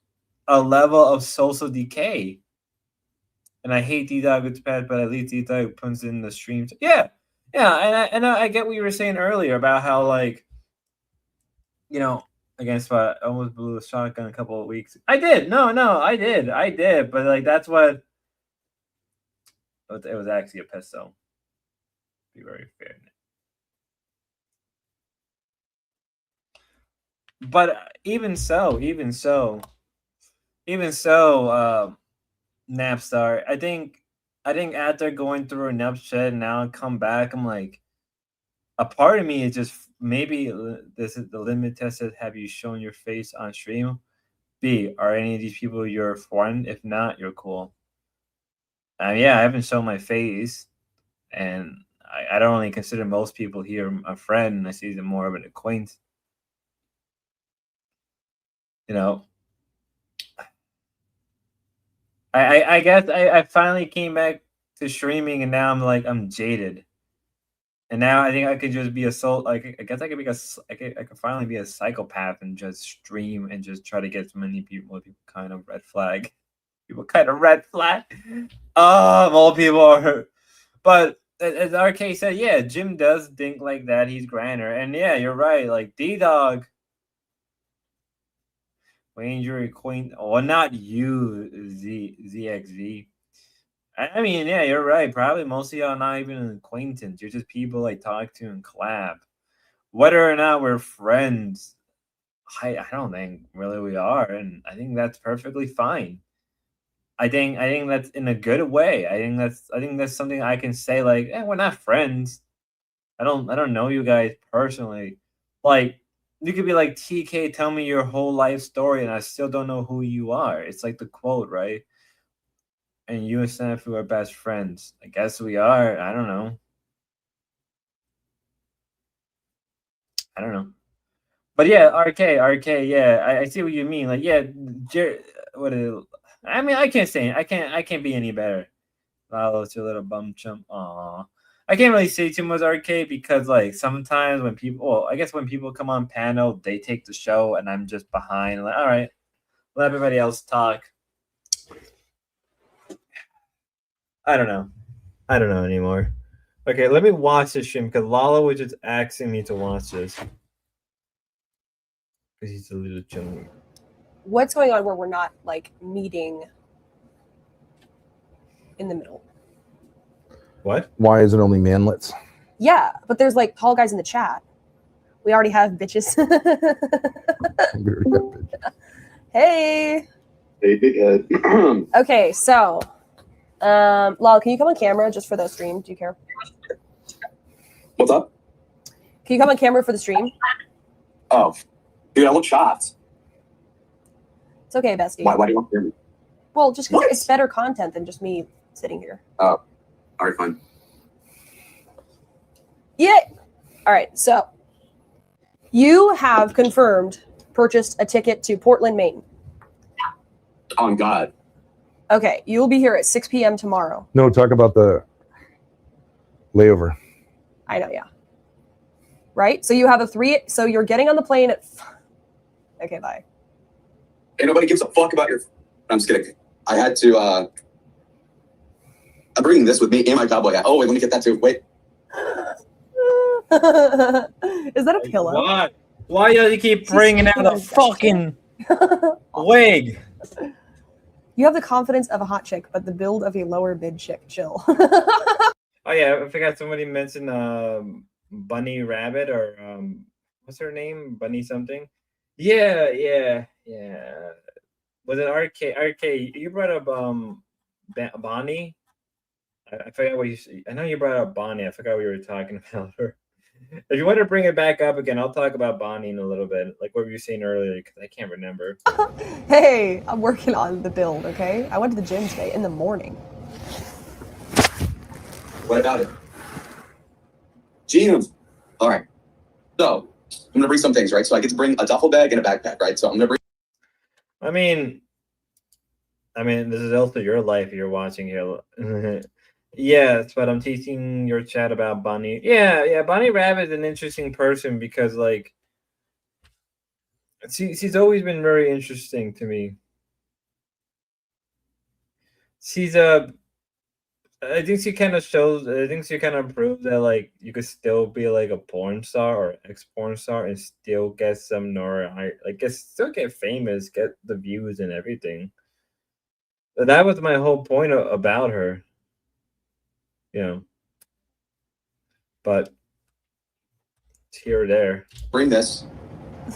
a level of social decay. And I hate D-Dog with Pat, but at least D-Dog puts in the streams. Yeah, and I get what you were saying earlier about how like, against I almost blew a shotgun a couple of weeks. I did. No, I did. But like that's what it was actually a pistol. Be very fair. But even so, Napstar, I think after going through enough shit and now come back, I'm like, a part of me is just maybe this is the limit tested. Have you shown your face on stream? B, are any of these people your friend? If not, you're cool. Yeah, I haven't shown my face, and I don't really consider most people here a friend. I see them more of an acquaintance. I guess I finally came back to streaming, and now I'm jaded. And now I think I could just be I guess I could finally be a psychopath and just stream and just try to get as many people kind of red flag. People kind of red flag. More people are hurt. But as RK said, yeah, Jim does think like that. He's grander. And yeah, you're right. Like D-Dog. Ranger Queen. Or not you, ZXV. I mean, yeah, you're right. Probably most of y'all are not even an acquaintance. You're just people I talk to and collab. Whether or not we're friends, I don't think really we are, and I think that's perfectly fine. I think that's in a good way. I think that's something I can say like, we're not friends. I don't know you guys personally. Like you could be like, TK, tell me your whole life story, and I still don't know who you are. It's like the quote, right? And you and Snafu are best friends. I guess we are. I don't know. But yeah, RK, yeah, I see what you mean. Like, yeah, what is it? I mean, I can't be any better. Lalo's your little bum chump. Aw. I can't really say too much RK because like sometimes when people come on panel, they take the show and I'm just behind. Like, all right, let everybody else talk. I don't know anymore. Okay, let me watch this stream because Lala was just asking me to watch this. Because he's a little jungle. What's going on where we're not like meeting in the middle? What? Why is it only manlets? Yeah, but there's like tall guys in the chat. We already have bitches. Hey. Hey, big head. Okay, so Lal, can you come on camera just for the stream? Do you care? What's up? Can you come on camera for the stream? Oh, dude, I look shots. It's okay, bestie. Why do you want to hear me? Well, just because it's better content than just me sitting here. Oh, all All right, fine. Yeah. All right. So you have purchased a ticket to Portland, Maine. On God. Okay. You will be here at 6 p.m. tomorrow. No, talk about the layover. I know, yeah. Right? So you have so you're getting on the plane at... Okay, bye. Ain't nobody gives a fuck about your... I'm just kidding. I had to, I'm bringing this with me and my cowboy hat. Oh, wait, let me get that too. Wait. Is that a pillow? What? Why do you keep bringing out a fucking wig? You have the confidence of a hot chick, but the build of a lower mid chick. Chill. Oh yeah, I forgot somebody mentioned Bunny Rabbit or what's her name? Bunny something. Yeah. Was it RK? You brought up Bonnie. I forgot what you. I know you brought up Bonnie. I forgot we were talking about her. If you want to bring it back up again, I'll talk about Bonnie in a little bit, like what we were saying earlier, because I can't remember. Hey, I'm working on the build, okay? I went to the gym today in the morning. What about it? Gene. All right. So, I'm going to bring some things, right? So I get to bring a duffel bag and a backpack, right? So I'm going to bring... I mean, this is also your life you're watching here. Yes, but I'm teaching your chat about Bunny. Yeah, Bunny Rabbit is an interesting person because, like, she's always been very interesting to me. She's I think she kind of proves that, like, you could still be like a porn star or ex-porn star and still get some still get famous, get the views and everything. That was my whole point about her. But it's here or there. Bring this.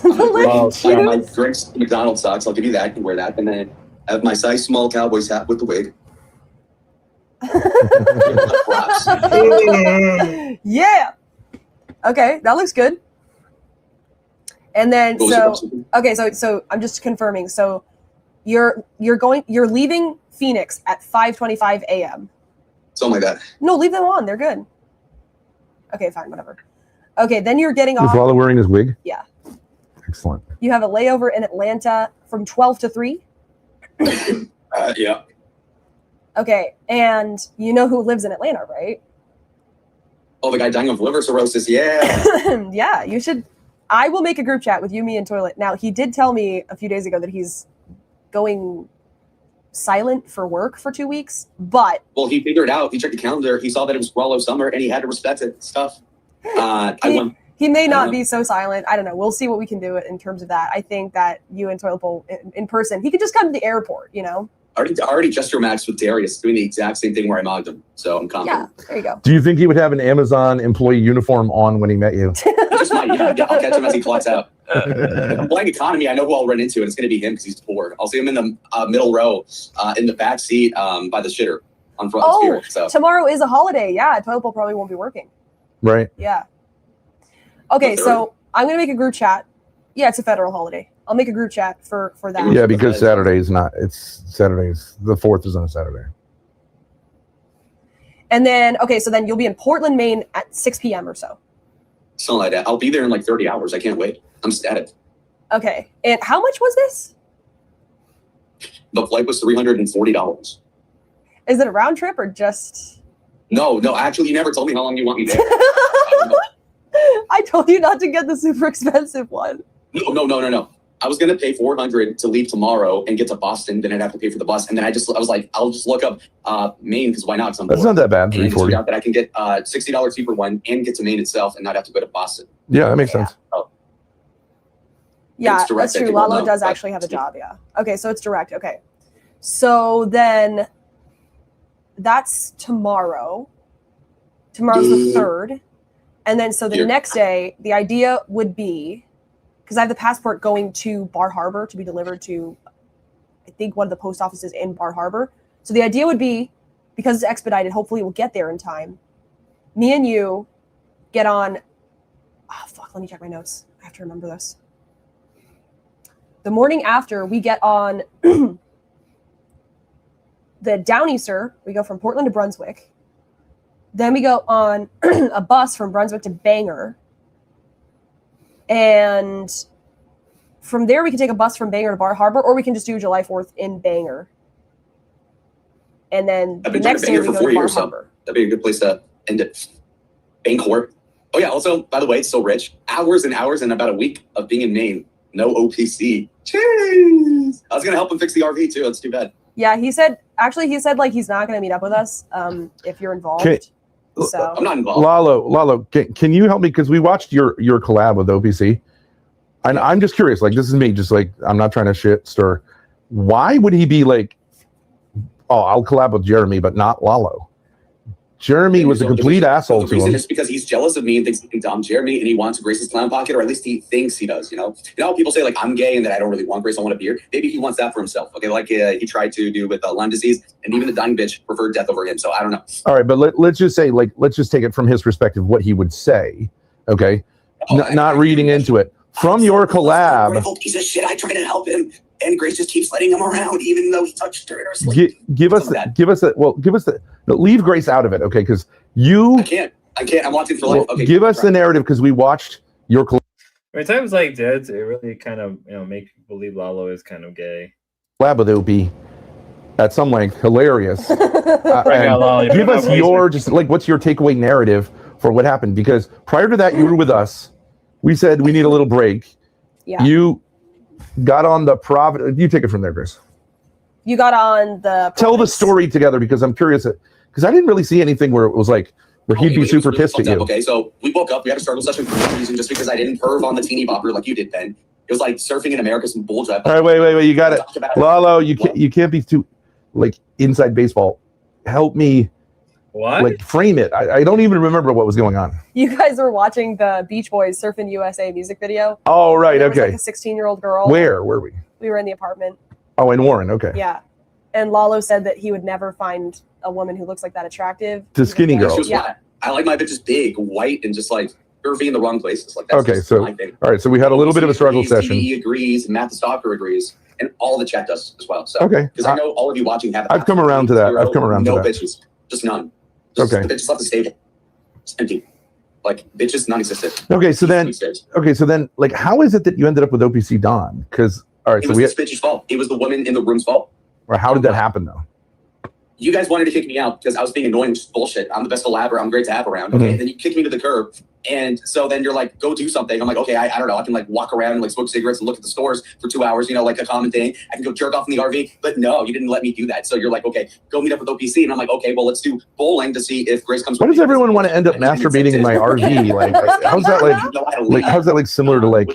My drinks, McDonald's socks. I'll give you that. You can wear that. And then I have my size small Cowboys hat with the wig. Yeah. Okay, that looks good. And then so I'm just confirming. So you're leaving Phoenix at 5:25 a.m. Something like that. No, leave them on. They're good. Okay, fine, whatever. Okay, then you're getting Is off. Lala wearing his wig? Yeah. Excellent. You have a layover in Atlanta from 12 to 3. Yeah. Okay, and you know who lives in Atlanta, right? Oh, the guy dying of liver cirrhosis. Yeah. Yeah, you should. I will make a group chat with you, me, and Toilet. Now, he did tell me a few days ago that he's going silent for work for 2 weeks, but... Well, he figured out. He checked the calendar. He saw that it was Swallow Summer, and he had to respect it. Stuff. He may not be so silent. I don't know. We'll see what we can do in terms of that. I think that you and Toilet Bowl in person, he could just come to the airport, you know? Already gesture maxed with Darius, doing the exact same thing where I mogged him. So I'm confident. Yeah, there you go. Do you think he would have an Amazon employee uniform on when he met you? Just might, yeah, I'll catch him as he clocks out. If I'm playing economy, I know who I'll run into, and it's going to be him because he's poor. I'll see him in the middle row, in the back seat by the shitter on front. Oh, Spirit, so. Tomorrow is a holiday. Yeah, Toilet Bowl probably won't be working. Right. Yeah. Okay, so I'm going to make a group chat. Yeah, it's a federal holiday. I'll make a group chat for that. Yeah, because Saturday's not. It's Saturday's. The 4th is on a Saturday. And then, okay, so then you'll be in Portland, Maine at 6 p.m. or so. Something like that. I'll be there in like 30 hours. I can't wait. I'm ecstatic. Okay, and how much was this? The flight was $340. Is it a round trip or just... No, actually, you never told me how long you want me there. I told you not to get the super expensive one. No. I was going to pay $400 to leave tomorrow and get to Boston. Then I'd have to pay for the bus. And then I was like, I'll just look up Maine because why not? That's not that bad. And figure out that I can get $60 cheaper one and get to Maine itself and not have to go to Boston. Yeah, that makes sense. Oh. Yeah, that's true. Lalo does actually have a job. Yeah. Okay, so it's direct. Okay. So then that's tomorrow. Tomorrow's the 3rd. And then so the next day, the idea would be, because I have the passport going to Bar Harbor to be delivered to, I think, one of the post offices in Bar Harbor. So the idea would be, because it's expedited, hopefully we'll get there in time. Me and you get on, let me check my notes. I have to remember this. The morning after, we get on the Downeaster. We go from Portland to Brunswick. Then we go on a bus from Brunswick to Bangor. And from there, we can take a bus from Bangor to Bar Harbor, or we can just do July 4th in Bangor. And then I've the been next day, Bangor we for go 4 to Bar years, so Harbor. that'd be a good place to end it. Bangor. Oh yeah. Also, by the way, it's so rich. Hours and hours and about a week of being in Maine. No OPC. Cheers. I was gonna help him fix the RV too. That's too bad. Yeah, he said like he's not going to meet up with us if you're involved. So I'm not involved. Lalo, can you help me? Because we watched your collab with OPC. And I'm just curious, like, this is me, just like, I'm not trying to shit stir. Why would he be like, oh, I'll collab with Jeremy, but not Lalo? Jeremy was a complete asshole The to reason him. is because he's jealous of me and thinks he can dom Jeremy, and he wants Grace's clown pocket, or at least he thinks he does. You know how people say like I'm gay and that I don't really want Grace, I want a beard. Maybe he wants that for himself. Okay, like he tried to do with Lyme disease, and even the dying bitch preferred death over him. So I don't know. All right, but let's just say, like, let's just take it from his perspective, what he would say, okay? Not reading into it. From your collab, Grateful piece of shit. I try to help him, and Grace just keeps letting him around, even though he touched her in her sleep. give us the leave Grace out of it, okay? Because I can't. I'm watching for life. Okay, give us the narrative, because we watched your collab At times like that, it really kind of make people believe Lalo is kind of gay. with OP at some length, hilarious. Lalo, Give us your just like what's your takeaway narrative for what happened? Because prior to that, you were with us. We said we need a little break. Yeah. You got on the Providence. You take it from there, Chris. you got on the Tell the story together, because I'm curious. Because I didn't really see anything where it was like where he'd be super pissed at you. Okay, so we woke up. We had a struggle session for no reason, just because I didn't perv on the teeny bopper like you did, Ben. It was like surfing in America, some bull drive. All right, wait. You got it, Lalo. You can't be too like inside baseball. Help me. What? Like frame it. I don't even remember what was going on. You guys were watching the Beach Boys Surfing USA music video. Oh, right. There was, Okay. like a 16-year-old girl. Where were we? We were in the apartment. Oh, in Warren. Okay. Yeah. And Lalo said that he would never find a woman who looks like that attractive. The skinny girl. She was Yeah. flat. I like my bitches big, white, and just like curvy in the wrong places. Like that's Okay, just so my thing. all right, so we had a little bit of a struggle session. He agrees, Matt the Stalker agrees, and all the chat does as well. So Okay. because I know all of you watching have. I've come around to that. I've come around to no that. bitches, just none. Just Okay. the bitches left the stage. It's empty. Like bitches non-existent. Okay, so then, like, how is it that you ended up with OPC Don? Because all right, It so was we. this bitch's fault. It was the woman in the room's fault. Or how did that happen though? You guys wanted to kick me out because I was being annoying, which is bullshit. I'm the best collaborator. I'm great to have around. Okay, Mhm. and then you kick me to the curb, and so then you're like, go do something. I'm like, okay, I don't know. I can like walk around and like smoke cigarettes and look at the stores for 2 hours. You know, like a common thing. I can go jerk off in the RV, but no, you didn't let me do that. So you're like, okay, go meet up with OPC, and I'm like, okay, well, let's do bowling to see if Grace comes. Why does everyone want to end up masturbating in my RV? Like, how's that how's that like similar to like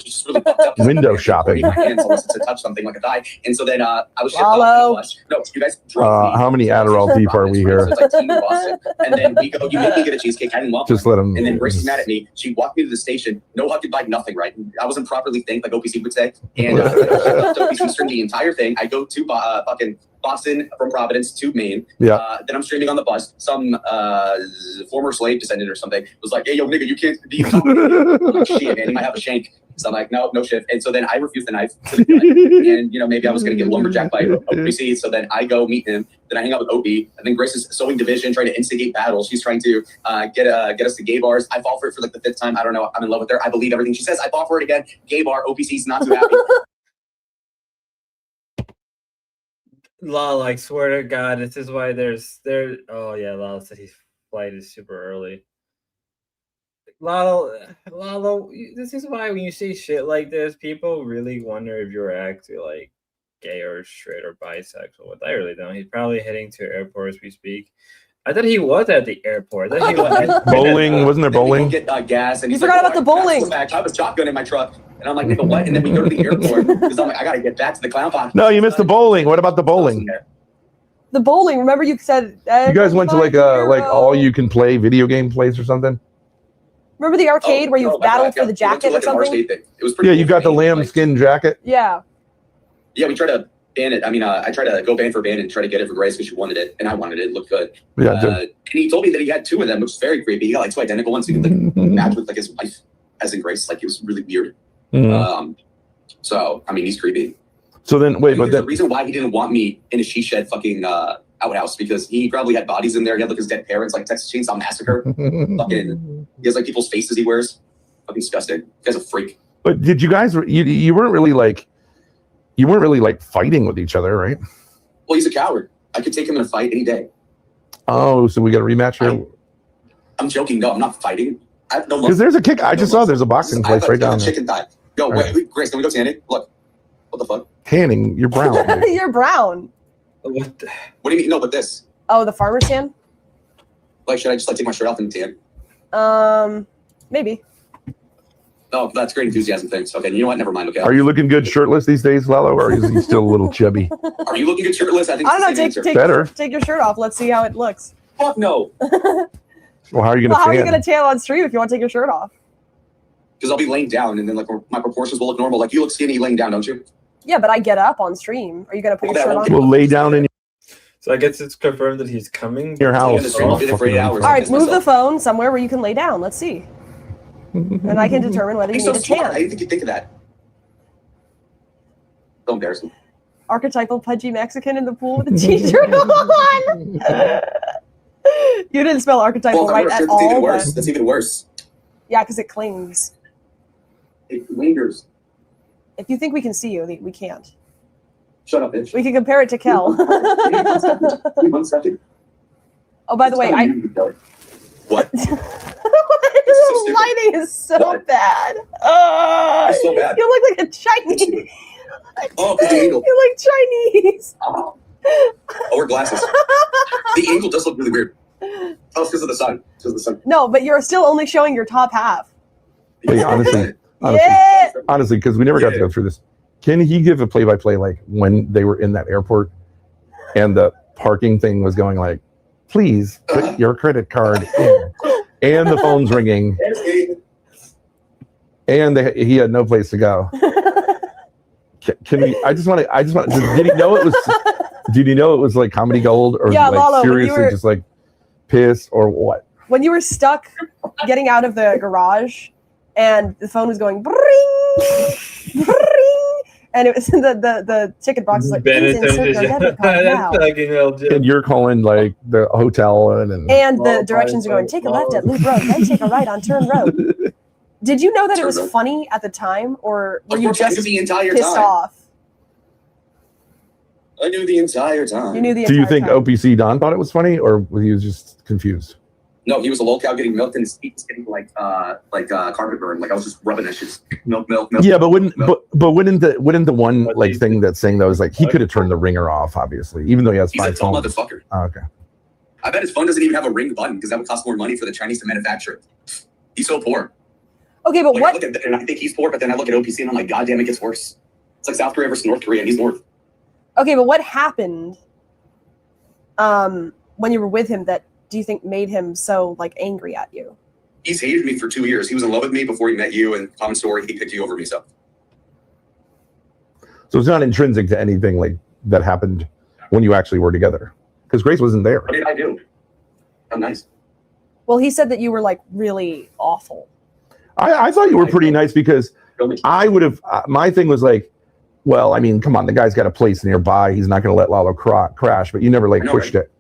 window shopping? My hands almost to touch something like a thigh, and so then I was shipped off. No, you guys drove me. How many Adderall deep are we here? So it's like team in Boston. And then we go, you make me get a cheesecake. I didn't want Just one. let him. And then Grace is mad at me. She walked me to the station. No hug, goodbye, nothing, right? I wasn't properly thanked, like OPC would say. And OPC streamed the entire thing. I go to fucking Boston from Providence to Maine. Yeah. Then I'm streaming on the bus. Some former slave descendant or something was like, hey, yo, nigga, you can't be talking to me. I'm like, shit, man, he might have a shank. So I'm like, no shit. And so then I refuse the knife to the gun. And, maybe I was going to get lumberjacked by OPC. So then I go meet him. Then I hang out with OP. And then Grace is sowing division, trying to instigate battles. She's trying to get us to gay bars. I fall for it for like the 5th time. I don't know. I'm in love with her. I believe everything she says. I fall for it again. Gay bar. OPC's not too happy. Lal, I swear to God, this is why oh yeah, Lal said his flight is super early. Lalo, this is why when you say shit like this, people really wonder if you're actually like gay or straight or bisexual. But I really don't. He's probably heading to airport as we speak. I thought he was at the airport. I thought he was Bowling, wasn't there bowling? Get gas, and You he's forgot like, about the bowling. I have a shotgun in my truck, and I'm like, nigga, what? And then we go to the airport because I'm like, I gotta get back to the clown pocket. No, you missed the bowling. What about the bowling? The bowling. Remember you said You guys went to like all you can play video game place or something? Remember the arcade where you battled for the jacket or something? It was pretty Yeah, you got the lambskin jacket. Yeah. Yeah, we tried to ban it. I mean, I tried to go ban for ban and try to get it for Grace because she wanted it, and I wanted it. It looked good. Yeah, and he told me that he had 2 of them, which was very creepy. He got like 2 identical ones. So he could like match with like his wife, as in Grace. Like it was really weird. So I mean, he's creepy. So then, wait, but the reason why he didn't want me in a she shed fucking outhouse because he probably had bodies in there. He had like his dead parents, like Texas Chainsaw Massacre. Fucking, he has like people's faces he wears. Fucking disgusting. You guy's a freak. But did you guys? You weren't really like fighting with each other, right? Well, he's a coward. I could take him in a fight any day. Oh, so we got a rematch here? I'm joking. No, I'm not fighting. I have no Because there's a kick. I just saw there's a boxing place right down there. Chicken thigh. Yo, wait, Grace, can we go tanning? Look. What the fuck? Tanning? You're brown. You're brown. What do you mean? No, but this. Oh, the farmer's tan? Like, should I just like take my shirt off and tan? Maybe. Oh, that's great enthusiasm. Thanks. Okay, you know what? Never mind. Okay. Are you looking good shirtless these days, Lalo, or is he still a little chubby? Are you looking good shirtless? I think. I don't know. Take Better. Take your shirt off. Let's see how it looks. Fuck no. Well, how are you Well, gonna how are you tan? gonna tan on stream if you want to take your shirt off? Because I'll be laying down, and then like my proportions will look normal. Like you look skinny laying down, don't you? Yeah, but I get up on stream. Are you gonna put your shirt on? We'll lay down in So I guess it's confirmed that he's coming. your house. Oh, All right, move the phone somewhere where you can lay down. Let's see. And I can determine whether you He's need so a smart. I tan. didn't think you'd think of that. So embarrassing. Archetypal pudgy Mexican in the pool with a t-shirt on. You didn't spell archetypal Well, right that's at even all. worse. but- That's even worse. Yeah, because it clings. It lingers. If you think we can see you, we can't. Shut up, bitch. We can compare it to Kel. Wait 1 second. Oh, by the way, What? the lighting is so bad. It's so bad. You look like a Chinese. Oh, because the angle. You look Chinese. Oh, wear glasses. The angle does look really weird. Oh, it's because of the sun. It's because of the sun. No, but you're still only showing your top half. Hey, honestly, Yeah. honestly, because we never got to go through this. Can he give a play-by-play like when they were in that airport and the parking thing was going like, please put your credit card in, and the phone's ringing, and he had no place to go. Can we? I just want to. Did he know it was? Did he know it was like comedy gold, or Yeah, like Lalo, when you seriously were- just like pissed, or what? When you were stuck getting out of the garage and the phone was going bring, bring, and it was the ticket box was like, please insert your debit card now. And you're calling like the hotel and And the directions are going, take a left at Loop Road, then take a right on Turn Road. Did you know that it was funny at the time, or were Of you course, I just knew the entire pissed time. off? I knew the entire time. You knew the Do you entire think time. OPC Don thought it was funny, or he was just confused? No, he was a lolcow getting milked, and his feet was getting like carpet burn. Like I was just rubbing that shit. Milk. Yeah, but wouldn't the one like thing that's saying though is like he could have turned the ringer off, obviously, even though he has He's a 5 dumb phones. motherfucker. Oh, okay. I bet his phone doesn't even have a ring button because that would cost more money for the Chinese to manufacture it. He's so poor. Okay, but Like, what? I look at, and I think he's poor, but then I look at OPC and I'm like, God damn, it gets worse. It's like South Korea versus North Korea, and he's North. Okay, but what happened when you were with him that do you think made him so like angry at you? He's hated me for 2 years. He was in love with me before he met you, and common story, he picked you over me. So So it's not intrinsic to anything like that happened when you actually were together, because Grace wasn't there. what did I do? I'm nice. Well, he said that you were like really awful. I thought you were pretty nice because I would have. My thing was like, well, I mean, come on, the guy's got a place nearby. He's not going to let Lalo crash, but you never like I know, pushed right? it.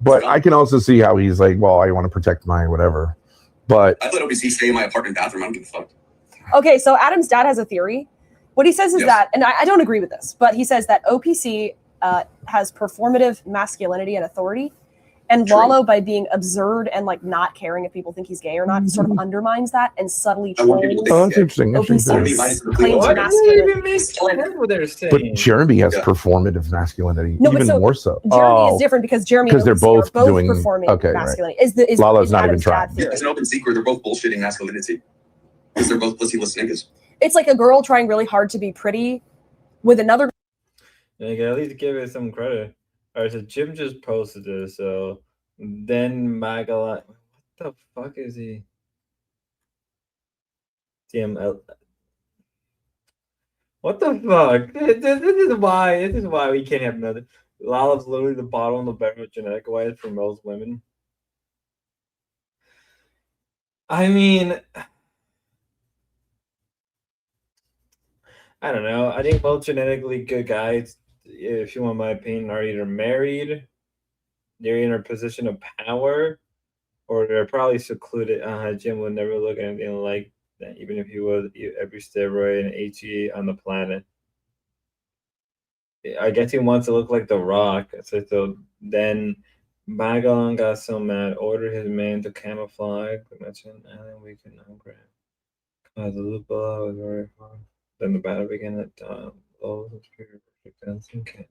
But I can also see how he's like, well, I want to protect my whatever. But I'd let OPC stay in my apartment bathroom. I don't give a fuck. Okay, so Adam's dad has a theory. What he says is Yes. that, and I don't agree with this, but he says that OPC has performative masculinity and authority, and True. Lalo, by being absurd and like not caring if people think he's gay or not, sort of undermines that and subtly I want people trolls to oh, that's interesting. OPC's Interesting. claim to What do you even masculinity. make what they're saying? But Jeremy has performative masculinity, No, but even so more so. Jeremy is different because Jeremy and because they're OPC both are both doing performing okay. Right. masculinity. Is Lalo's not even Adam's trying. dad theory. It's an open secret. They're both bullshitting masculinity because they're both pussyless niggas. It's like a girl trying really hard to be pretty with another. Yeah, you can at least give it some credit. All right, so Jim just posted this. So then Magala, what the fuck is he? TML. What the fuck? This is why we can't have another. Lala's literally the bottom of the barrel genetic wise for most women. I mean, I don't know. I think most genetically good guys, if you want my opinion, are either married they're in a position of power, or they're probably secluded. Jim would never look anything like that, even if he was every steroid and HGH on the planet. I guess he wants to look like The Rock. So then Magellan got so mad, ordered his men to camouflage. Mention Alan we can grab. Cause the loop below was very far. Then the battle began at dawn. Low the spirit dancing camp.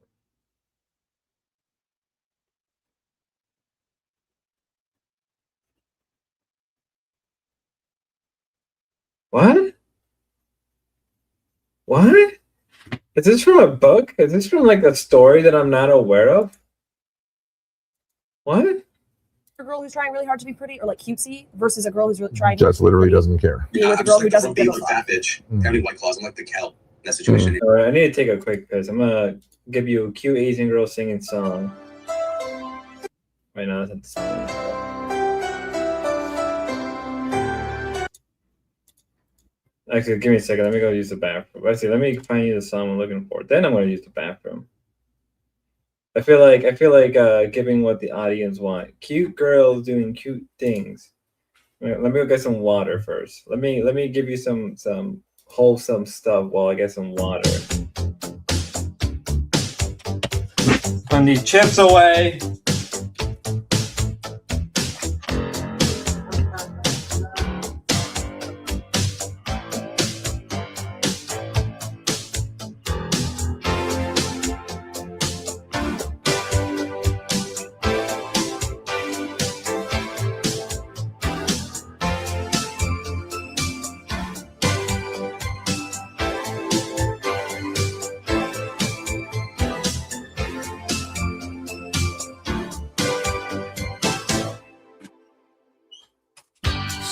What? What? Is this from a book? Is this from like a story that I'm not aware of? What? A girl who's trying really hard to be pretty or like cutesy versus a girl who's really trying Just literally doesn't care. to be with a girl who doesn't give a fuck. Fat bitch. Counting White Claws. I'm like the cow in that situation. All right, I need to take a quick piss. I'm gonna give you a cute Asian girl singing song. Right now, that's the song. Actually, give me a second. Let me go use the bathroom. Actually, let me find you the song I'm looking for. Then I'm gonna use the bathroom. I feel like giving what the audience want. Cute girls doing cute things. Let me go get some water first. Let me give you some wholesome stuff while I get some water. Put these chips away.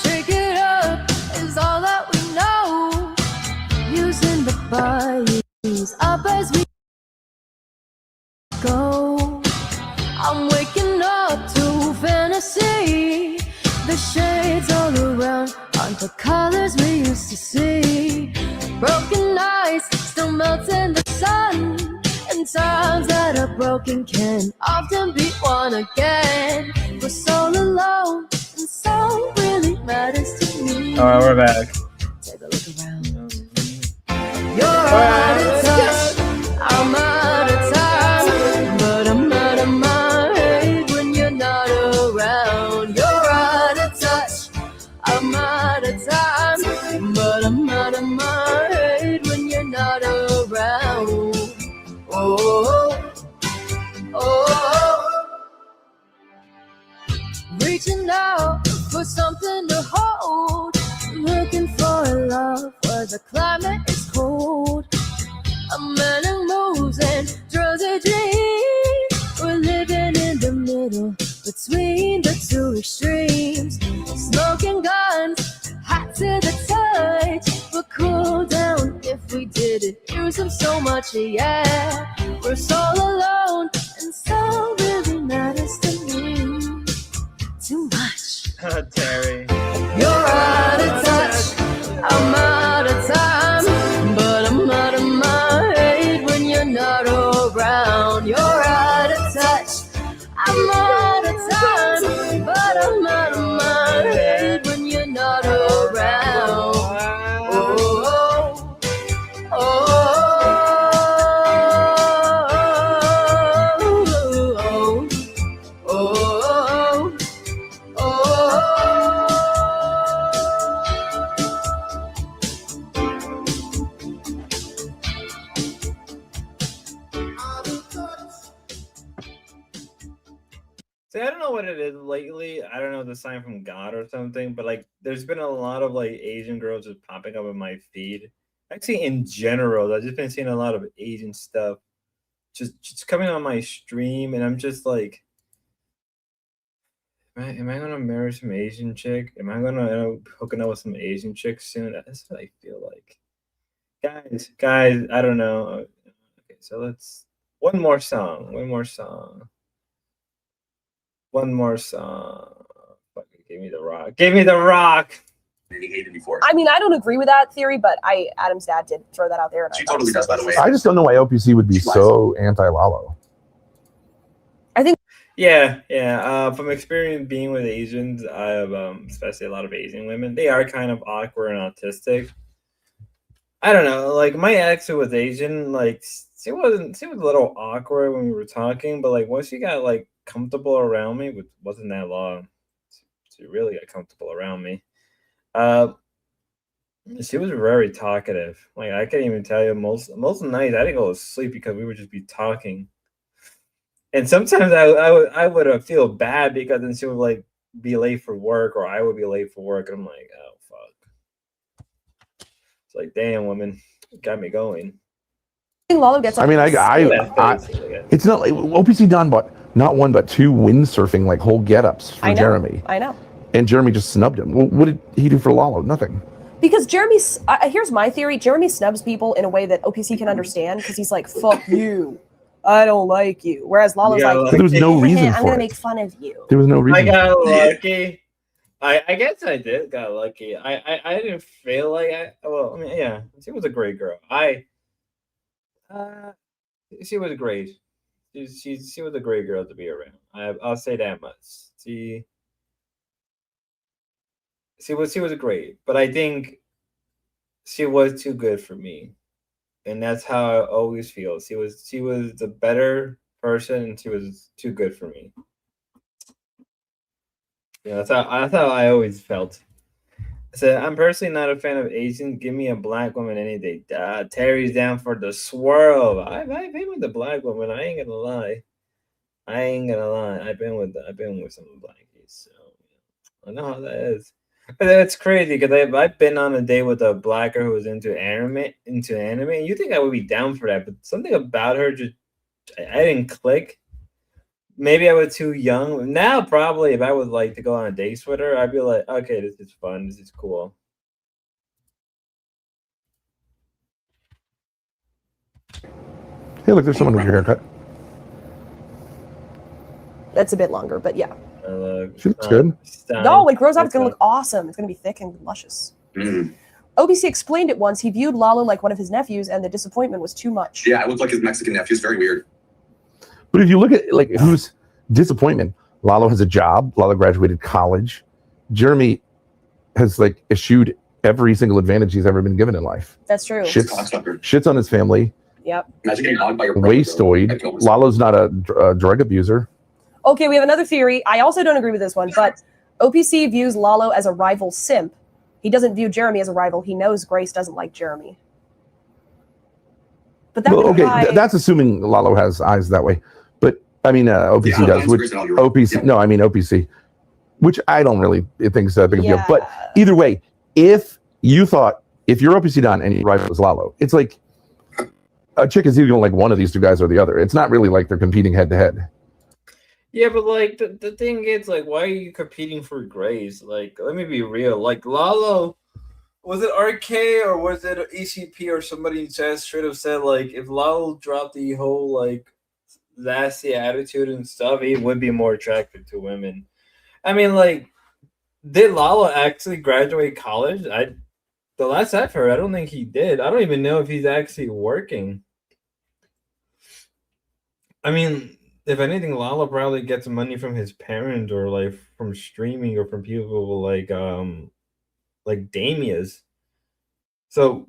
Shake it up is all that we know. Using the bodies up as we go. I'm waking up to fantasy. The shades all around aren't the colors we used to see. Broken ice still melts in the sun. And times that are broken can often be won again. We're so alone, and so really matters to me. All right, we're back. Take a look around. You're out of touch, I'm out of time, but I'm out of my head when you're not around. You're out of touch, I'm out of time, but I'm out of my head when you're not around. Oh, oh, reaching out for something to hold, looking for a love where the climate is cold. A man who moves and draws a dream. We're living in the middle between the two extremes. Smoking guns, hot to the touch, but cool down if we didn't use them so much, yeah. We're so alone, and so really matters to me. Too much. Terry. You're out of touch, I'm out of time, but I'm out of my head when you're not around. You're out of touch, I'm out of time, but I'm out of my head when you're not around. Oh, oh, oh, oh, oh, See, I don't know what it is lately. I don't know if it's a sign from God or something, but like there's been a lot of like Asian girls just popping up in my feed. Actually, in general, I've just been seeing a lot of Asian stuff just coming on my stream, and I'm just like, am I gonna marry some Asian chick? Am I gonna end up hooking up with some Asian chick soon? That's what I feel like. Guys, I don't know. Okay, so let's one more song. Fucking give me the rock. Give me the rock. He hated before. I mean, I don't agree with that theory, but Adam's dad did throw that out there. And She totally does, by the way. I just don't know why LPC would be so anti-Lalo. I think Yeah, yeah. From experience being with Asians, I have especially a lot of Asian women. They are kind of awkward and autistic. I don't know. Like my ex who was Asian, like she was a little awkward when we were talking, but like once she got like comfortable around me, which wasn't that long, she really got comfortable around me. Uh, she was very talkative. Like I can't even tell you most of the nights I didn't go to sleep because we would just be talking. And sometimes I would feel bad because then she would like be late for work or I would be late for work. And I'm like, oh fuck. It's like, damn, woman, got me going. Lalo gets. I mean, it's not like OPC done, but not one but two windsurfing like whole get-ups for Jeremy. I know. And Jeremy just snubbed him. Well, what did he do for Lalo? Nothing. Because Jeremy's here's my theory. Jeremy snubs people in a way that OPC can understand because he's like, fuck you. I don't like you. Whereas Lalo's like, there was no reason I'm for gonna it. make fun of you. There was no reason. I got lucky. I guess I did got lucky. I didn't feel like I mean, yeah, she was a great girl. She was great. She was a great girl to be around. I'll say that much. She was great, but I think she was too good for me, and that's how I always feel. She was the better person, and she was too good for me. Yeah, that's how I always felt. I said, I'm personally not a fan of Asians. Give me a black woman any day. Terry's down for the swirl. I've been with the black woman. I ain't gonna lie. I've been with some blackies, so I know how that is. But that's crazy because I've been on a date with a blacker who was into anime. And you think I would be down for that, but something about her just I didn't click. Maybe I was too young. Now, probably, if I would like to go on a date with her, I'd be like, okay, this is fun. This is cool. Hey, look, there's someone with your haircut. That's a bit longer, but yeah. She looks good. No, when it grows up, it's gonna look awesome. It's gonna be thick and luscious. OBC explained it once. He viewed Lalo like one of his nephews, and the disappointment was too much. Yeah, I look like his Mexican nephew. It's very weird. But if you look at like who's disappointment, Lalo has a job. Lalo graduated college. Jeremy has like eschewed every single advantage he's ever been given in life. That's true. Shits on his family. Yep. Imagine getting dogged by your brother. Wastoid. Lalo's not a drug abuser. Okay, we have another theory. I also don't agree with this one, but OPC views Lalo as a rival simp. He doesn't view Jeremy as a rival. He knows Grace doesn't like Jeremy. But that's assuming Lalo has eyes that way. But I mean, OPC does. Which OPC? No, I mean OPC, which I don't really think is a big deal. But either way, if you're OPC Don and your rival is Lalo, it's like a chick is either going to like one of these two guys or the other. It's not really like they're competing head to head. Yeah, but like the thing is, like, why are you competing for Grace? Like, let me be real. Like Lalo, was it RK or was it ECP or somebody just should have said like if Lalo dropped the whole like nasty attitude and stuff, he would be more attractive to women. I mean, like, did Lalo actually graduate college? The last I've heard, I don't think he did. I don't even know if he's actually working. I mean, if anything, Lalo probably gets money from his parents or like from streaming or from people like Damia's. So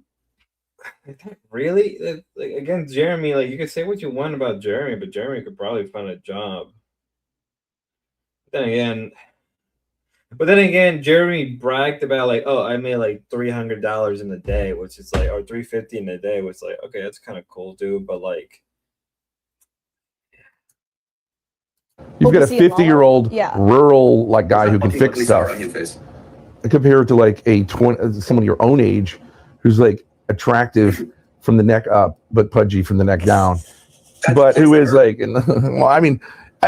really, like against Jeremy, like you could say what you want about Jeremy, but Jeremy could probably find a job. But then again, Jeremy bragged about like, oh, I made like $300 in a day, which is like, or $350 in a day, which is like, okay, that's kind of cool, dude. But like, you've got a 50-year-old rural like guy who can fix stuff, compared to like someone your own age, who's like attractive from the neck up but pudgy from the neck down, but who is like, well, I mean.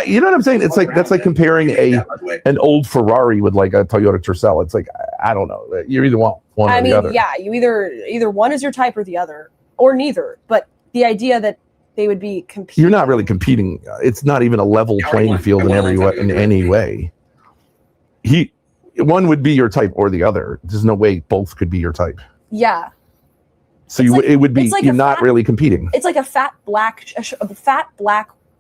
You know what I'm saying? It's like that's like comparing an old Ferrari with like a Toyota Tercel. It's like I don't know. You either want one or the other. Yeah, you either one is your type or the other, or neither. But the idea that they would be competing. You're not really competing. It's not even a level playing field in any way. One would be your type or the other. There's no way both could be your type. Yeah. So it would be like you're not really competing. It's like a fat black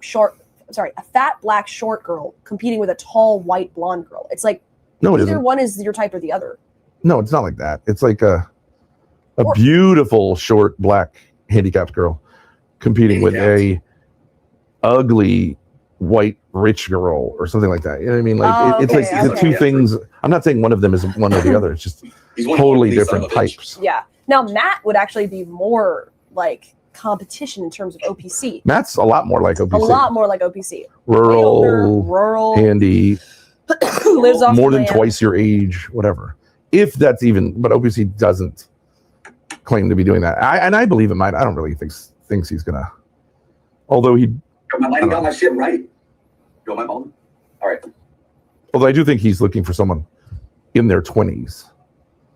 short. a fat black short girl competing with a tall white blonde girl. It's like No, it either isn't. one is your type or the other. No, it's not like that. It's like a beautiful short black handicapped girl competing with a ugly white rich girl or something like that. You know what I mean? Like it's like the two things. I'm not saying one of them is one or the other. It's just totally different types. Yeah. Now Matt would actually be more like competition in terms of OPC. Matt's a lot more like OPC. A lot more like OPC. Rural, handy, lives off more the than land. twice your age, whatever. If that's even, but OPC doesn't claim to be doing that. I believe him. I don't really thinks he's gonna. Although he, My lighting got my shit right. You want my phone? All right. although I do think he's looking for someone in their 20s.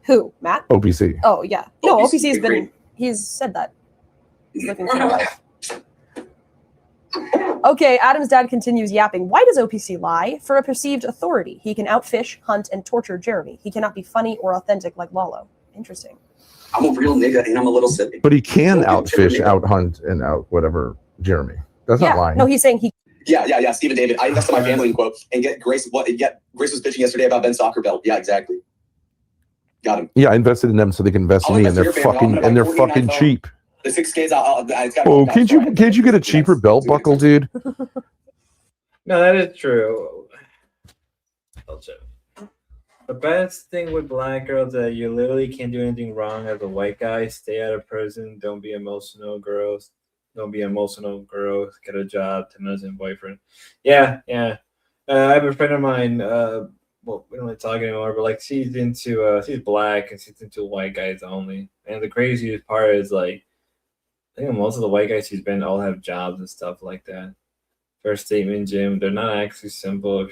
Who? Matt? OPC. Oh yeah. No, OPC has been. He's said that. He's looking for a wife. Okay, Adam's dad continues yapping. Why does OPC lie? For a perceived authority. He can outfish, hunt, and torture Jeremy. He cannot be funny or authentic like Lalo. Interesting. I'm a real nigga and I'm a little silly. But he can outfish, out hunt, and out whatever Jeremy. That's not lying. No, he's saying he. Yeah. Stephen David. I invested my family in quote and get Grace. Grace was bitching yesterday about Ben's soccer belt. Yeah, exactly. Got him. Yeah, I invested in them so they can invest in me, and they're fucking cheap. The 6Ks. It's got Oh, can't you get a cheaper belt buckle, dude? No, that is true. I'll check. The best thing with black girls that you literally can't do anything wrong as a white guy. Stay out of prison. Don't be emotional, girls. Don't be emotional, girls. Get a job. 10 minutes and boyfriend. Yeah. I have a friend of mine. Well, we don't really talk anymore, but like she's black and she's into white guys only. And the craziest part is like, I think most of the white guys she's been all have jobs and stuff like that. First statement, Jim. They're not actually simple.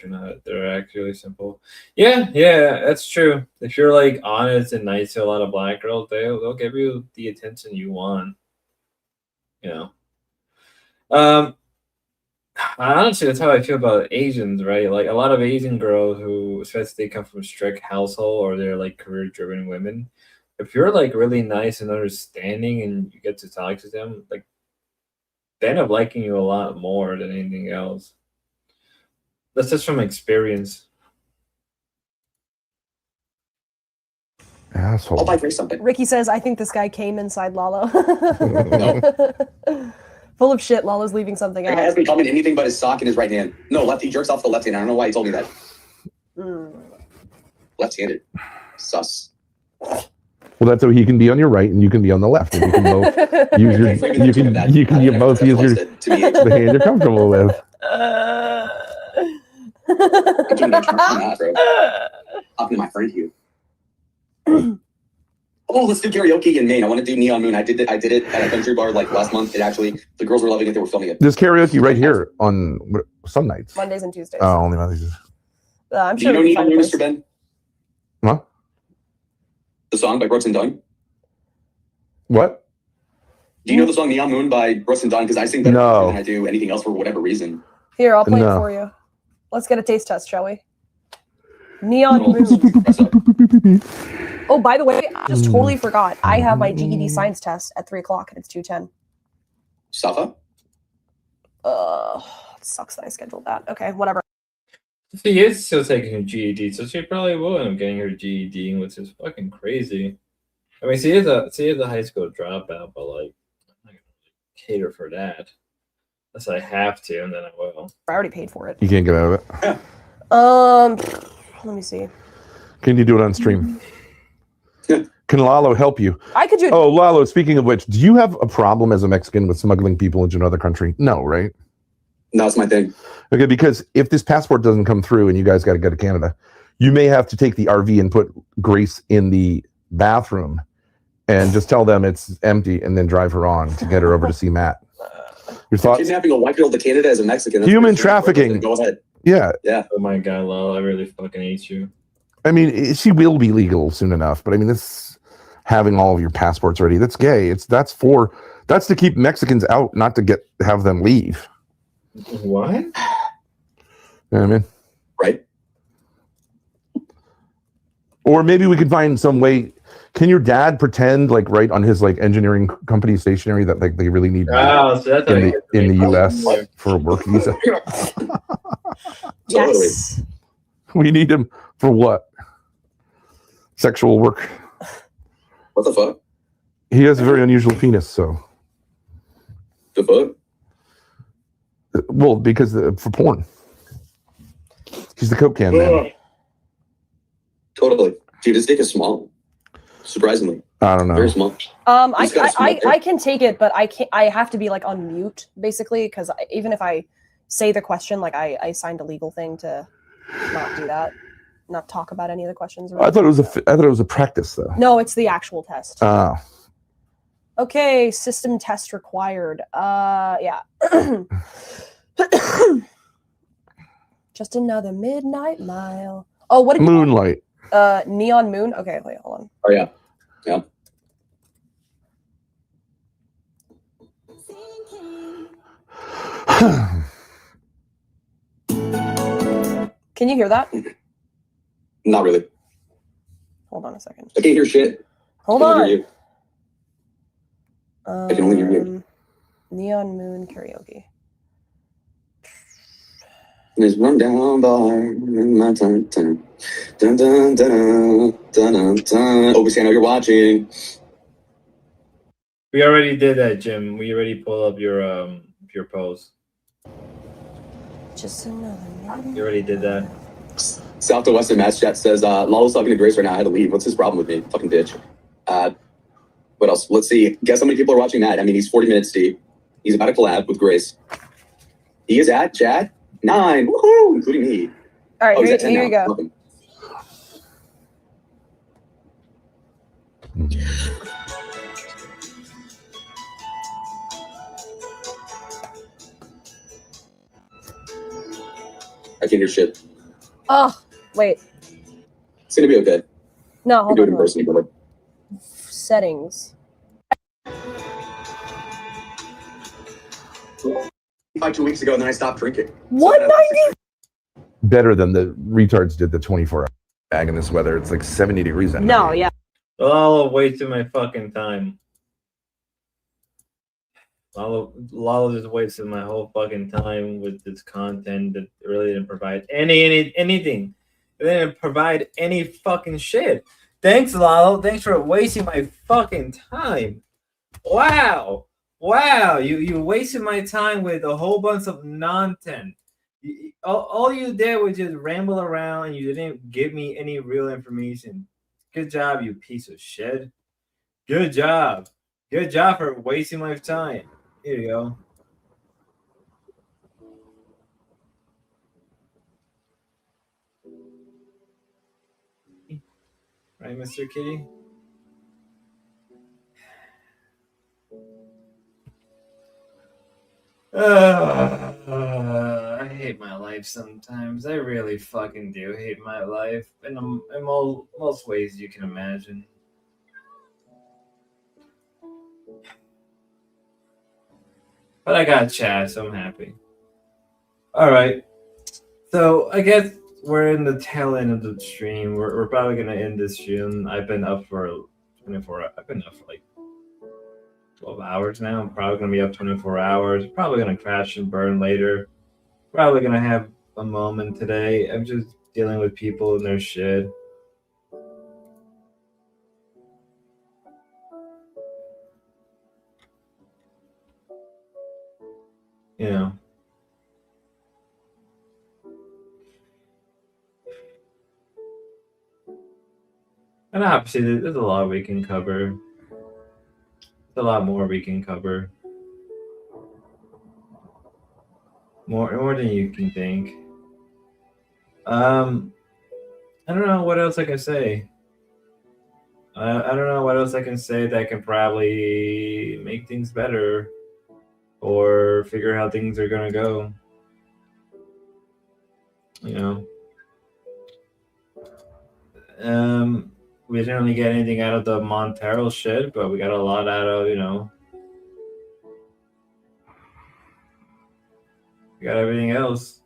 They're actually simple. Yeah, that's true. If you're like honest and nice to a lot of black girls, they'll give you the attention you want. You know. Honestly, that's how I feel about Asians, right? Like a lot of Asian girls who, especially they come from a strict household or they're like career-driven women. If you're like really nice and understanding and you get to talk to them, like they end up liking you a lot more than anything else. That's just from experience. Asshole. I'll buy Grace something. Ricky says, I think this guy came inside Lalo. Full of shit. Lalo's leaving something He out. hasn't commented anything but his sock in his right hand. No, he jerks off the left hand. I don't know why he told me that. Left-handed. Sus. Well, that's so he can be on your right and you can be on the left. And you can both use you can both use the hand you're comfortable with. I'm doing that, bro. Talking to my friend here. Oh, let's do karaoke in Maine. I want to do Neon Moon. I did it at a country bar like last month. The girls were loving it. They were filming it. There's karaoke right here on some nights. Mondays and Tuesdays. Oh, only Mondays. I'm Do sure you know we can Neon find Moon, a place. Mr. Ben? What? The song by Brooks and Dunn? What? Do you know the song Neon Moon by Brooks and Dunn? Because I sing better than I do anything else for whatever reason. Here, I'll play it No. for you. Let's get a taste test, shall we? Neon Moon. Oh, by the way, I just totally forgot. I have my GED science test at 3 o'clock and it's 2:10. Safa? It sucks that I scheduled that. Okay, whatever. She is still taking her GED, so she probably will end up getting her GED, which is fucking crazy. I mean, she is a high school dropout, but like, I'm not gonna cater for that unless I have to, and then I will. I already paid for it. You can't get out of it. Let me see. Can you do it on stream? Can Lalo help you? I could do. Oh, Lalo, speaking of which, do you have a problem as a Mexican with smuggling people into another country? No, right? No, it's my thing. Okay, because if this passport doesn't come through and you guys got to go to Canada, you may have to take the RV and put Grace in the bathroom and just tell them it's empty and then drive her on to get her over to see Matt. Your thoughts? Kidnapping a white girl to Canada as a Mexican. that's Human pretty trafficking. Go ahead. Yeah. Yeah. Oh my god, Lalo, I really fucking hate you. I mean, she will be legal soon enough, but I mean, this having all of your passports ready, that's gay. That's to keep Mexicans out, not to have them leave. What? You know what I mean? Right. Or maybe we could find some way. Can your dad pretend like right on his like engineering company stationery that like they really need me Oh, so that's in the U.S. for a work visa? Yes. We need him for what? Sexual work. What the fuck? He has a very unusual penis, so. The fuck? Well, because for porn. He's the Coke can man. Totally. Dude, his dick is small. Surprisingly. I don't know. Very small. I can take it, but I have to be like on mute basically because even if I say the question, like I signed a legal thing to not do that, not talk about any of the questions. I thought it was a practice though. No, it's the actual test. Oh. Okay, system test required. Yeah. Just another midnight mile. Oh, what did Moonlight. Neon Moon. Okay, wait, hold on. Oh yeah. Yeah. Can you hear that? Not really. Hold on a second. I can't hear shit. Hold I can only on. hear you. I can only hear you. Neon Moon karaoke. There's one down bar in my time. Dun, dun, dun, dun, dun, dun. Obviously, I know you're watching. We already did that, Jim. We already pulled up your post. Just another. You already did that. South to Western Mass chat says, Lalo's talking to Grace right now. I had to leave. What's his problem with me? Fucking bitch. What else? Let's see. Guess how many people are watching that? I mean, he's 40 minutes deep. He's about to collab with Grace. He is at chat 9, woohoo, including me. All right, he's at here 10 you now. go. Welcome. I can't hear shit. Oh, wait. It's gonna be okay. No, I hold do on. it in person, brother. Settings. Like 2 weeks ago, and then I stopped drinking. 190. Better than the retards did the 24-hour bag in this weather. It's like 70 degrees out. No, yeah. Lalo wasted my fucking time. Lalo just wasted my whole fucking time with this content that really didn't provide anything. It didn't provide any fucking shit. Thanks, Lalo. Thanks for wasting my fucking time. Wow. You wasted my time with a whole bunch of nonsense. All you did was just ramble around and you didn't give me any real information. Good job, you piece of shit. Good job. Good job for wasting my time. Here you go. Right, Mr. Kitty? I hate my life sometimes. I really fucking do hate my life in most ways you can imagine. But I got chat, so I'm happy. All right. So I guess we're in the tail end of the stream. We're probably gonna end this stream. I've been up for 24. I've been up for like 12 hours now. I'm probably gonna be up 24 hours. Probably gonna crash and burn later. Probably gonna have a moment today. I'm just dealing with people and their shit. You know. And obviously, there's a lot we can cover. There's a lot more we can cover. More than you can think. I don't know what else I can say. I don't know what else I can say that can probably make things better or figure how things are gonna go. You know. We didn't really get anything out of the Montero shit, but we got a lot out of, we got everything else.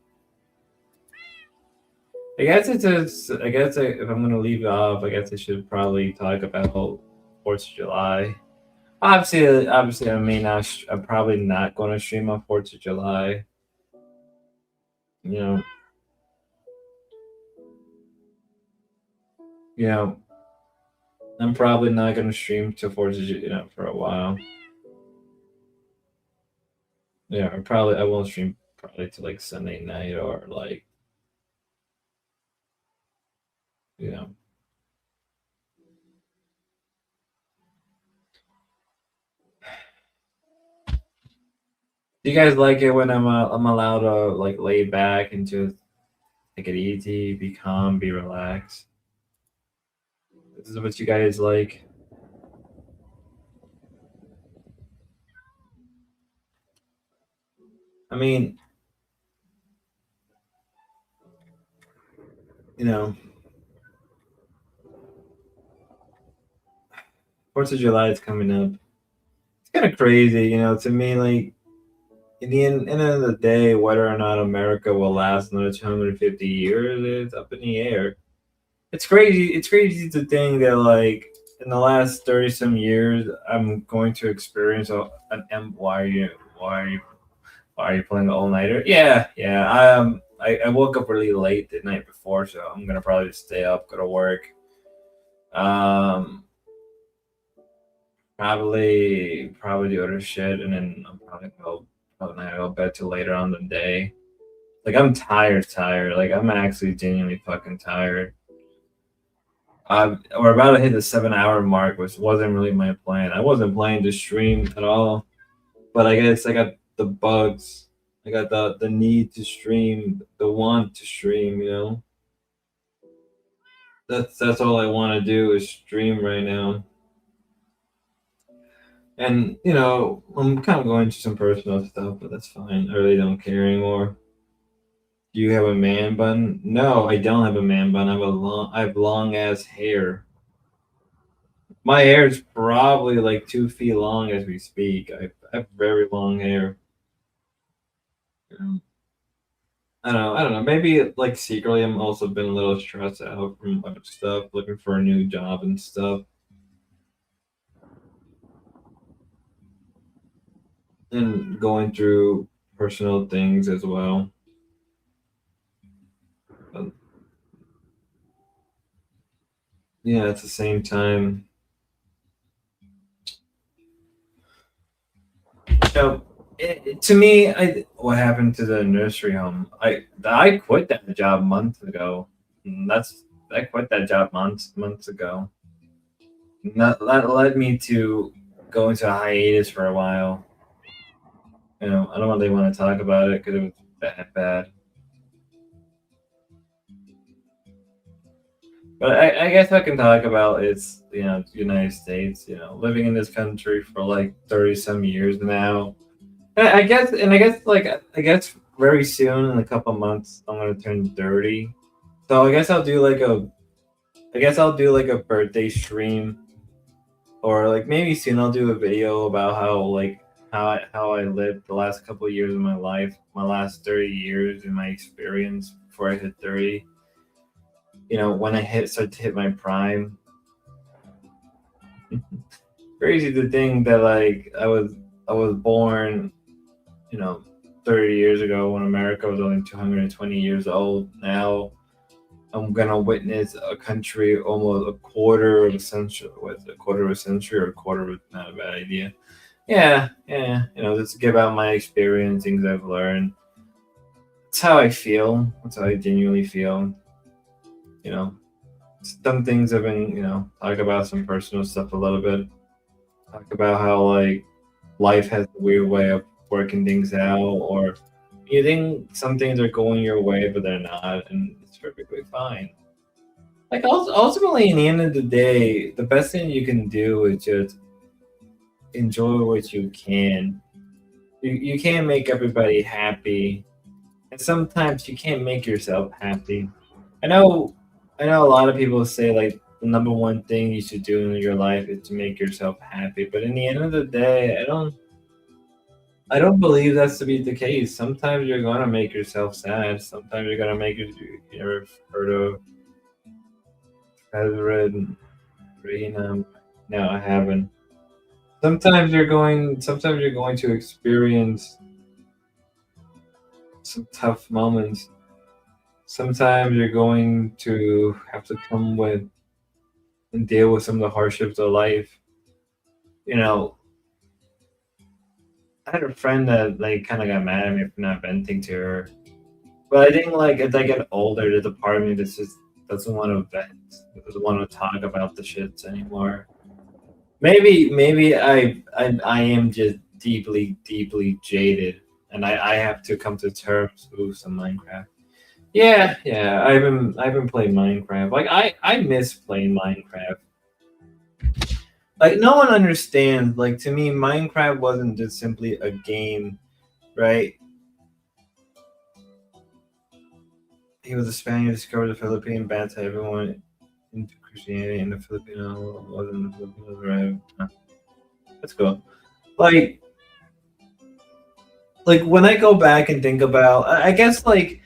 I guess it's just. I guess if I'm gonna leave it off, I guess I should probably talk about 4th of July. Obviously, I mean, I'm probably not going to stream on 4th of July. You know, you know, I'm probably not going to stream to 4th of July, for a while. Yeah, I won't stream probably to like Sunday night or like, you know. Do you guys like it when I'm allowed to like lay back and just take it easy, be calm, be relaxed? This is what you guys like. I mean, you know, 4th of July is coming up. It's kind of crazy, you know, to me. Like, in the end of the day, whether or not America will last another 250 years is up in the air. It's crazy. It's crazy to think that like in the last 30 some years, I'm going to experience why are you playing all nighter? Yeah, yeah. I woke up really late the night before, so I'm gonna probably stay up, go to work. Um, probably do other shit, and then I'm probably not go bed till later on the day. Like I'm tired. Like I'm actually genuinely fucking tired. We're about to hit the 7 hour mark, which wasn't really my plan. I wasn't planning to stream at all, but I guess I got the bugs. I got the need to stream, the want to stream. You know, that's all I want to do is stream right now. And you know, I'm kind of going to some personal stuff, but that's fine. I really don't care anymore. Do you have a man bun? No, I don't have a man bun. I have long ass hair. My hair is probably like 2 feet long as we speak. I have very long hair. I don't know. Maybe like secretly, I'm also been a little stressed out from other stuff, looking for a new job and stuff, and going through personal things as well. But yeah, at the same time, so to me, what happened to the nursery home? I quit that job months ago. I quit that job months ago. That led me to go into a hiatus for a while. You know, I don't really want to talk about it because it was bad. But I guess I can talk about it's United States. You know, living in this country for like 30 some years now. I guess very soon in a couple months I'm gonna turn 30. So I guess I'll do like a birthday stream, or like maybe soon I'll do a video about how I lived the last couple of years of my life, my last 30 years and my experience before I hit 30. You know, when I start to hit my prime. Crazy to think that like I was born, you know, 30 years ago when America was only 220 years old. Now I'm gonna witness a country almost a quarter of a century. What's a quarter of a century or a quarter of not a bad idea. Yeah, yeah. You know, just to give out my experience, things I've learned. That's how I feel. That's how I genuinely feel. You know, some things have been, you know, talk about some personal stuff a little bit. Talk about how like life has a weird way of working things out, or you think some things are going your way, but they're not, and it's perfectly fine. Like ultimately, in the end of the day, the best thing you can do is just enjoy what you can. You can't make everybody happy, and sometimes you can't make yourself happy. I know, I know. A lot of people say like the number one thing you should do in your life is to make yourself happy, but in the end of the day, I don't believe that's to be the case. Sometimes you're gonna make yourself sad. Sometimes you're gonna make it. You ever heard of President Reina? No, I haven't. Sometimes you're going. Sometimes you're going to experience some tough moments. Sometimes you're going to have to come with and deal with some of the hardships of life. You know, I had a friend that like kind of got mad at me for not venting to her. But I think like as I get older, there's a part of me that just doesn't want to vent, doesn't want to talk about the shits anymore. Maybe I am just deeply jaded, and I have to come to terms with some Minecraft. Yeah, I've been playing Minecraft. Like I miss playing Minecraft. Like no one understands. Like to me, Minecraft wasn't just simply a game, right? He was a Spaniard who discovered the Philippine, baptized everyone into Christianity, and the Filipino wasn't the Filipinos, right? Huh. That's cool. Like, like when I go back and think about, I guess like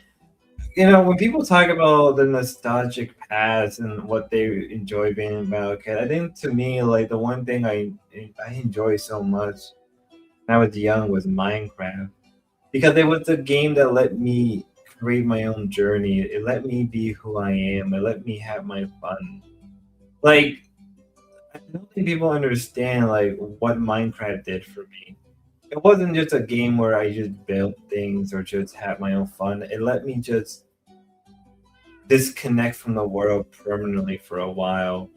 when people talk about the nostalgic past and what they enjoy being about a kid, I think to me like the one thing I enjoy so much when I was young was Minecraft because it was the game that let me create my own journey. It let me be who I am. It let me have my fun. Like I don't think people understand like what Minecraft did for me. It wasn't just a game where I just built things or just had my own fun. It let me just disconnect from the world permanently for a while.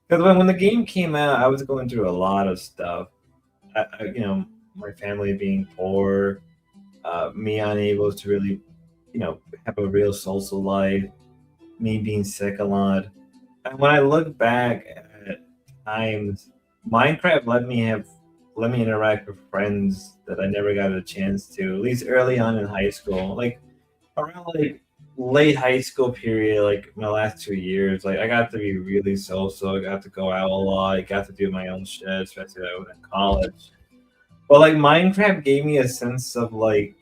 Because when the game came out, I was going through a lot of stuff. My family being poor, me unable to really, have a real social life, me being sick a lot. And when I look back at times, Minecraft let me interact with friends that I never got a chance to, at least early on in high school. Like around like late high school period, like my last 2 years, like I got to be really social. I got to go out a lot. I got to do my own shit, especially when I was in college. But like Minecraft gave me a sense of like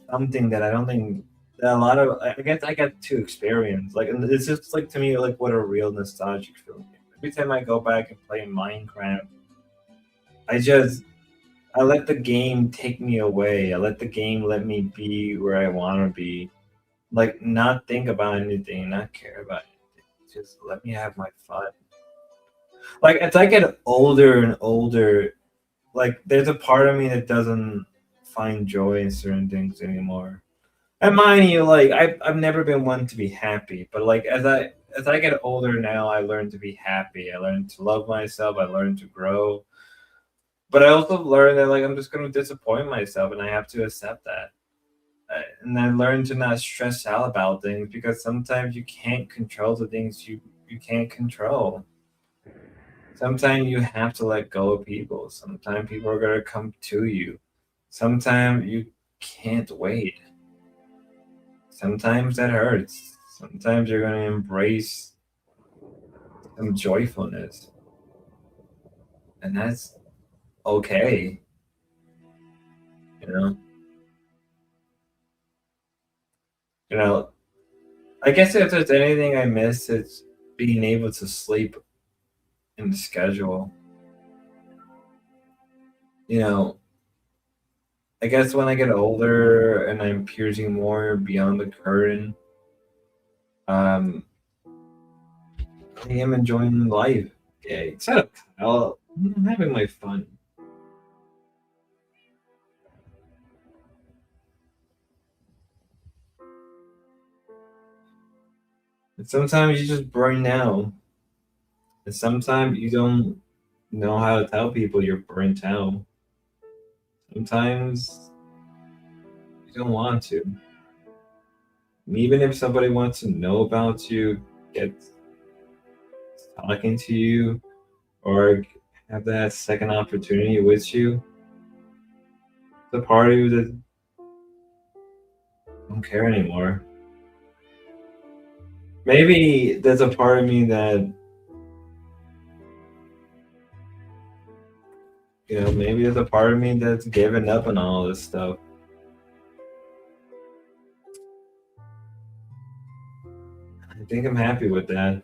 something that I don't think that a lot of I guess I got to experience. Like and it's just like to me like what a real nostalgic feeling. Every time I go back and play Minecraft, I just I let the game take me away. I let the game let me be where I want to be. Like not think about anything, not care about anything. Just let me have my fun. Like as I get older and older, like there's a part of me that doesn't find joy in certain things anymore. And mind you, like I've never been one to be happy, but like as I get older now, I learn to be happy. I learn to love myself. I learn to grow. But I also learned that like I'm just gonna disappoint myself, and I have to accept that. And I learned to not stress out about things because sometimes you can't control the things you can't control. Sometimes you have to let go of people. Sometimes people are gonna come to you. Sometimes you can't wait. Sometimes that hurts. Sometimes you're gonna embrace some joyfulness, and that's okay. You know. You know. I guess if there's anything I miss, it's being able to sleep in the schedule. You know, I guess when I get older and I'm piercing more beyond the curtain, um, I am enjoying life. Yeah, shut up, Kyle. I'm having my fun. And sometimes you just burn out. And sometimes you don't know how to tell people you're burnt out. Sometimes you don't want to. And even if somebody wants to know about you, get talking to you, or have that second opportunity with you, the part of you that don't care anymore. Maybe there's a part of me that You know, maybe there's a part of me that's given up on all this stuff. I think I'm happy with that.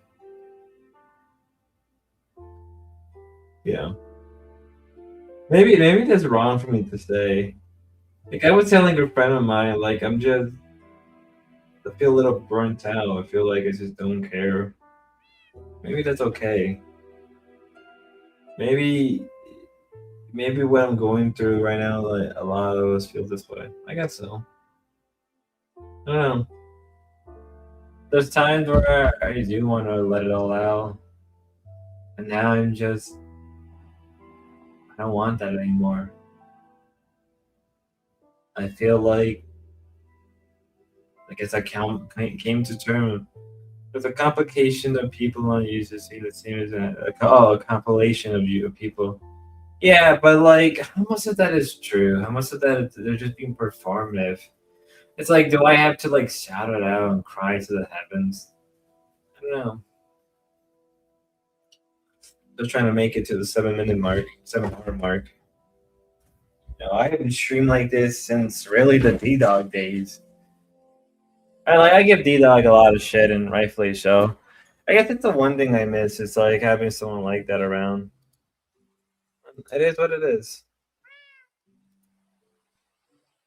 Yeah. Maybe that's wrong for me to say. Like I was telling a friend of mine, like I feel a little burnt out. I feel like I just don't care. Maybe that's okay. Maybe what I'm going through right now, like a lot of us feel this way. I guess so. I don't know. There's times where I do want to let it all out, and now I don't want that anymore. I feel like as I came to terms with a complication of people on USSR that seems a compilation of people. Yeah, but like how much of that is true? How much of that they're just being performative? It's like, do I have to like shout it out and cry to the heavens? I don't know. Just trying to make it to the 7-minute mark, 7-hour mark. You know, I haven't streamed like this since really the D-Dog days. I give D-Dog a lot of shit, and rightfully so. I guess it's the one thing I miss is like having someone like that around. It is what it is.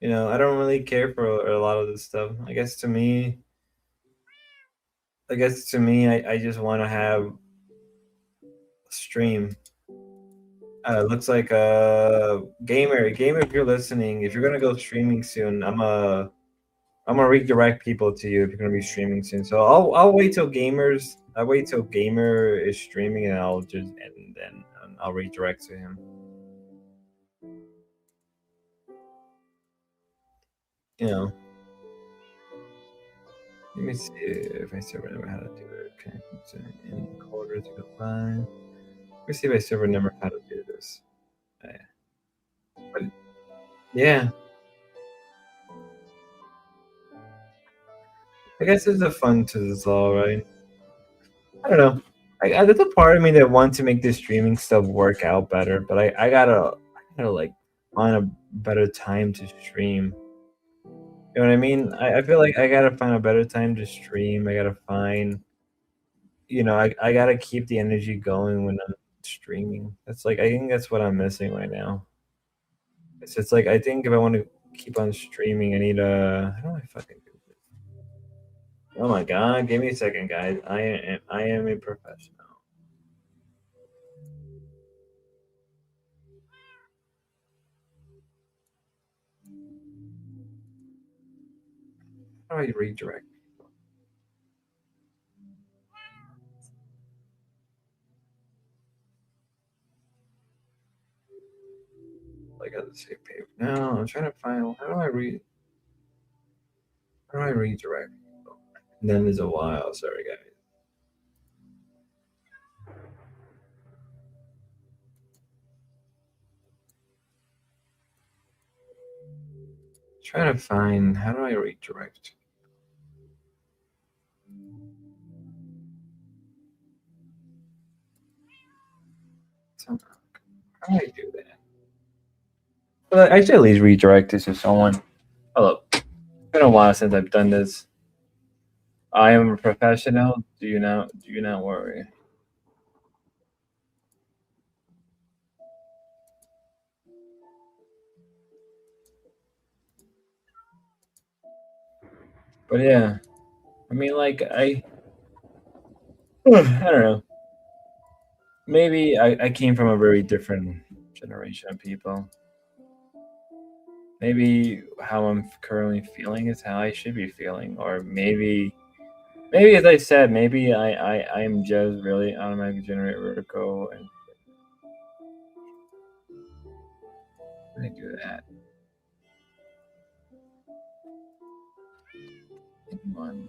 You know, I don't really care for a lot of this stuff. I guess to me, I just want to have a stream. Looks like gamer. If you're listening, if you're gonna go streaming soon, I'm gonna redirect people to you if you're gonna be streaming soon. So I'll wait till gamers. I wait till gamer is streaming, and then I'll redirect to him. You know. Let me see if I still remember how to do it. Okay, so in quarter to combine. Let me see if I still remember how to do this. But yeah. I guess it's a fun to this all, right? I don't know. There's a part of me that wants to make this streaming stuff work out better, but I gotta like find a better time to stream. You know what I mean? I feel like I gotta find a better time to stream. I gotta find, I gotta keep the energy going when I'm streaming. That's like I think that's what I'm missing right now. It's just like I think if I want to keep on streaming, I need a. How do I fucking do this? Oh my god! Give me a second, guys. I am a professional. How do I redirect? Like at the same page. No, I'm trying to find. How do I redirect? And then there's a while. Sorry, guys. Trying to find. How do I redirect? How do I do that? Well, I should at least redirect this to someone. Hello. It's been a while since I've done this. I am a professional. Do you not worry. But yeah, I mean, like I don't know. Maybe I came from a very different generation of people. Maybe how I'm currently feeling is how I should be feeling, or maybe as I said, maybe I'm just really automatically generate vertical and I do that. One.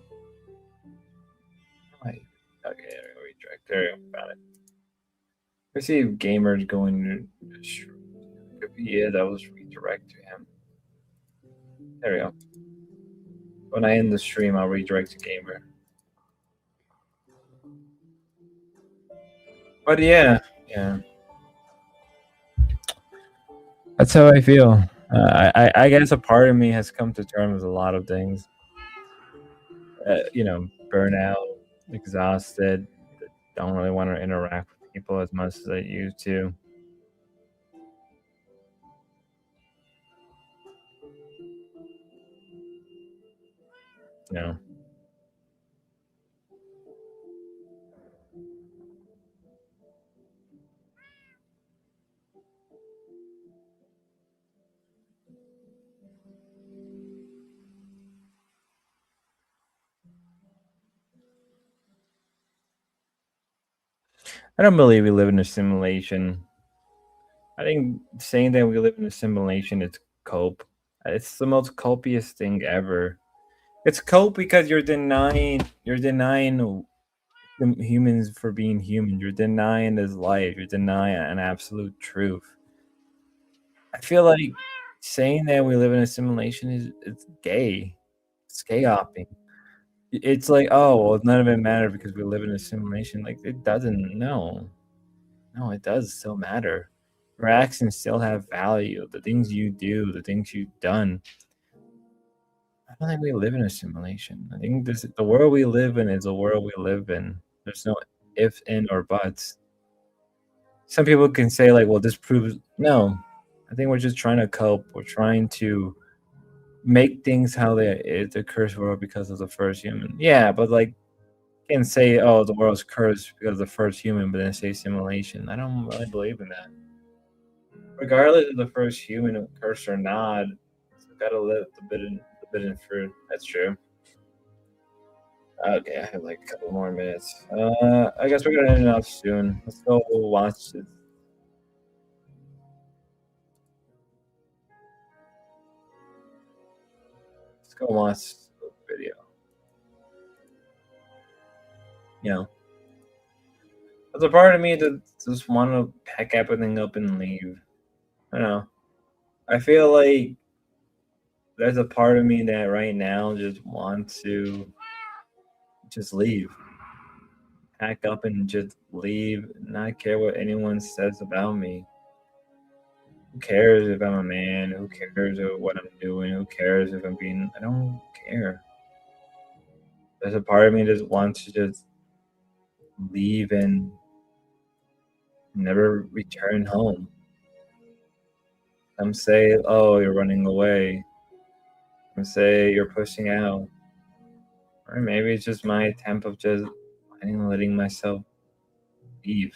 Okay, there we go. Redirect. There we go. Found it. Let's see if gamer's going to. If he is, I will just redirect to him. There we go. When I end the stream, I'll redirect to gamer. But yeah. That's how I feel. I guess a part of me has come to terms with a lot of things. Burnout, exhausted, don't really want to interact with people as much as I used to. No. I don't believe we live in a simulation. I think saying that we live in a simulation is cope. It's the most copious thing ever. It's cope because you're denying humans for being human. You're denying his life. You're denying an absolute truth. I feel like saying that we live in a simulation is it's gay. It's gay hopping. It's like, oh well, none of it matters because we live in a simulation. Like it doesn't. No, it does still matter. Your actions still have value. The things you do, the things you've done. I don't think we live in a simulation. I think the world we live in is a world we live in. There's no if, and, or buts. Some people can say like, well, this proves no. I think we're just trying to cope. We're trying to make things how it's a cursed world because of the first human. Yeah, but like you can say, oh, the world's cursed because of the first human, but then say simulation. I don't really believe in that. Regardless of the first human cursed or not, it's gotta live the forbidden fruit. That's true. Okay, I have like a couple more minutes. I guess we're gonna end it off soon. Let's go watch this. Let's go watch the video. There's a part of me that just want to pack everything up and leave. I don't know. I feel like there's a part of me that right now just wants to just leave. Pack up and just leave, not care what anyone says about me. Who cares if I'm a man? Who cares what I'm doing? Who cares if I'm being... I don't care. There's a part of me that wants to just leave and never return home. Some say, oh, you're running away. Some say you're pushing out. Or maybe it's just my attempt of just letting myself leave.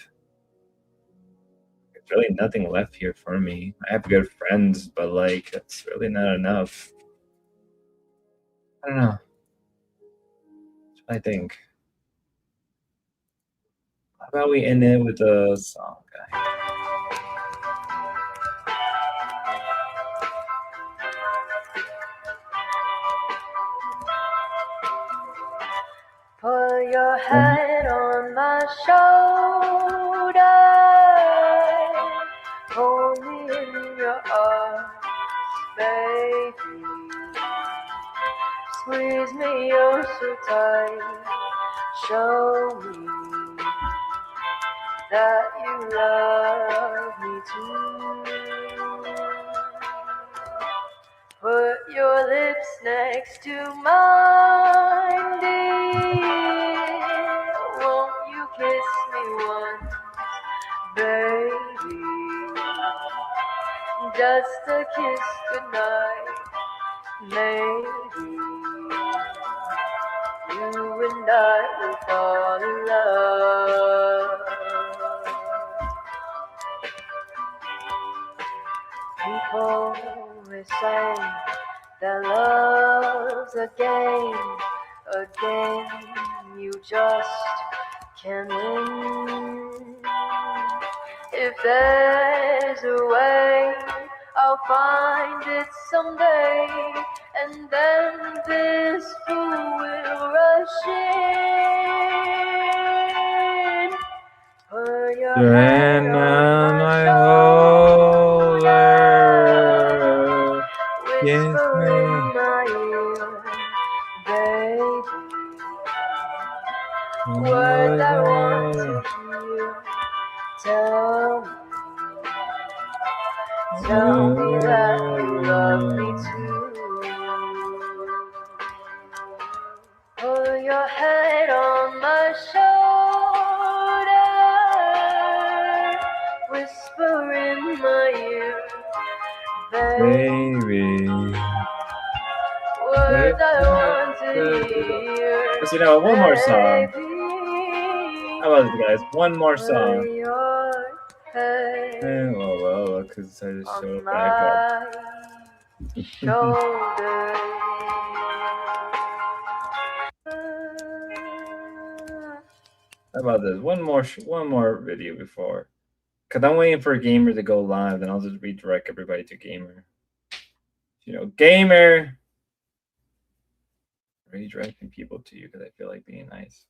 There's really nothing left here for me. I have good friends, but like, that's really not enough. I don't know. That's what I think. How about we end it with a song, guys? Put your head on my shoulder, hold me in your arms, baby. Squeeze me oh so tight, show me that you love me too. Put your lips next to mine, dear. Won't you kiss me once, baby? Just a kiss goodnight, maybe. You and I will fall in love. People may say that love's a game you just can't win. If there's a way, I'll find it someday, and then this fool will rush in. Put your hand on my shoulder, whisper in my ear, baby, words I want to hear. Tell me, tell me that you love me too. Put your head on my shoulder, whisper in my ear, baby. Words I want to hear. You know, one more song. How about this, guys? One more song. Well, because I just showed back up. How about this? One more video before. Because I'm waiting for Gamer to go live, then I'll just redirect everybody to Gamer. You know, Gamer! Redirecting people to you because I feel like being nice.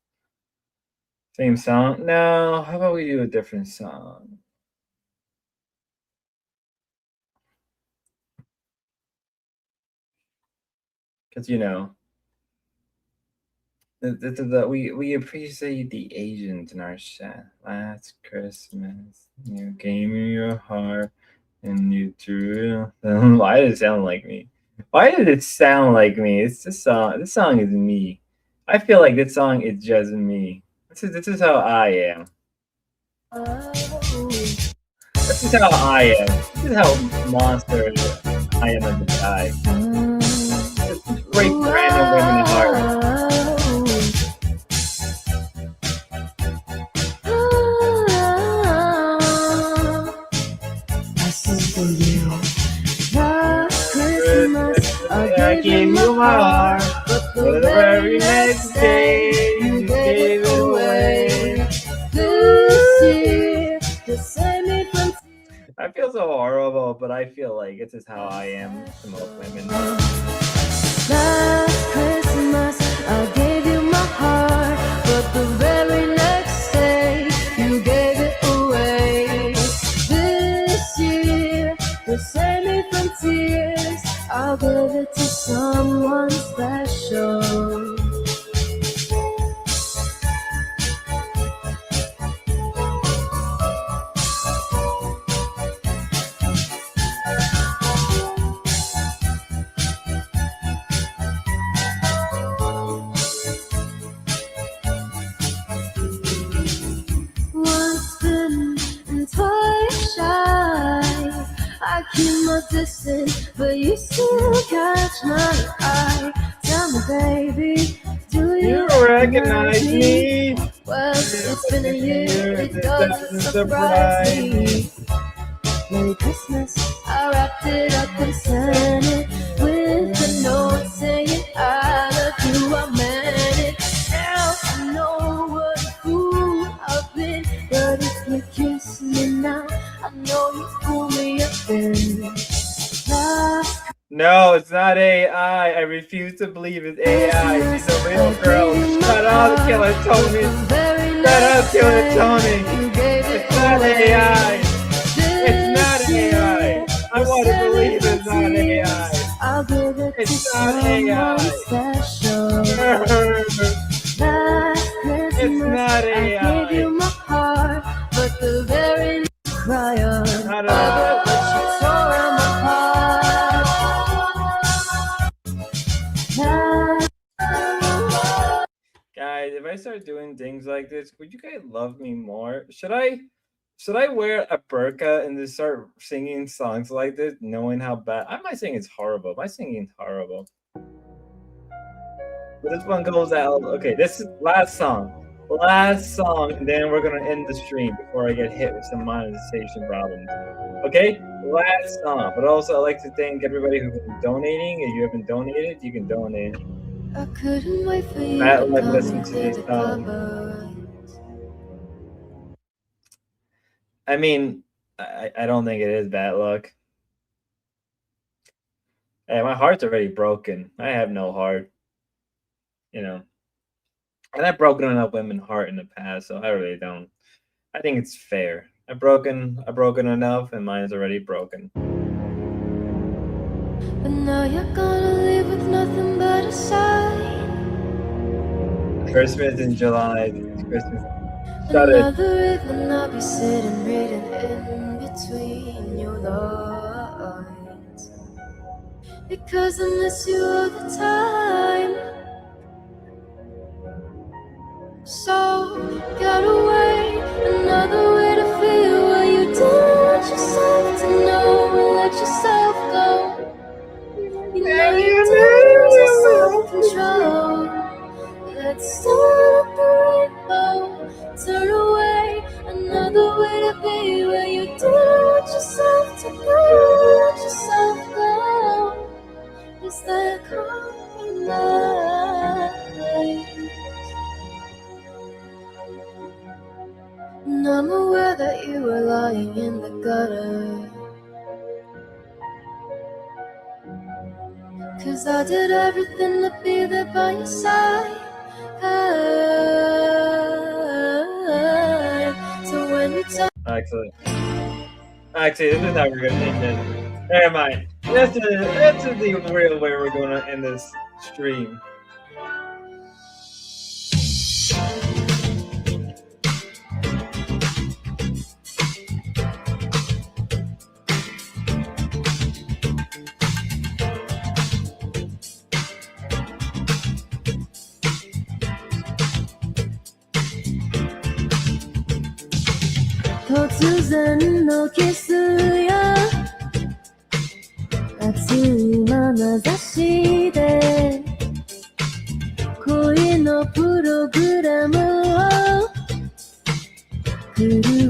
Same song? No, how about we do a different song? Because, you know, we appreciate the Asians in our chat. Last Christmas, you gave me your heart and you drew. Why did it sound like me? Why did it sound like me? It's this song. This song is me. I feel like this song is just me. This is how I am. This is how I am. This is how monster I am as a guy. Just break random women's heart. I gave you my heart, but the very next day you gave it away. I feel so horrible, but I feel like it's just how I am to most women. Last Christmas, I gave you my heart, but the very next day you gave it away. This year, to save me from tears, I'll give it to someone special. Once bitten and twice shy, I keep my distance, but you still catch my eye. Tell me, baby, do you recognize me? Well, it's been a year, it doesn't surprise me. Merry Christmas, I wrapped it up and sent it with a note saying I love you, I meant it. Now I know what a fool I've been, but if you kiss me now, I know you fool me again. No, it's not AI. I refuse to believe it's AI. She's a real girl. Shut up, Killer Tony. Shut up, Killer Tony. It's not AI. It's not AI. I want to believe it's not AI. It's not AI. It's not AI. I gave you my heart, but the very next cry on. But she tore on my Guys, if I start doing things like this, would you guys love me more? Should I wear a burqa and just start singing songs like this, knowing how bad? I might sing it's horrible. My singing's horrible. But this one goes out. Okay, this is last song, and then we're gonna end the stream before I get hit with some monetization problems. Okay, last song. But also, I'd like to thank everybody who's been donating. If you haven't donated, you can donate. I couldn't wait for you Matt, to let me come listen to into this the song. cupboard. I mean, I don't think it is bad luck. Hey, my heart's already broken. I have no heart. You know. And I've broken enough women's heart in the past, so I really don't. I think it's fair. I've broken enough, and mine's already broken. But now you're gonna leave with nothing but a sign. Christmas in July. It's Christmas. Shut it. Another evening I'll be sitting reading in between your lines. because I miss you all the time. So get away, another way to feel where you don't want yourself to know and let yourself go. You know you don't lose your self-control. Let's start at the rainbow. Turn away, another way to be where you don't want yourself to know, let yourself go. Is that compromise? And I'm aware that you were lying in the gutter, 'cause I did everything to be there by your side. So when you tell Actually, this is how we're gonna end it. Never mind. This is the real way we're gonna end this stream.突然のキスや熱い眼差しで恋のプログラムを狂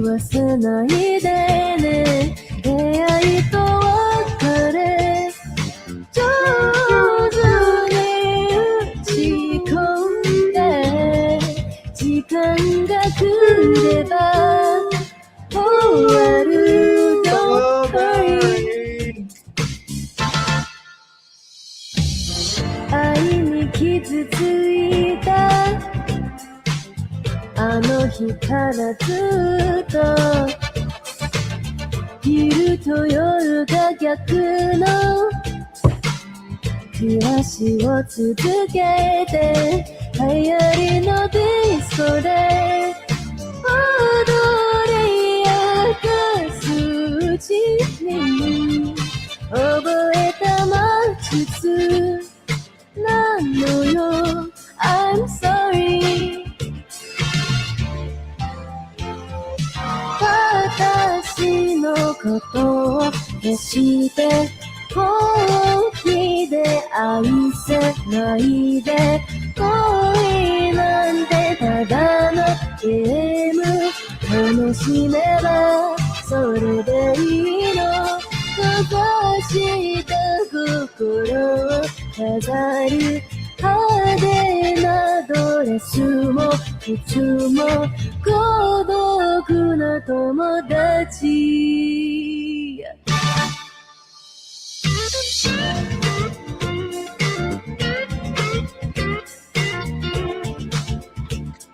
わせないでね。出会いと別れ上手に打ち込んで時間が来れば終わる Don't worry 愛に傷ついたあの日からずっと昼と夜が逆の暮らしを続けて流行りのディスコで踊り明かすうちに覚えた魔術なのよ I'm sorry 私のことを決して本気で愛せないで恋なんてただのゲーム楽しめばそれでいいの閉ざした心を飾る派手なドレスも靴も孤独な友達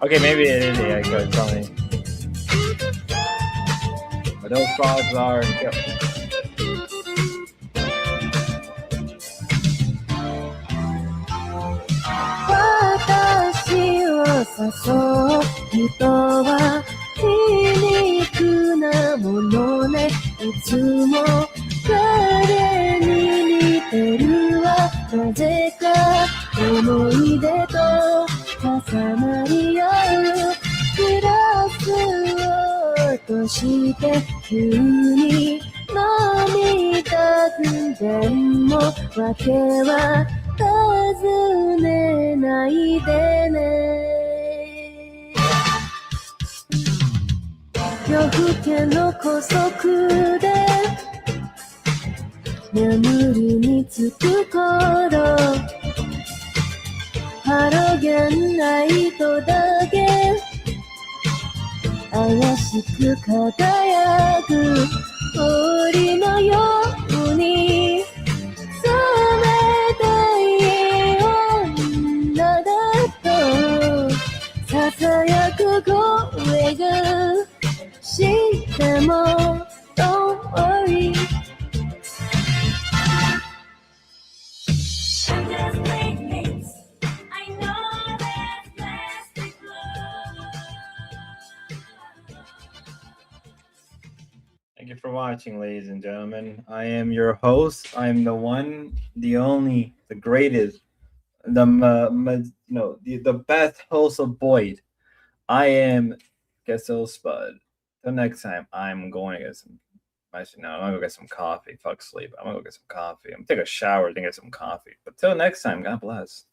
Okay, maybe it is the echo, it's funny. But those frogs are... Yep. 私を誘う人は皮肉なものねいつも彼に似てるわなぜか思い出と重なり合うグラスを落として急に涙ぐんでもわけは尋ねないでね夜更けの姑息で眠りにつく頃ハロゲンライトだけ怪しく輝く氷のように冷たい女だとささやく声がしても Don't worry you for watching, ladies and gentlemen. I am your host. I am the one, the only, the greatest, the best host of Boyd. I am Gesso Spud. Till next time, I'm going to get some. Actually, no, I'm gonna go get some coffee. Fuck sleep. I'm gonna go get some coffee. I'm gonna take a shower, then get some coffee. But till next time, God bless.